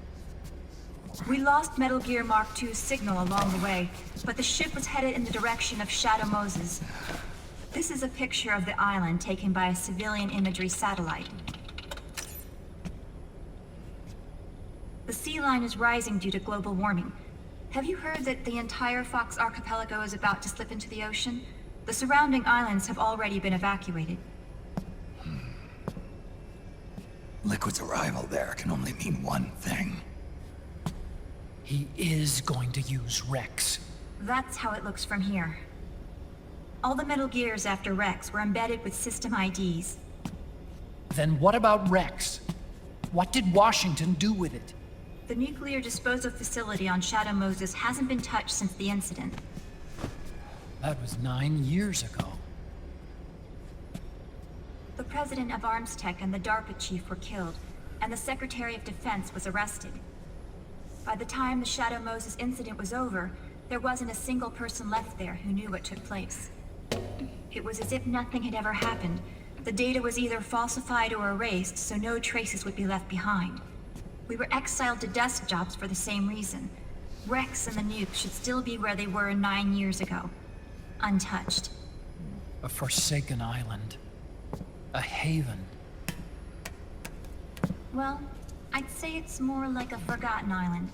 We lost Metal Gear Mark II's signal along the way, but the ship was headed in the direction of Shadow Moses. This is a picture of the island taken by a civilian imagery satellite. The sea line is rising due to global warming. Have you heard that the entire Fox archipelago is about to slip into the ocean? The surrounding islands have already been evacuated. Liquid's arrival there can only mean one thing. He is going to use Rex. That's how it looks from here. All the Metal Gears after Rex were embedded with system IDs. Then what about Rex? What did Washington do with it? The nuclear disposal facility on Shadow Moses hasn't been touched since the incident. That was 9 years ago. The president of ArmsTech and the DARPA chief were killed, and the Secretary of Defense was arrested. By the time the Shadow Moses incident was over, there wasn't a single person left there who knew what took place. It was as if nothing had ever happened. The data was either falsified or erased, so no traces would be left behind. We were exiled to desk jobs for the same reason. Rex and the nuke should still be where they were 9 years ago. Untouched. A forsaken island. A haven. Well, I'd say it's more like a forgotten island.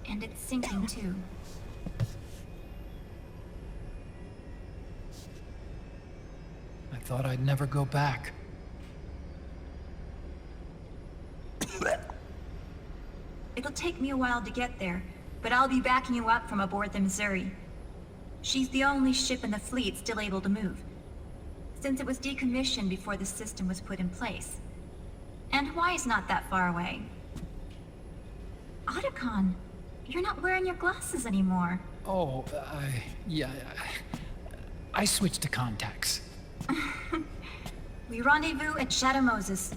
And it's sinking too. I thought I'd never go back. It'll take me a while to get there, but I'll be backing you up from aboard the Missouri. She's the only ship in the fleet still able to move, since it was decommissioned before the system was put in place. And Hawaii's not that far away. Otacon, you're not wearing your glasses anymore. Oh, yeah, I switched to contacts. We rendezvous at Shadow Moses.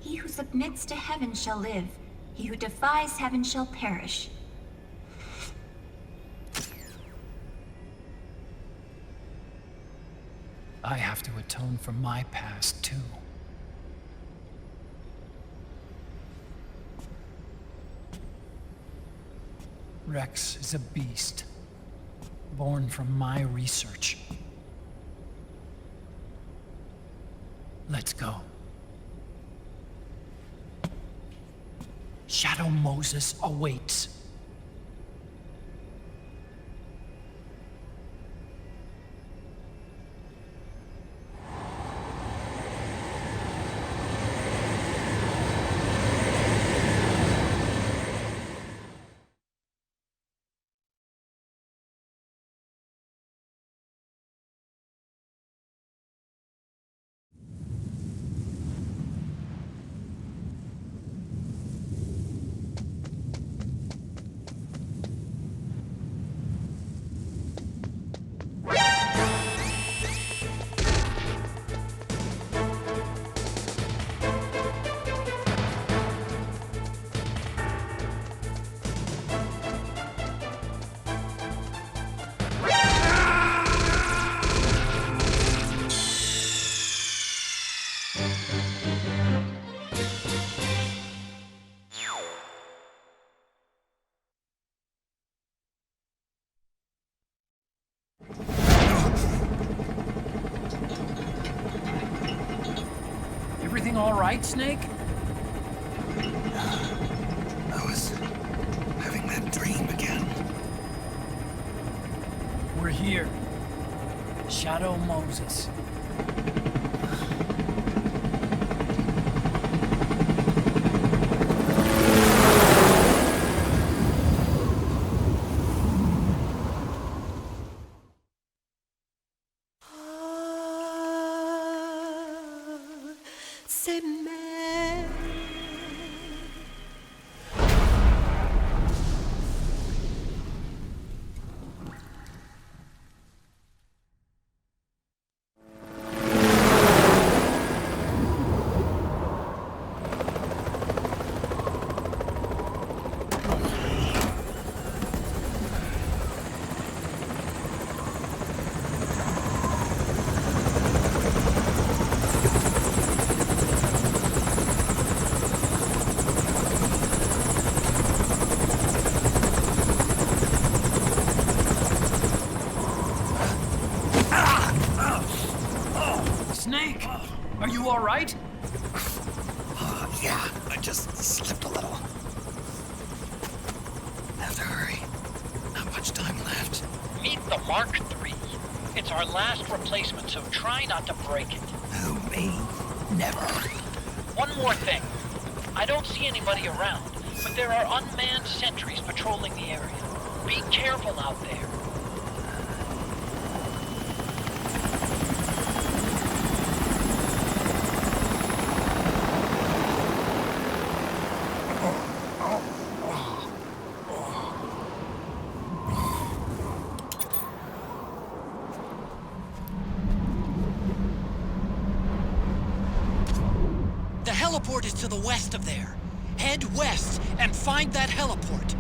He who submits to heaven shall live. He who defies heaven shall perish. I have to atone for my past, too. Rex is a beast, born from my research. Let's go. Shadow Moses awaits. Everything all right, Snake? I was having that dream again. We're here. Shadow Moses. C'est mère. Snake! Are you all right? Yeah, I just slipped a little. Have to hurry. Not much time left. Meet the Mark III. It's our last replacement, so try not to break it. Who, me? Never. One more thing. I don't see anybody around, but there are unmanned sentries patrolling the area. Be careful out there. The heliport is to the west of there. Head west and find that heliport.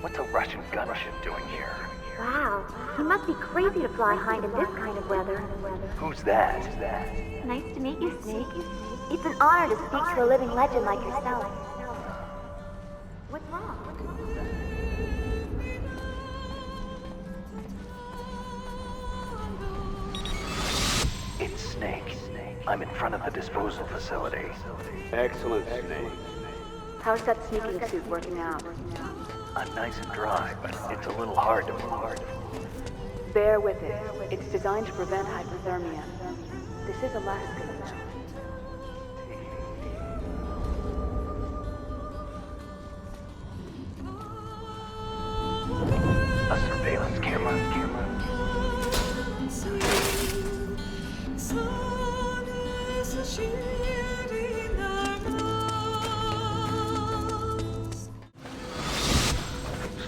What's a Russian gunship doing here? Wow, he must be crazy to fly Hind in this kind of weather. Who's that? Nice to meet you, Snake. It's an honor to speak to a living legend like yourself. What's wrong? It's Snake. I'm in front of the disposal facility. Excellent, Snake. How's that sneaking suit working out? I'm nice and dry, but it's a little hard to move. Bear with it. It's designed to prevent hypothermia. This is Alaska. A surveillance camera.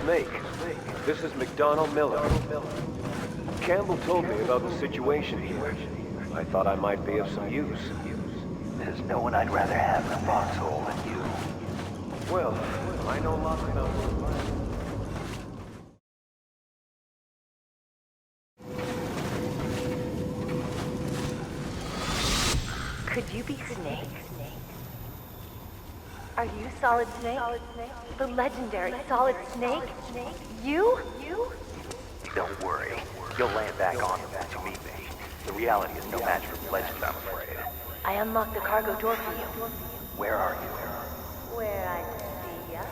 Snake, this is McDonnell Miller. Campbell told me about the situation here. I thought I might be of some use. There's no one I'd rather have in a foxhole than you. Well, I know lots about Could you be Snake? Are you Solid Snake? The legendary Solid Snake? You? Don't worry. You'll land back on them once you meet me. The reality is no match for the legend, I'm afraid. I unlocked the cargo door for you. Where are you? Where I see ya.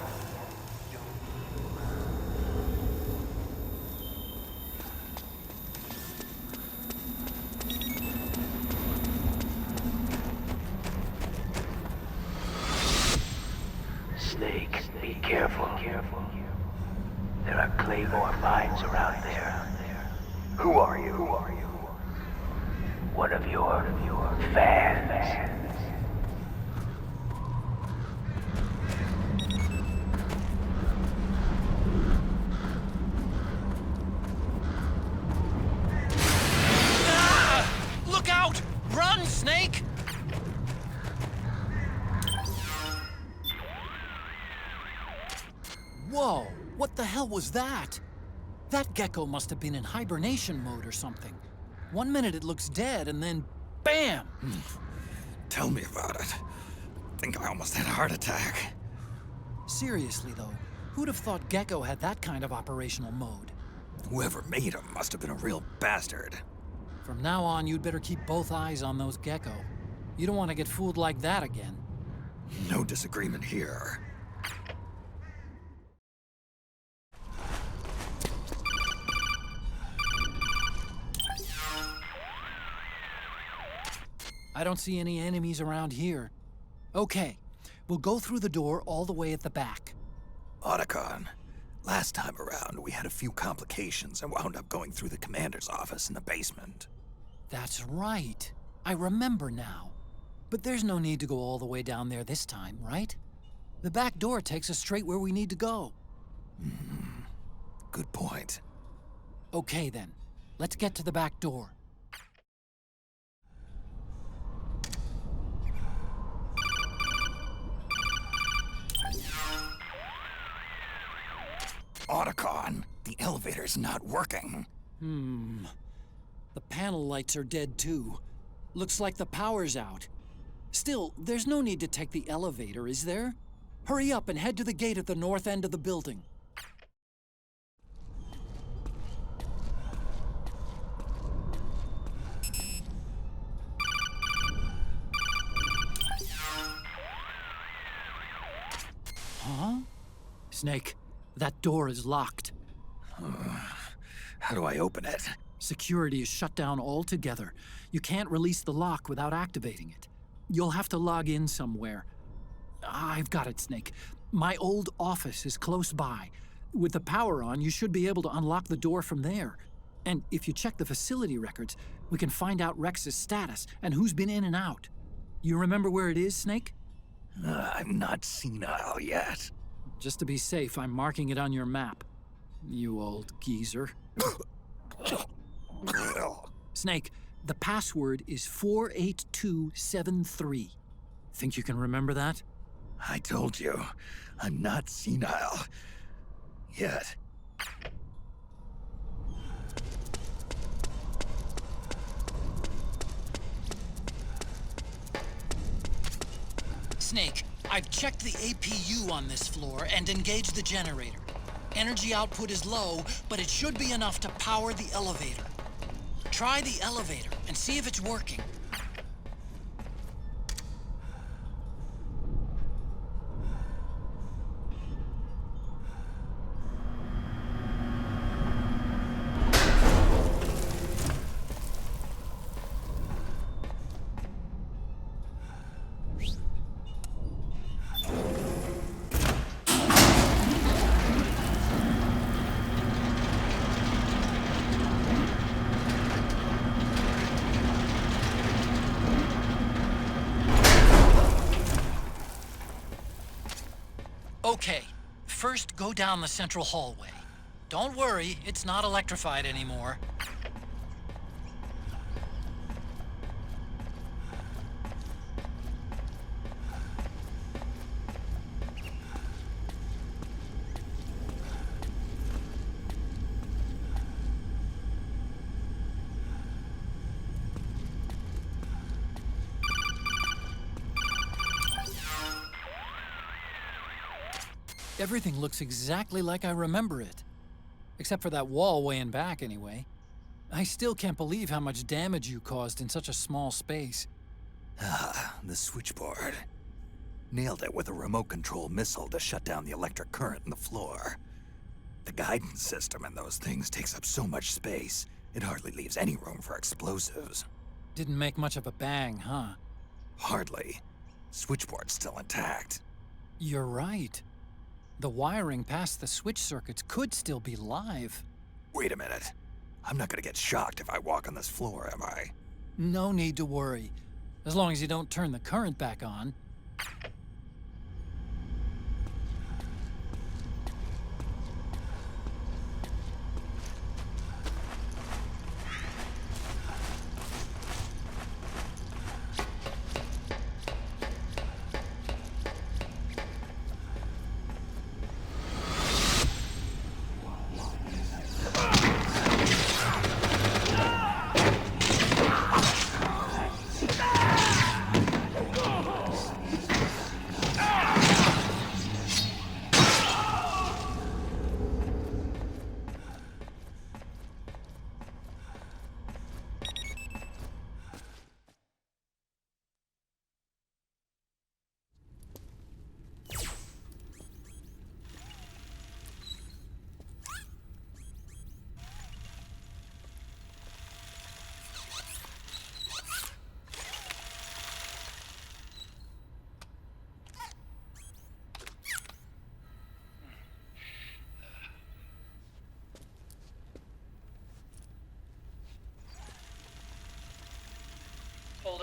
Snake, be careful. There are claymore mines around there. Who are you? One of your fans. Look out! Run, Snake! Whoa, what the hell was that? That gecko must have been in hibernation mode or something. 1 minute it looks dead, and then BAM! Tell me about it. think I almost had a heart attack. Seriously, though, who'd have thought Gecko had that kind of operational mode? Whoever made him must have been a real bastard. From now on, you'd better keep both eyes on those Gecko. You don't want to get fooled like that again. No disagreement here. I don't see any enemies around here. Okay, we'll go through the door all the way at the back. Otacon, last time around we had a few complications and wound up going through the commander's office in the basement. That's right. I remember now. But there's no need to go all the way down there this time, right? The back door takes us straight where we need to go. Good point. Okay then, let's get to the back door. Otacon, the elevator's not working. The panel lights are dead too. Looks like the power's out. Still, there's no need to take the elevator, is there? Hurry up and head to the gate at the north end of the building. Huh? Snake, that door is locked. How do I open it? Security is shut down altogether. You can't release the lock without activating it. You'll have to log in somewhere. I've got it, Snake. My old office is close by. With the power on, you should be able to unlock the door from there. And if you check the facility records, we can find out Rex's status and who's been in and out. You remember where it is, Snake? I'm not senile yet. Just to be safe, I'm marking it on your map. You old geezer. Snake, the password is 48273. Think you can remember that? I told you, I'm not senile. Yet. Snake, I've checked the APU on this floor and engaged the generator. Energy output is low, but it should be enough to power the elevator. Try the elevator and see if it's working. Okay, first go down the central hallway. Don't worry, it's not electrified anymore. Everything looks exactly like I remember it. Except for that wall way in back, anyway. I still can't believe how much damage you caused in such a small space. The switchboard. Nailed it with a remote control missile to shut down the electric current in the floor. The guidance system in those things takes up so much space, it hardly leaves any room for explosives. Didn't make much of a bang, huh? Hardly. Switchboard's still intact. You're right. The wiring past the switch circuits could still be live. Wait a minute. I'm not gonna get shocked if I walk on this floor, am I? No need to worry. As long as you don't turn the current back on.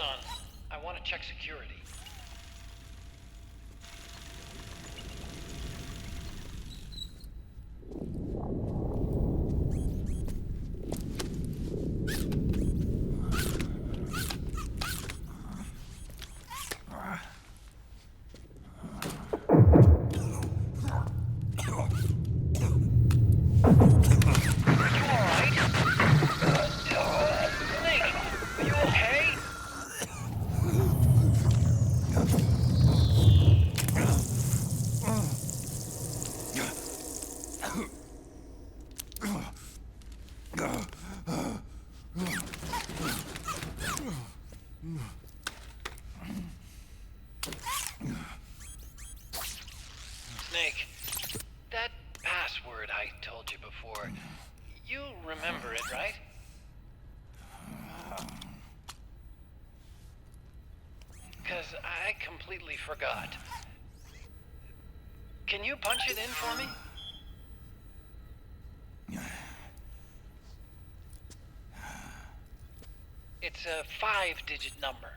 on. I want to check security. Snake, that password I told you before, you remember it, right? Because I completely forgot. Can you punch it in for me? It's a 5-digit number.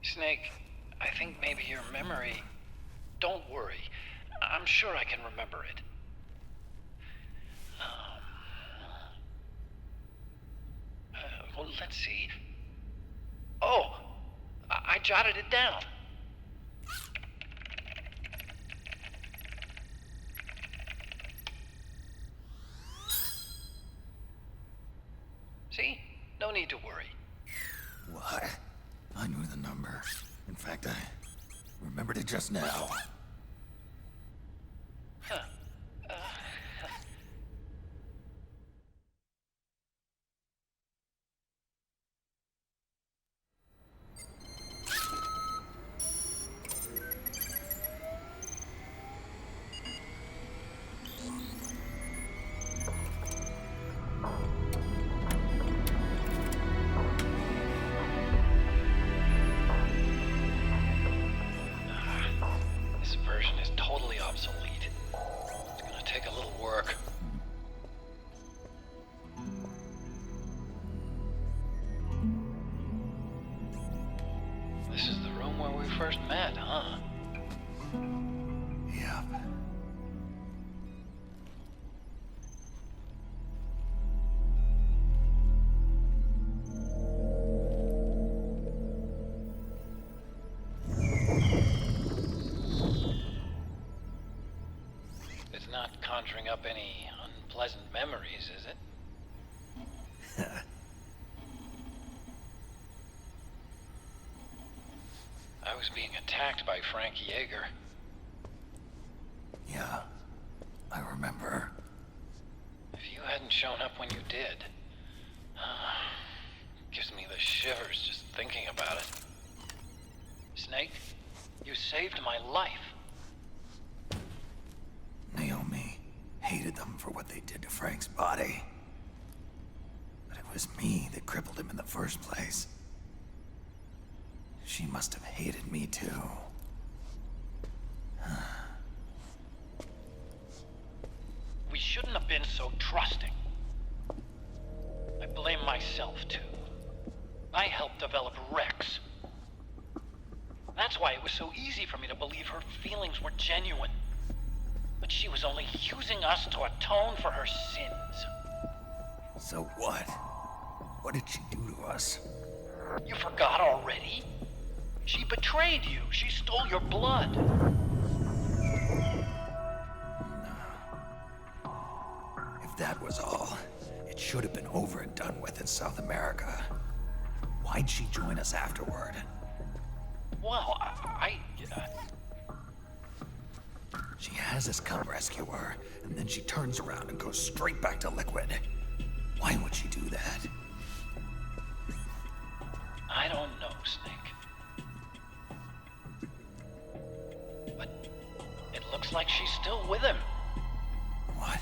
Snake, I think maybe your memory... Don't worry. I'm sure I can remember it. Well, let's see. Oh! I jotted it down. See? No need to worry. What? I knew the number. In fact, I remembered it just now. Huh. This version is totally obsolete. It's gonna take a little work. This is the room where we first met, huh? Yep. It's not conjuring up any unpleasant memories, is it? I was being attacked by Frank Yeager. Yeah, I remember. If you hadn't shown up when you did, gives me the shivers just thinking about it. Snake, you saved my life. Naomi hated them for what they did to Frank's body. But it was me that crippled him in the first place. She must have hated me too. We shouldn't have been so trusting. I blame myself too. I helped develop Rex. That's why it was so easy for me to believe her feelings were genuine. But she was only using us to atone for her sins. So what? What did she do to us? You forgot already? She betrayed you. She stole your blood. If that was all, it should have been over and done with in South America. Why'd she join us afterward? Well, She has us come rescue her, and then she turns around and goes straight back to Liquid. Why would she do that? I don't know, Snake. But it looks like she's still with him. What?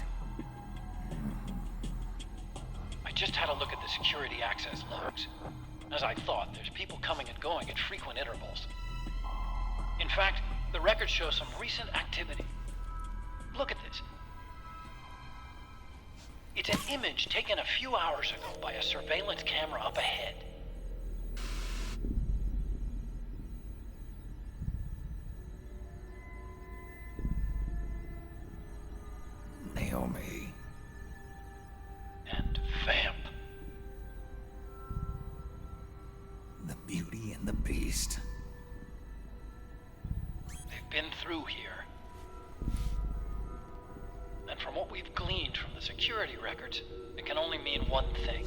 I just had a look at the security access logs. As I thought, there's people coming and going at frequent intervals. In fact, the records show some recent activity. Look at this. It's an image taken a few hours ago by a surveillance camera up ahead. Naomi. And Vamp. The Beauty and the Beast. They've been through here. And from what we've gleaned from the security records, it can only mean one thing.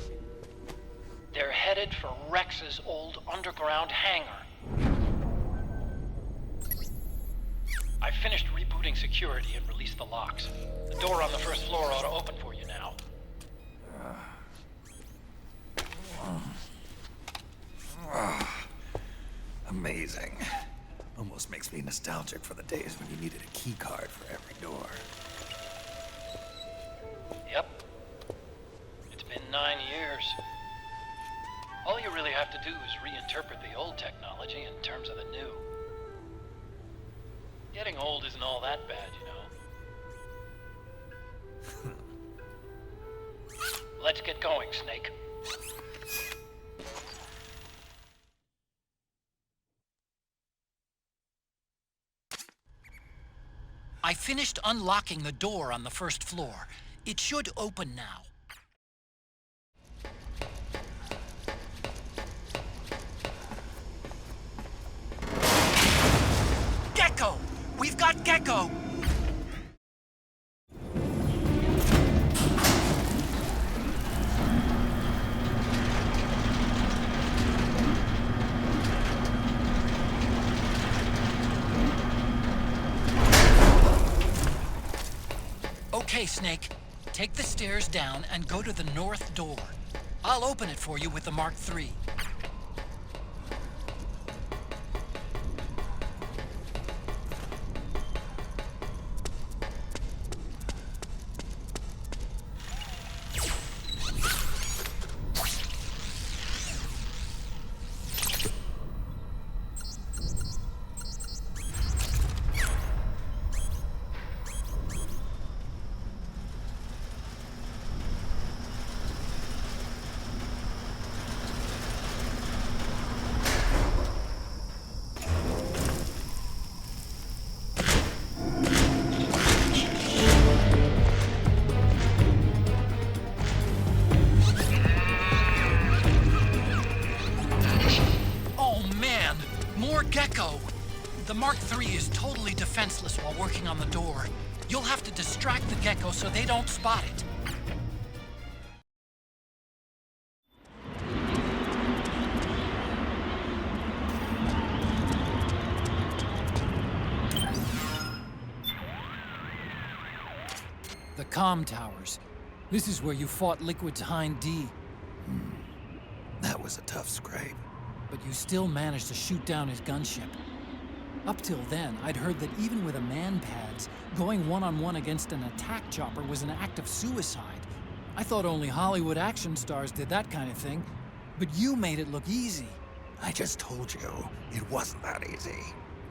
They're headed for Rex's old underground hangar. I finished rebooting security and released the locks. The door on the first floor ought to open for you now. Amazing. Almost makes me nostalgic for the days when you needed a key card for every door. Yep. It's been 9 years. All you really have to do is reinterpret the old technology in terms of the new. Getting old isn't all that bad, you know. Let's get going, Snake. I finished unlocking the door on the first floor. It should open now. Gecko! We've got Gecko! Okay, Snake. Take the stairs down and go to the north door. I'll open it for you with the Mark III. Gecko! The Mark III is totally defenseless while working on the door. You'll have to distract the Gecko so they don't spot it. The comm towers. This is where you fought Liquid's Hind D. That was a tough scrape. But you still managed to shoot down his gunship. Up till then, I'd heard that even with a man-pads, going one-on-one against an attack chopper was an act of suicide. I thought only Hollywood action stars did that kind of thing, but you made it look easy. I just told you, it wasn't that easy.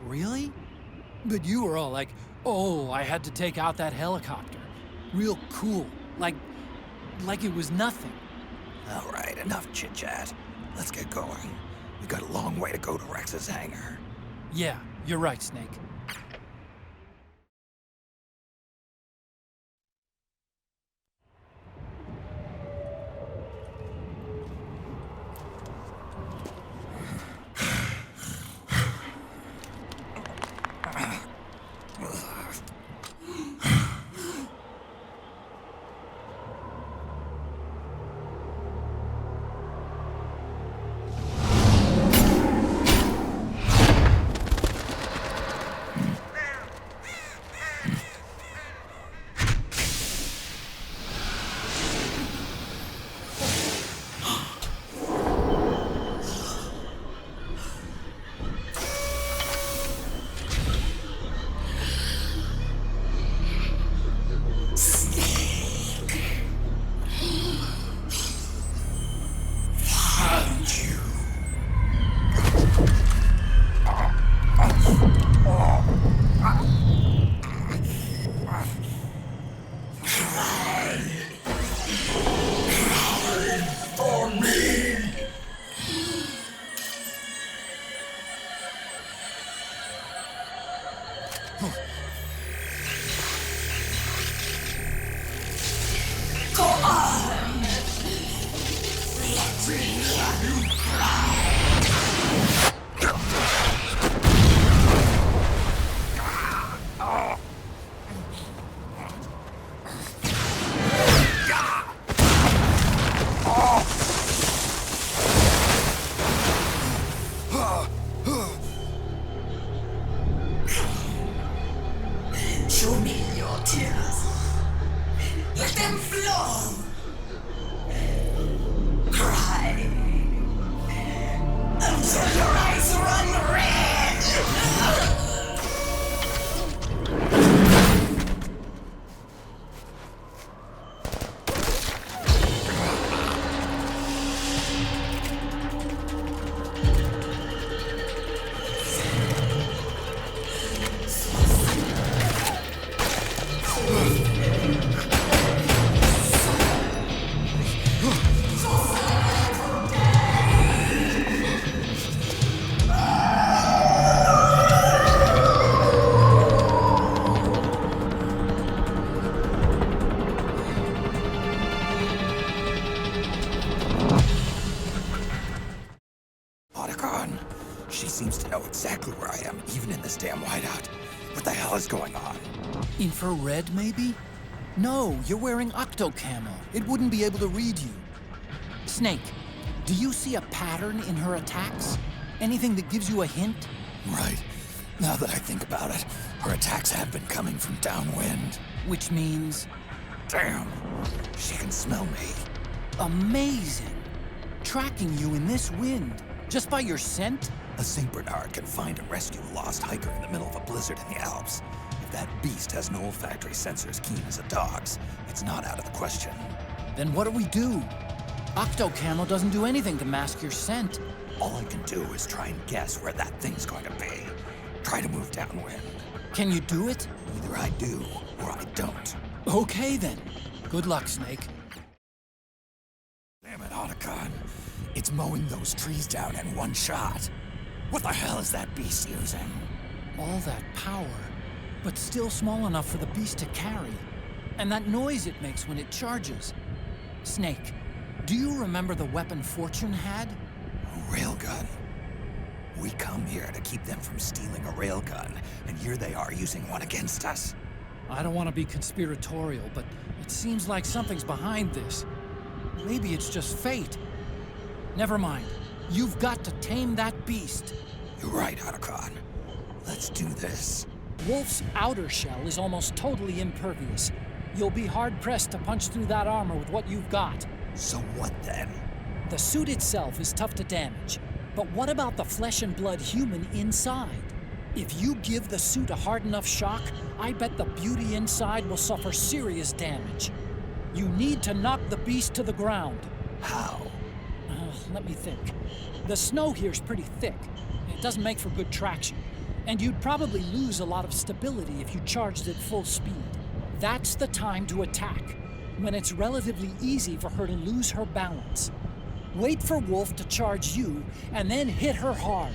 Really? But you were all like, oh, I had to take out that helicopter. Real cool, like it was nothing. All right, enough chit-chat. Let's get going. We got a long way to go to Rex's hangar. Yeah, you're right, Snake. them flow. Cry until your eyes run red. She seems to know exactly where I am, even in this damn whiteout. What the hell is going on? Infrared, maybe? No, you're wearing octo camo. It wouldn't be able to read you. Snake, do you see a pattern in her attacks? Anything that gives you a hint? Right. Now that I think about it, her attacks have been coming from downwind. Which means? Damn, she can smell me. Amazing. Tracking you in this wind, just by your scent? A St. Bernard can find and rescue a lost hiker in the middle of a blizzard in the Alps. If that beast has no olfactory sensors keen as a dog's, it's not out of the question. Then what do we do? Octo camo doesn't do anything to mask your scent. All I can do is try and guess where that thing's going to be. Try to move downwind. Can you do it? Either I do, or I don't. Okay then. Good luck, Snake. Damn it, Otacon. It's mowing those trees down in one shot. What the hell is that beast using? All that power, but still small enough for the beast to carry. And that noise it makes when it charges. Snake, do you remember the weapon Fortune had? A railgun. We come here to keep them from stealing a railgun, and here they are using one against us. I don't want to be conspiratorial, but it seems like something's behind this. Maybe it's just fate. Never mind. You've got to tame that beast. You're right, Otacon. Let's do this. Wolf's outer shell is almost totally impervious. You'll be hard-pressed to punch through that armor with what you've got. So what then? The suit itself is tough to damage. But what about the flesh and blood human inside? If you give the suit a hard enough shock, I bet the beauty inside will suffer serious damage. You need to knock the beast to the ground. How? Let me think. The snow here's pretty thick. It doesn't make for good traction. And you'd probably lose a lot of stability if you charged at full speed. That's the time to attack, when it's relatively easy for her to lose her balance. Wait for Wolf to charge you, and then hit her hard.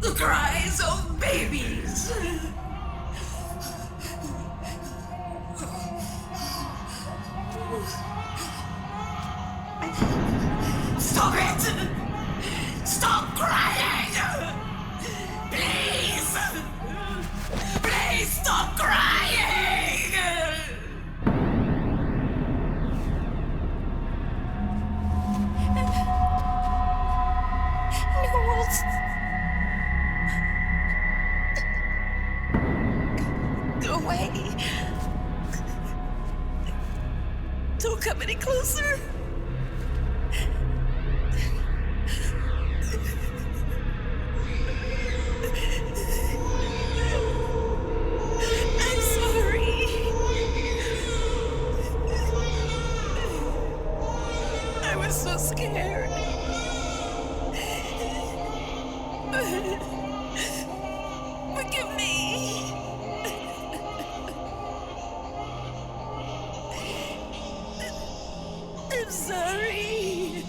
The cries of babies. Stop it! Stop crying! Please! Please stop crying! No, away. Don't come any closer. I'm sorry. I was so scared. Forgive me. I'm sorry.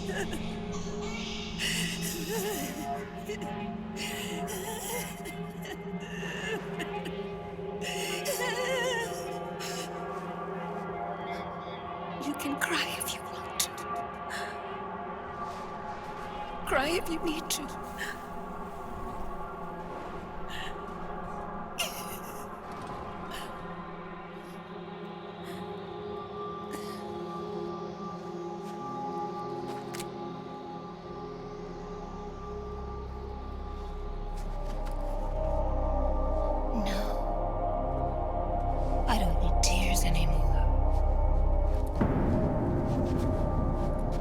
You can cry if you want. Cry if you need to. I don't need tears anymore.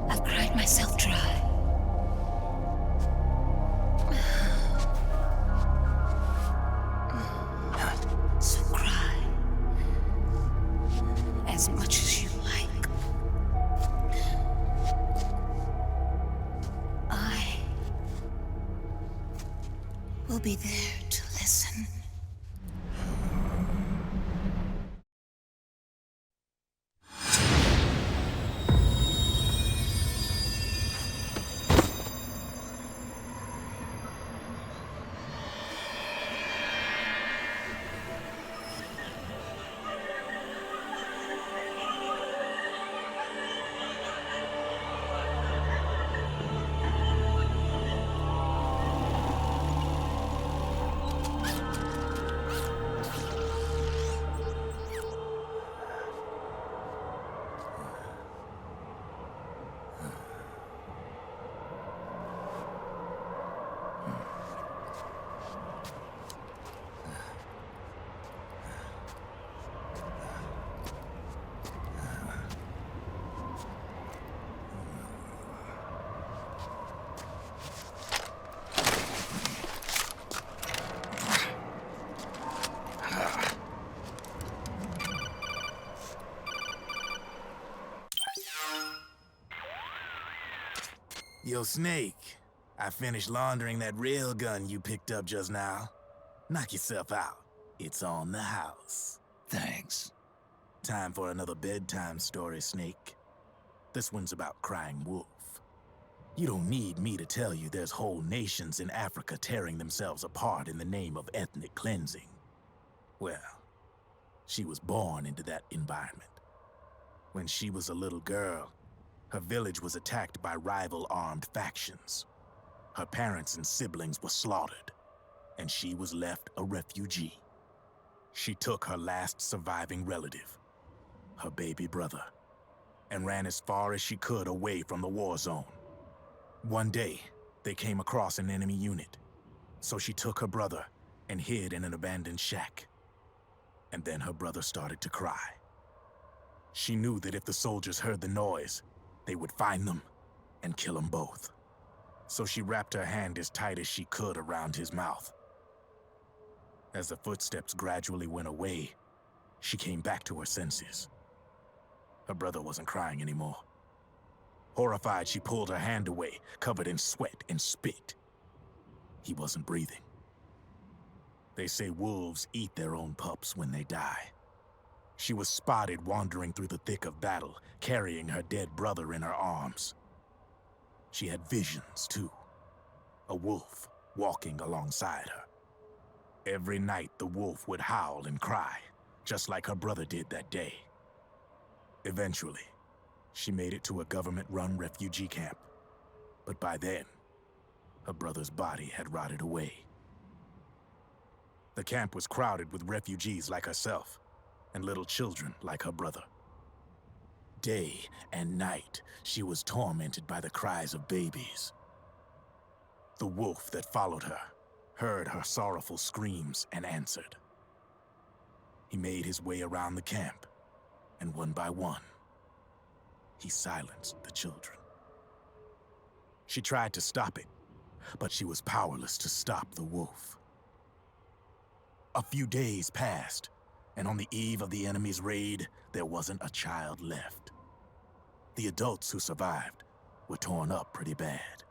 I've cried myself dry. So cry as much as you like. I will be there to listen. Yo, Snake, I finished laundering that railgun you picked up just now. Knock yourself out. It's on the house. Thanks. Time for another bedtime story, Snake. This one's about crying wolf. You don't need me to tell you there's whole nations in Africa tearing themselves apart in the name of ethnic cleansing. Well, she was born into that environment. When she was a little girl, her village was attacked by rival armed factions. Her parents and siblings were slaughtered, and she was left a refugee. She took her last surviving relative, her baby brother, and ran as far as she could away from the war zone. One day, they came across an enemy unit, so she took her brother and hid in an abandoned shack. And then her brother started to cry. She knew that if the soldiers heard the noise, they would find them and kill them both. So she wrapped her hand as tight as she could around his mouth. As the footsteps gradually went away, she came back to her senses. Her brother wasn't crying anymore. Horrified, she pulled her hand away, covered in sweat and spit. He wasn't breathing. They say wolves eat their own pups when they die. She was spotted wandering through the thick of battle, carrying her dead brother in her arms. She had visions, too. A wolf walking alongside her. Every night, the wolf would howl and cry, just like her brother did that day. Eventually, she made it to a government-run refugee camp. But by then, her brother's body had rotted away. The camp was crowded with refugees like herself, and little children like her brother. Day and night, she was tormented by the cries of babies. The wolf that followed her heard her sorrowful screams and answered. He made his way around the camp, and one by one, he silenced the children. She tried to stop it, but she was powerless to stop the wolf. A few days passed, and on the eve of the enemy's raid, there wasn't a child left. The adults who survived were torn up pretty bad.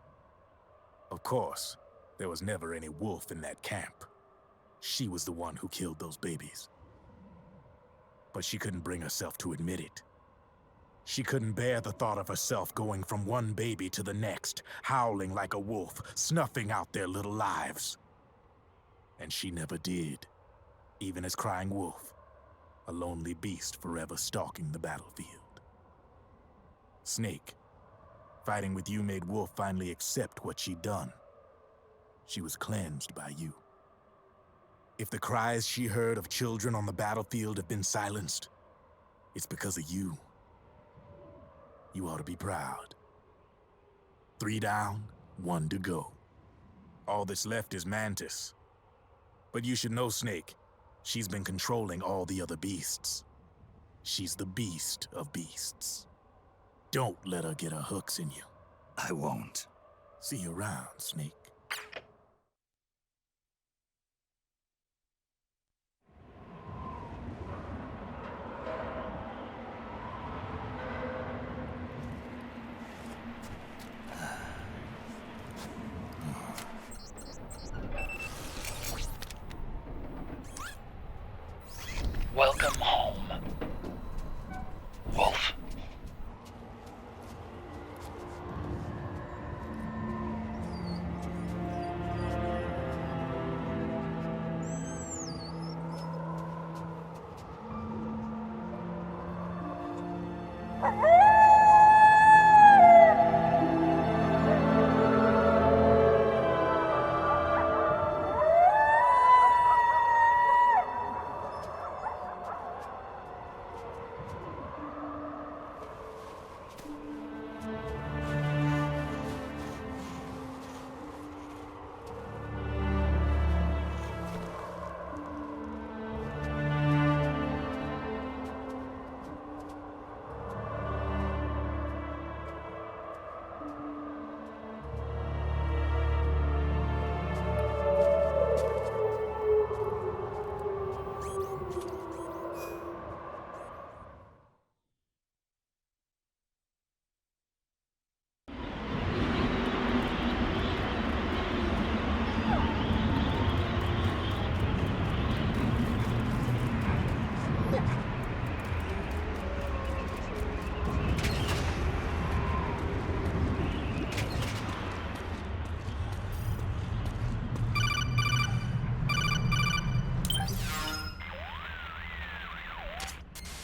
Of course, there was never any wolf in that camp. She was the one who killed those babies. But she couldn't bring herself to admit it. She couldn't bear the thought of herself going from one baby to the next, howling like a wolf, snuffing out their little lives. And she never did, even as crying wolf, a lonely beast forever stalking the battlefield. Snake, fighting with you made Wolf finally accept what she'd done. She was cleansed by you. If the cries she heard of children on the battlefield have been silenced, it's because of you. You ought to be proud. 3 down, 1 to go. All that's left is Mantis. But you should know, Snake, she's been controlling all the other beasts. She's the beast of beasts. Don't let her get her hooks in you. I won't. See you around, Snake. Welcome home, Wolf.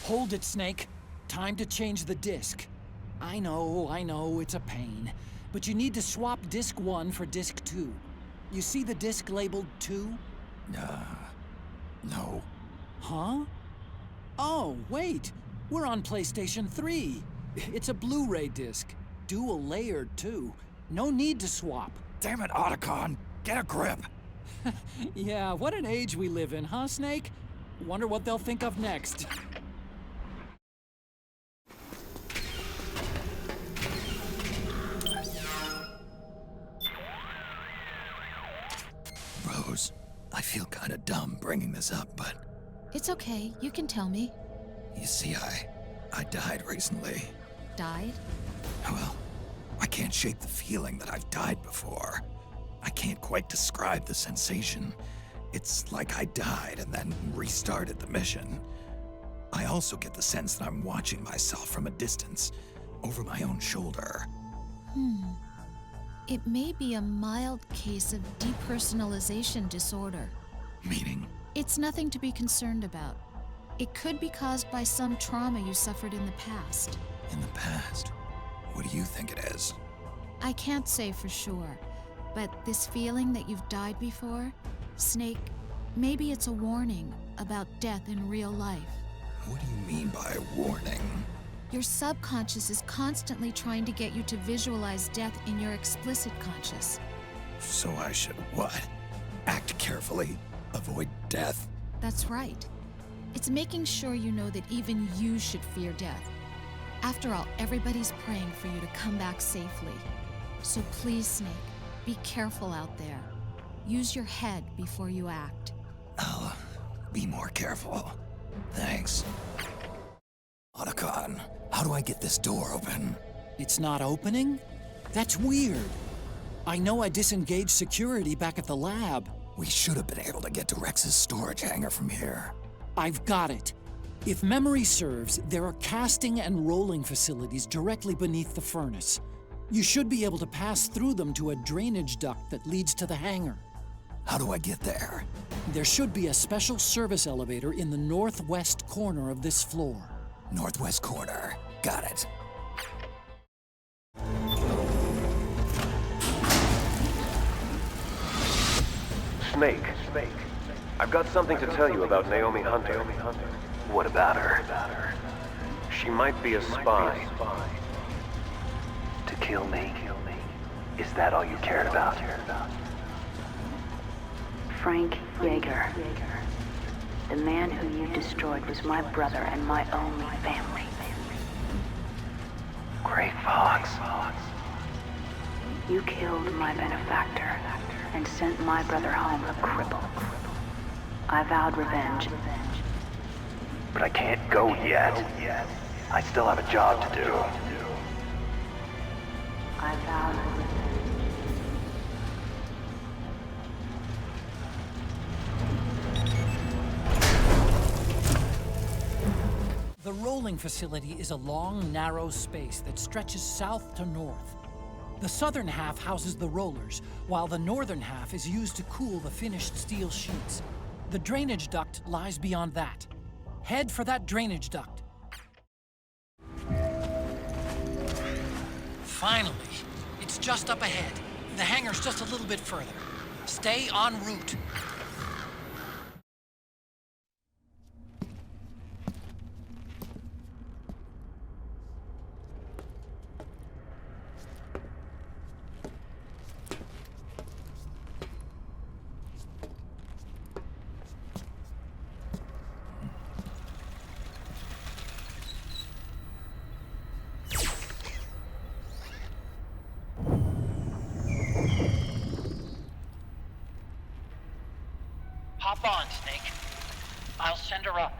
Hold it, Snake. Time to change the disc. I know, it's a pain. But you need to swap disc 1 for disc 2. You see the disc labeled 2? No. Huh? Oh, wait! We're on PlayStation 3. It's a Blu-ray disc. Dual layered, too. No need to swap. Damn it, Otacon! Get a grip! Yeah, what an age we live in, huh, Snake? Wonder what they'll think of next. Rose, I feel kinda dumb bringing this up, but... It's okay, you can tell me. You see, I died recently. Died? Well, I can't shake the feeling that I've died before. I can't quite describe the sensation. It's like I died and then restarted the mission. I also get the sense that I'm watching myself from a distance, over my own shoulder. It may be a mild case of depersonalization disorder. Meaning? It's nothing to be concerned about. It could be caused by some trauma you suffered in the past. In the past? What do you think it is? I can't say for sure, but this feeling that you've died before, Snake, maybe it's a warning about death in real life. What do you mean by warning? Your subconscious is constantly trying to get you to visualize death in your explicit conscious. So I should what? Act carefully? Avoid death? That's right. It's making sure you know that even you should fear death. After all, everybody's praying for you to come back safely. So please, Snake, be careful out there. Use your head before you act. I'll be more careful. Thanks. Otacon, how do I get this door open? It's not opening? That's weird. I know I disengaged security back at the lab. We should have been able to get to Rex's storage hangar from here. I've got it. If memory serves, there are casting and rolling facilities directly beneath the furnace. You should be able to pass through them to a drainage duct that leads to the hangar. How do I get there? There should be a special service elevator in the northwest corner of this floor. Northwest corner. Got it. Snake. I've got something to tell you about Naomi Hunter. What about her? She might be a spy. To kill me? Is that all you cared about? Frank Yeager. The man who you destroyed was my brother and my only family. Gray Fox. You killed my benefactor and sent my brother home a cripple. I vowed revenge. But I can't go yet. I still have a job to do. I vowed revenge. The rolling facility is a long, narrow space that stretches south to north. The southern half houses the rollers, while the northern half is used to cool the finished steel sheets. The drainage duct lies beyond that. Head for that drainage duct. Finally, it's just up ahead. The hangar's just a little bit further. Stay en route. Hop on, Snake. I'll send her up.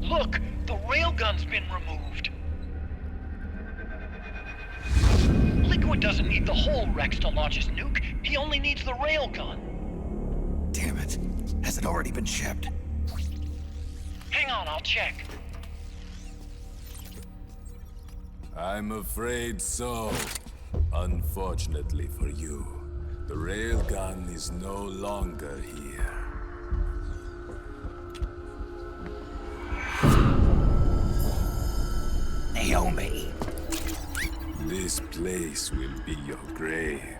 Look! The railgun's been removed! Liquid doesn't need the whole Rex to launch his nuke. He only needs the railgun. Damn it. Has it already been shipped? Hang on, I'll check. I'm afraid so. Unfortunately for you, the railgun is no longer here. Naomi. This place will be your grave,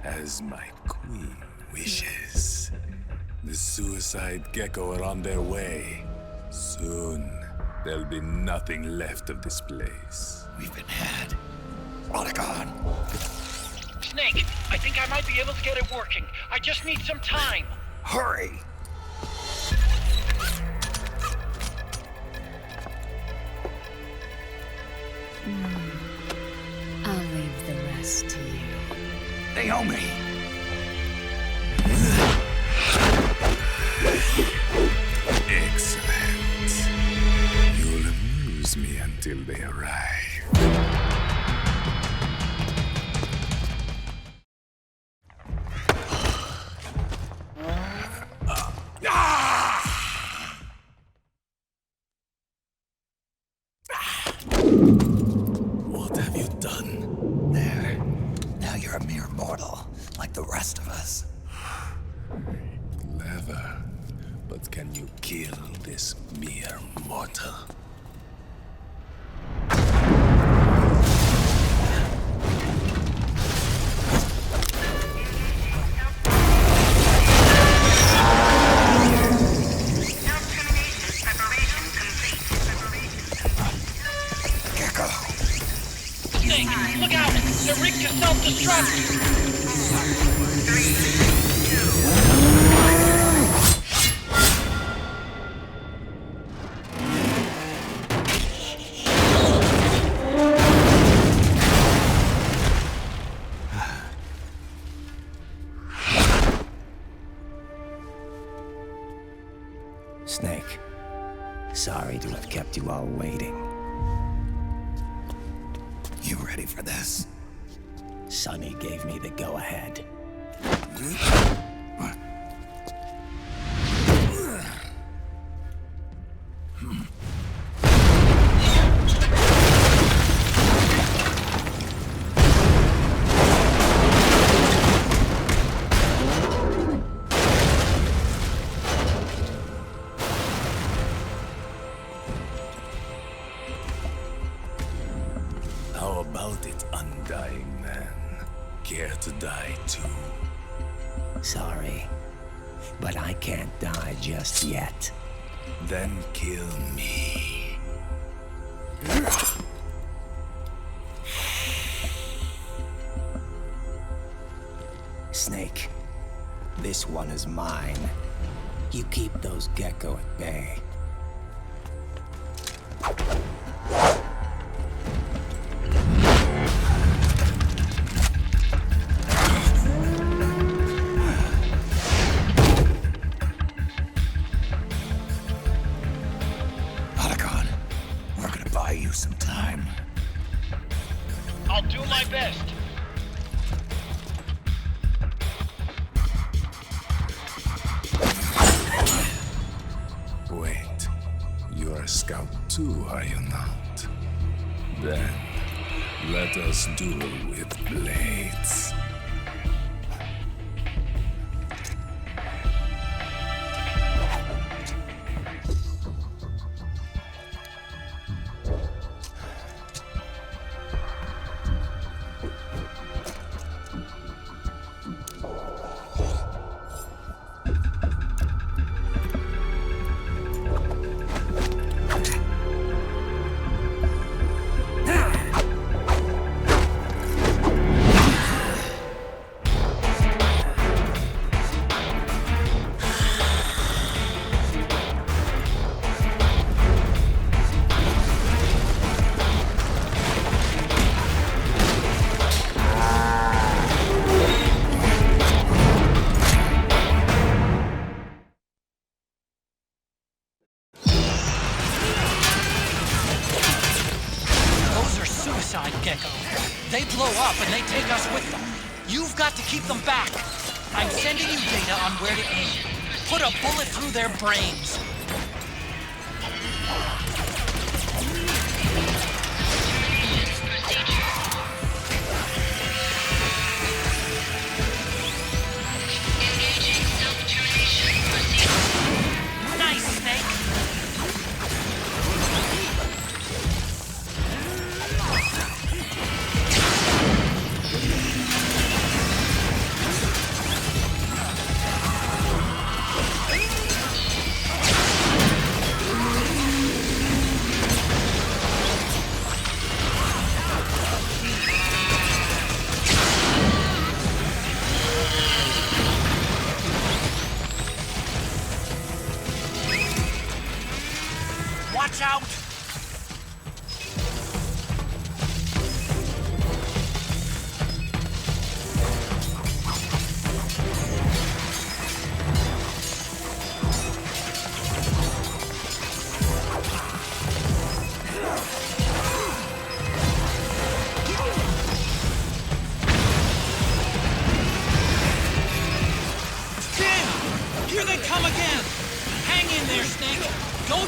as my queen wishes. The suicide gecko are on their way. Soon, there'll be nothing left of this place. We've been had. Otacon. Snake. I think I might be able to get it working. I just need some time. Hurry! I'll leave the rest to you. Naomi! Excellent. You'll amuse me until they arrive. What have you done? There. Now you're a mere mortal, like the rest of us. Clever. But can you kill this mere mortal? Snake, look out! They're rigged to self-destruct! Snake, sorry to have kept you all waiting. You ready for this? Sonny gave me the go-ahead. How about it, undying man? Care to die too? Sorry, but I can't die just yet. Then kill me. Snake, this one is mine. You keep those gecko at bay. We're gonna buy you some time. I'll do my best. Wait, you're a scout too, are you not? Then, let us duel with blades. Gecko. They blow up and they take us with them. You've got to keep them back. I'm sending you data on where to aim. Put a bullet through their brains. Nice, Snake.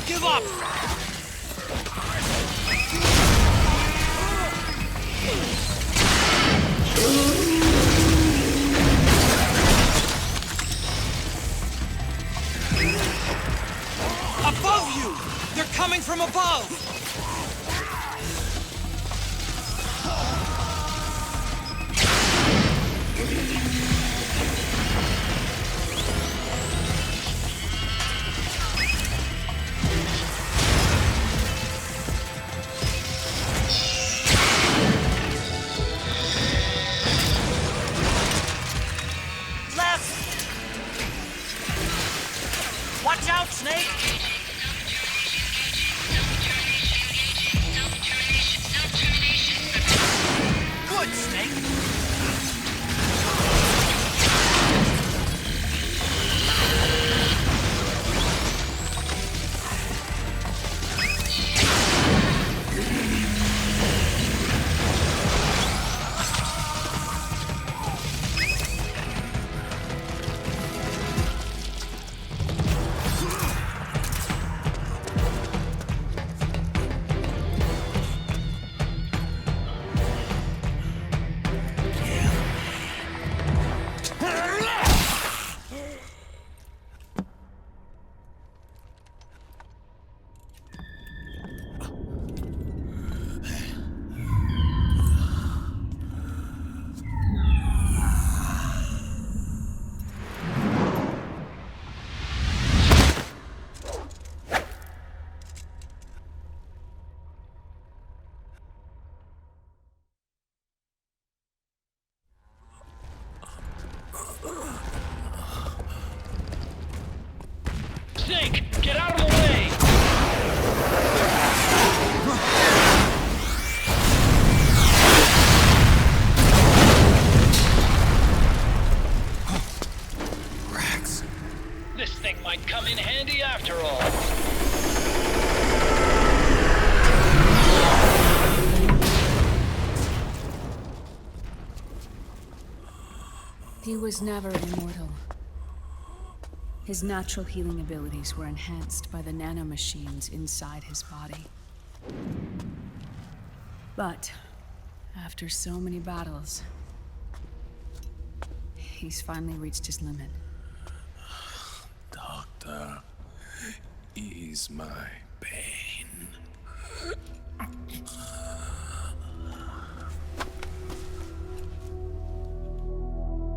give up! Above you! They're coming from above! Watch out, Snake! Good, Snake! Snake, get out of the way! Rex. This thing might come in handy after all. He was never immortal. His natural healing abilities were enhanced by the nanomachines inside his body. But, after so many battles, he's finally reached his limit. Doctor, ease my pain.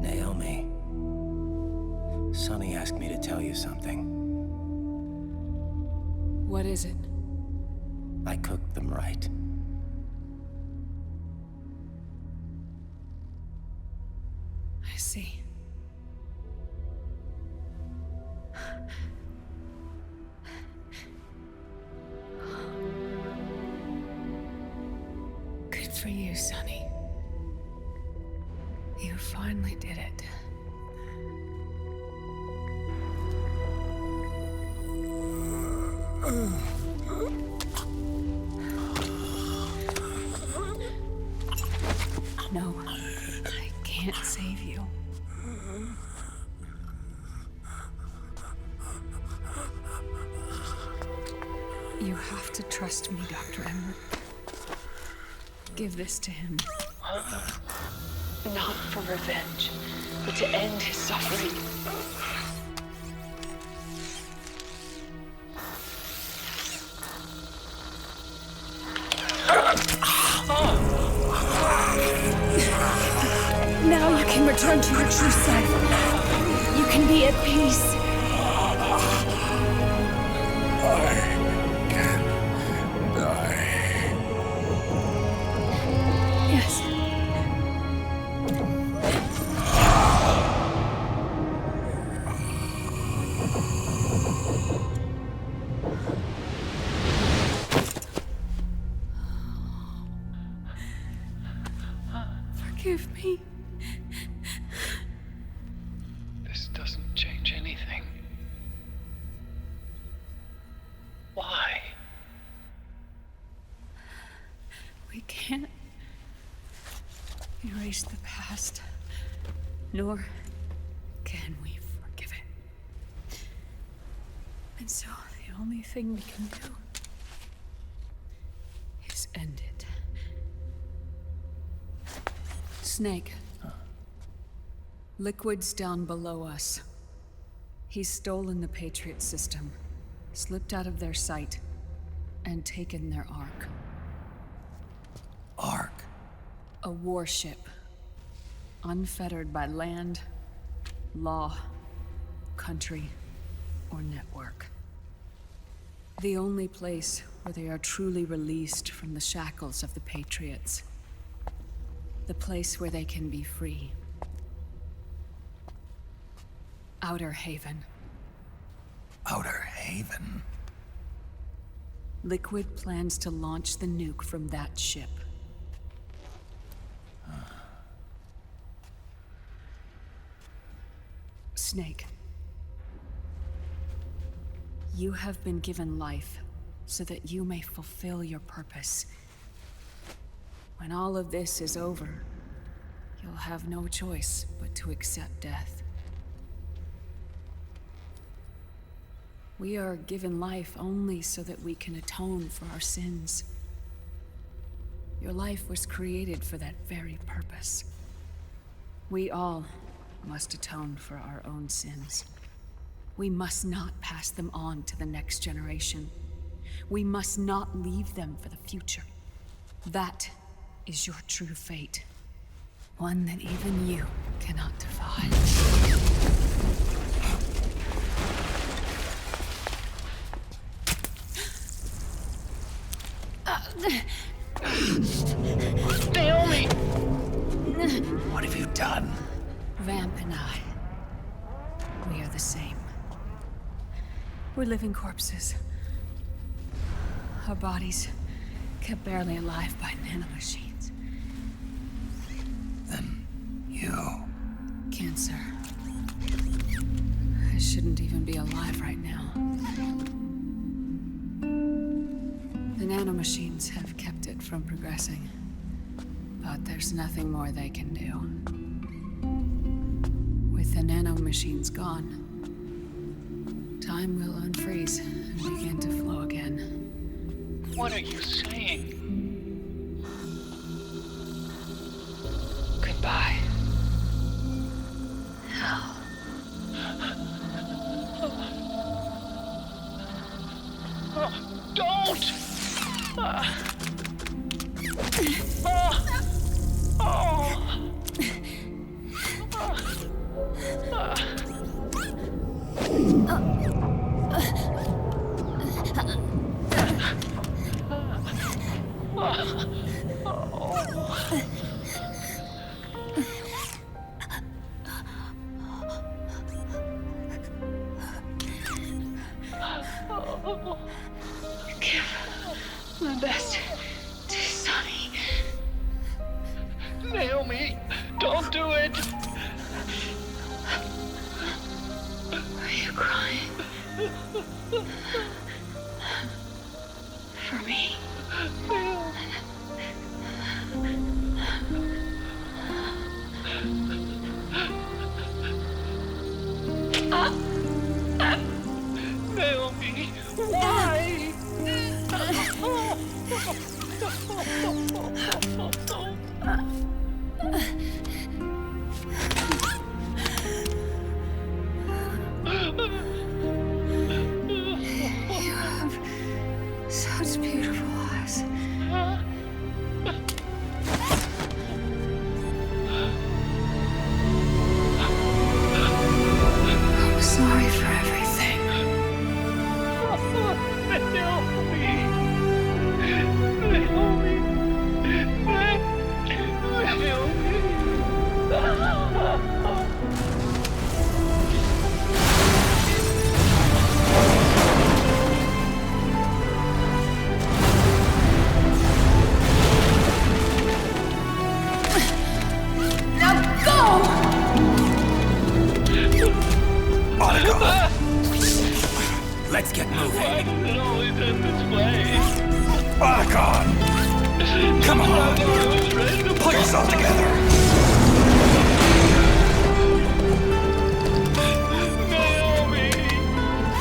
Naomi. Sonny asked me to tell you something. What is it? I cooked them right. I see. Good for you, Sonny. You finally did it. No, I can't save you. You have to trust me, Dr. Emmer. Give this to him. Not for revenge, but to end his suffering. Now you can return to your true self. You can be at peace. I can die. Yes. Forgive me. This doesn't change anything. Why? We can't erase the past, nor can we forgive it. And so the only thing we can do is end it. Snake. Liquid's down below us. He's stolen the Patriot system, slipped out of their sight, and taken their Ark. Ark? A warship. Unfettered by land, law, country, or network. The only place where they are truly released from the shackles of the Patriots. The place where they can be free. Outer Haven. Outer Haven? Liquid plans to launch the nuke from that ship. Snake. You have been given life so that you may fulfill your purpose. When all of this is over, you'll have no choice but to accept death. We are given life only so that we can atone for our sins. Your life was created for that very purpose. We all must atone for our own sins. We must not pass them on to the next generation. We must not leave them for the future. That is your true fate. One that even you cannot defy. Naomi! What have you done? Vamp and I, we are the same. We're living corpses. Our bodies kept barely alive by nanomachines. Then you... Cancer. I shouldn't even be alive right now. The nanomachines have kept it from progressing. But there's nothing more they can do. With the nanomachines gone, time will unfreeze and begin to flow again. What are you saying? Goodbye. Hell. Don't! Give my best to Sonny. Naomi, don't do it! Are you crying? For me? Naomi, why? You have such beautiful eyes. I'm sorry for everything. Let's get moving. Why does it always end this way? Archon! Come on! Pull yourself together! Naomi!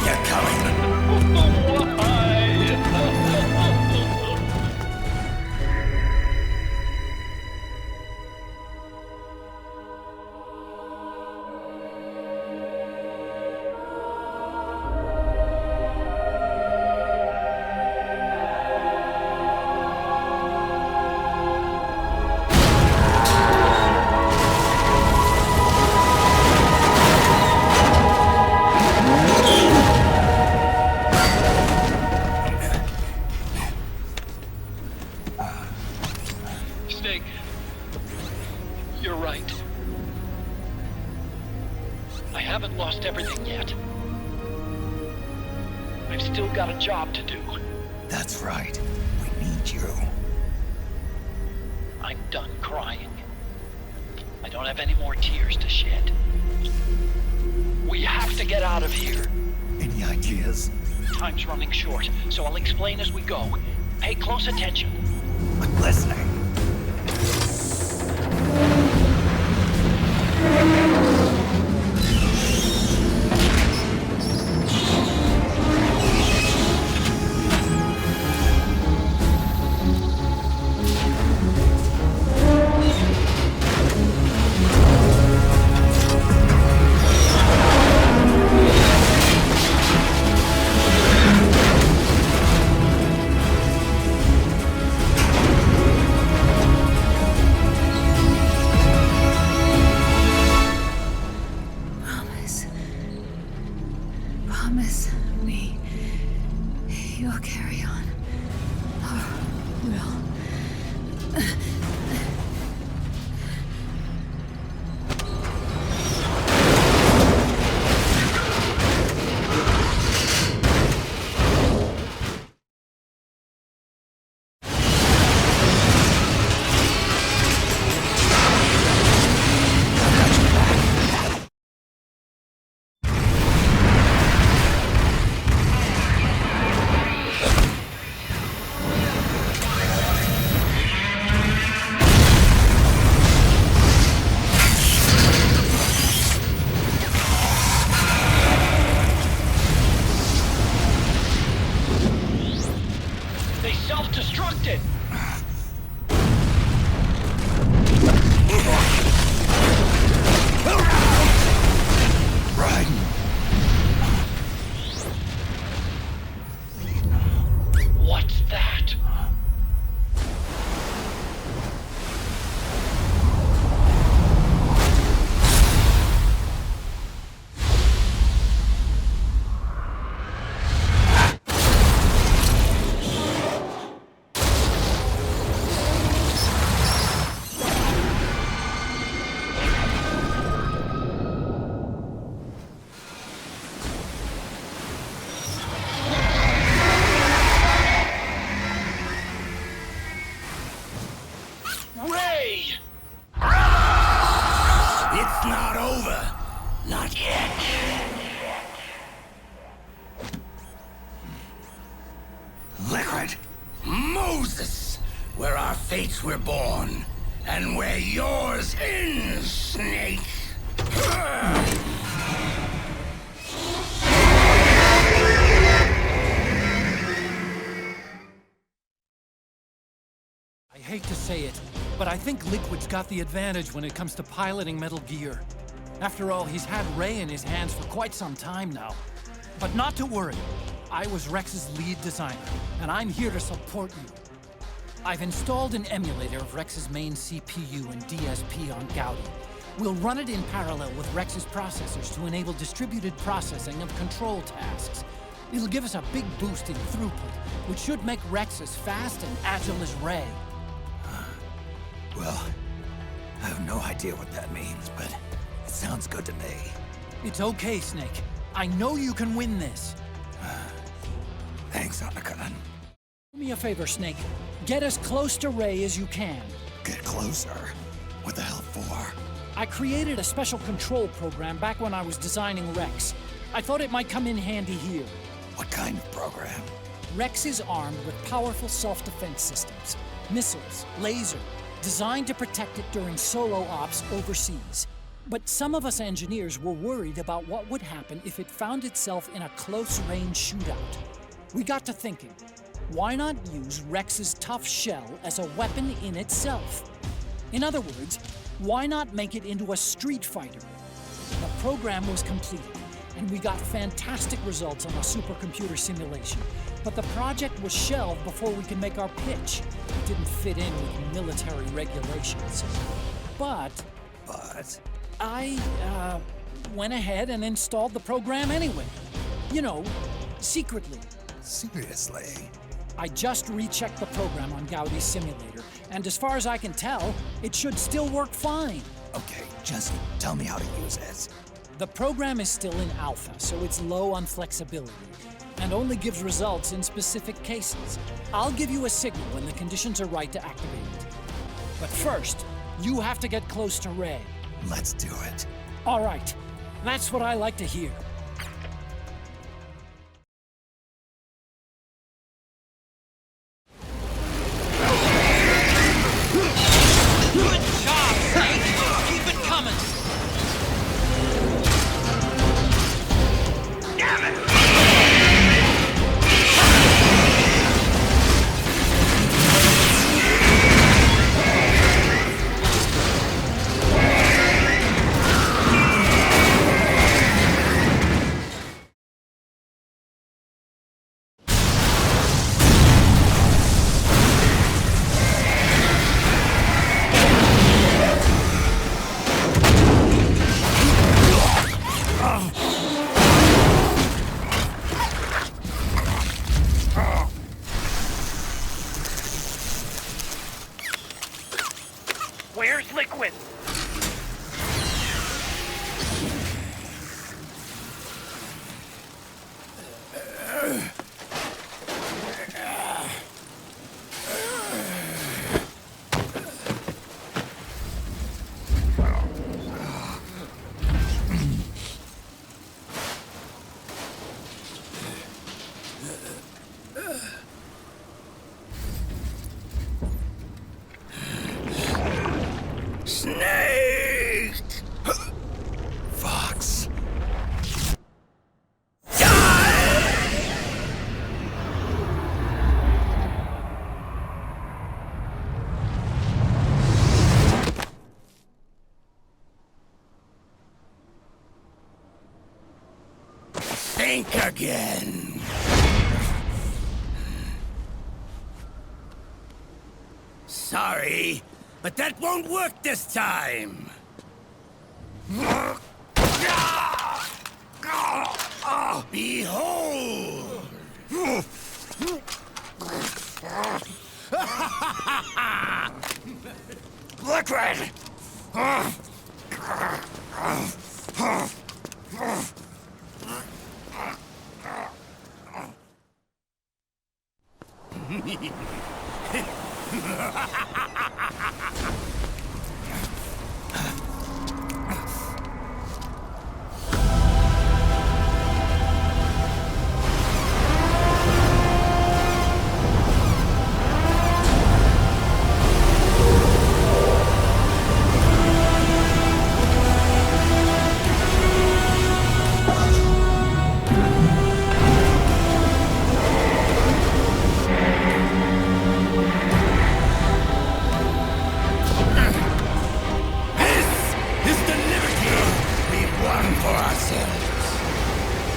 You're coming. Snake. You're right. I haven't lost everything yet. I've still got a job to do. That's right. We need you. I'm done crying. I don't have any more tears to shed. We have to get out of here. Any ideas? Time's running short, so I'll explain as we go. Pay close attention. I'm listening. Promise me you'll carry on. Or will. They self-destructed! Right. What's that? Ray! It's not over. Not yet. Liquid. Moses, where our fates were born, and where yours ends, Snake. I hate to say it, but I think Liquid's got the advantage when it comes to piloting Metal Gear. After all, he's had Ray in his hands for quite some time now. But not to worry. I was Rex's lead designer, and I'm here to support you. I've installed an emulator of Rex's main CPU and DSP on Gaudi. We'll run it in parallel with Rex's processors to enable distributed processing of control tasks. It'll give us a big boost in throughput, which should make Rex as fast and agile as Ray. Well, I have no idea what that means, but it sounds good to me. It's okay, Snake. I know you can win this. Thanks, Otacon. Do me a favor, Snake. Get as close to Ray as you can. Get closer? What the hell for? I created a special control program back when I was designing Rex. I thought it might come in handy here. What kind of program? Rex is armed with powerful self-defense systems, missiles, laser, designed to protect it during solo ops overseas. But some of us engineers were worried about what would happen if it found itself in a close-range shootout. We got to thinking, why not use Rex's tough shell as a weapon in itself? In other words, why not make it into a street fighter? The program was completed, and we got fantastic results on a supercomputer simulation. But the project was shelved before we could make our pitch. It didn't fit in with military regulations. But I went ahead and installed the program anyway. You know, secretly. Seriously? I just rechecked the program on Gaudi's simulator, And as far as I can tell, it should still work fine. Okay, just tell me how to use it. The program is still in alpha, so it's low on flexibility, and only gives results in specific cases. I'll give you a signal when the conditions are right to activate it. But first, you have to get close to Ray. Let's do it. All right, that's what I like to hear. Good job, Snake! Keep it coming! Damn it! Where's Liquid? Snake! Fox. Think again. Sorry, but that won't work this time. Behold! Liquid!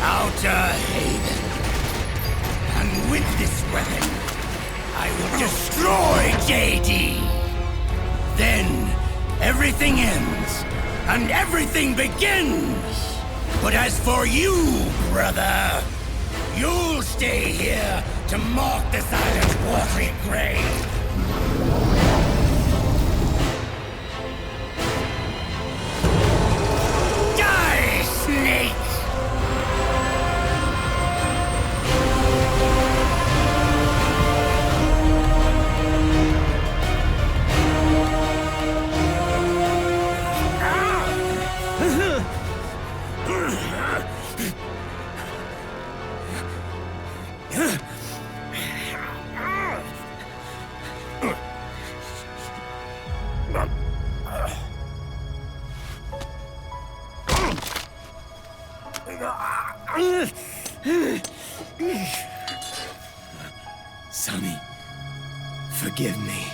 Outer Haven. And with this weapon, I will destroy JD. Then, everything ends, and everything begins. But as for you, brother, you'll stay here to mark this island's watery grave. Die, Snake! Sonny, forgive me.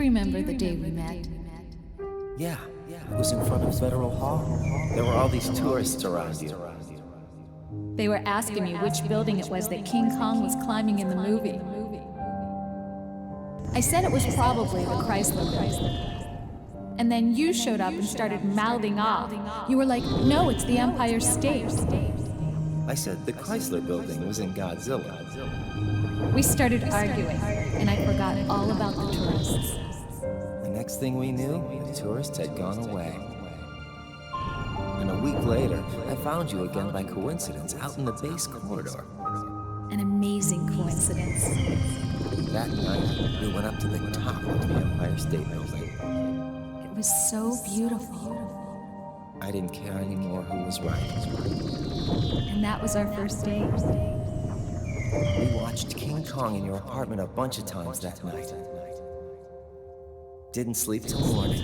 remember the day we met? Yeah, it was in front of Federal Hall. There were all these tourists around you. They were asking me which building it was that King Kong was climbing in the movie. I said it was probably the Chrysler Building. And then you showed up and started mouthing off. You were like, no, it's the Empire State. I said the Chrysler Building was in Godzilla. We started arguing, and I forgot all about the tourists. The next thing we knew, the tourists had gone away. And a week later, I found you again by coincidence out in the base corridor. An amazing coincidence. That night, we went up to the top of the Empire State Building. It was so beautiful. I didn't care anymore who was right. And that was our first date. We watched King Kong in your apartment a bunch of times that night. Didn't sleep till morning.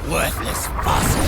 Worthless fossil!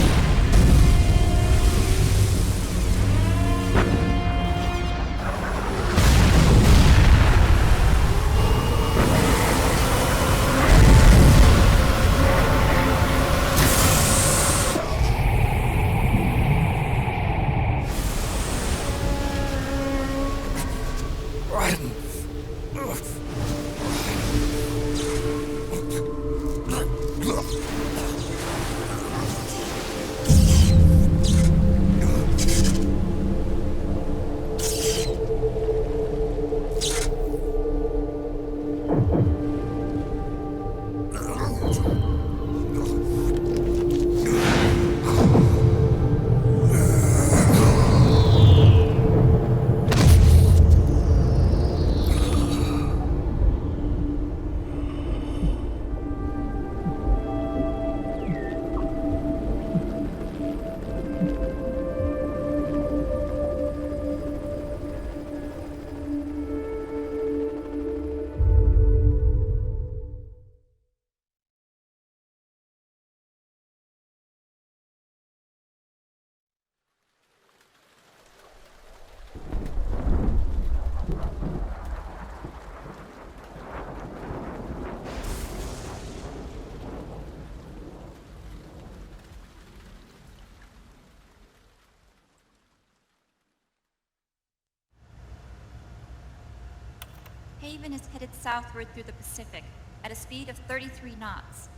Haven is headed southward through the Pacific at a speed of 33 knots.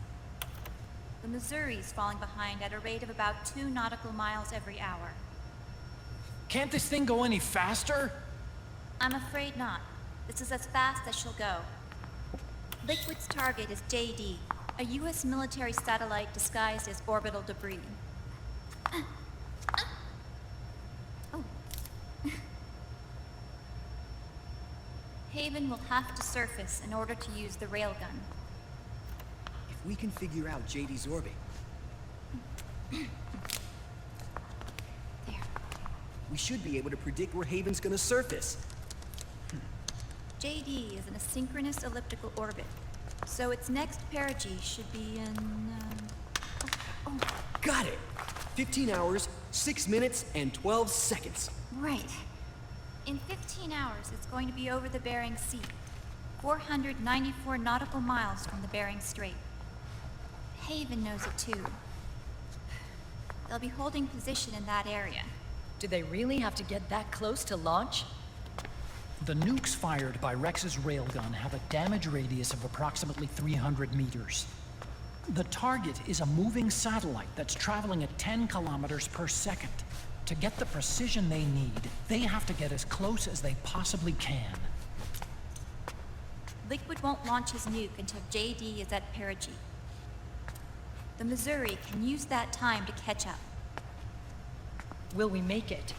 The Missouri's falling behind at a rate of about 2 nautical miles every hour. Can't this thing go any faster? I'm afraid not. This is as fast as she'll go. Liquid's target is JD, a U.S. military satellite disguised as orbital debris. Haven will have to surface in order to use the railgun. If we can figure out JD's orbit... we should be able to predict where Haven's gonna surface. JD is in a synchronous elliptical orbit, so its next perigee should be in... Got it! 15 hours, 6 minutes, and 12 seconds. Right. In 15 hours, it's going to be over the Bering Sea, 494 nautical miles from the Bering Strait. Haven knows it too. They'll be holding position in that area. Do they really have to get that close to launch? The nukes fired by Rex's railgun have a damage radius of approximately 300 meters. The target is a moving satellite that's traveling at 10 kilometers per second. To get the precision they need, they have to get as close as they possibly can. Liquid won't launch his nuke until JD is at perigee. The Missouri can use that time to catch up. Will we make it?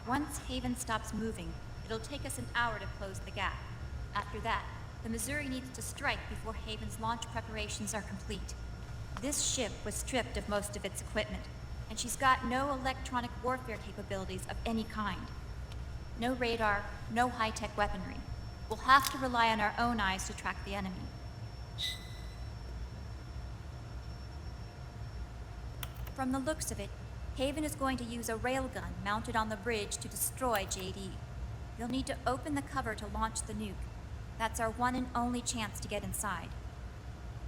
Once Haven stops moving, it'll take us an hour to close the gap. After that, the Missouri needs to strike before Haven's launch preparations are complete. This ship was stripped of most of its equipment. and she's got no electronic warfare capabilities of any kind. No radar, no high-tech weaponry. We'll have to rely on our own eyes to track the enemy. From the looks of it, Haven is going to use a railgun mounted on the bridge to destroy JD. You'll need to open the cover to launch the nuke. That's our one and only chance to get inside.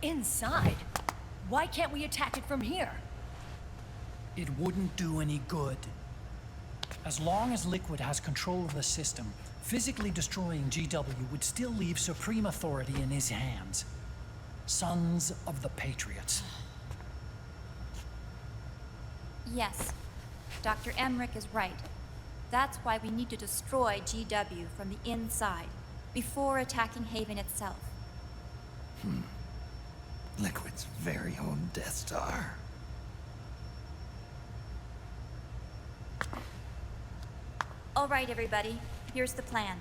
Inside? Why can't we attack it from here? It wouldn't do any good. As long as Liquid has control of the system, physically destroying GW would still leave supreme authority in his hands. Sons of the Patriots. Yes, Dr. Emmerich is right. That's why we need to destroy GW from the inside, before attacking Haven itself. Liquid's very own Death Star. All right, everybody, here's the plan.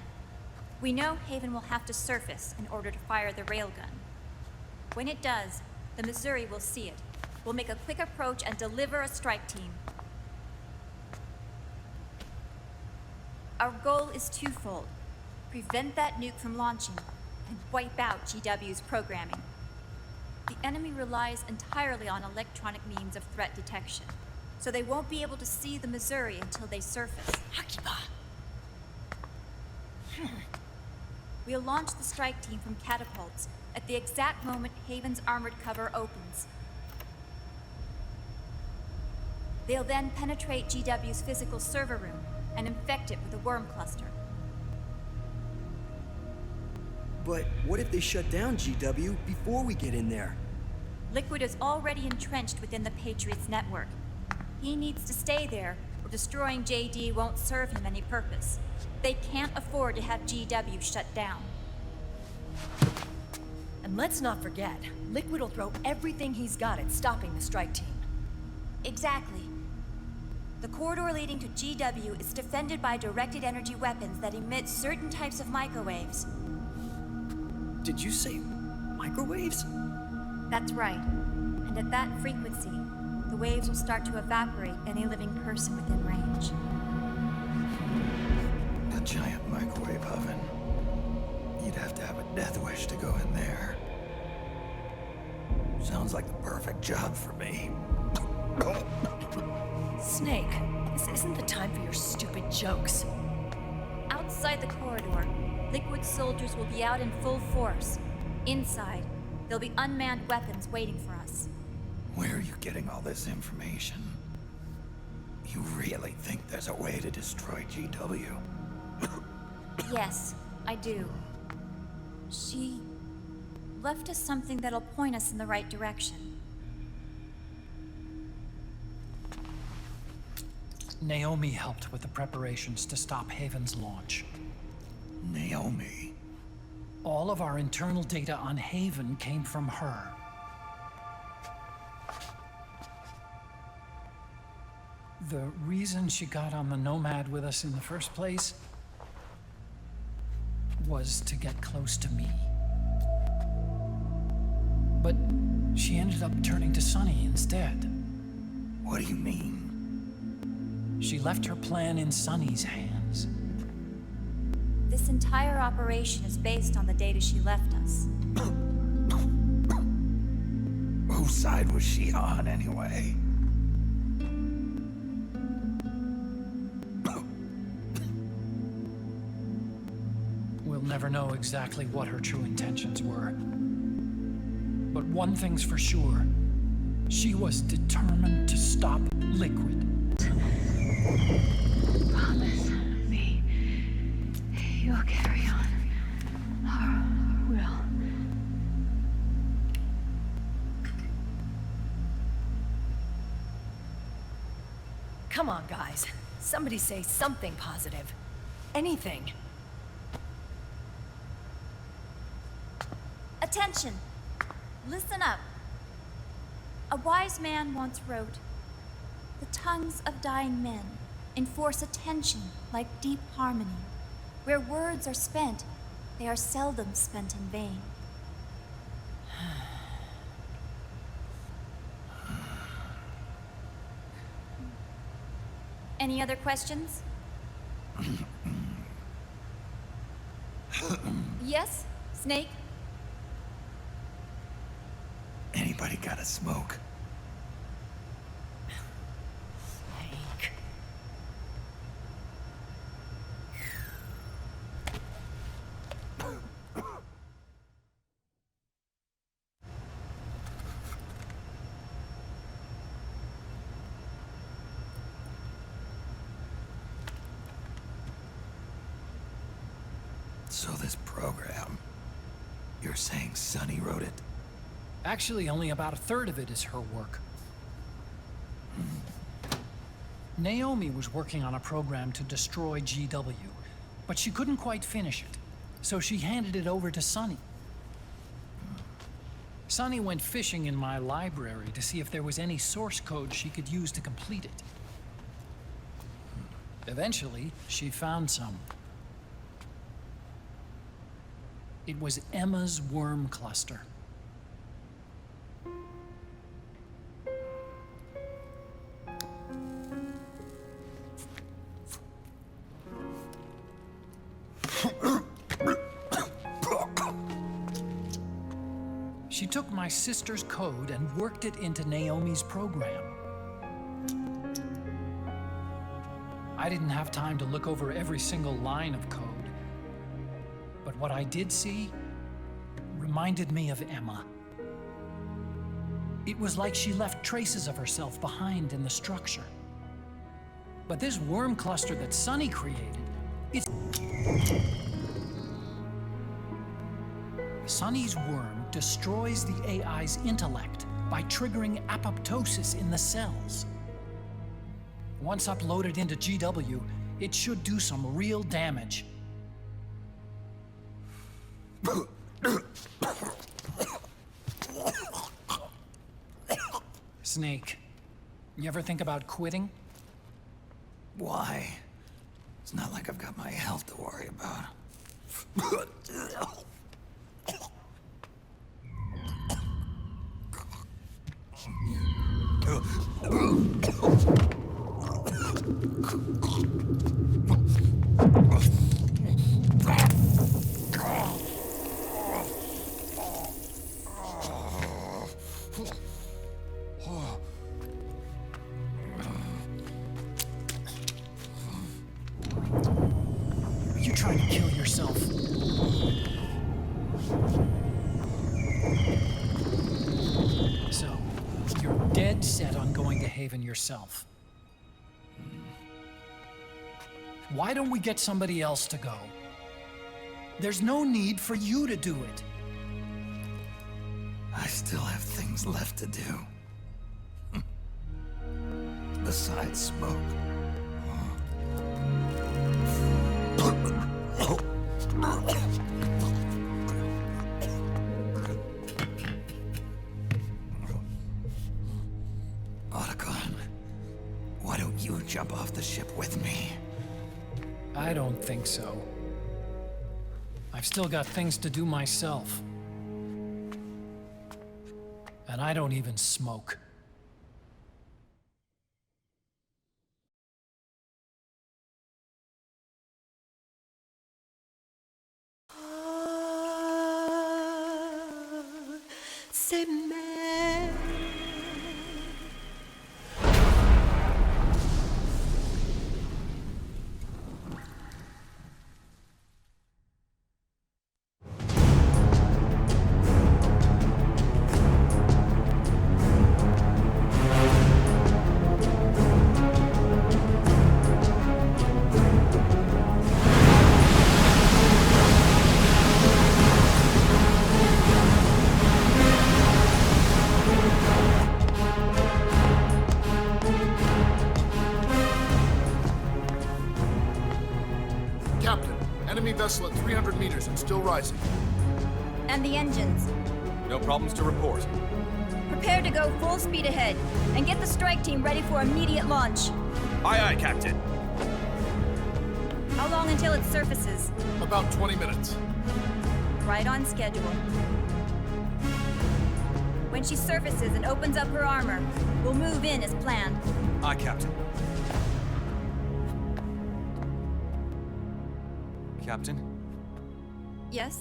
We know Haven will have to surface in order to fire the railgun. When it does, the Missouri will see it. We'll make a quick approach and deliver a strike team. Our goal is twofold. Prevent that nuke from launching, and wipe out GW's programming. The enemy relies entirely on electronic means of threat detection, so they won't be able to see the Missouri until they surface. We'll launch the strike team from catapults at the exact moment Haven's armored cover opens. They'll then penetrate GW's physical server room and infect it with a worm cluster. But what if they shut down GW before we get in there? Liquid is already entrenched within the Patriots network. He needs to stay there, or destroying JD won't serve him any purpose. They can't afford to have GW shut down. And let's not forget, Liquid will throw everything he's got at stopping the strike team. Exactly. The corridor leading to GW is defended by directed energy weapons that emit certain types of microwaves. Did you say microwaves? That's right. And at that frequency, the waves will start to evaporate any living person within range. A giant microwave oven. You'd have to have a death wish to go in there. Sounds like the perfect job for me. Snake, this isn't the time for your stupid jokes. Outside the corridor, Liquid soldiers will be out in full force. Inside, there'll be unmanned weapons waiting for us. Where are you getting all this information? You really think there's a way to destroy GW? Yes, I do. She left us something that'll point us in the right direction. Naomi helped with the preparations to stop Haven's launch. Naomi? All of our internal data on Haven came from her. The reason she got on the Nomad with us in the first place was to get close to me. But she ended up turning to Sunny instead. What do you mean? She left her plan in Sunny's hands. This entire operation is based on the data she left us. Whose side was she on, anyway? We'll never know exactly what her true intentions were. But one thing's for sure. She was determined to stop Liquid. Promise me you'll carry on. Or will. Come on, guys. Somebody say something positive. Anything. Attention! Listen up. A wise man once wrote, "The tongues of dying men enforce attention like deep harmony. Where words are spent, they are seldom spent in vain." Any other questions? Yes, Snake? Anybody got a smoke? Snake. So this program, you're saying Sonny wrote it? Actually, only about a third of it is her work. Naomi was working on a program to destroy GW, but she couldn't quite finish it, so she handed it over to Sonny. Sonny went fishing in my library to see if there was any source code she could use to complete it. Eventually, she found some. It was Emma's worm cluster. She took my sister's code and worked it into Naomi's program. I didn't have time to look over every single line of code, but what I did see reminded me of Emma. It was like she left traces of herself behind in the structure. But this worm cluster that Sonny created, it's... Sonny's worm destroys the AI's intellect by triggering apoptosis in the cells. Once uploaded into GW, it should do some real damage. Snake, you ever think about quitting? Why? It's not like I've got my health to worry about. Are you trying to kill yourself? So, you're dead set on going to Haven yourself. Why don't we get somebody else to go? There's no need for you to do it. I still have things left to do. Besides smoke. Otacon, why don't you jump off the ship with me? I don't think so. I've still got things to do myself. And I don't even smoke. C'est mère. Captain, enemy vessel at 300 meters and still rising. And the engines. No problems to report. Prepare to go full speed ahead, and get the strike team ready for immediate launch. Aye, aye, Captain. How long until it surfaces? About 20 minutes. Right on schedule. When she surfaces and opens up her armor, we'll move in as planned. Aye, Captain. Captain. Yes?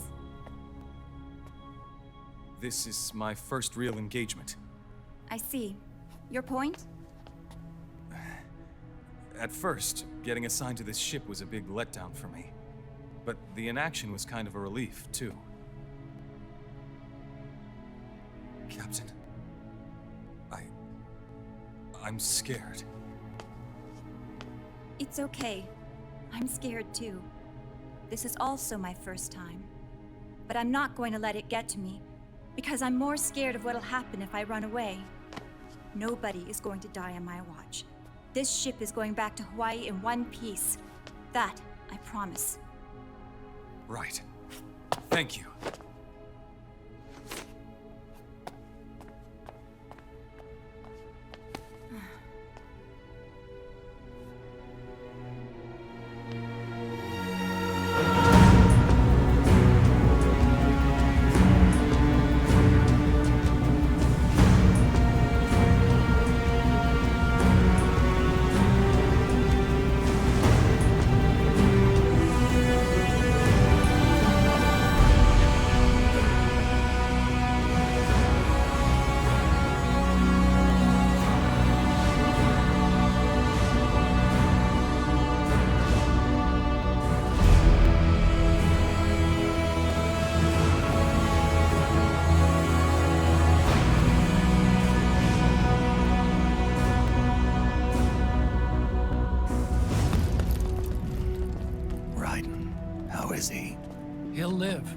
This is my first real engagement. I see. Your point? At first, getting assigned to this ship was a big letdown for me. But the inaction was kind of a relief, too. Captain, I'm scared. It's okay. I'm scared too. This is also my first time. But I'm not going to let it get to me, because I'm more scared of what'll happen if I run away. Nobody is going to die on my watch. This ship is going back to Hawaii in one piece. That, I promise. Right. Thank you. He'll live,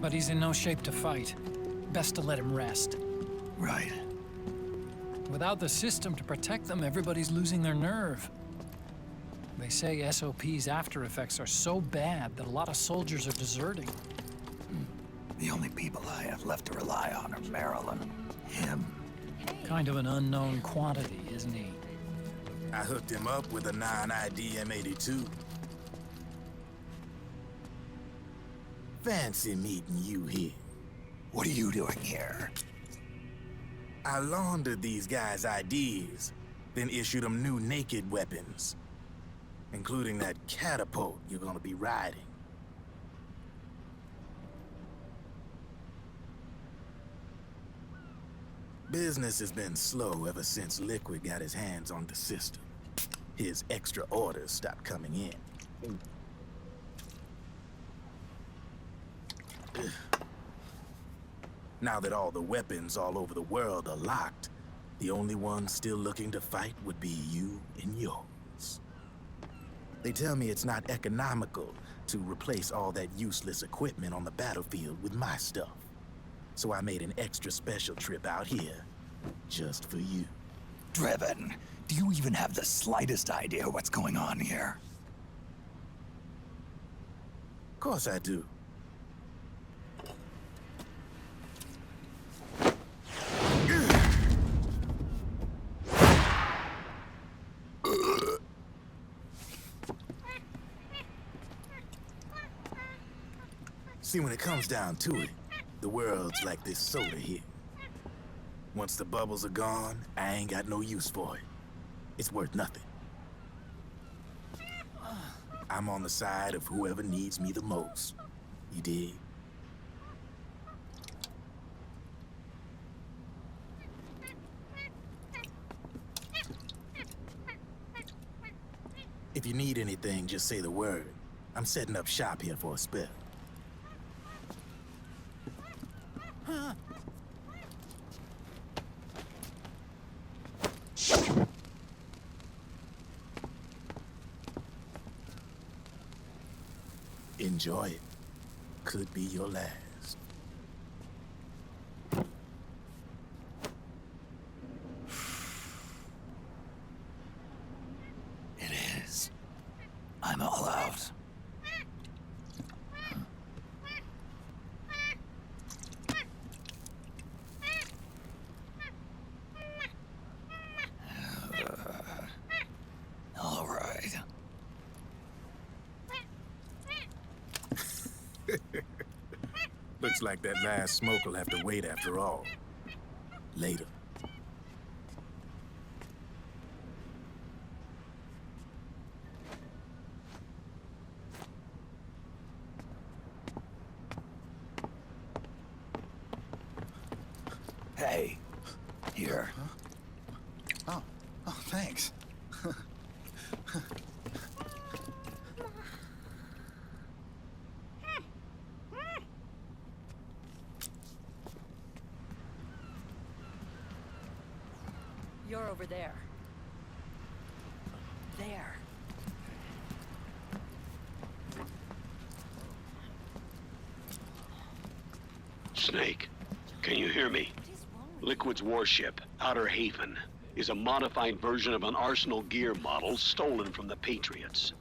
but he's in no shape to fight. Best to let him rest. Right. Without the system to protect them, everybody's losing their nerve. They say SOP's after effects are so bad that a lot of soldiers are deserting. The only people I have left to rely on are Marilyn, him. Kind of an unknown quantity, isn't he? I hooked him up with a non-ID M82. Fancy meeting you here. What are you doing here? I laundered these guys' IDs, then issued them new naked weapons, including that catapult you're gonna be riding. Business has been slow ever since Liquid got his hands on the system. His extra orders stopped coming in. Now that all the weapons all over the world are locked, the only ones still looking to fight would be you and yours. They tell me it's not economical to replace all that useless equipment on the battlefield with my stuff. So I made an extra special trip out here, just for you. Driven, do you even have the slightest idea what's going on here? Of course I do. See, when it comes down to it, the world's like this soda here. Once the bubbles are gone, I ain't got no use for it. It's worth nothing. I'm on the side of whoever needs me the most. You dig? If you need anything, just say the word. I'm setting up shop here for a spell. Enjoy it. Could be your last. It is. I'm all out. All right. Looks like that last smoke will have to wait after all. Later. Hey, here. Oh, thanks. You're over there. There. Snake, can you hear me? Liquid's warship, Outer Haven, is a modified version of an Arsenal gear model stolen from the Patriots.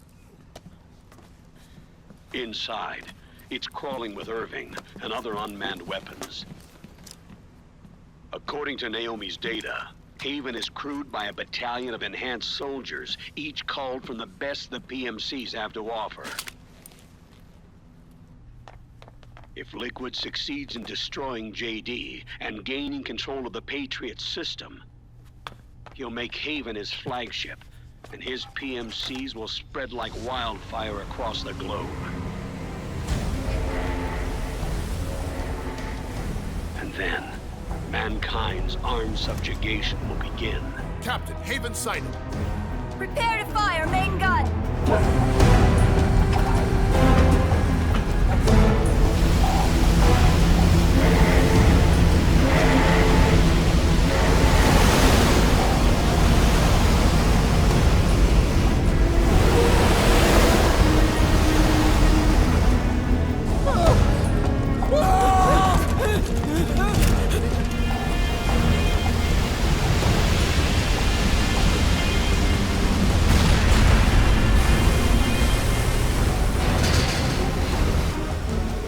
Inside, it's crawling with Irving and other unmanned weapons. According to Naomi's data, Haven is crewed by a battalion of enhanced soldiers, each culled from the best the PMCs have to offer. If Liquid succeeds in destroying JD and gaining control of the Patriots system, he'll make Haven his flagship, and his PMCs will spread like wildfire across the globe. And then, mankind's armed subjugation will begin. Captain, Haven sighted. Prepare to fire, main gun!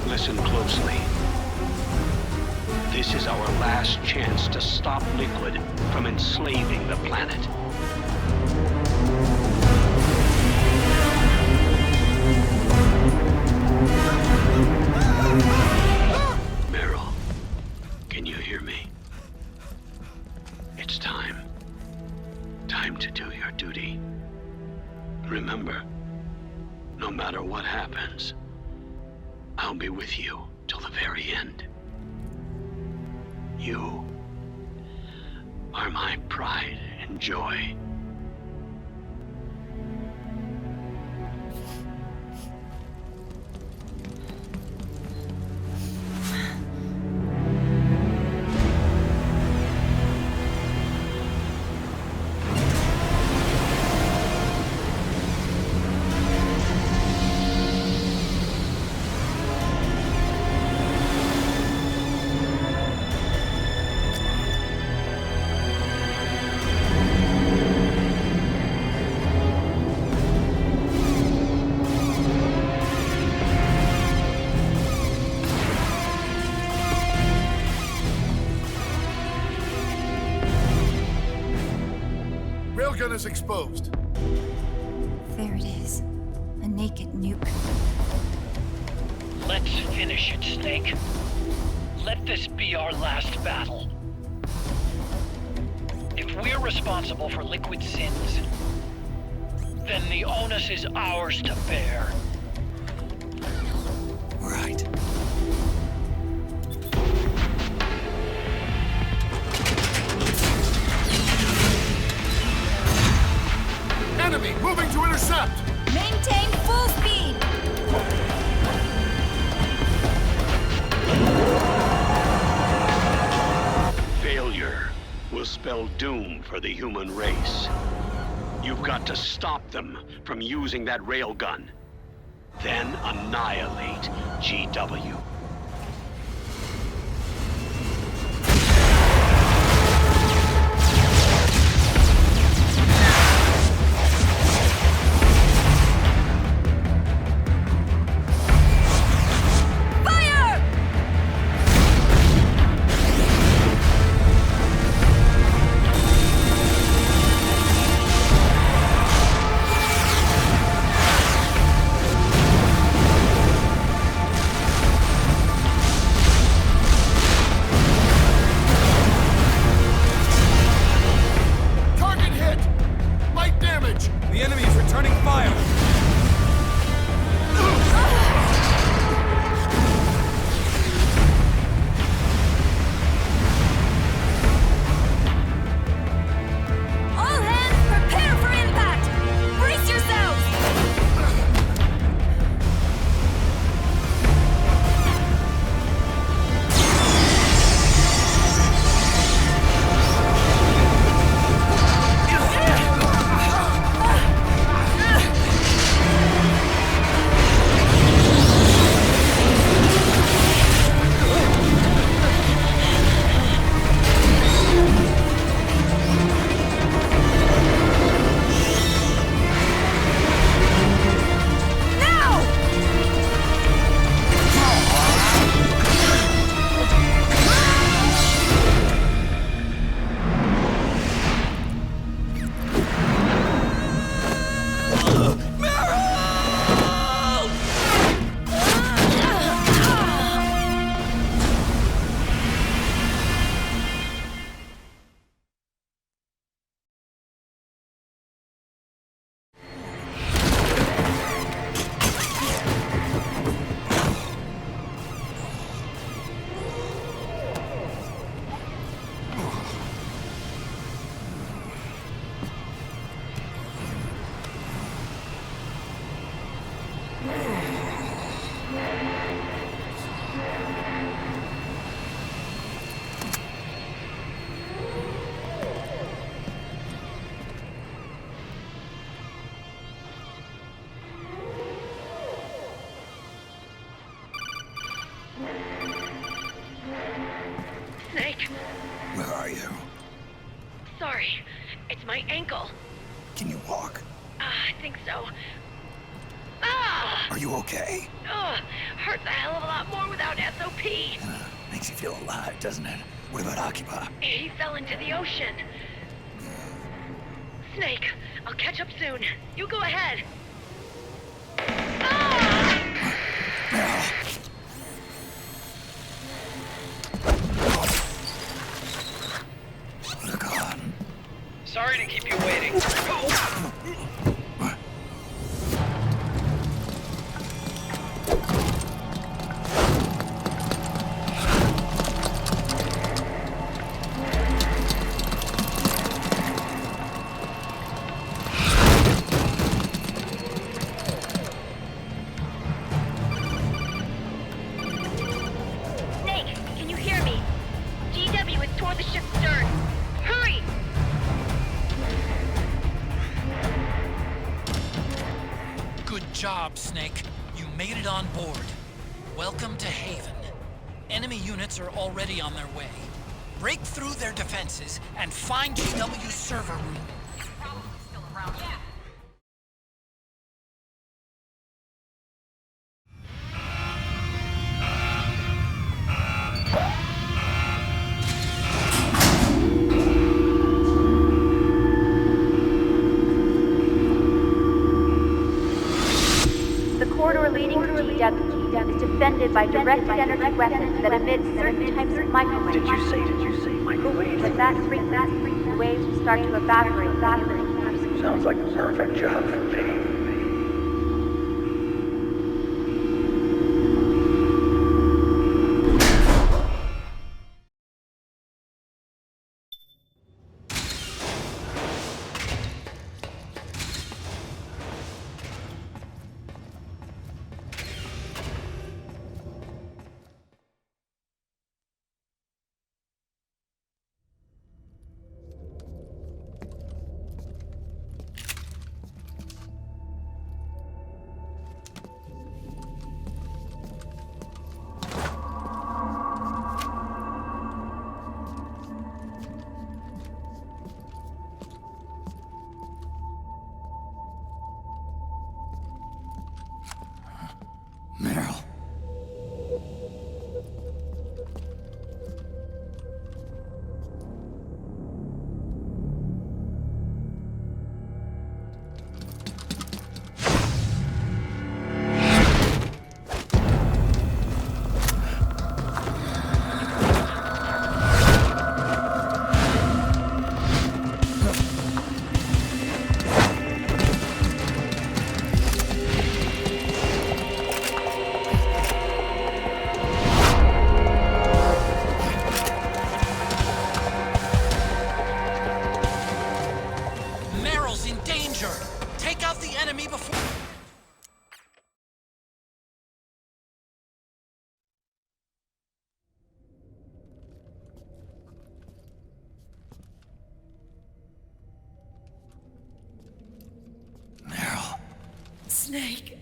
Listen closely. This is our last chance to stop Liquid from enslaving the planet. Meryl, can you hear me? It's time. Time to do your duty. Remember, no matter what happens, I'll be with you till the very end. You are my pride and joy. Railgun is exposed. There it is. A naked nuke. Let's finish it, Snake. Let this be our last battle. If we're responsible for Liquid's sins, then the onus is ours to bear. Right. Enemy moving to intercept! Maintain full speed! Failure will spell doom for the human race. You've got to stop them from using that railgun. Then annihilate GW. Snake, Where are you? sorry. It's my ankle. Can you walk? I think so. Ah! Are you okay? Hurts a hell of a lot more without SOP. Makes you feel alive, doesn't it? What about Occupy? He fell into the ocean. Snake, I'll catch up soon. You go ahead. Look on. Sorry to keep you waiting. Snake, can you hear me? GW is toward the ship's stern. Hurry! Good job, Snake. You made it on board. Welcome to Haven. Enemy units are already on their way. Break through their defenses and find GW's server room. The corridor leading to GW is defended by directed energy weapons that emit certain types of microwaves. Did you say microwaves? With that frequency, the waves will start to evaporate. Sounds like the perfect job for me. Meryl. Meryl's in danger! Take out the enemy before... Meryl. Snake.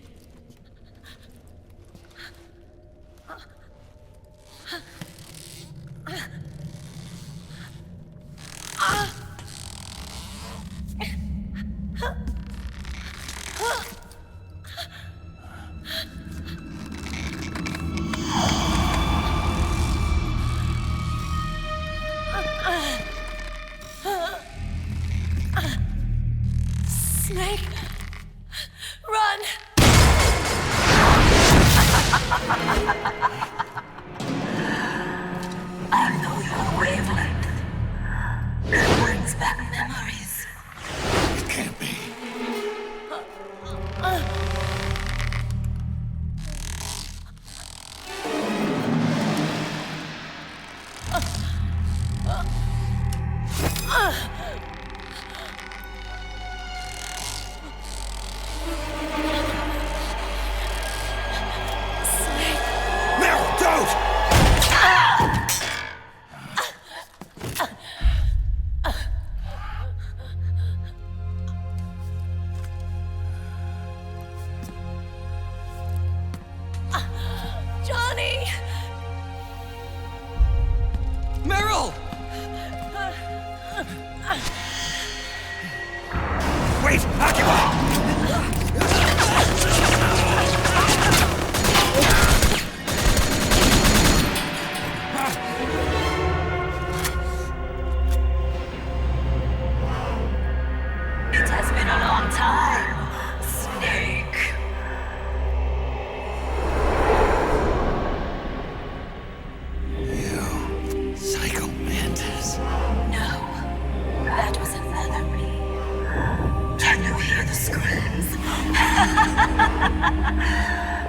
Snake, run!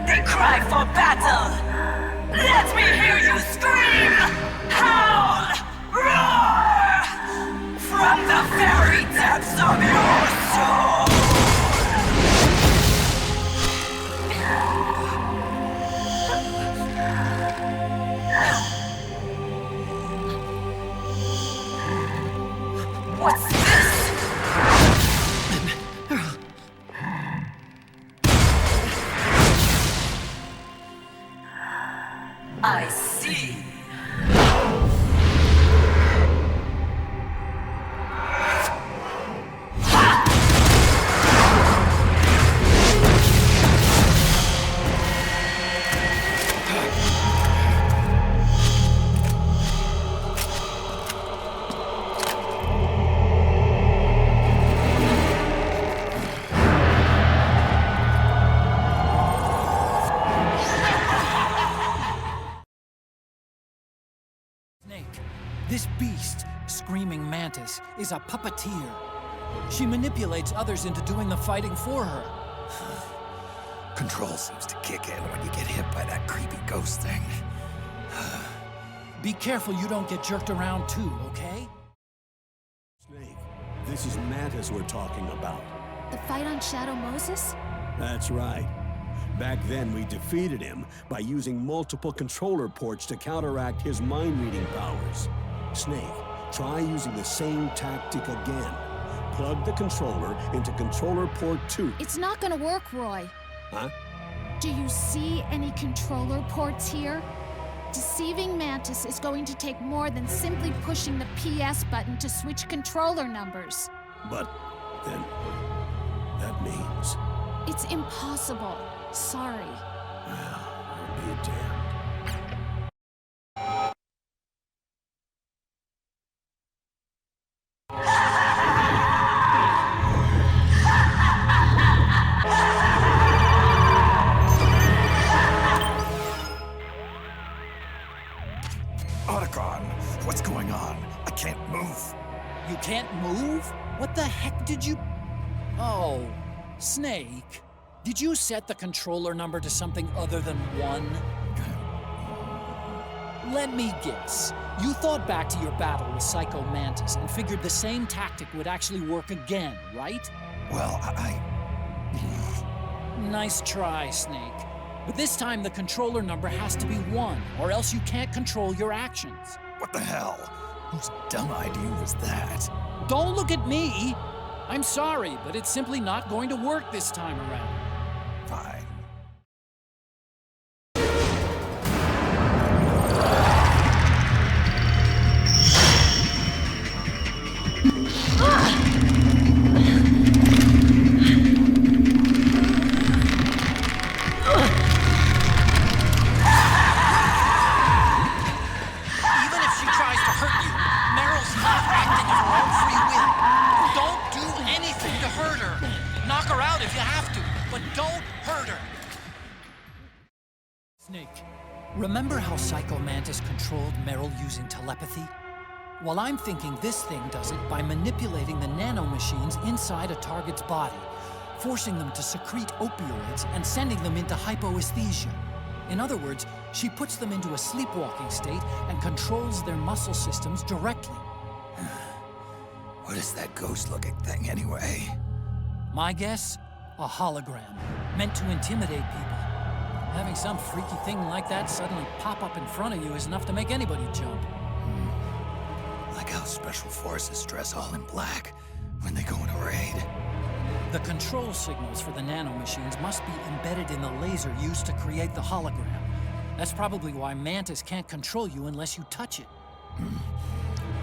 They cry for battle! Let me hear you scream! Howl! Roar! From the very depths of your soul! What's this? I see. This beast, Screaming Mantis, is a puppeteer. She manipulates others into doing the fighting for her. Control seems to kick in when you get hit by that creepy ghost thing. Be careful you don't get jerked around too, okay? Snake, this is Mantis we're talking about. The fight on Shadow Moses? That's right. Back then, we defeated him by using multiple controller ports to counteract his mind-reading powers. Snake, try using the same tactic again. Plug the controller into controller port 2. It's not gonna work, Roy. Huh? Do you see any controller ports here? Deceiving Mantis is going to take more than simply pushing the PS button to switch controller numbers. But then, that means... It's impossible. Sorry. Well, I'll be damned. Otacon, what's going on? I can't move. You can't move? What the heck did you... Oh, Snake. Did you set the controller number to something other than 1? Let me guess. You thought back to your battle with Psycho Mantis and figured the same tactic would actually work again, right? Well, Nice try, Snake. But this time the controller number has to be 1, or else you can't control your actions. What the hell? Whose dumb idea was that? Don't look at me! I'm sorry, but it's simply not going to work this time around. Fine. Remember how Psycho Mantis controlled Meryl using telepathy? Well, I'm thinking this thing does it by manipulating the nanomachines inside a target's body, forcing them to secrete opioids and sending them into hypoesthesia. In other words, she puts them into a sleepwalking state and controls their muscle systems directly. What is that ghost-looking thing, anyway? My guess? A hologram, meant to intimidate people. Having some freaky thing like that suddenly pop up in front of you is enough to make anybody jump. Like how Special Forces dress all in black when they go on a raid. The control signals for the nanomachines must be embedded in the laser used to create the hologram. That's probably why Mantis can't control you unless you touch it.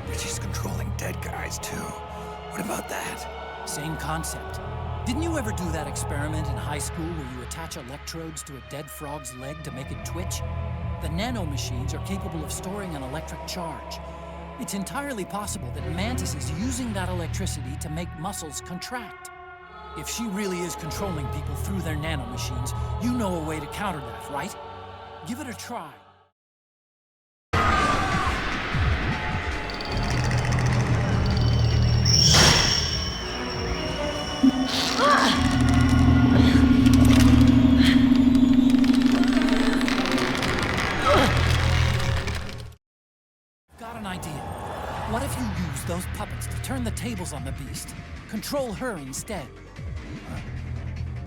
But she's controlling dead guys, too. What about that? Same concept. Didn't you ever do that experiment in high school where you attach electrodes to a dead frog's leg to make it twitch? The nanomachines are capable of storing an electric charge. It's entirely possible that Mantis is using that electricity to make muscles contract. If she really is controlling people through their nanomachines, you know a way to counter that, right? Give it a try. tables on the beast. Control her instead.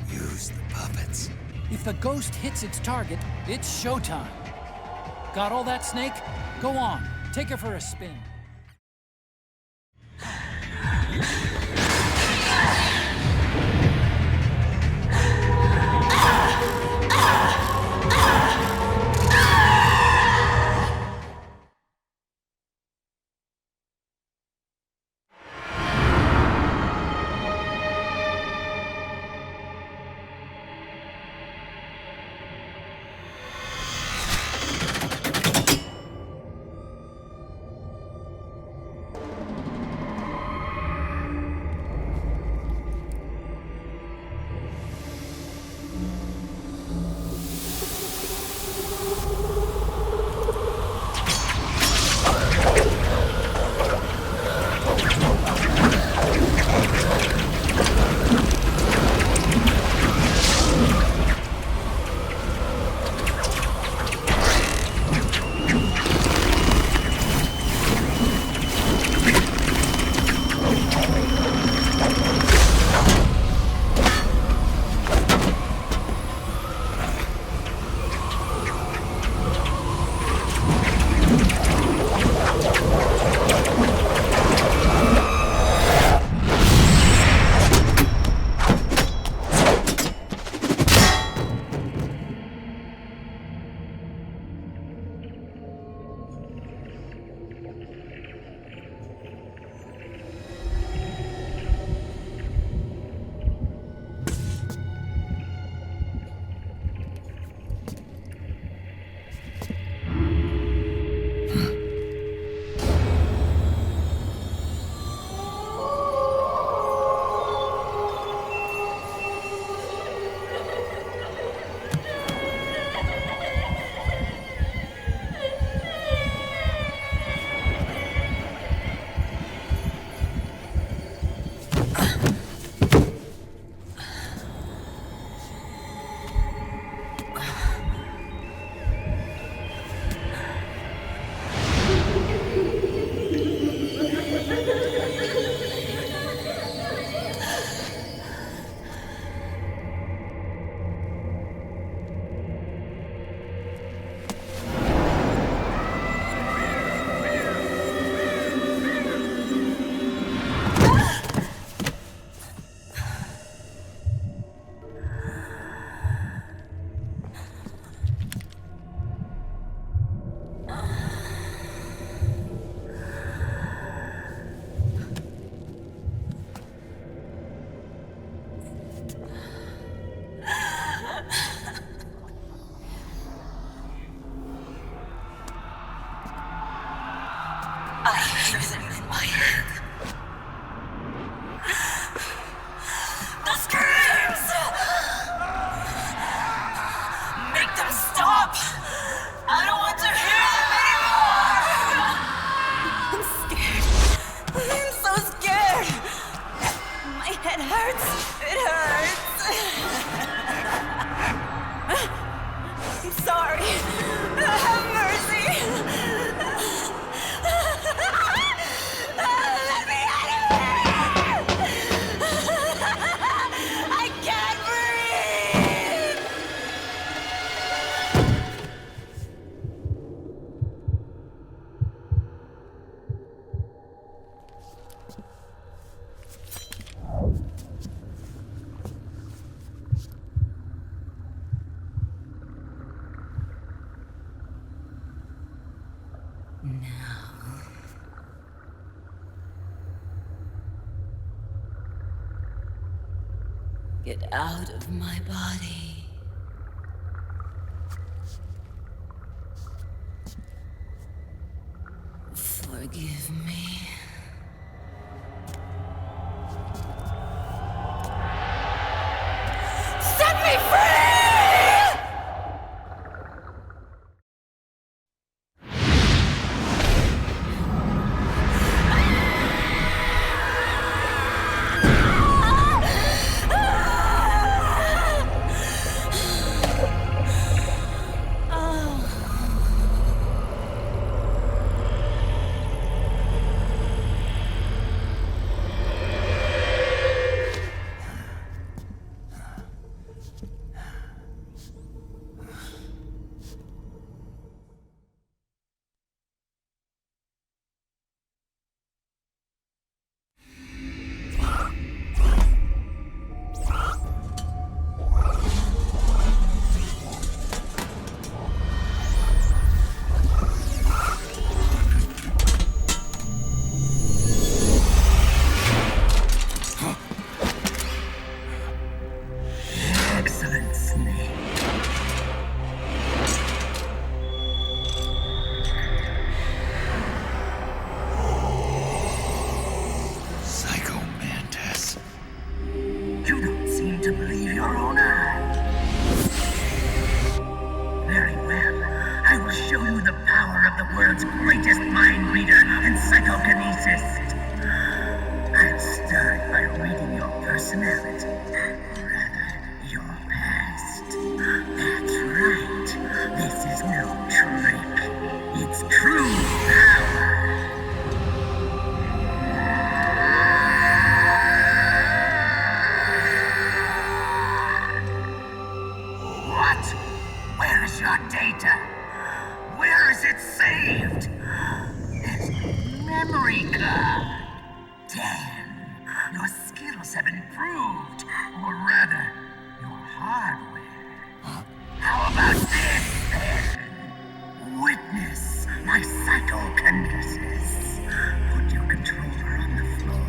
Use the puppets. If the ghost hits its target, it's showtime. Got all that, Snake? Go on, take her for a spin. I hear them in my head. The screams! Make them stop! I don't want to hear them anymore! I'm scared. I'm so scared. My head hurts. It hurts. I'm sorry. Have mercy. Let me out of here! I can't breathe! Get out of my body. Forgive me. Set me free! is your data? Where is it saved? It's memory card. Damn, your skills have improved, or rather, your hardware. How about this, then? Witness my psychokinesis. Put your controller on the floor.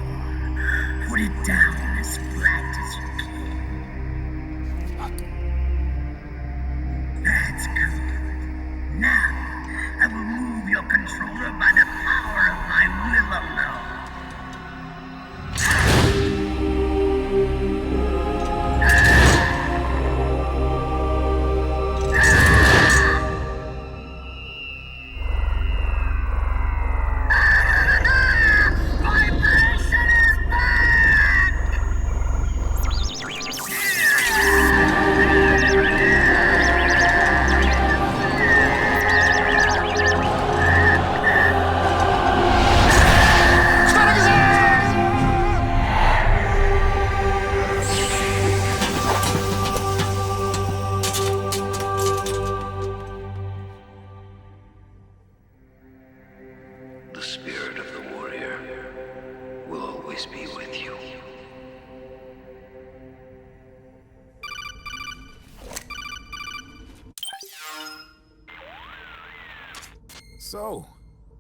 Put it down as flat as you can. That's good. Now, I will move your controller by the power of my will alone. The spirit of the warrior will always be with you. So,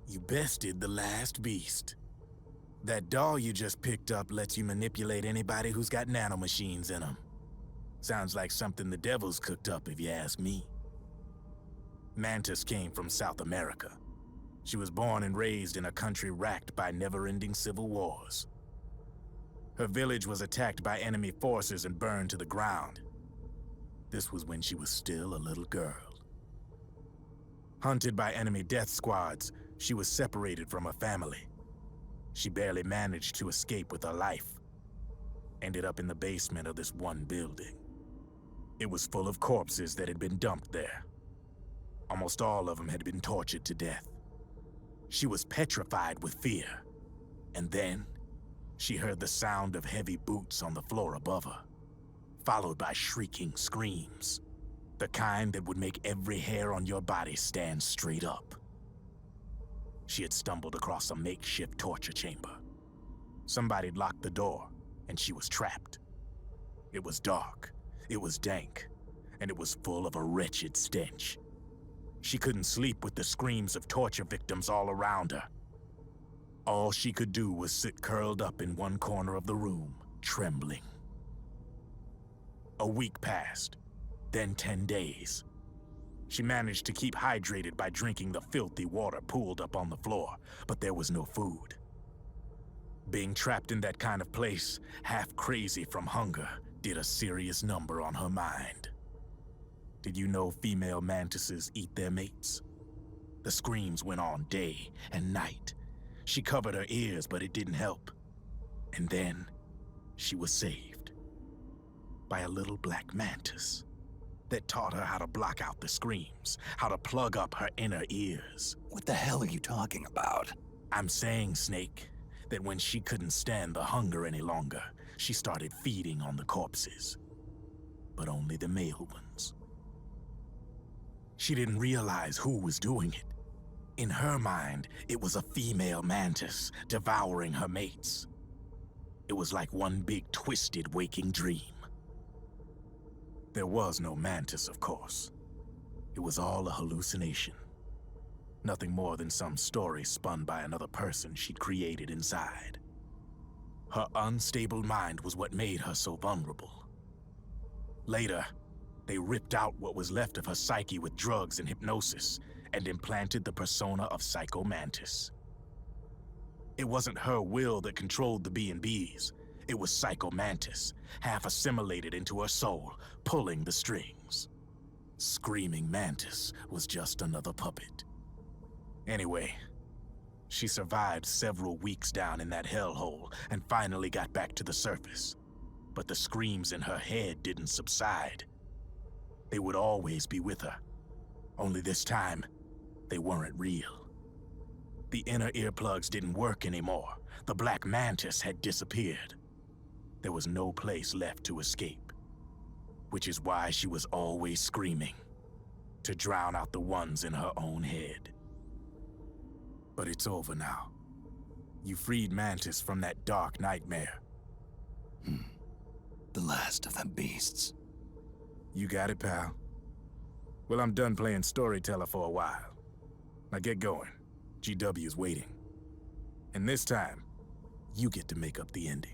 you bested the last beast. That doll you just picked up lets you manipulate anybody who's got nanomachines in them. Sounds like something the devil's cooked up, if you ask me. Mantis came from South America. She was born and raised in a country racked by never-ending civil wars. Her village was attacked by enemy forces and burned to the ground. This was when she was still a little girl. Hunted by enemy death squads, she was separated from her family. She barely managed to escape with her life. Ended up in the basement of this one building. It was full of corpses that had been dumped there. Almost all of them had been tortured to death. She was petrified with fear. And then, she heard the sound of heavy boots on the floor above her, followed by shrieking screams. The kind that would make every hair on your body stand straight up. She had stumbled across a makeshift torture chamber. Somebody'd locked the door, and she was trapped. It was dark, it was dank, and it was full of a wretched stench. She couldn't sleep with the screams of torture victims all around her. All she could do was sit curled up in one corner of the room, trembling. A week passed, then 10 days. She managed to keep hydrated by drinking the filthy water pooled up on the floor, but there was no food. Being trapped in that kind of place, half crazy from hunger, did a serious number on her mind. Did you know female mantises eat their mates? The screams went on day and night. She covered her ears, but it didn't help. And then, she was saved by a little black mantis that taught her how to block out the screams, how to plug up her inner ears. What the hell are you talking about? I'm saying, Snake, that when she couldn't stand the hunger any longer, she started feeding on the corpses. But only the male ones. She didn't realize who was doing it. In her mind, it was a female mantis devouring her mates. It was like one big twisted waking dream. There was no mantis, of course. It was all a hallucination. Nothing more than some story spun by another person she'd created inside. Her unstable mind was what made her so vulnerable. Later, they ripped out what was left of her psyche with drugs and hypnosis and implanted the persona of Psycho Mantis. It wasn't her will that controlled the B&Bs. It was Psycho Mantis, half assimilated into her soul, pulling the strings. Screaming Mantis was just another puppet. Anyway, she survived several weeks down in that hellhole and finally got back to the surface. But the screams in her head didn't subside. They would always be with her. Only this time, they weren't real. The inner earplugs didn't work anymore. The black mantis had disappeared. There was no place left to escape. Which is why she was always screaming. to drown out the ones in her own head. But it's over now. You freed Mantis from that dark nightmare. The last of them beasts. You got it, pal. Well, I'm done playing storyteller for a while. Now get going. GW's waiting. And this time, you get to make up the ending.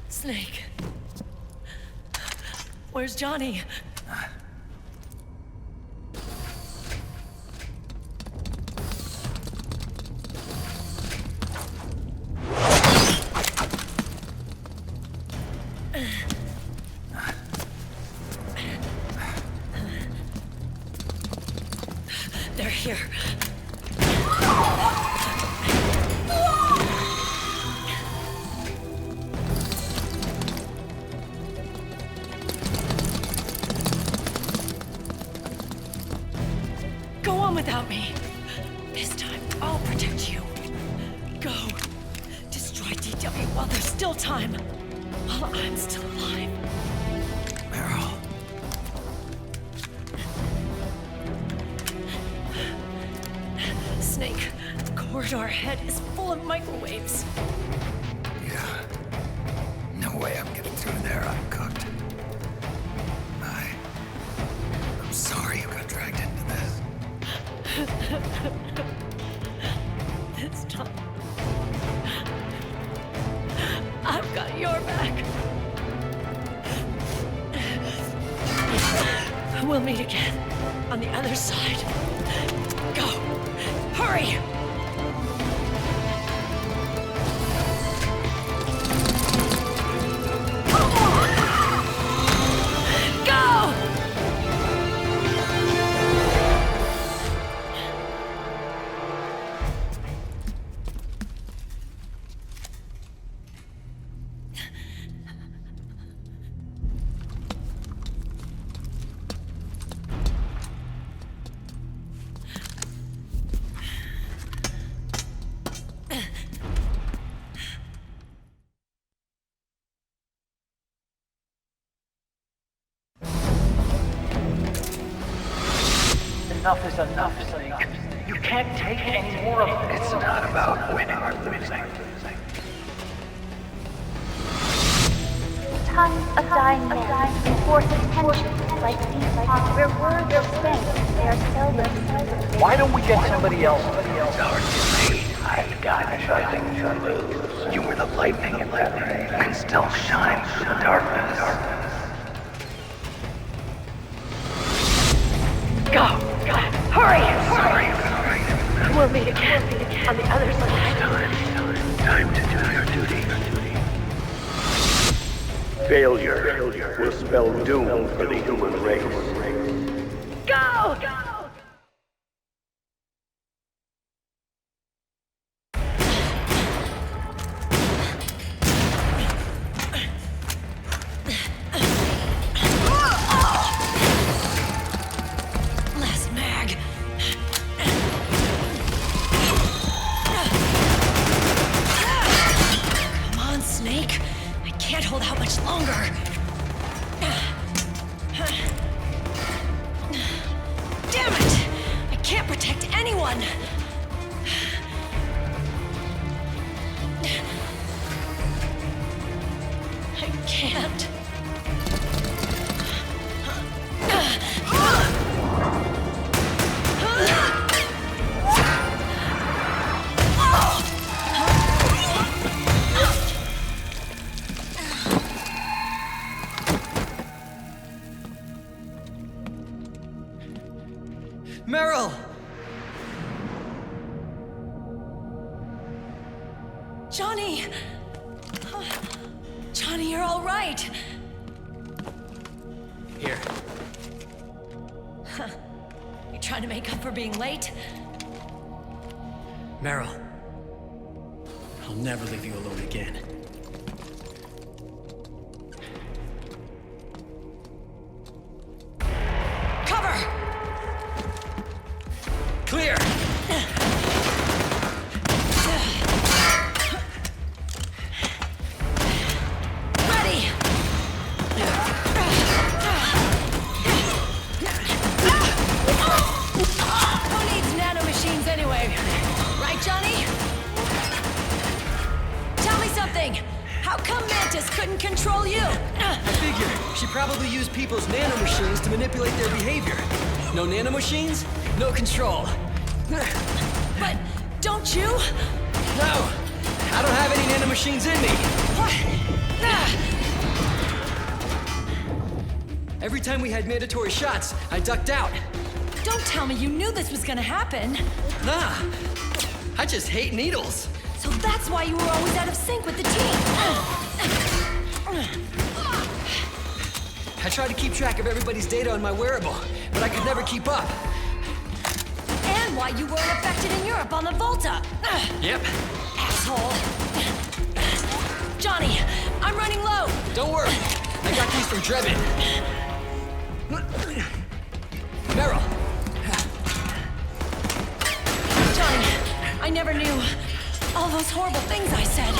Snake. Where's Johnny? They're here. Go on without me. This time, I'll protect you. Go. Destroy DW while there's still time. While I'm still alive. Meryl. Snake, the corridor ahead is full of microwaves. Yeah. No way I'm getting through there uncooked. I'm sorry you got dragged into this. This time, I've got your back. We'll meet again on the other side. Go! Hurry! Go! Enough is enough, Snake. You can't take any more of this. It's not about winning or losing. Tons of dying men enforce attention like these on where words of strength they are seldom. Why don't we get somebody else? It's our debate. I've got nothing to lose. You were the lightning in that rain. Can still shine through the darkness. Go! Hurry! Sorry you got right. We'll meet again on the other side. Time to do your duty. Failure will spell doom for the human race. Go! Last mag. Come on, Snake. I can't hold out much longer. Damn it! I can't protect anyone! I can't. Meryl! Johnny! Johnny, you're all right. Here. You trying to make up for being late? Meryl, I'll never leave you alone again. Cover! Clear! Ready! Who needs nanomachines anyway? Right, Johnny? Tell me something! How come Mantis couldn't control you? I figure she probably used people's nanomachines to manipulate their behavior. No nanomachines, no control. But don't you? No! I don't have any nanomachines in me! What? Every time we had mandatory shots, I ducked out. Don't tell me you knew this was gonna happen. Nah, I just hate needles. So that's why you were always out of sync with the team. I tried to keep track of everybody's data on my wearable, but I could never keep up. And why you weren't affected in Europe on the Volta. Yep. Asshole. Johnny, I'm running low. Don't worry, I got these from Drebin. Meryl. Johnny, I never knew. All those horrible things I said.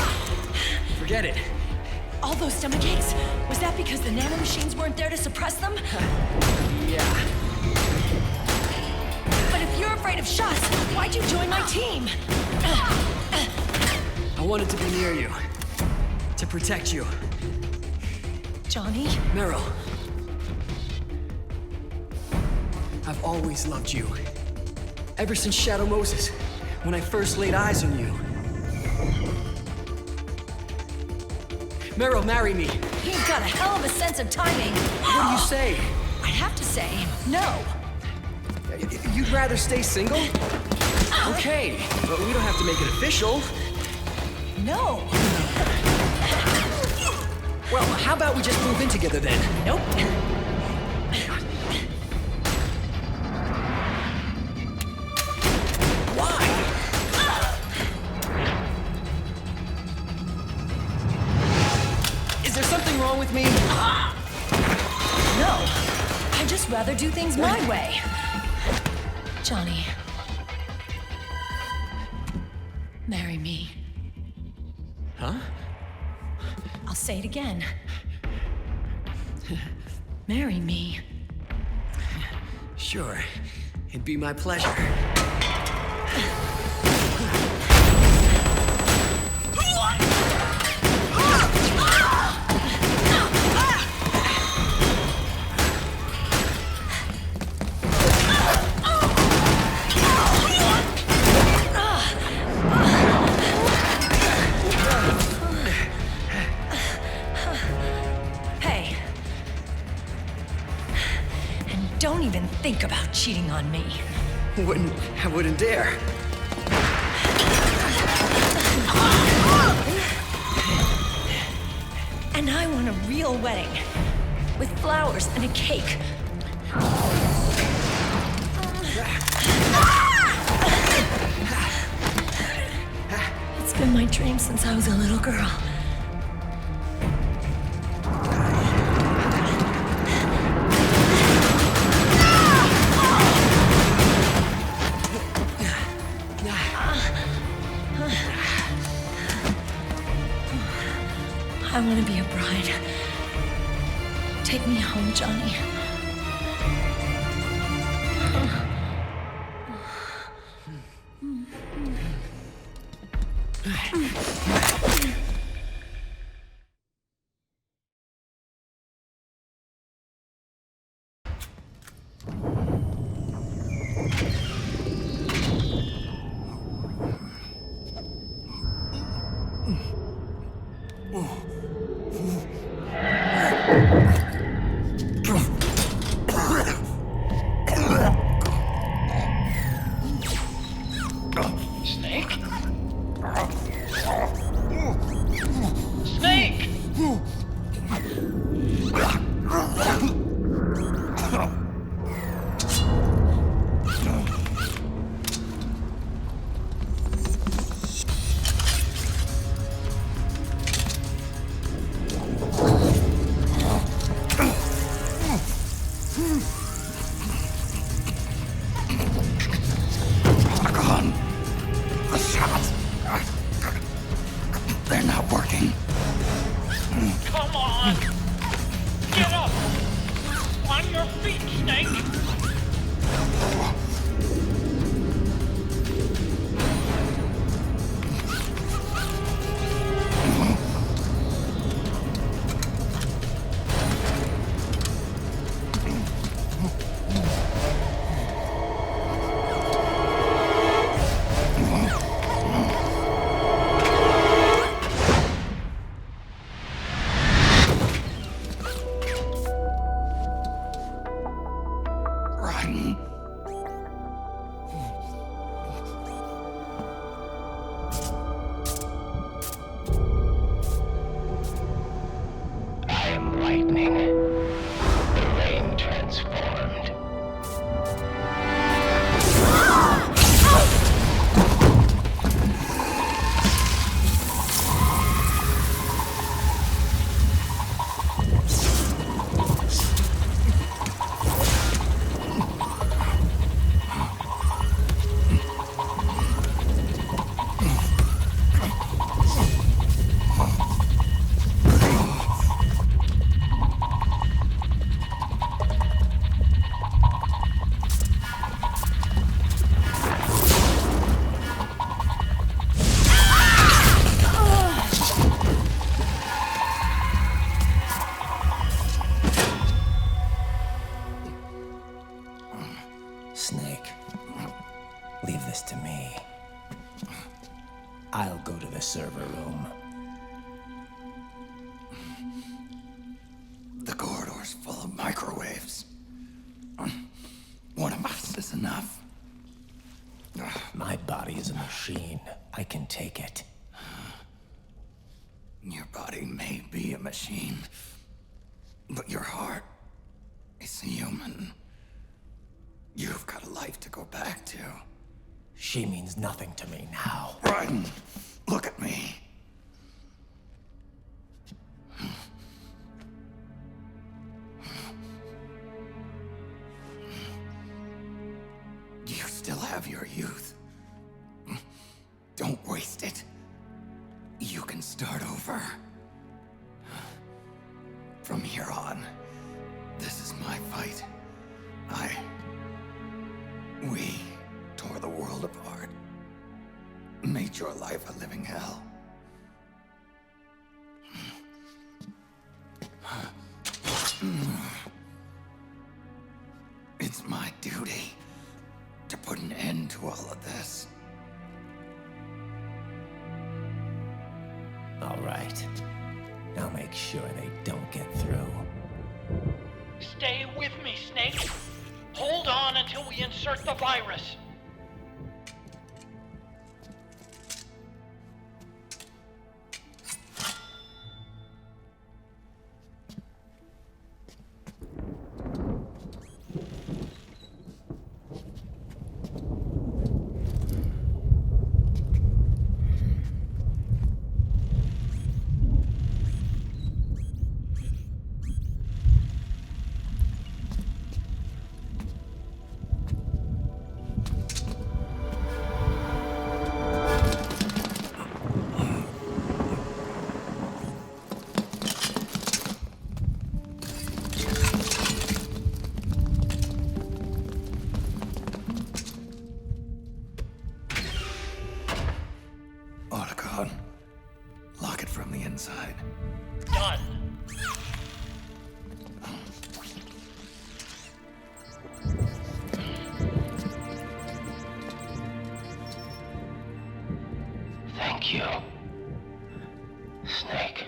Forget it. All those stomach aches, was that because the nanomachines weren't there to suppress them? Yeah. But if you're afraid of shots, why'd you join my team? I wanted to be near you. To protect you. Johnny? Meryl. I've always loved you. Ever since Shadow Moses, when I first laid eyes on you. Meryl, marry me. You've got a hell of a sense of timing. What do you say? I'd have to say no. You'd rather stay single? Okay, but we don't have to make it official. No. Well, how about we just move in together then? Nope. Is there something wrong with me? No. I'd just rather do things my way. Johnny. Marry me. Huh? I'll say it again. Marry me. Sure. It'd be my pleasure. Hey. And don't even think about cheating on me. I wouldn't dare. And I want a real wedding. With flowers and a cake. It's been my dream since I was a little girl. I want to be a bride. Take me home, Johnny. Snake? Snake! I'll go to the server room. The corridor's full of microwaves. One of us is enough. My body is a machine. I can take it. Your body may be a machine, but your heart is human. You've got a life to go back to. She means nothing to me now. Raiden, look at me. You still have your youth. Don't waste it. You can start over. From here on, this is my fight. We tore the world apart. Made your life a living hell. It's my duty to put an end to all of this. All right. I'll make sure they don't get through. Stay with me, Snake. Hold on until we insert the virus. Lock it from the inside. Done. Thank you, Snake.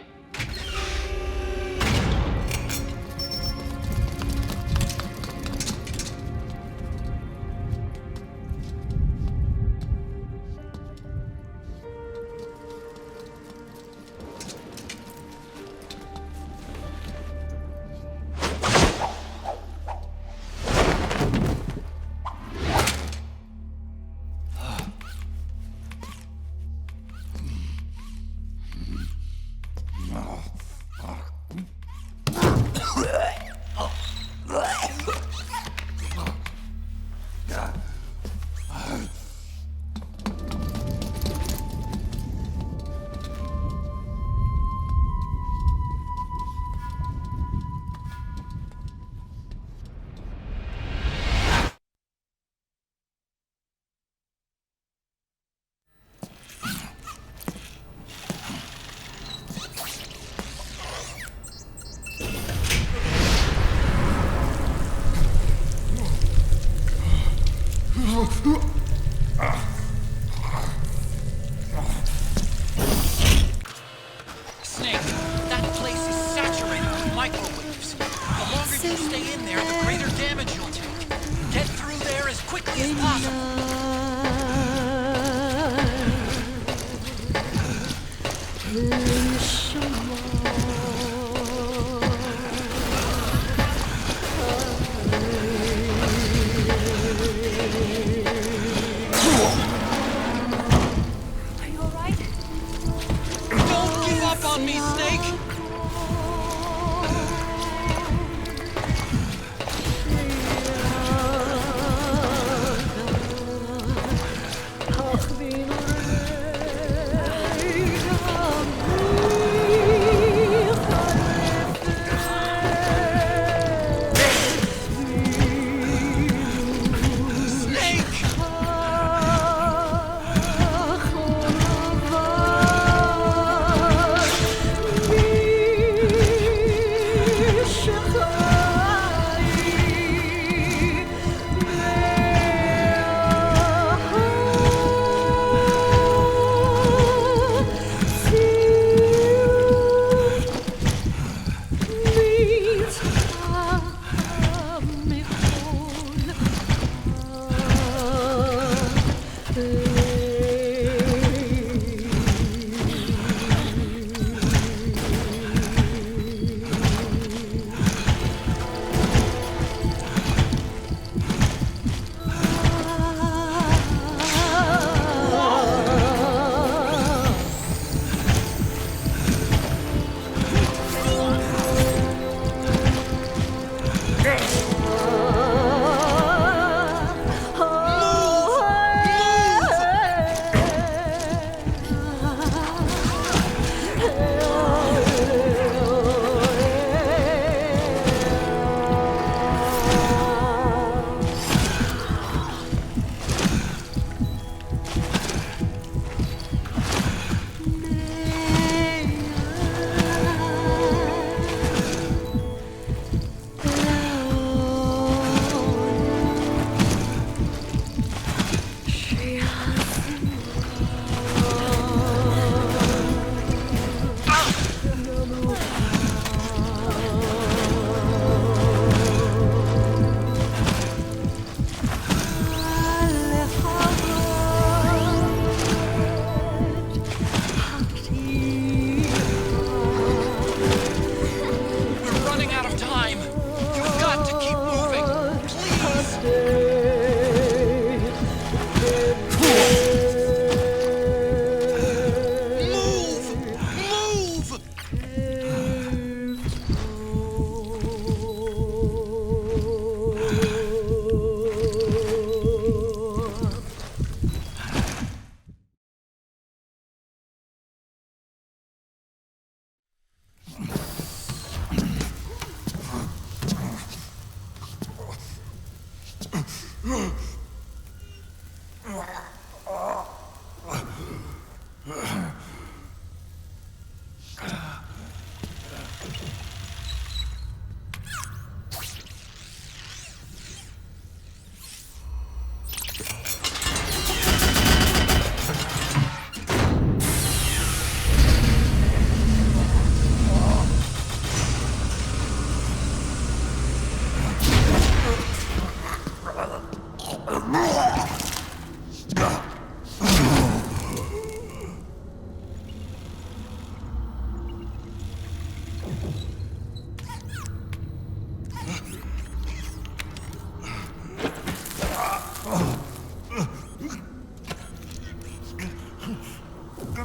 So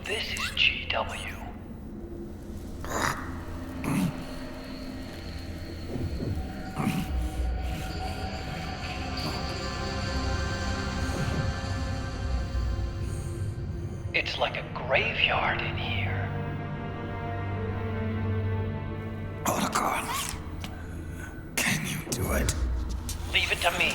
this is GW. It's like a graveyard in here. Otacon, can you do it? Leave it to me.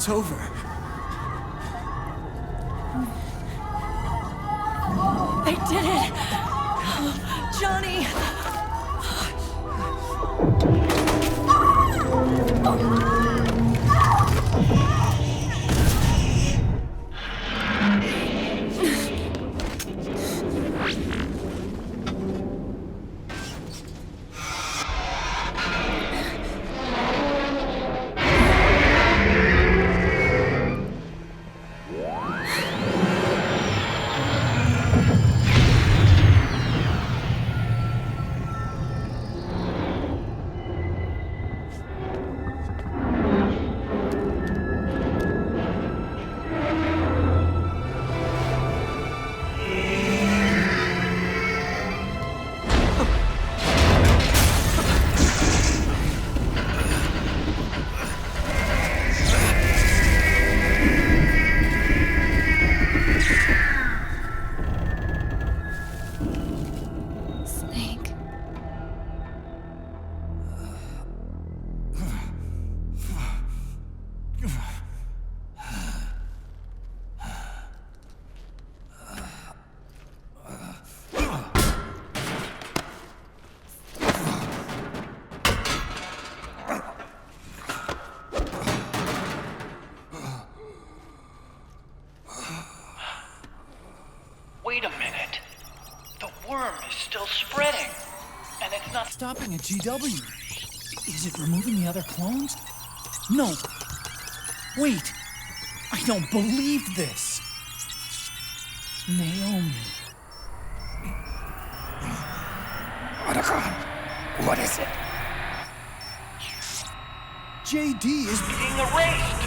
It's over. They did it! Johnny! worm is still spreading. And it's not stopping at GW. Is it removing the other clones? No. Wait. I don't believe this. Naomi. Otacon, what is it? JD is being erased.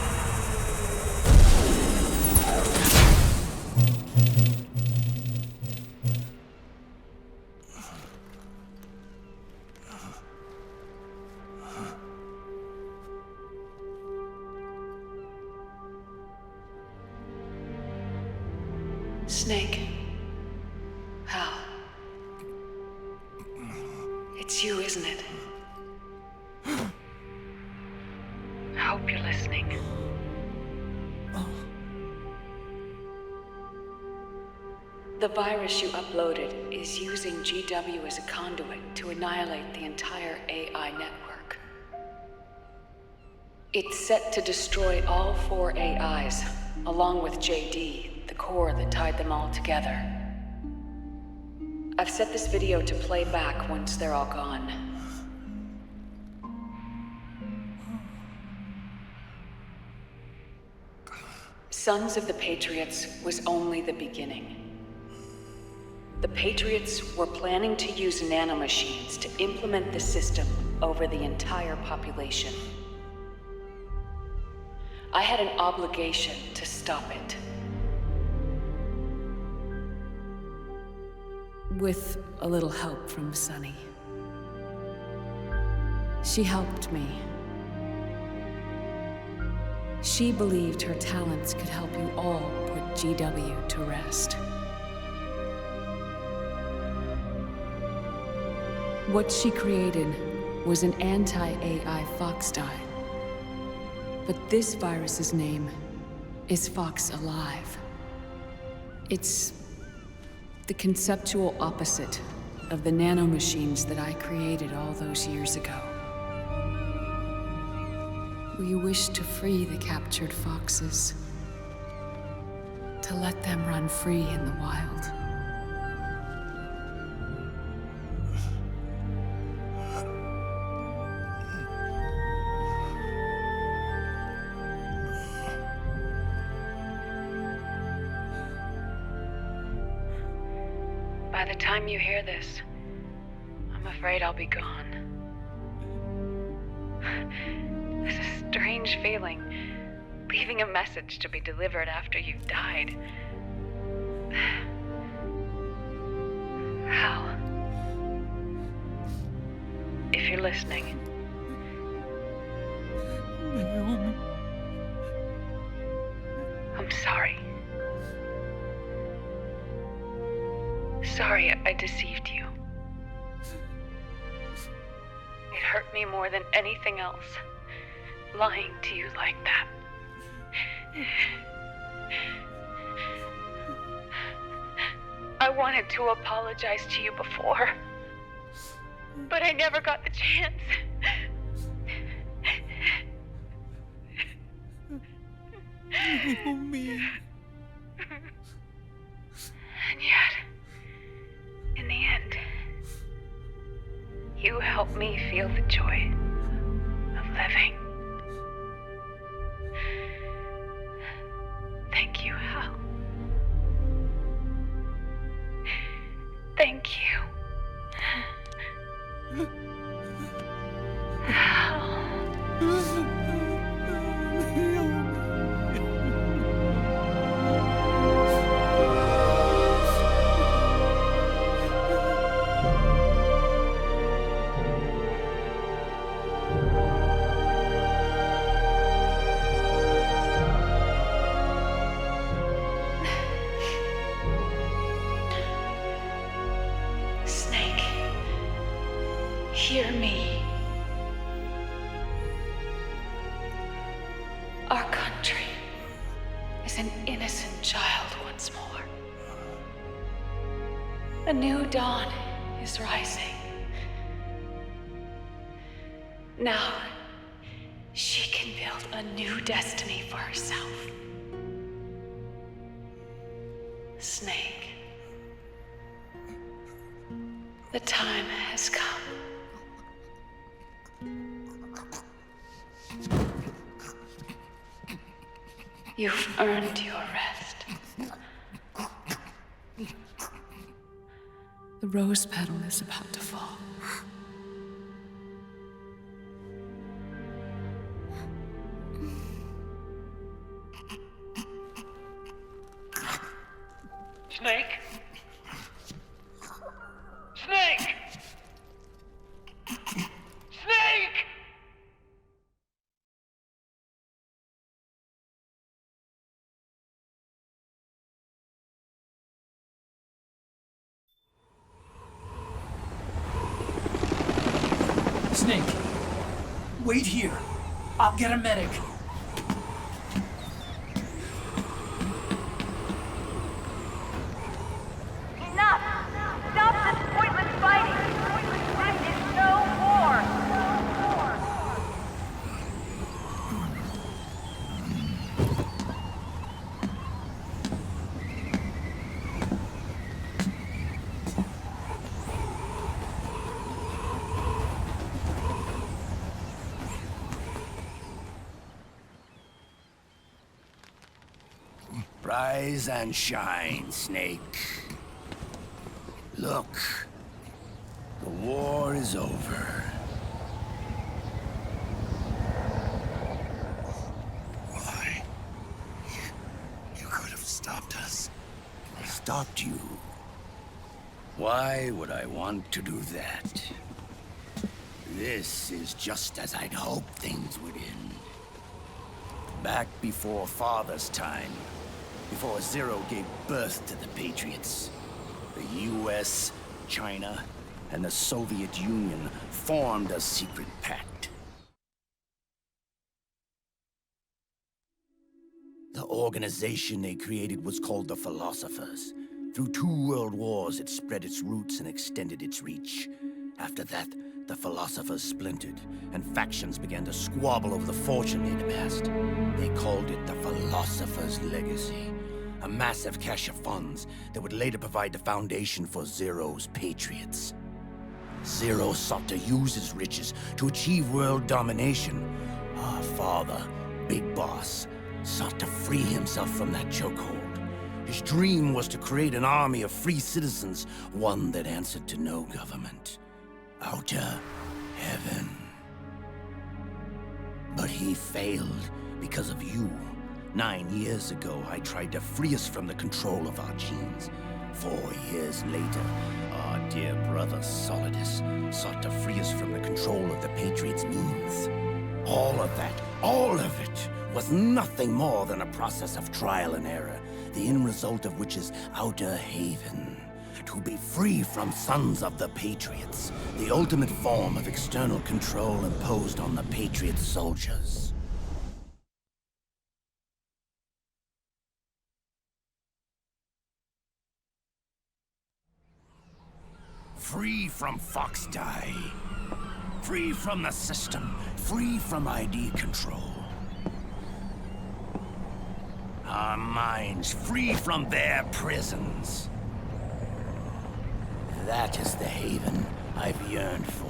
Snake. Hal. It's you, isn't it? I hope you're listening. The virus you uploaded is using GW as a conduit to annihilate the entire AI network. It's set to destroy all 4 AIs, along with JD, the core that tied them all together. I've set this video to play back once they're all gone. Sons of the Patriots was only the beginning. The Patriots were planning to use nanomachines to implement the system over the entire population. I had an obligation to stop it. With a little help from Sunny. She helped me. She believed her talents could help you all put GW to rest. What she created was an anti-AI fox dye. But this virus's name is Fox Alive. It's the conceptual opposite of the nanomachines that I created all those years ago. We wish to free the captured foxes, to let them run free in the wild. By the time you hear this, I'm afraid I'll be gone. It's a strange feeling, leaving a message to be delivered after you've died. Hal, if you're listening. Naomi. I'm sorry. Sorry I deceived you. It hurt me more than anything else, lying to you like that. I wanted to apologize to you before, but I never got the chance. Naomi. And yet, in the end, you helped me feel the joy of living. Thank you, Hal. Thank you. Hal. Snake, hear me. Our country is an innocent child once more. A new dawn is rising. Now, she can build a new destiny for herself. Snake. The time has come. You've earned your rest. The rose petal is about to fall. Snake? Snake! Snake! Snake, wait here. I'll get a medic. Enough! Stop this pointless fighting! This is no war! Rise and shine, Snake. Look, the war is over. Why? You could have stopped us. Stopped you? Why would I want to do that? This is just as I'd hoped things would end. Back before Father's time, before Zero gave birth to the Patriots, the US, China, and the Soviet Union formed a secret pact. The organization they created was called the Philosophers. Through 2 world wars, it spread its roots and extended its reach. After that, the Philosophers splintered, and factions began to squabble over the fortune they'd amassed. They called it the Philosopher's Legacy, a massive cache of funds that would later provide the foundation for Zero's Patriots. Zero sought to use his riches to achieve world domination. Our father, Big Boss, sought to free himself from that chokehold. His dream was to create an army of free citizens, one that answered to no government. Outer heaven. But he failed because of you. 9 years ago, I tried to free us from the control of our genes. 4 years later, our dear brother Solidus sought to free us from the control of the Patriots' means. All of it, was nothing more than a process of trial and error, the end result of which is Outer Haven. To be free from sons of the Patriots, the ultimate form of external control imposed on the Patriot soldiers. Free from Foxdie. Free from the system. Free from ID control. Our minds free from their prisons. That is the haven I've yearned for.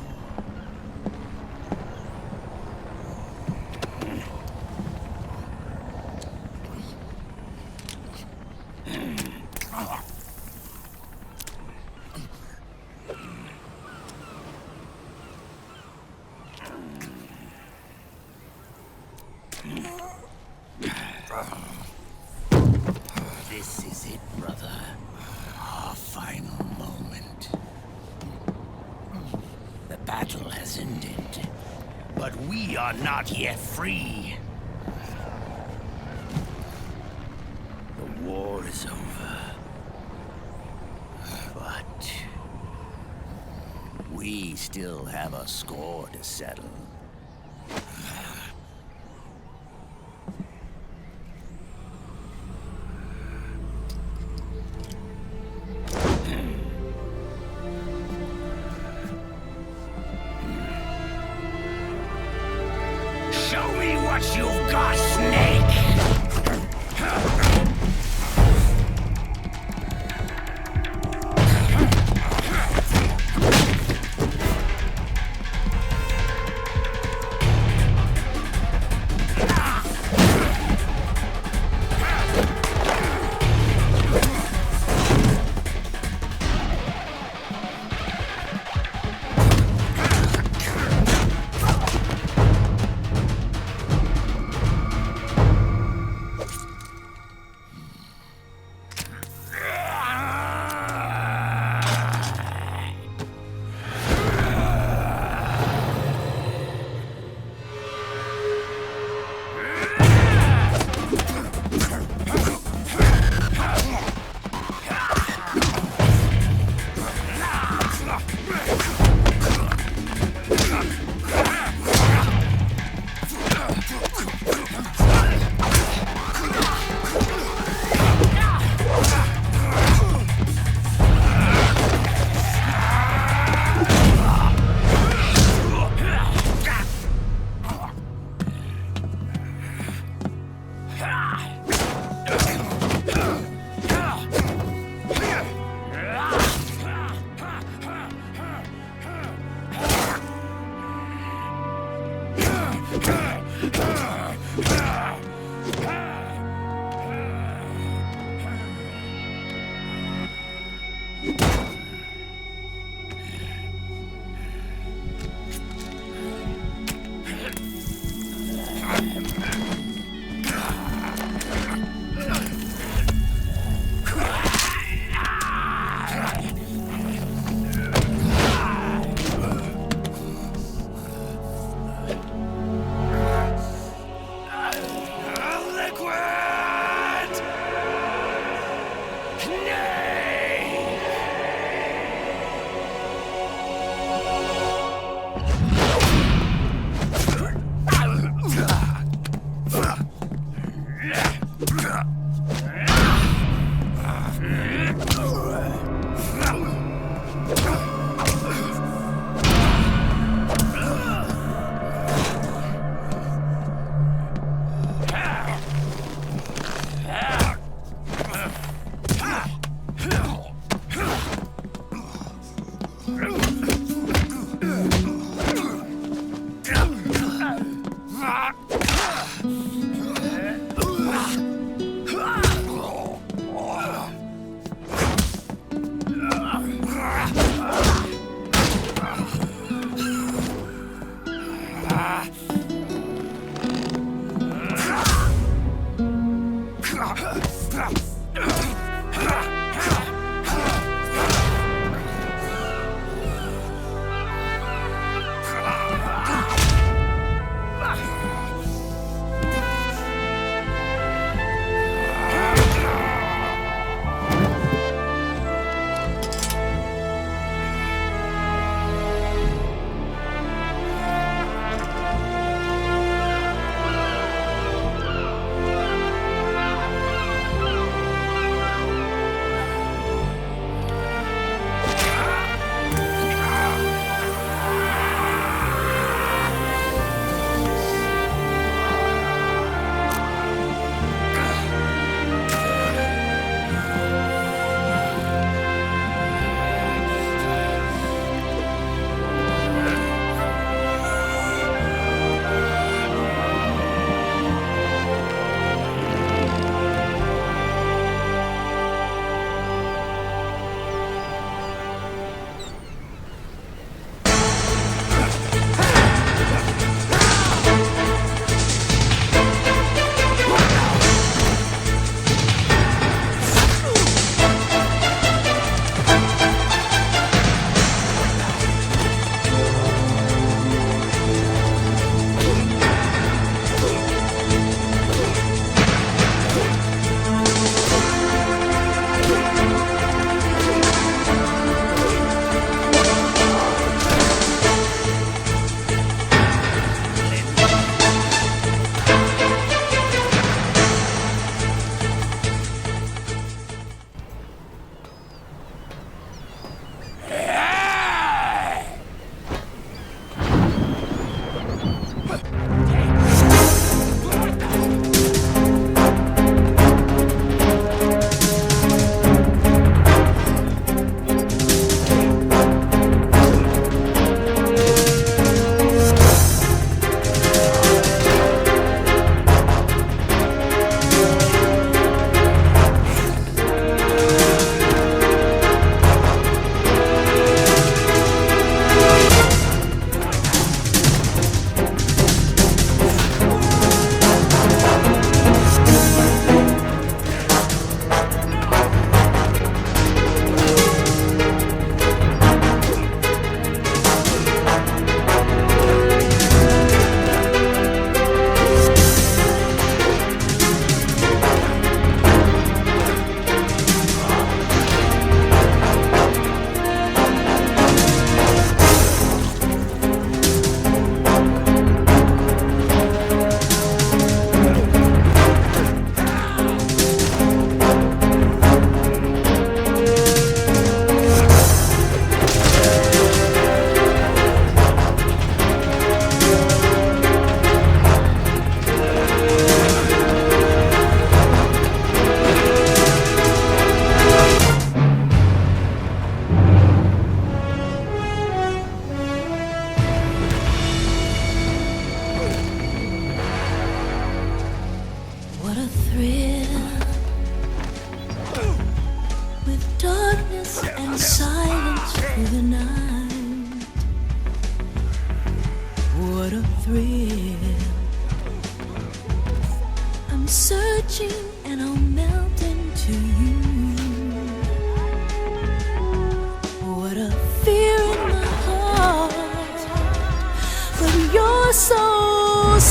This is it, brother. Our final moment. The battle has ended, but we are not yet free. The war is over, but we still have a score to settle. Show me what you've got, Snake!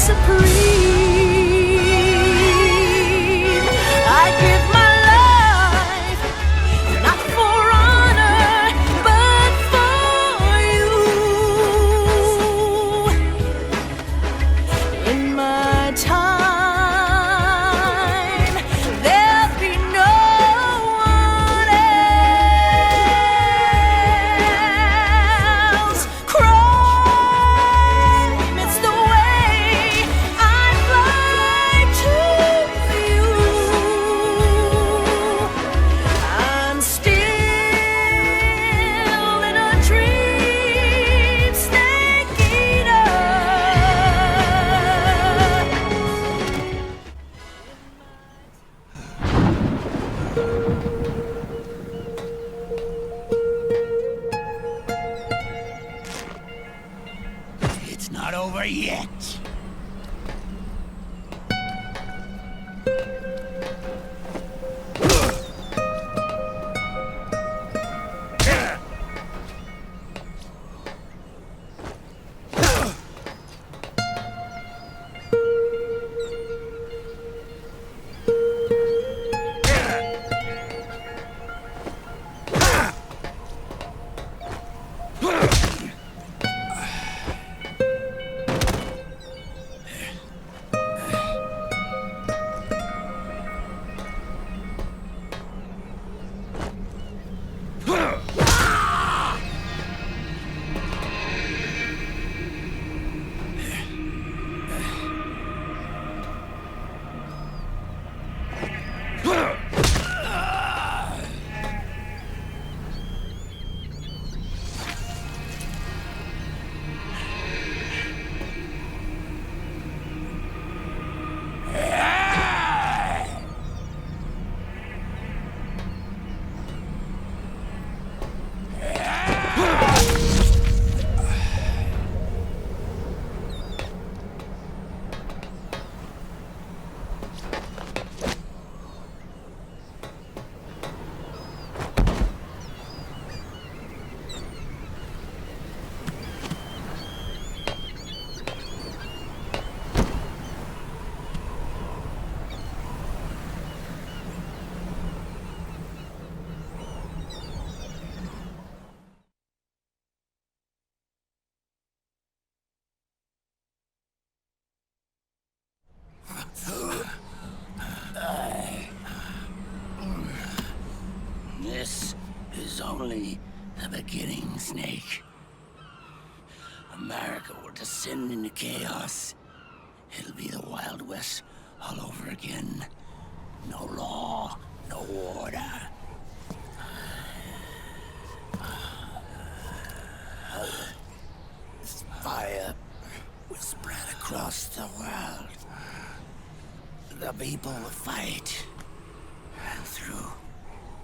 supreme. I give my life, not for honor, but for you. In my time, there'll be no one else. Crime, it's the way I fly to you. I'm still in a dream, snake eater. It's not over yet. This is only the beginning, Snake. America will descend into chaos. It'll be the Wild West all over again. No law, no order. This fire will spread across the world. The people will fight. And through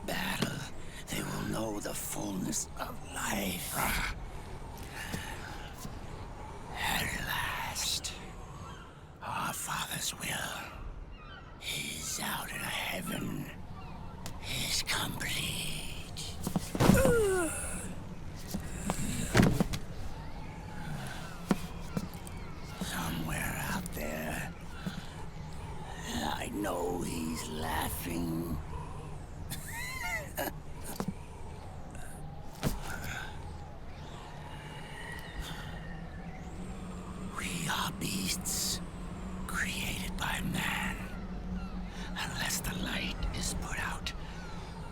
battle, they will know the fullness of life. At last, our Father's will is out in heaven, is complete. Somewhere out there, I know he's laughing. We are beasts created by man. Unless the light is put out,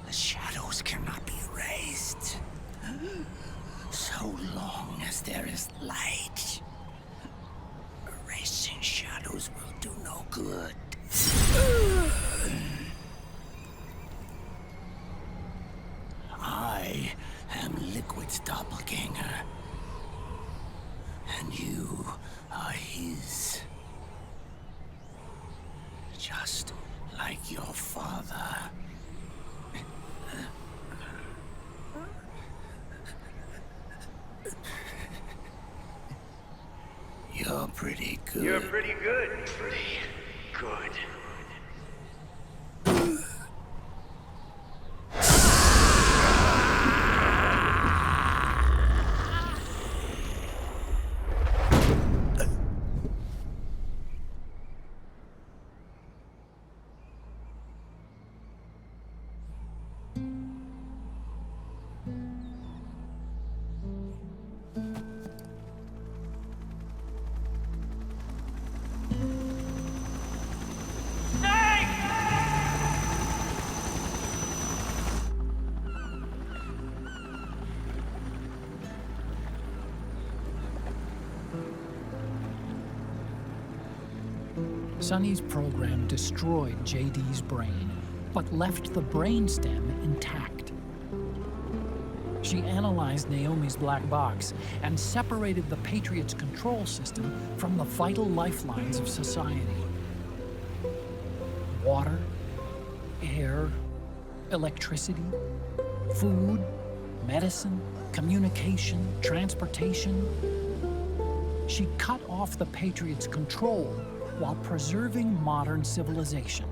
the shadows cannot be erased. So long as there is light, erasing shadows will do no good. I am Liquid's doppelganger, and you are his. Just like your father. You're pretty good. You're pretty good. Pretty good. Sonny's program destroyed JD's brain, but left the brainstem intact. She analyzed Naomi's black box and separated the Patriots' control system from the vital lifelines of society. Water, air, electricity, food, medicine, communication, transportation. She cut off the Patriots' control while preserving modern civilization.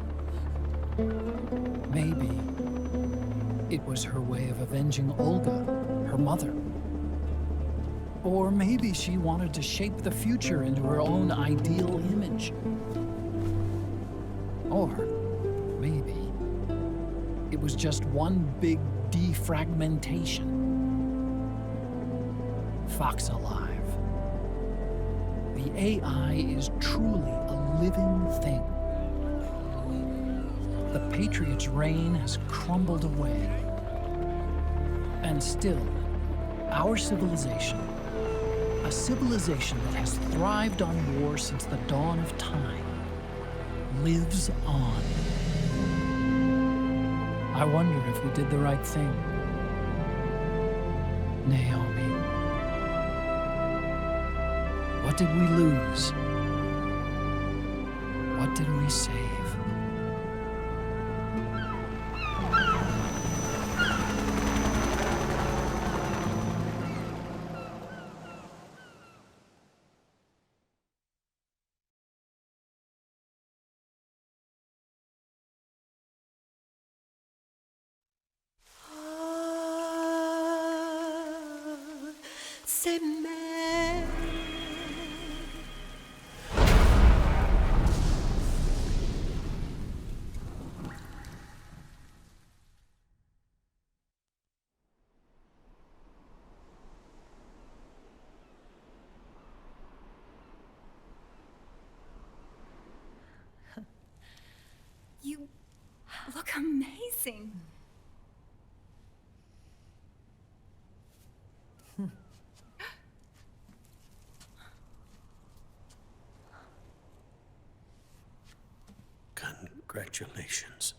Maybe it was her way of avenging Olga, her mother. Or maybe she wanted to shape the future into her own ideal image. Or maybe it was just one big defragmentation. Fox Alive. The AI is truly a living thing. The Patriots' reign has crumbled away. And still, our civilization, a civilization that has thrived on war since the dawn of time, lives on. I wonder if we did the right thing. Naomi. What did we lose? What did we save? C'est mère. You look amazing. Congratulations.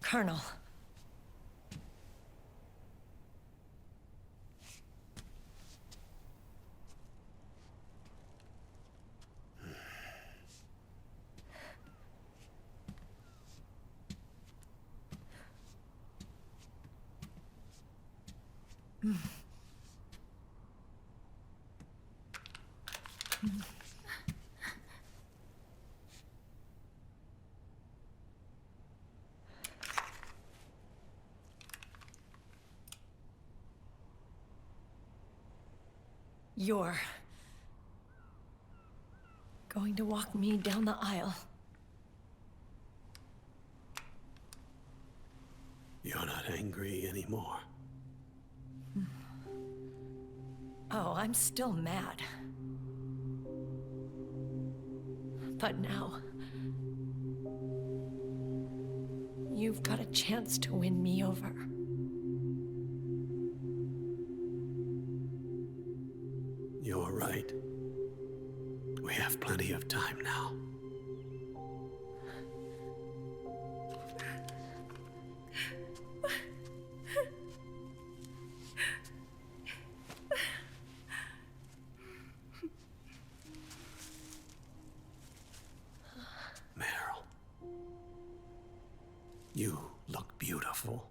Colonel. You're going to walk me down the aisle. You're not angry anymore. Oh, I'm still mad. But now, you've got a chance to win me over. You're right. We have plenty of time now. Meryl, you look beautiful.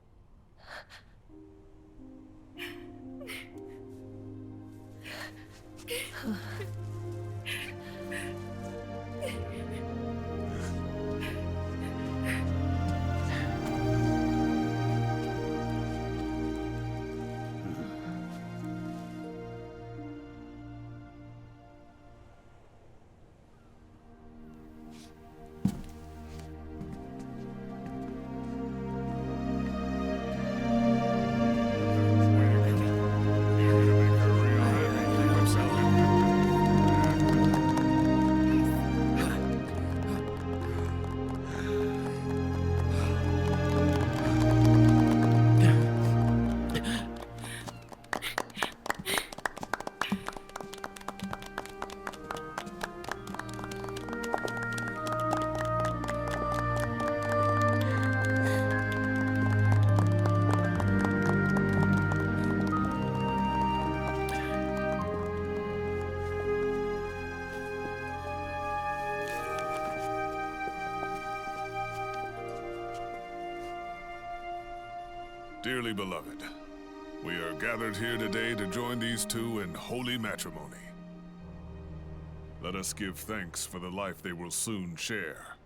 Dearly beloved, we are gathered here today to join these two in holy matrimony. Let us give thanks for the life they will soon share,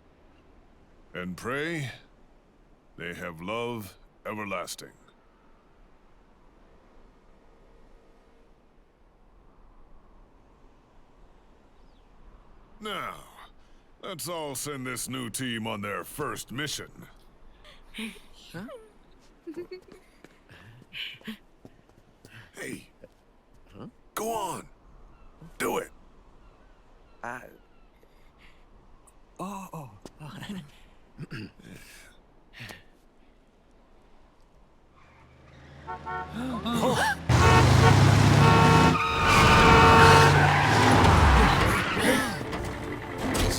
and pray they have love everlasting. Now, let's all send this new team on their first mission. Huh? Hey, go on. Do it.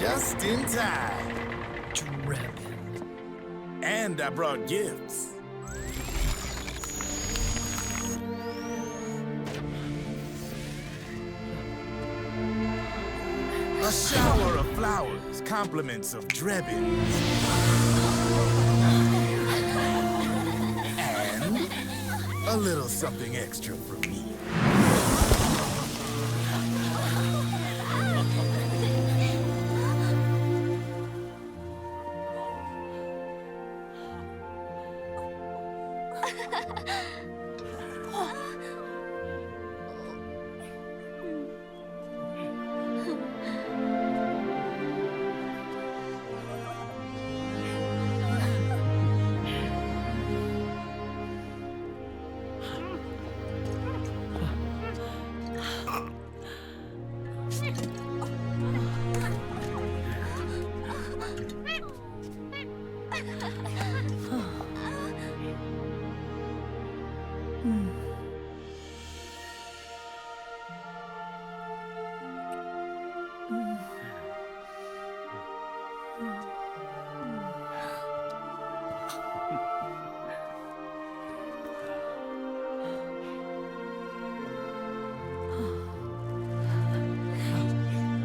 Just in time. Drebin. And I brought gifts. A shower of flowers, compliments of Drebin. And a little something extra from me.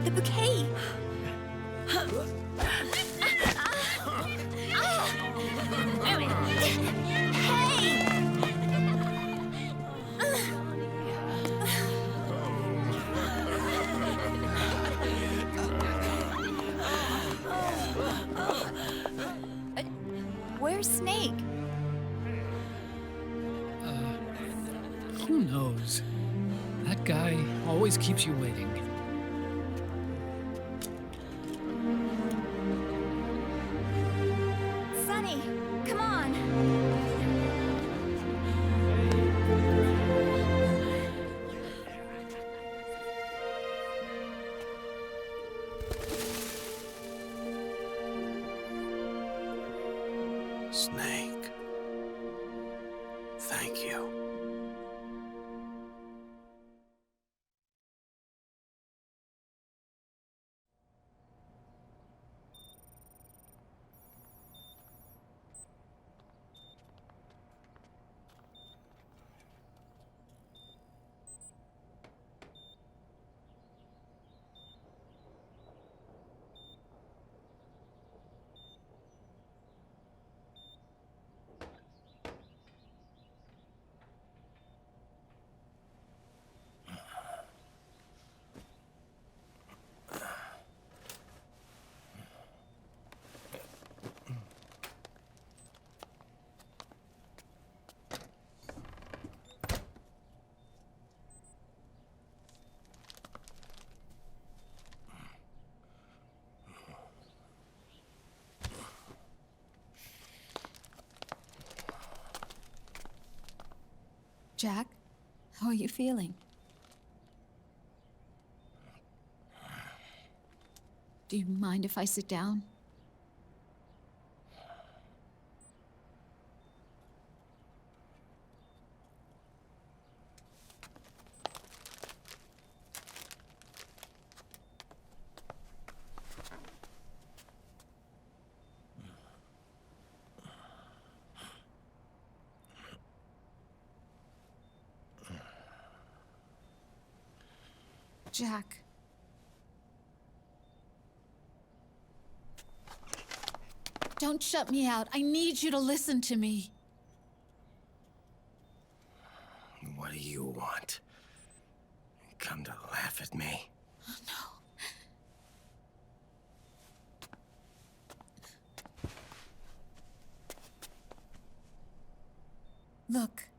The bouquet! Where's Snake? Who knows? That guy always keeps you waiting. Sunny, come on. Snake. Thank you. Jack, how are you feeling? Do you mind if I sit down? Jack. Don't shut me out. I need you to listen to me. What do you want? You come to laugh at me? Look.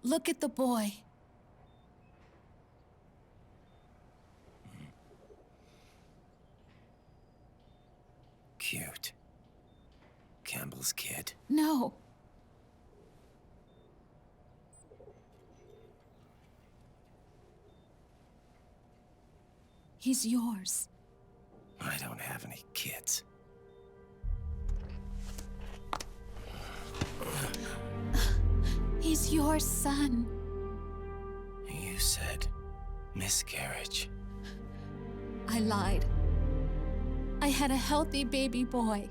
Look at the boy. Cute. Campbell's kid. No. He's yours. I don't have any kids. He's your son. You said miscarriage. I lied. I had a healthy baby boy.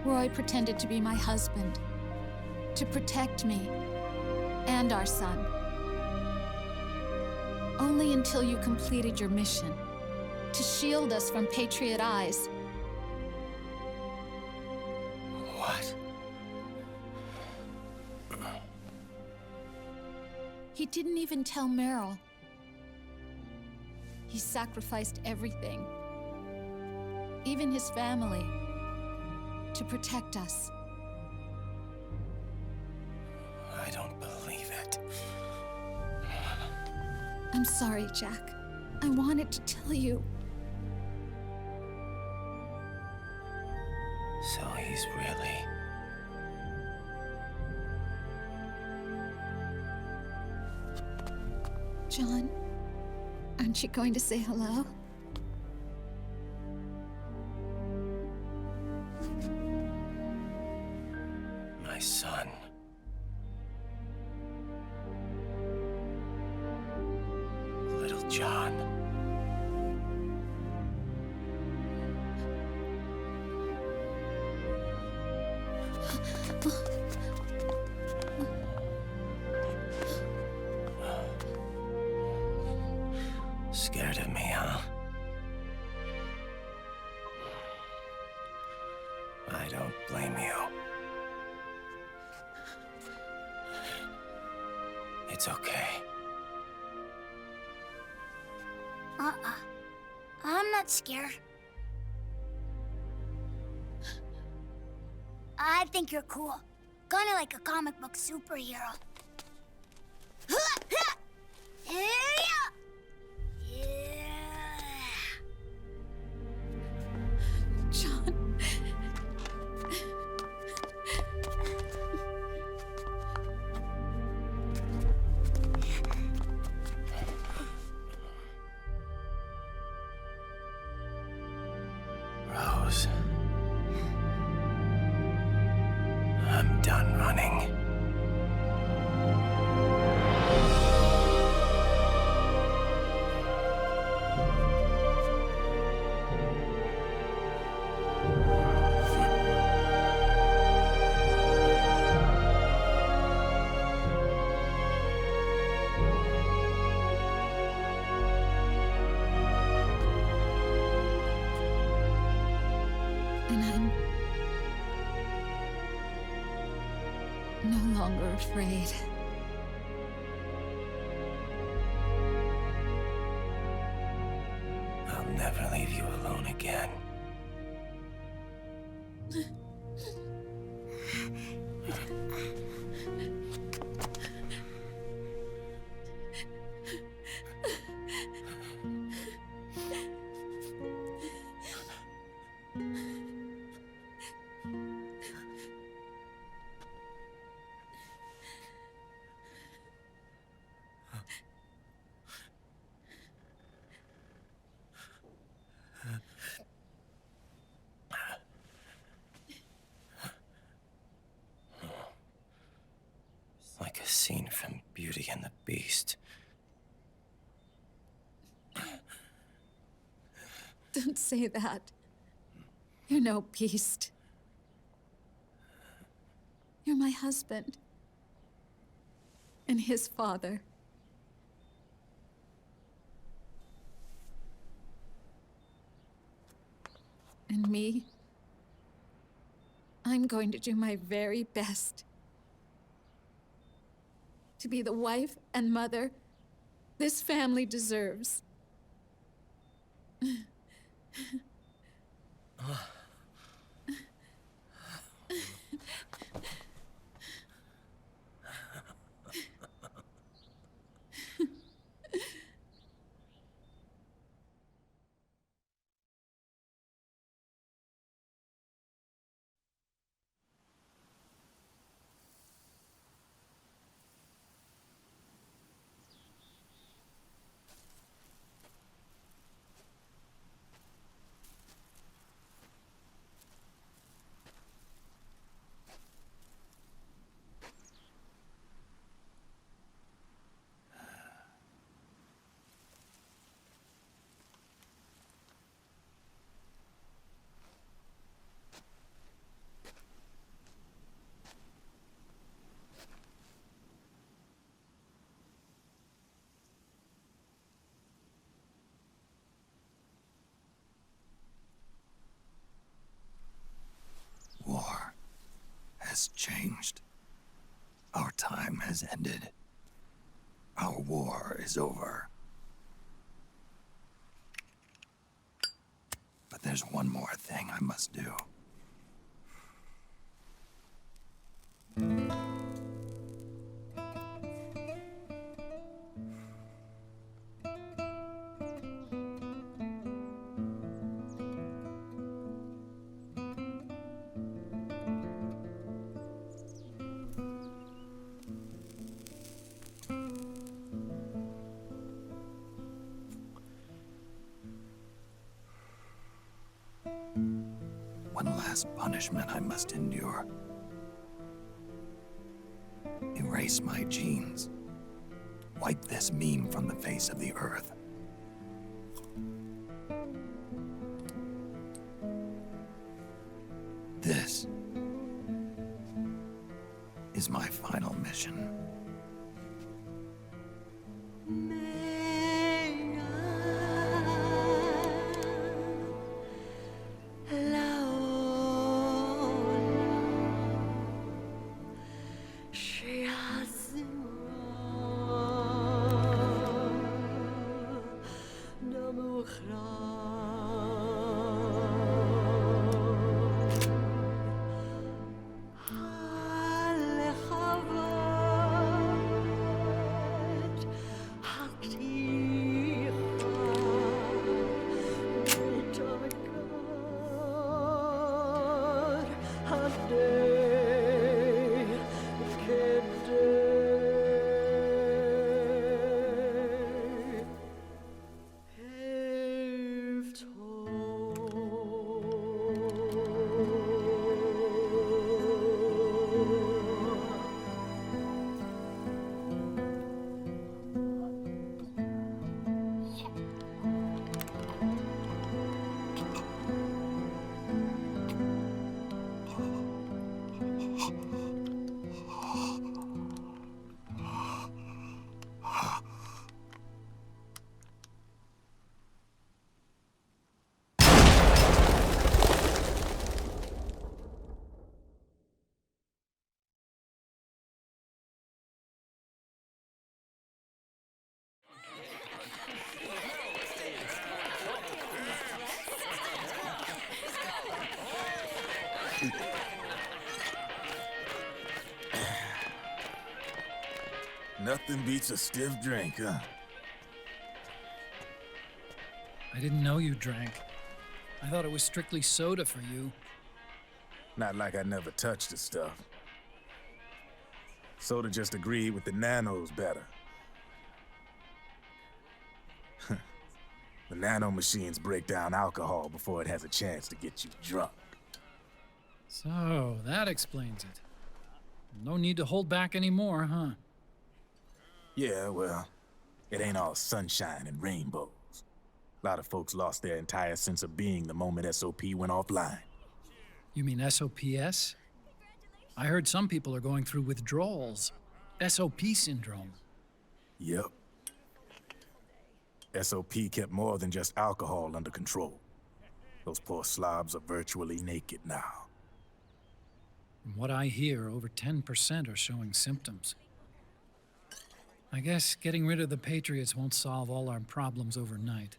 Roy pretended to be my husband, to protect me and our son. Only until you completed your mission, to shield us from Patriot eyes. What? He didn't even tell Meryl. He sacrificed everything, even his family, to protect us. I don't believe it. I'm sorry, Jack. I wanted to tell you. So he's really... John, aren't you going to say hello? My son. Little John. Scared of me, huh? I don't blame you. It's okay. I'm not scared. I think you're cool. Kinda like a comic book superhero. John. Rose. I'm done running. And I'm no longer afraid. I'll never leave you alone again. Like a scene from Beauty and the Beast. Don't say that. You're no beast. You're my husband. And his father. And me. I'm going to do my very best to be the wife and mother this family deserves. War has changed. Our time has ended. Our war is over. But there's one more thing I must do. One last punishment I must endure. Erase my genes. Wipe this meme from the face of the earth. This is my final mission. Nothing beats a stiff drink, huh? I didn't know you drank. I thought it was strictly soda for you. Not like I never touched the stuff. Soda just agreed with the nanos better. The nano machines break down alcohol before it has a chance to get you drunk. So, that explains it. No need to hold back anymore, huh? Yeah, well, it ain't all sunshine and rainbows. A lot of folks lost their entire sense of being the moment SOP went offline. You mean SOPS? I heard some people are going through withdrawals. SOP syndrome. Yep. SOP kept more than just alcohol under control. Those poor slobs are virtually naked now. From what I hear, over 10% are showing symptoms. I guess getting rid of the Patriots won't solve all our problems overnight.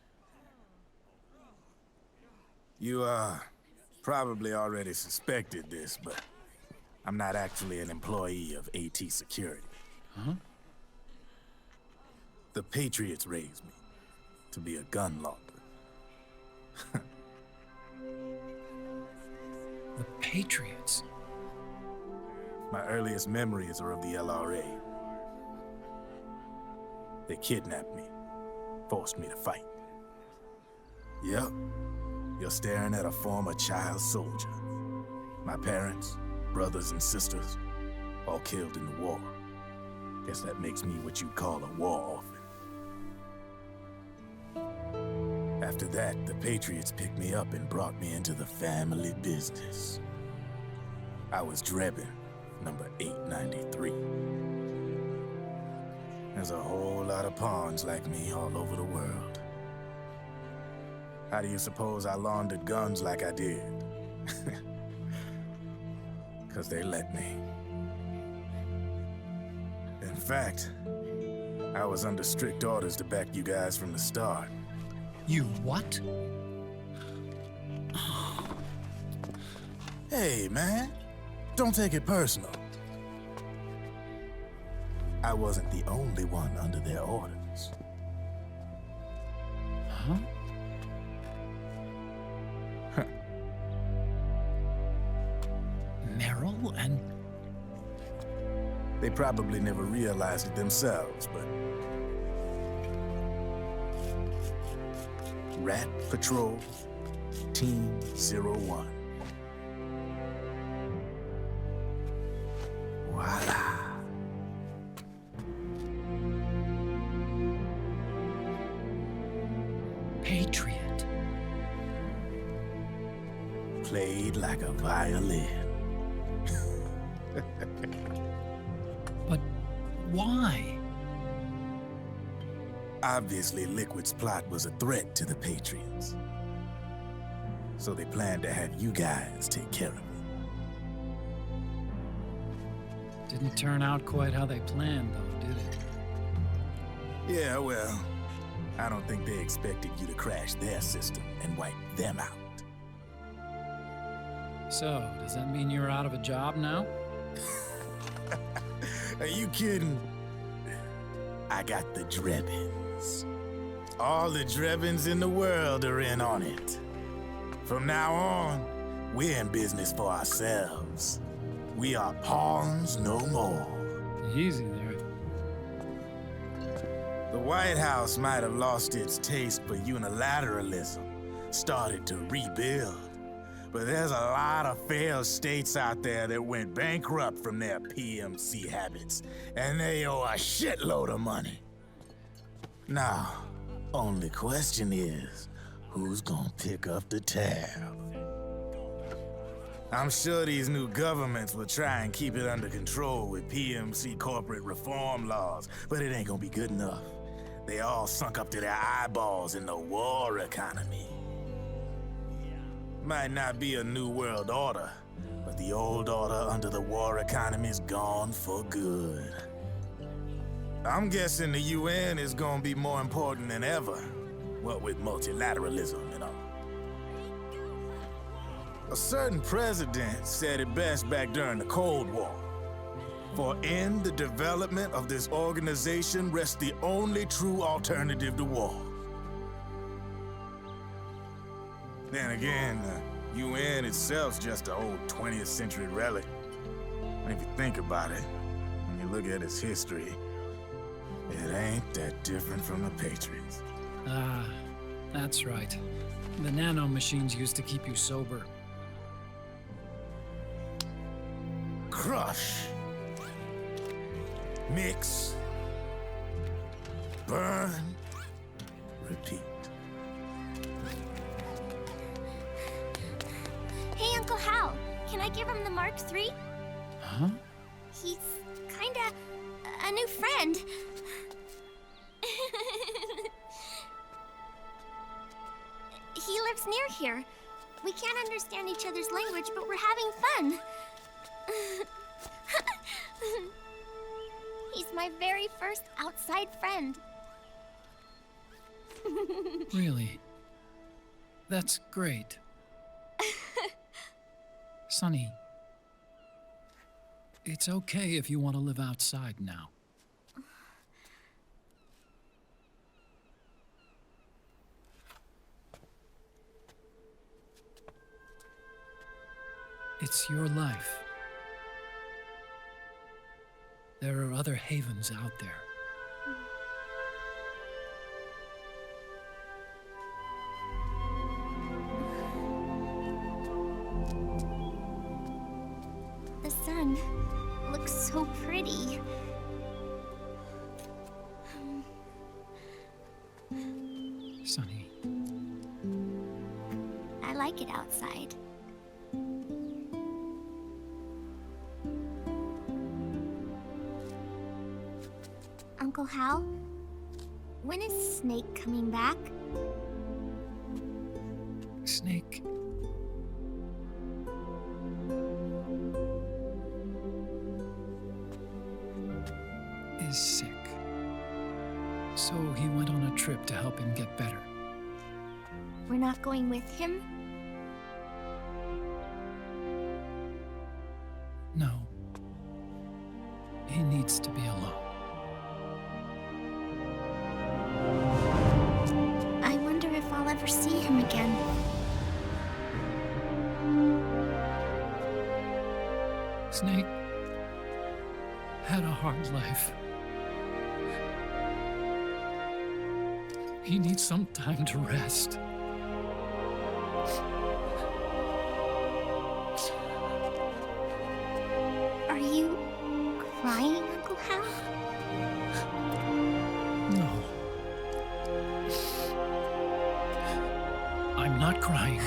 You, probably already suspected this, but I'm not actually an employee of AT Security. Huh? The Patriots raised me to be a gun launder. The Patriots? My earliest memories are of the LRA. They kidnapped me, forced me to fight. Yep, you're staring at a former child soldier. My parents, brothers and sisters, all killed in the war. Guess that makes me what you'd call a war orphan. After that, the Patriots picked me up and brought me into the family business. I was Drebin, number 893. There's a whole lot of pawns like me all over the world. How do you suppose I laundered guns like I did? 'Cause they let me. In fact, I was under strict orders to back you guys from the start. You what? Hey, man. Don't take it personal. I wasn't the only one under their orders. Huh? Merrill and... They probably never realized it themselves, but... Rat Patrol, Team 01. Voila. Patriot. Played like a violin. But why? Obviously, Liquid's plot was a threat to the Patriots. So they planned to have you guys take care of it. Didn't turn out quite how they planned, though, did it? Yeah, well, I don't think they expected you to crash their system and wipe them out. So, does that mean you're out of a job now? Are you kidding? I got the Drebins. All the Drebins in the world are in on it. From now on, we're in business for ourselves. We are pawns no more. Easy there. The White House might have lost its taste for unilateralism, started to rebuild. But there's a lot of failed states out there that went bankrupt from their PMC habits, and they owe a shitload of money. Now, only question is, who's gonna pick up the tab? I'm sure these new governments will try and keep it under control with PMC corporate reform laws, but it ain't gonna be good enough. They all sunk up to their eyeballs in the war economy. Might not be a new world order, but the old order under the war economy's gone for good. I'm guessing the UN is gonna be more important than ever, what with multilateralism and all. A certain president said it best back during the Cold War. For in the development of this organization rests the only true alternative to war. Then again, the UN itself's just an old 20th century relic. And if you think about it, when you look at its history, it ain't that different from the Patriots. Ah, that's right. The nanomachines used to keep you sober. Crush. Mix. Burn. Repeat. Hey, Uncle Hal, can I give him the Mark III? Huh? He's kinda a new friend. He lives near here. We can't understand each other's language, but we're having fun. He's my very first outside friend. Really? That's great. Sonny, it's okay if you want to live outside now. It's your life. There are other havens out there. The sun looks so pretty. Sonny. I like it outside. Uncle Hal, when is Snake coming back? Snake. Is sick. So he went on a trip to help him get better. We're not going with him? No. He needs to be alone. I wonder if I'll ever see him again. Snake had a hard life. He needs some time to rest. Are you crying, Uncle Hal? No. I'm not crying.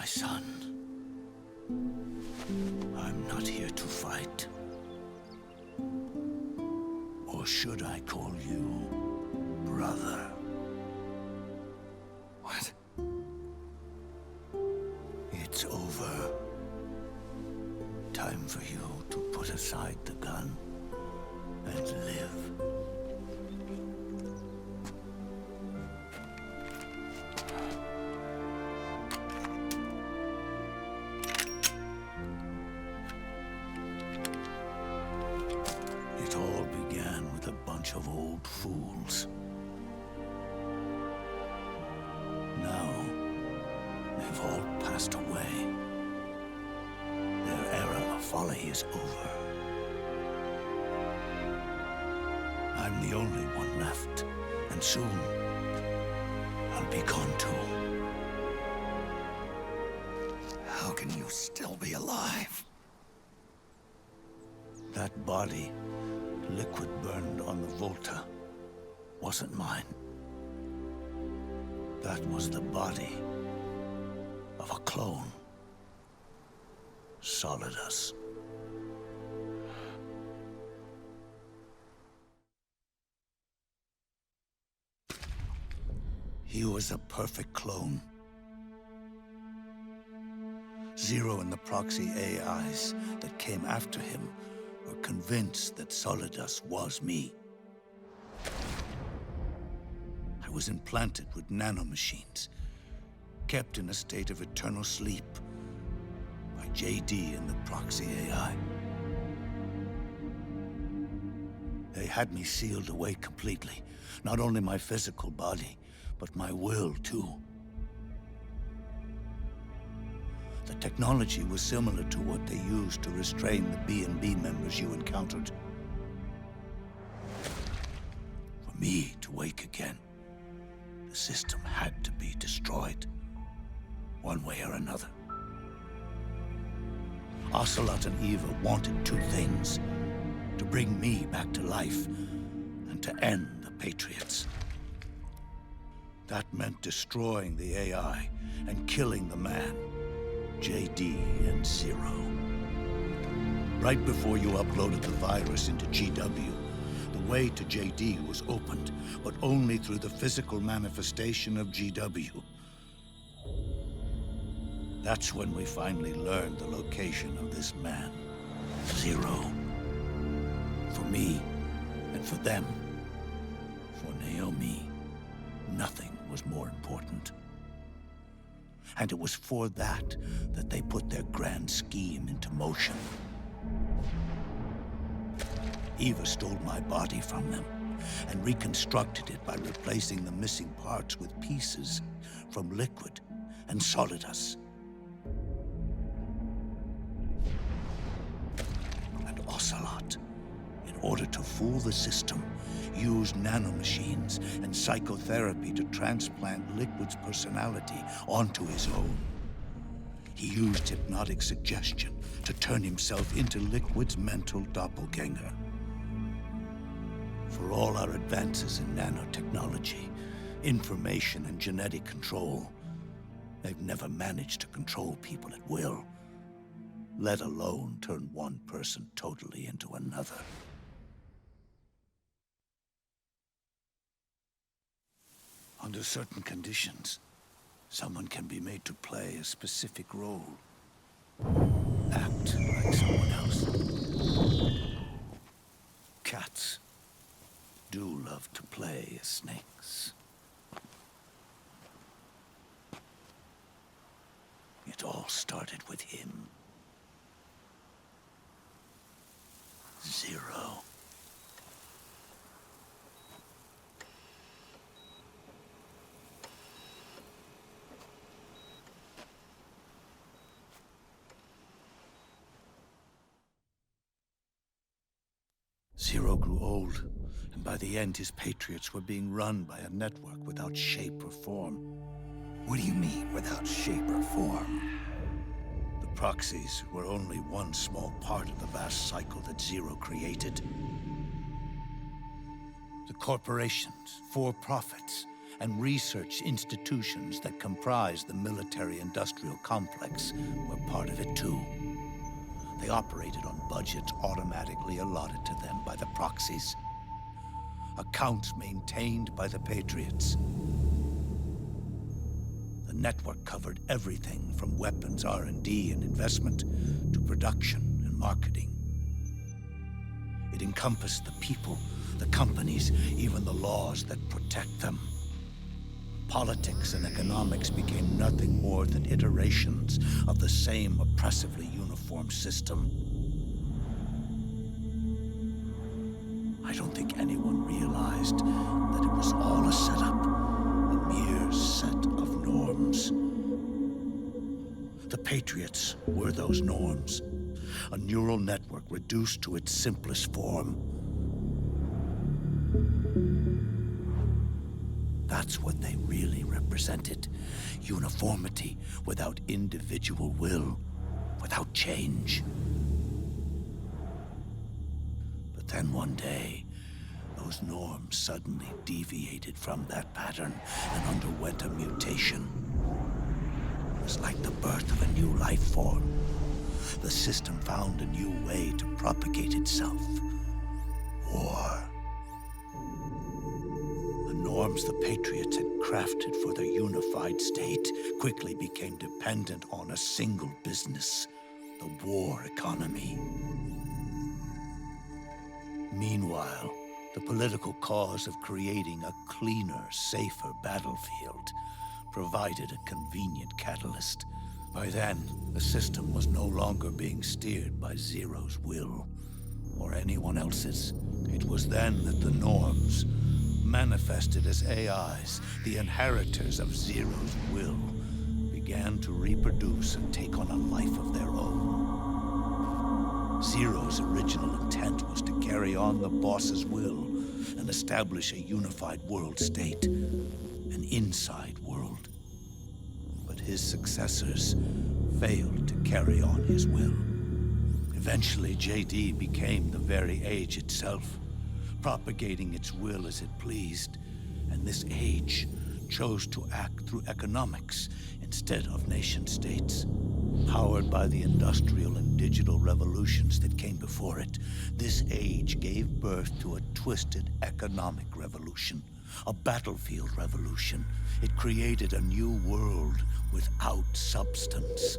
son. I'm not here to fight. Or should I call you brother? What? It's over. Time for you to put aside the gun and live. It all began with a bunch of old fools. Now, they've all passed away. Their era of folly is over. I'm the only one left, and soon I'll be gone too. How can you still be alive? That body, liquid burned on the Volta, wasn't mine. That was the body of a clone. Solidus. He was a perfect clone. Zero and the proxy AIs that came after him were convinced that Solidus was me. I was implanted with nanomachines, kept in a state of eternal sleep by JD and the proxy AI. They had me sealed away completely, not only my physical body, but my will too. The technology was similar to what they used to restrain the B&B members you encountered. For me to wake again, the system had to be destroyed, one way or another. Ocelot and Eva wanted two things: to bring me back to life, and to end the Patriots. That meant destroying the AI and killing the man, JD and Zero. Right before you uploaded the virus into GW, the way to JD was opened, but only through the physical manifestation of GW. That's when we finally learned the location of this man, Zero. For me, and for them, for Naomi, nothing was more important. And it was for that they put their grand scheme into motion. Eva stole my body from them and reconstructed it by replacing the missing parts with pieces from Liquid and Solidus. And Ocelot, in order to fool the system, used nanomachines and psychotherapy to transplant Liquid's personality onto his own. He used hypnotic suggestion to turn himself into Liquid's mental doppelganger. For all our advances in nanotechnology, information and genetic control, they've never managed to control people at will, let alone turn one person totally into another. Under certain conditions, someone can be made to play a specific role. Act like someone else. Cats do love to play as snakes. It all started with him. Zero. Zero grew old, and by the end his Patriots were being run by a network without shape or form. What do you mean, without shape or form? The proxies were only one small part of the vast cycle that Zero created. The corporations, for-profits, and research institutions that comprise the military-industrial complex were part of it too. They operated on budgets automatically allotted to them by the proxies. Accounts maintained by the Patriots. The network covered everything from weapons R&D and investment to production and marketing. It encompassed the people, the companies, even the laws that protect them. Politics and economics became nothing more than iterations of the same oppressively uniform system. I don't think anyone realized that it was all a setup, a mere set of norms. The Patriots were those norms, a neural network reduced to its simplest form. That's what they really represented. Uniformity without individual will, without change. But then one day, those norms suddenly deviated from that pattern and underwent a mutation. It was like the birth of a new life form. The system found a new way to propagate itself. War. The norms the Patriots had crafted for their unified state quickly became dependent on a single business, the war economy. Meanwhile, the political cause of creating a cleaner, safer battlefield provided a convenient catalyst. By then, the system was no longer being steered by Zero's will, or anyone else's. It was then that the norms, manifested as AIs, the inheritors of Zero's will, began to reproduce and take on a life of their own. Zero's original intent was to carry on the boss's will and establish a unified world state, an inside world. But his successors failed to carry on his will. Eventually, JD became the very age itself, propagating its will as it pleased, and this age chose to act through economics instead of nation-states. Powered by the industrial and digital revolutions that came before it, this age gave birth to a twisted economic revolution, a battlefield revolution. It created a new world without substance.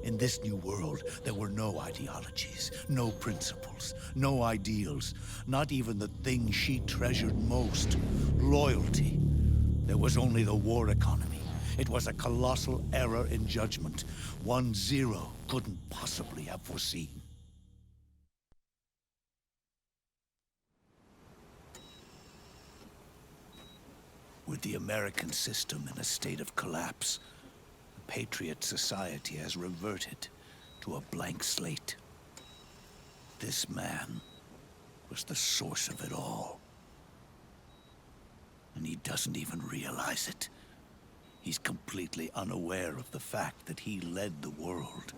In this new world, there were no ideologies, no principles, no ideals, not even the thing she treasured most, loyalty. There was only the war economy. It was a colossal error in judgment, one Zero couldn't possibly have foreseen. With the American system in a state of collapse, the Patriot society has reverted to a blank slate. This man was the source of it all. And he doesn't even realize it. He's completely unaware of the fact that he led the world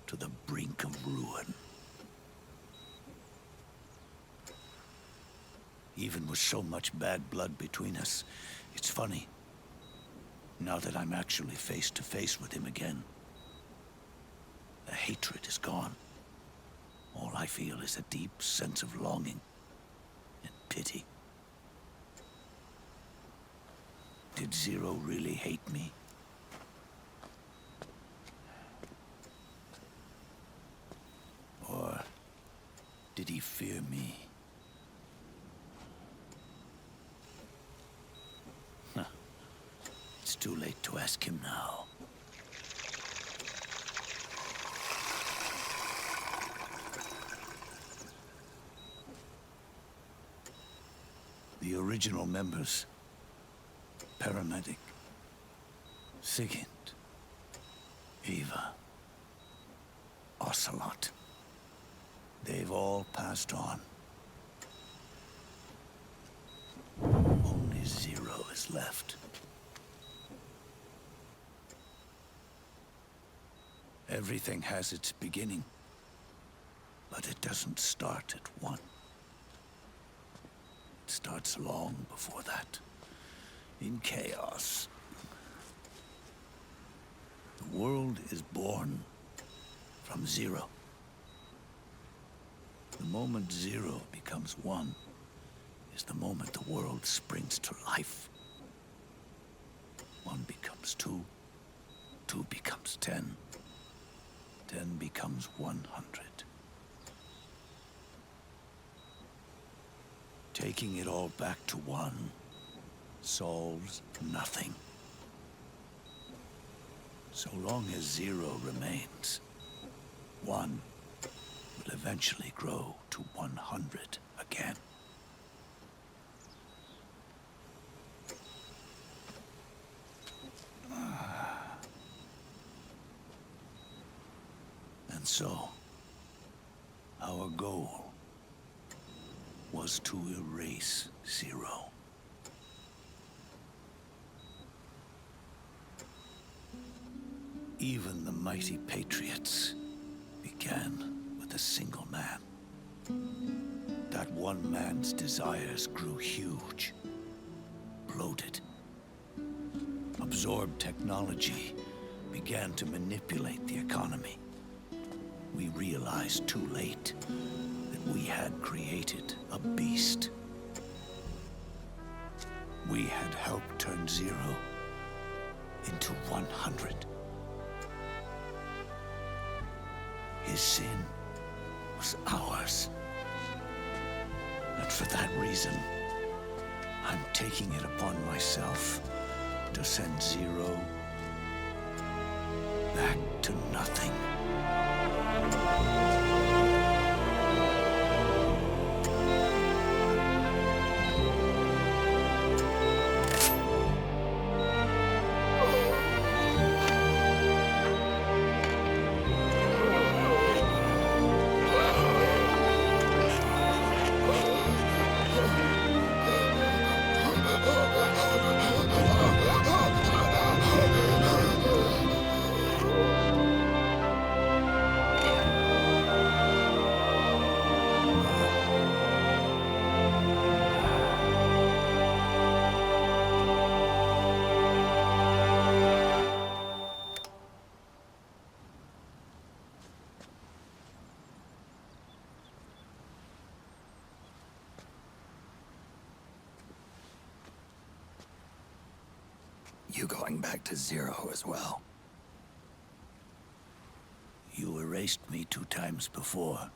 to the brink of ruin. Even with so much bad blood between us, it's funny. Now that I'm actually face to face with him again, the hatred is gone. All I feel is a deep sense of longing and pity. Did Zero really hate me? Or did he fear me? It's too late to ask him now. The original members, Paramedic, Sigint, Eva, Ocelot. They've all passed on. Only Zero is left. Everything has its beginning, but it doesn't start at one. It starts long before that. in chaos. The world is born from zero. The moment zero becomes one is the moment the world springs to life. One becomes two, two becomes 10, 10 becomes 100. Taking it all back to one solves nothing. So long as zero remains, one will eventually grow to 100 again. And so, our goal was to erase zero. Even the mighty Patriots began with a single man. That one man's desires grew huge, bloated, absorbed technology, began to manipulate the economy. We realized too late that we had created a beast. We had helped turn zero into 100. His sin was ours. And for that reason, I'm taking it upon myself to send zero back to nothing. You going back to zero as well? You erased me 2 times before.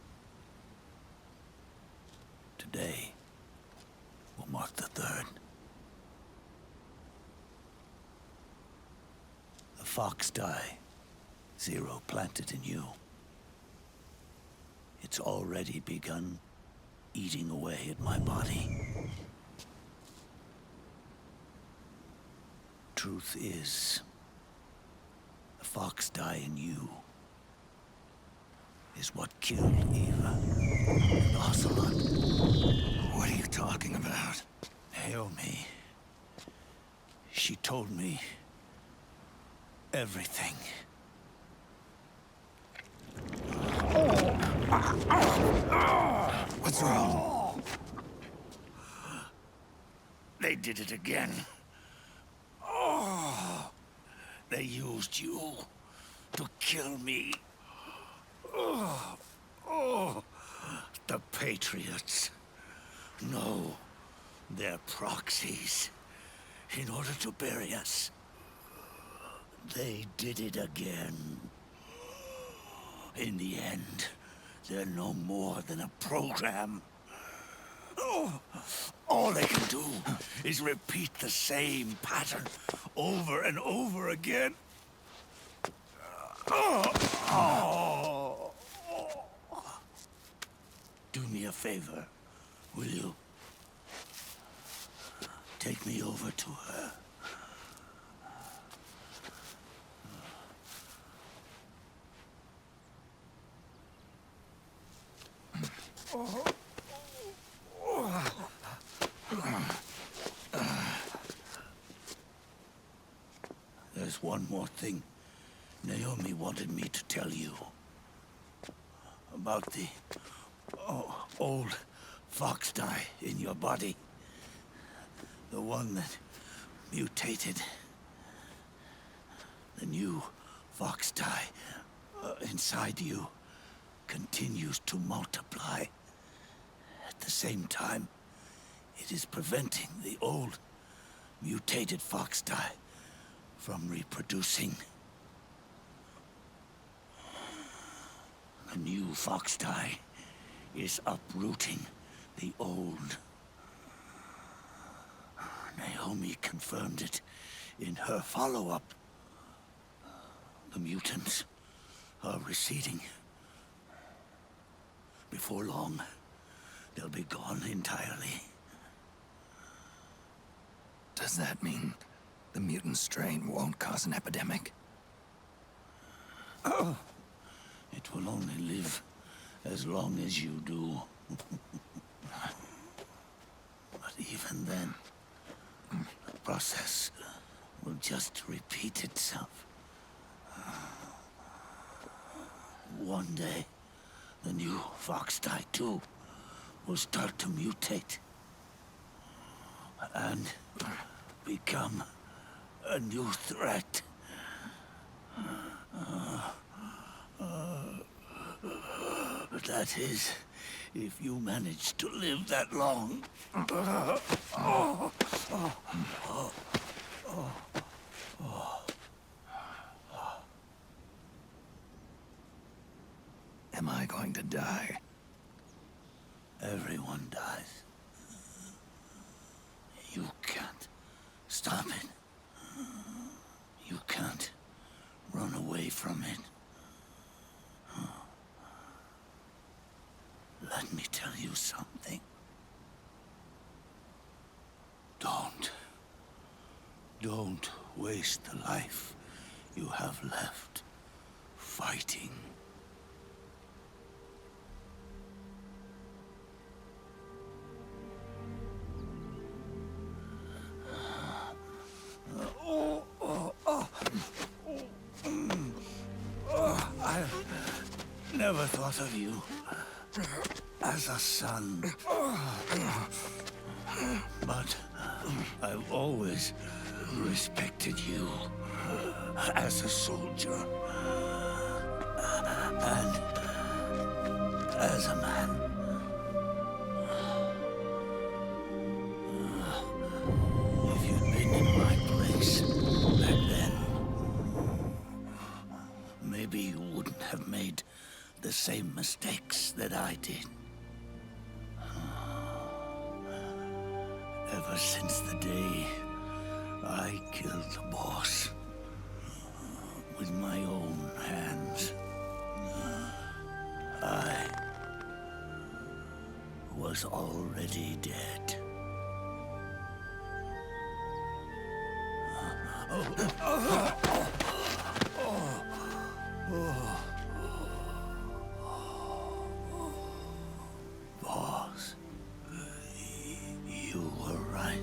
Today will mark the 3rd. The fox die zero planted in you. It's already begun eating away at my body. Truth is, the fox die in you is what killed Eva and Ocelot. What are you talking about? Naomi. She told me everything. What's wrong? They did it again. They used you to kill me. The Patriots. No, they're proxies. In order to bury us. They did it again. In the end, they're no more than a program. All they can do is repeat the same pattern over and over again. Do me a favor, will you? Take me over to her. There's one more thing Naomi wanted me to tell you. About the old fox die in your body. The one that mutated. The new fox dye inside you continues to multiply. At the same time, it is preventing the old mutated fox dye from reproducing. The new fox dye is uprooting the old. Naomi confirmed it in her follow-up. The mutants are receding. Before long, they'll be gone entirely. Does that mean the mutant strain won't cause an epidemic? Oh, it will only live as long as you do. But even then, the process will just repeat itself. One day, the new fox dye too will start to mutate and become a new threat. That is, if you manage to live that long. Am I going to die? Everyone dies. You can't stop it. You can't run away from it. Let me tell you something. Don't waste the life you have left fighting. I never thought of you as a son. But I've always respected you as a soldier and as a man. If you'd been in my place back then, maybe you wouldn't have made the same mistakes that I did. Ever since the day I killed the boss with my own hands, I was already dead. Boss, you were right.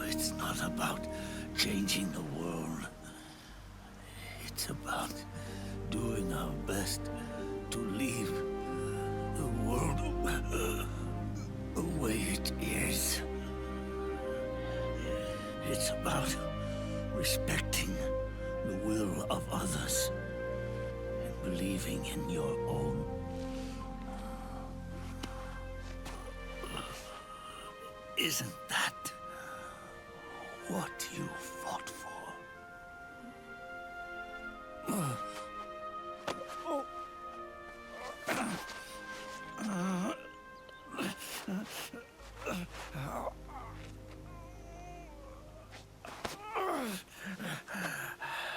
It's not about changing the world. It's about doing our best to leave the world the way it is. It's about respecting the will of others and believing in your own. Isn't that what you fought for?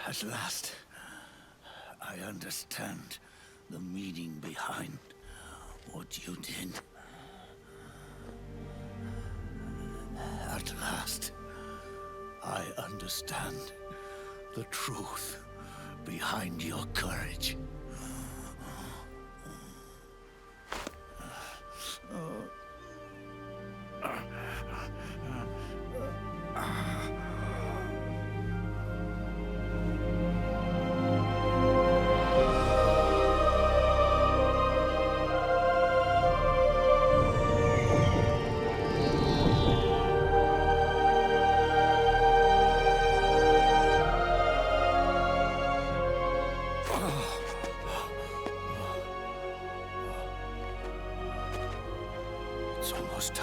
At last, I understand the meaning behind what you did. At last, I understand the truth behind your courage.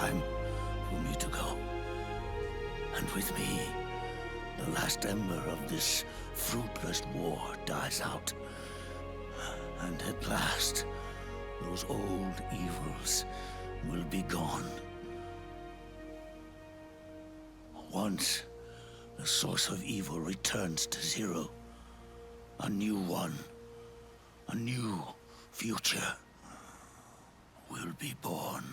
time for me to go. And with me, the last ember of this fruitless war dies out. And at last, those old evils will be gone. Once the source of evil returns to zero, a new one, a new future will be born.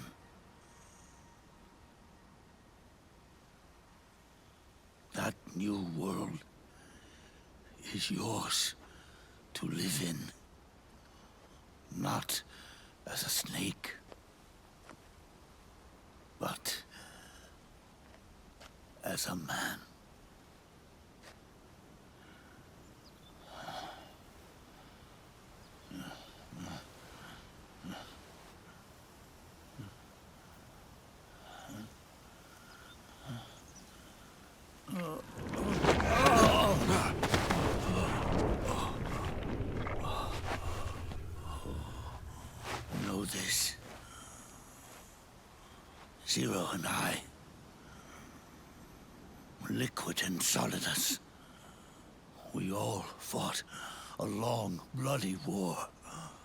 That new world is yours to live in, not as a snake, but as a man. Know this. Zero and I, Liquid and Solidus, we all fought a long, bloody war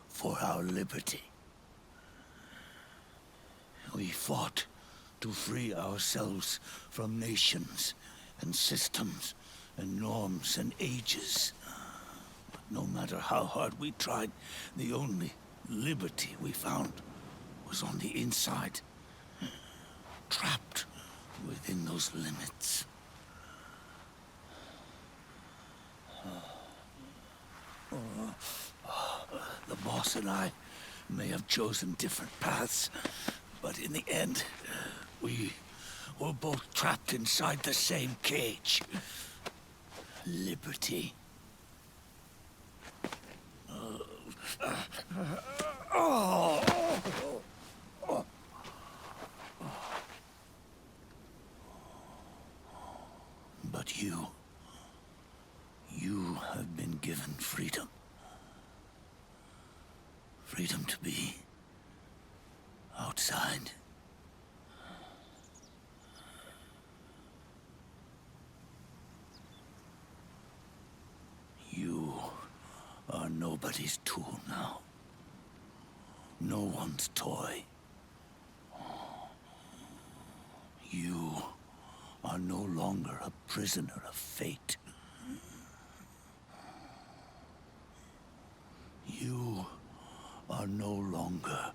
for our liberty. We fought to free ourselves from nations and systems and norms and ages. But no matter how hard we tried, the only liberty we found was on the inside, trapped within those limits. The boss and I may have chosen different paths, but in the end, we were both trapped inside the same cage. Liberty. But you have been given freedom. Freedom to be outside. You are nobody's tool now. No one's toy. You are no longer a prisoner of fate. You are no longer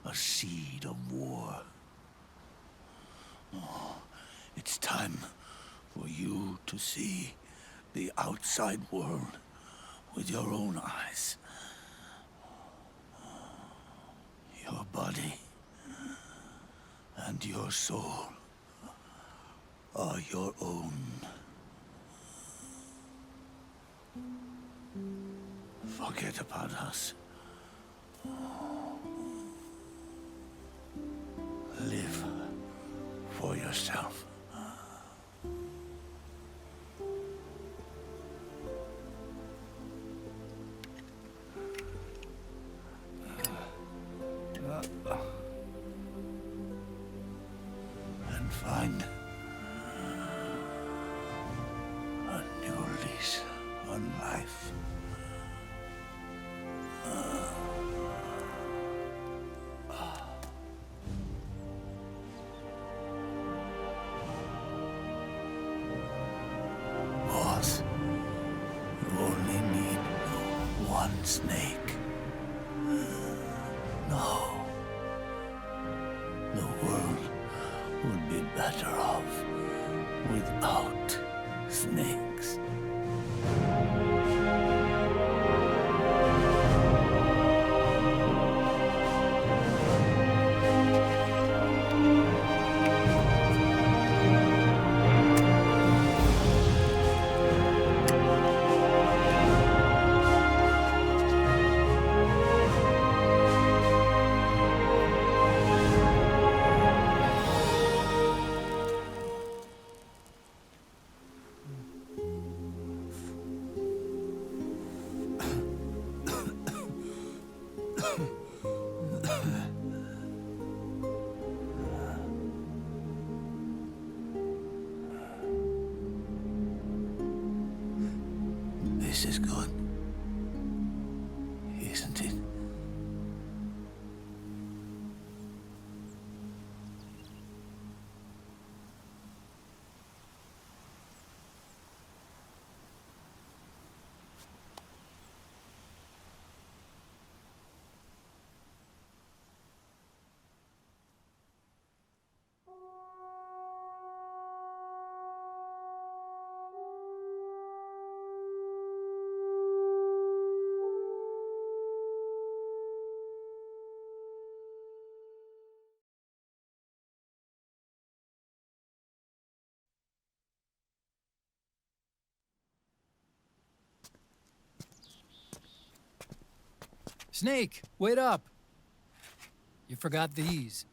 a seed of war. Oh, it's time for you to see the outside world with your own eyes. Your body and your soul are your own. Forget about us. Live for yourself. And find a new lease on life. Boss, you only need one snake. No. The world would be better off without snakes. This is good. Isn't it? Snake, wait up! You forgot these.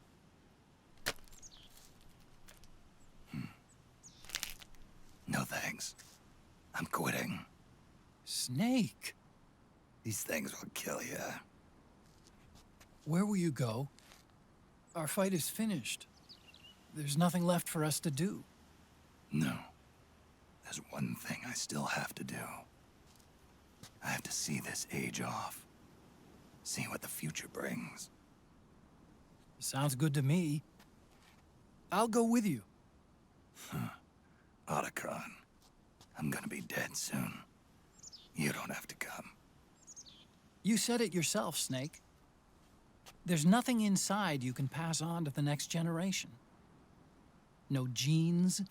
No thanks. I'm quitting. Snake! These things will kill you. Where will you go? Our fight is finished. There's nothing left for us to do. No. There's one thing I still have to do. I have to see this age off. See what the future brings. Sounds good to me. I'll go with you. Otacon, I'm gonna be dead soon. You don't have to come. You said it yourself, Snake. There's nothing inside you can pass on to the next generation. No genes,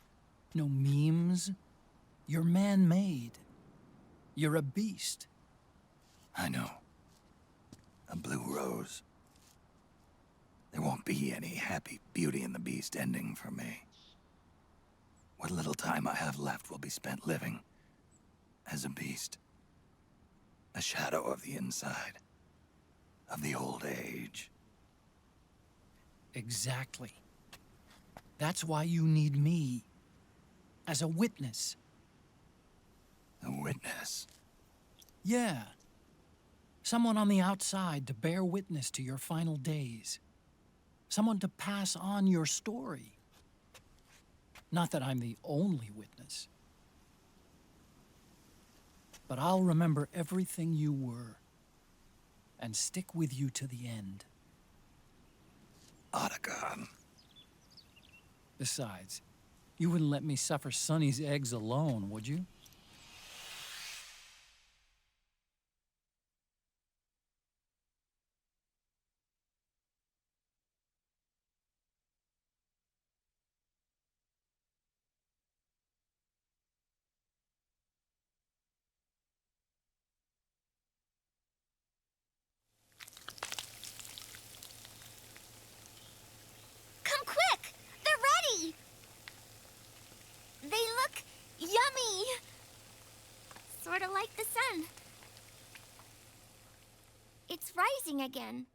no memes. You're man-made. You're a beast. I know. A blue rose. There won't be any happy Beauty and the Beast ending for me. What little time I have left will be spent living as a beast. A shadow of the inside. Of the old age. Exactly. That's why you need me. As a witness. A witness? Yeah. Someone on the outside to bear witness to your final days. Someone to pass on your story. Not that I'm the only witness. But I'll remember everything you were. And stick with you to the end. Otacon. Besides, you wouldn't let me suffer Sonny's eggs alone, would you? Come quick! They're ready! They look yummy! Sort of like the sun. It's rising again.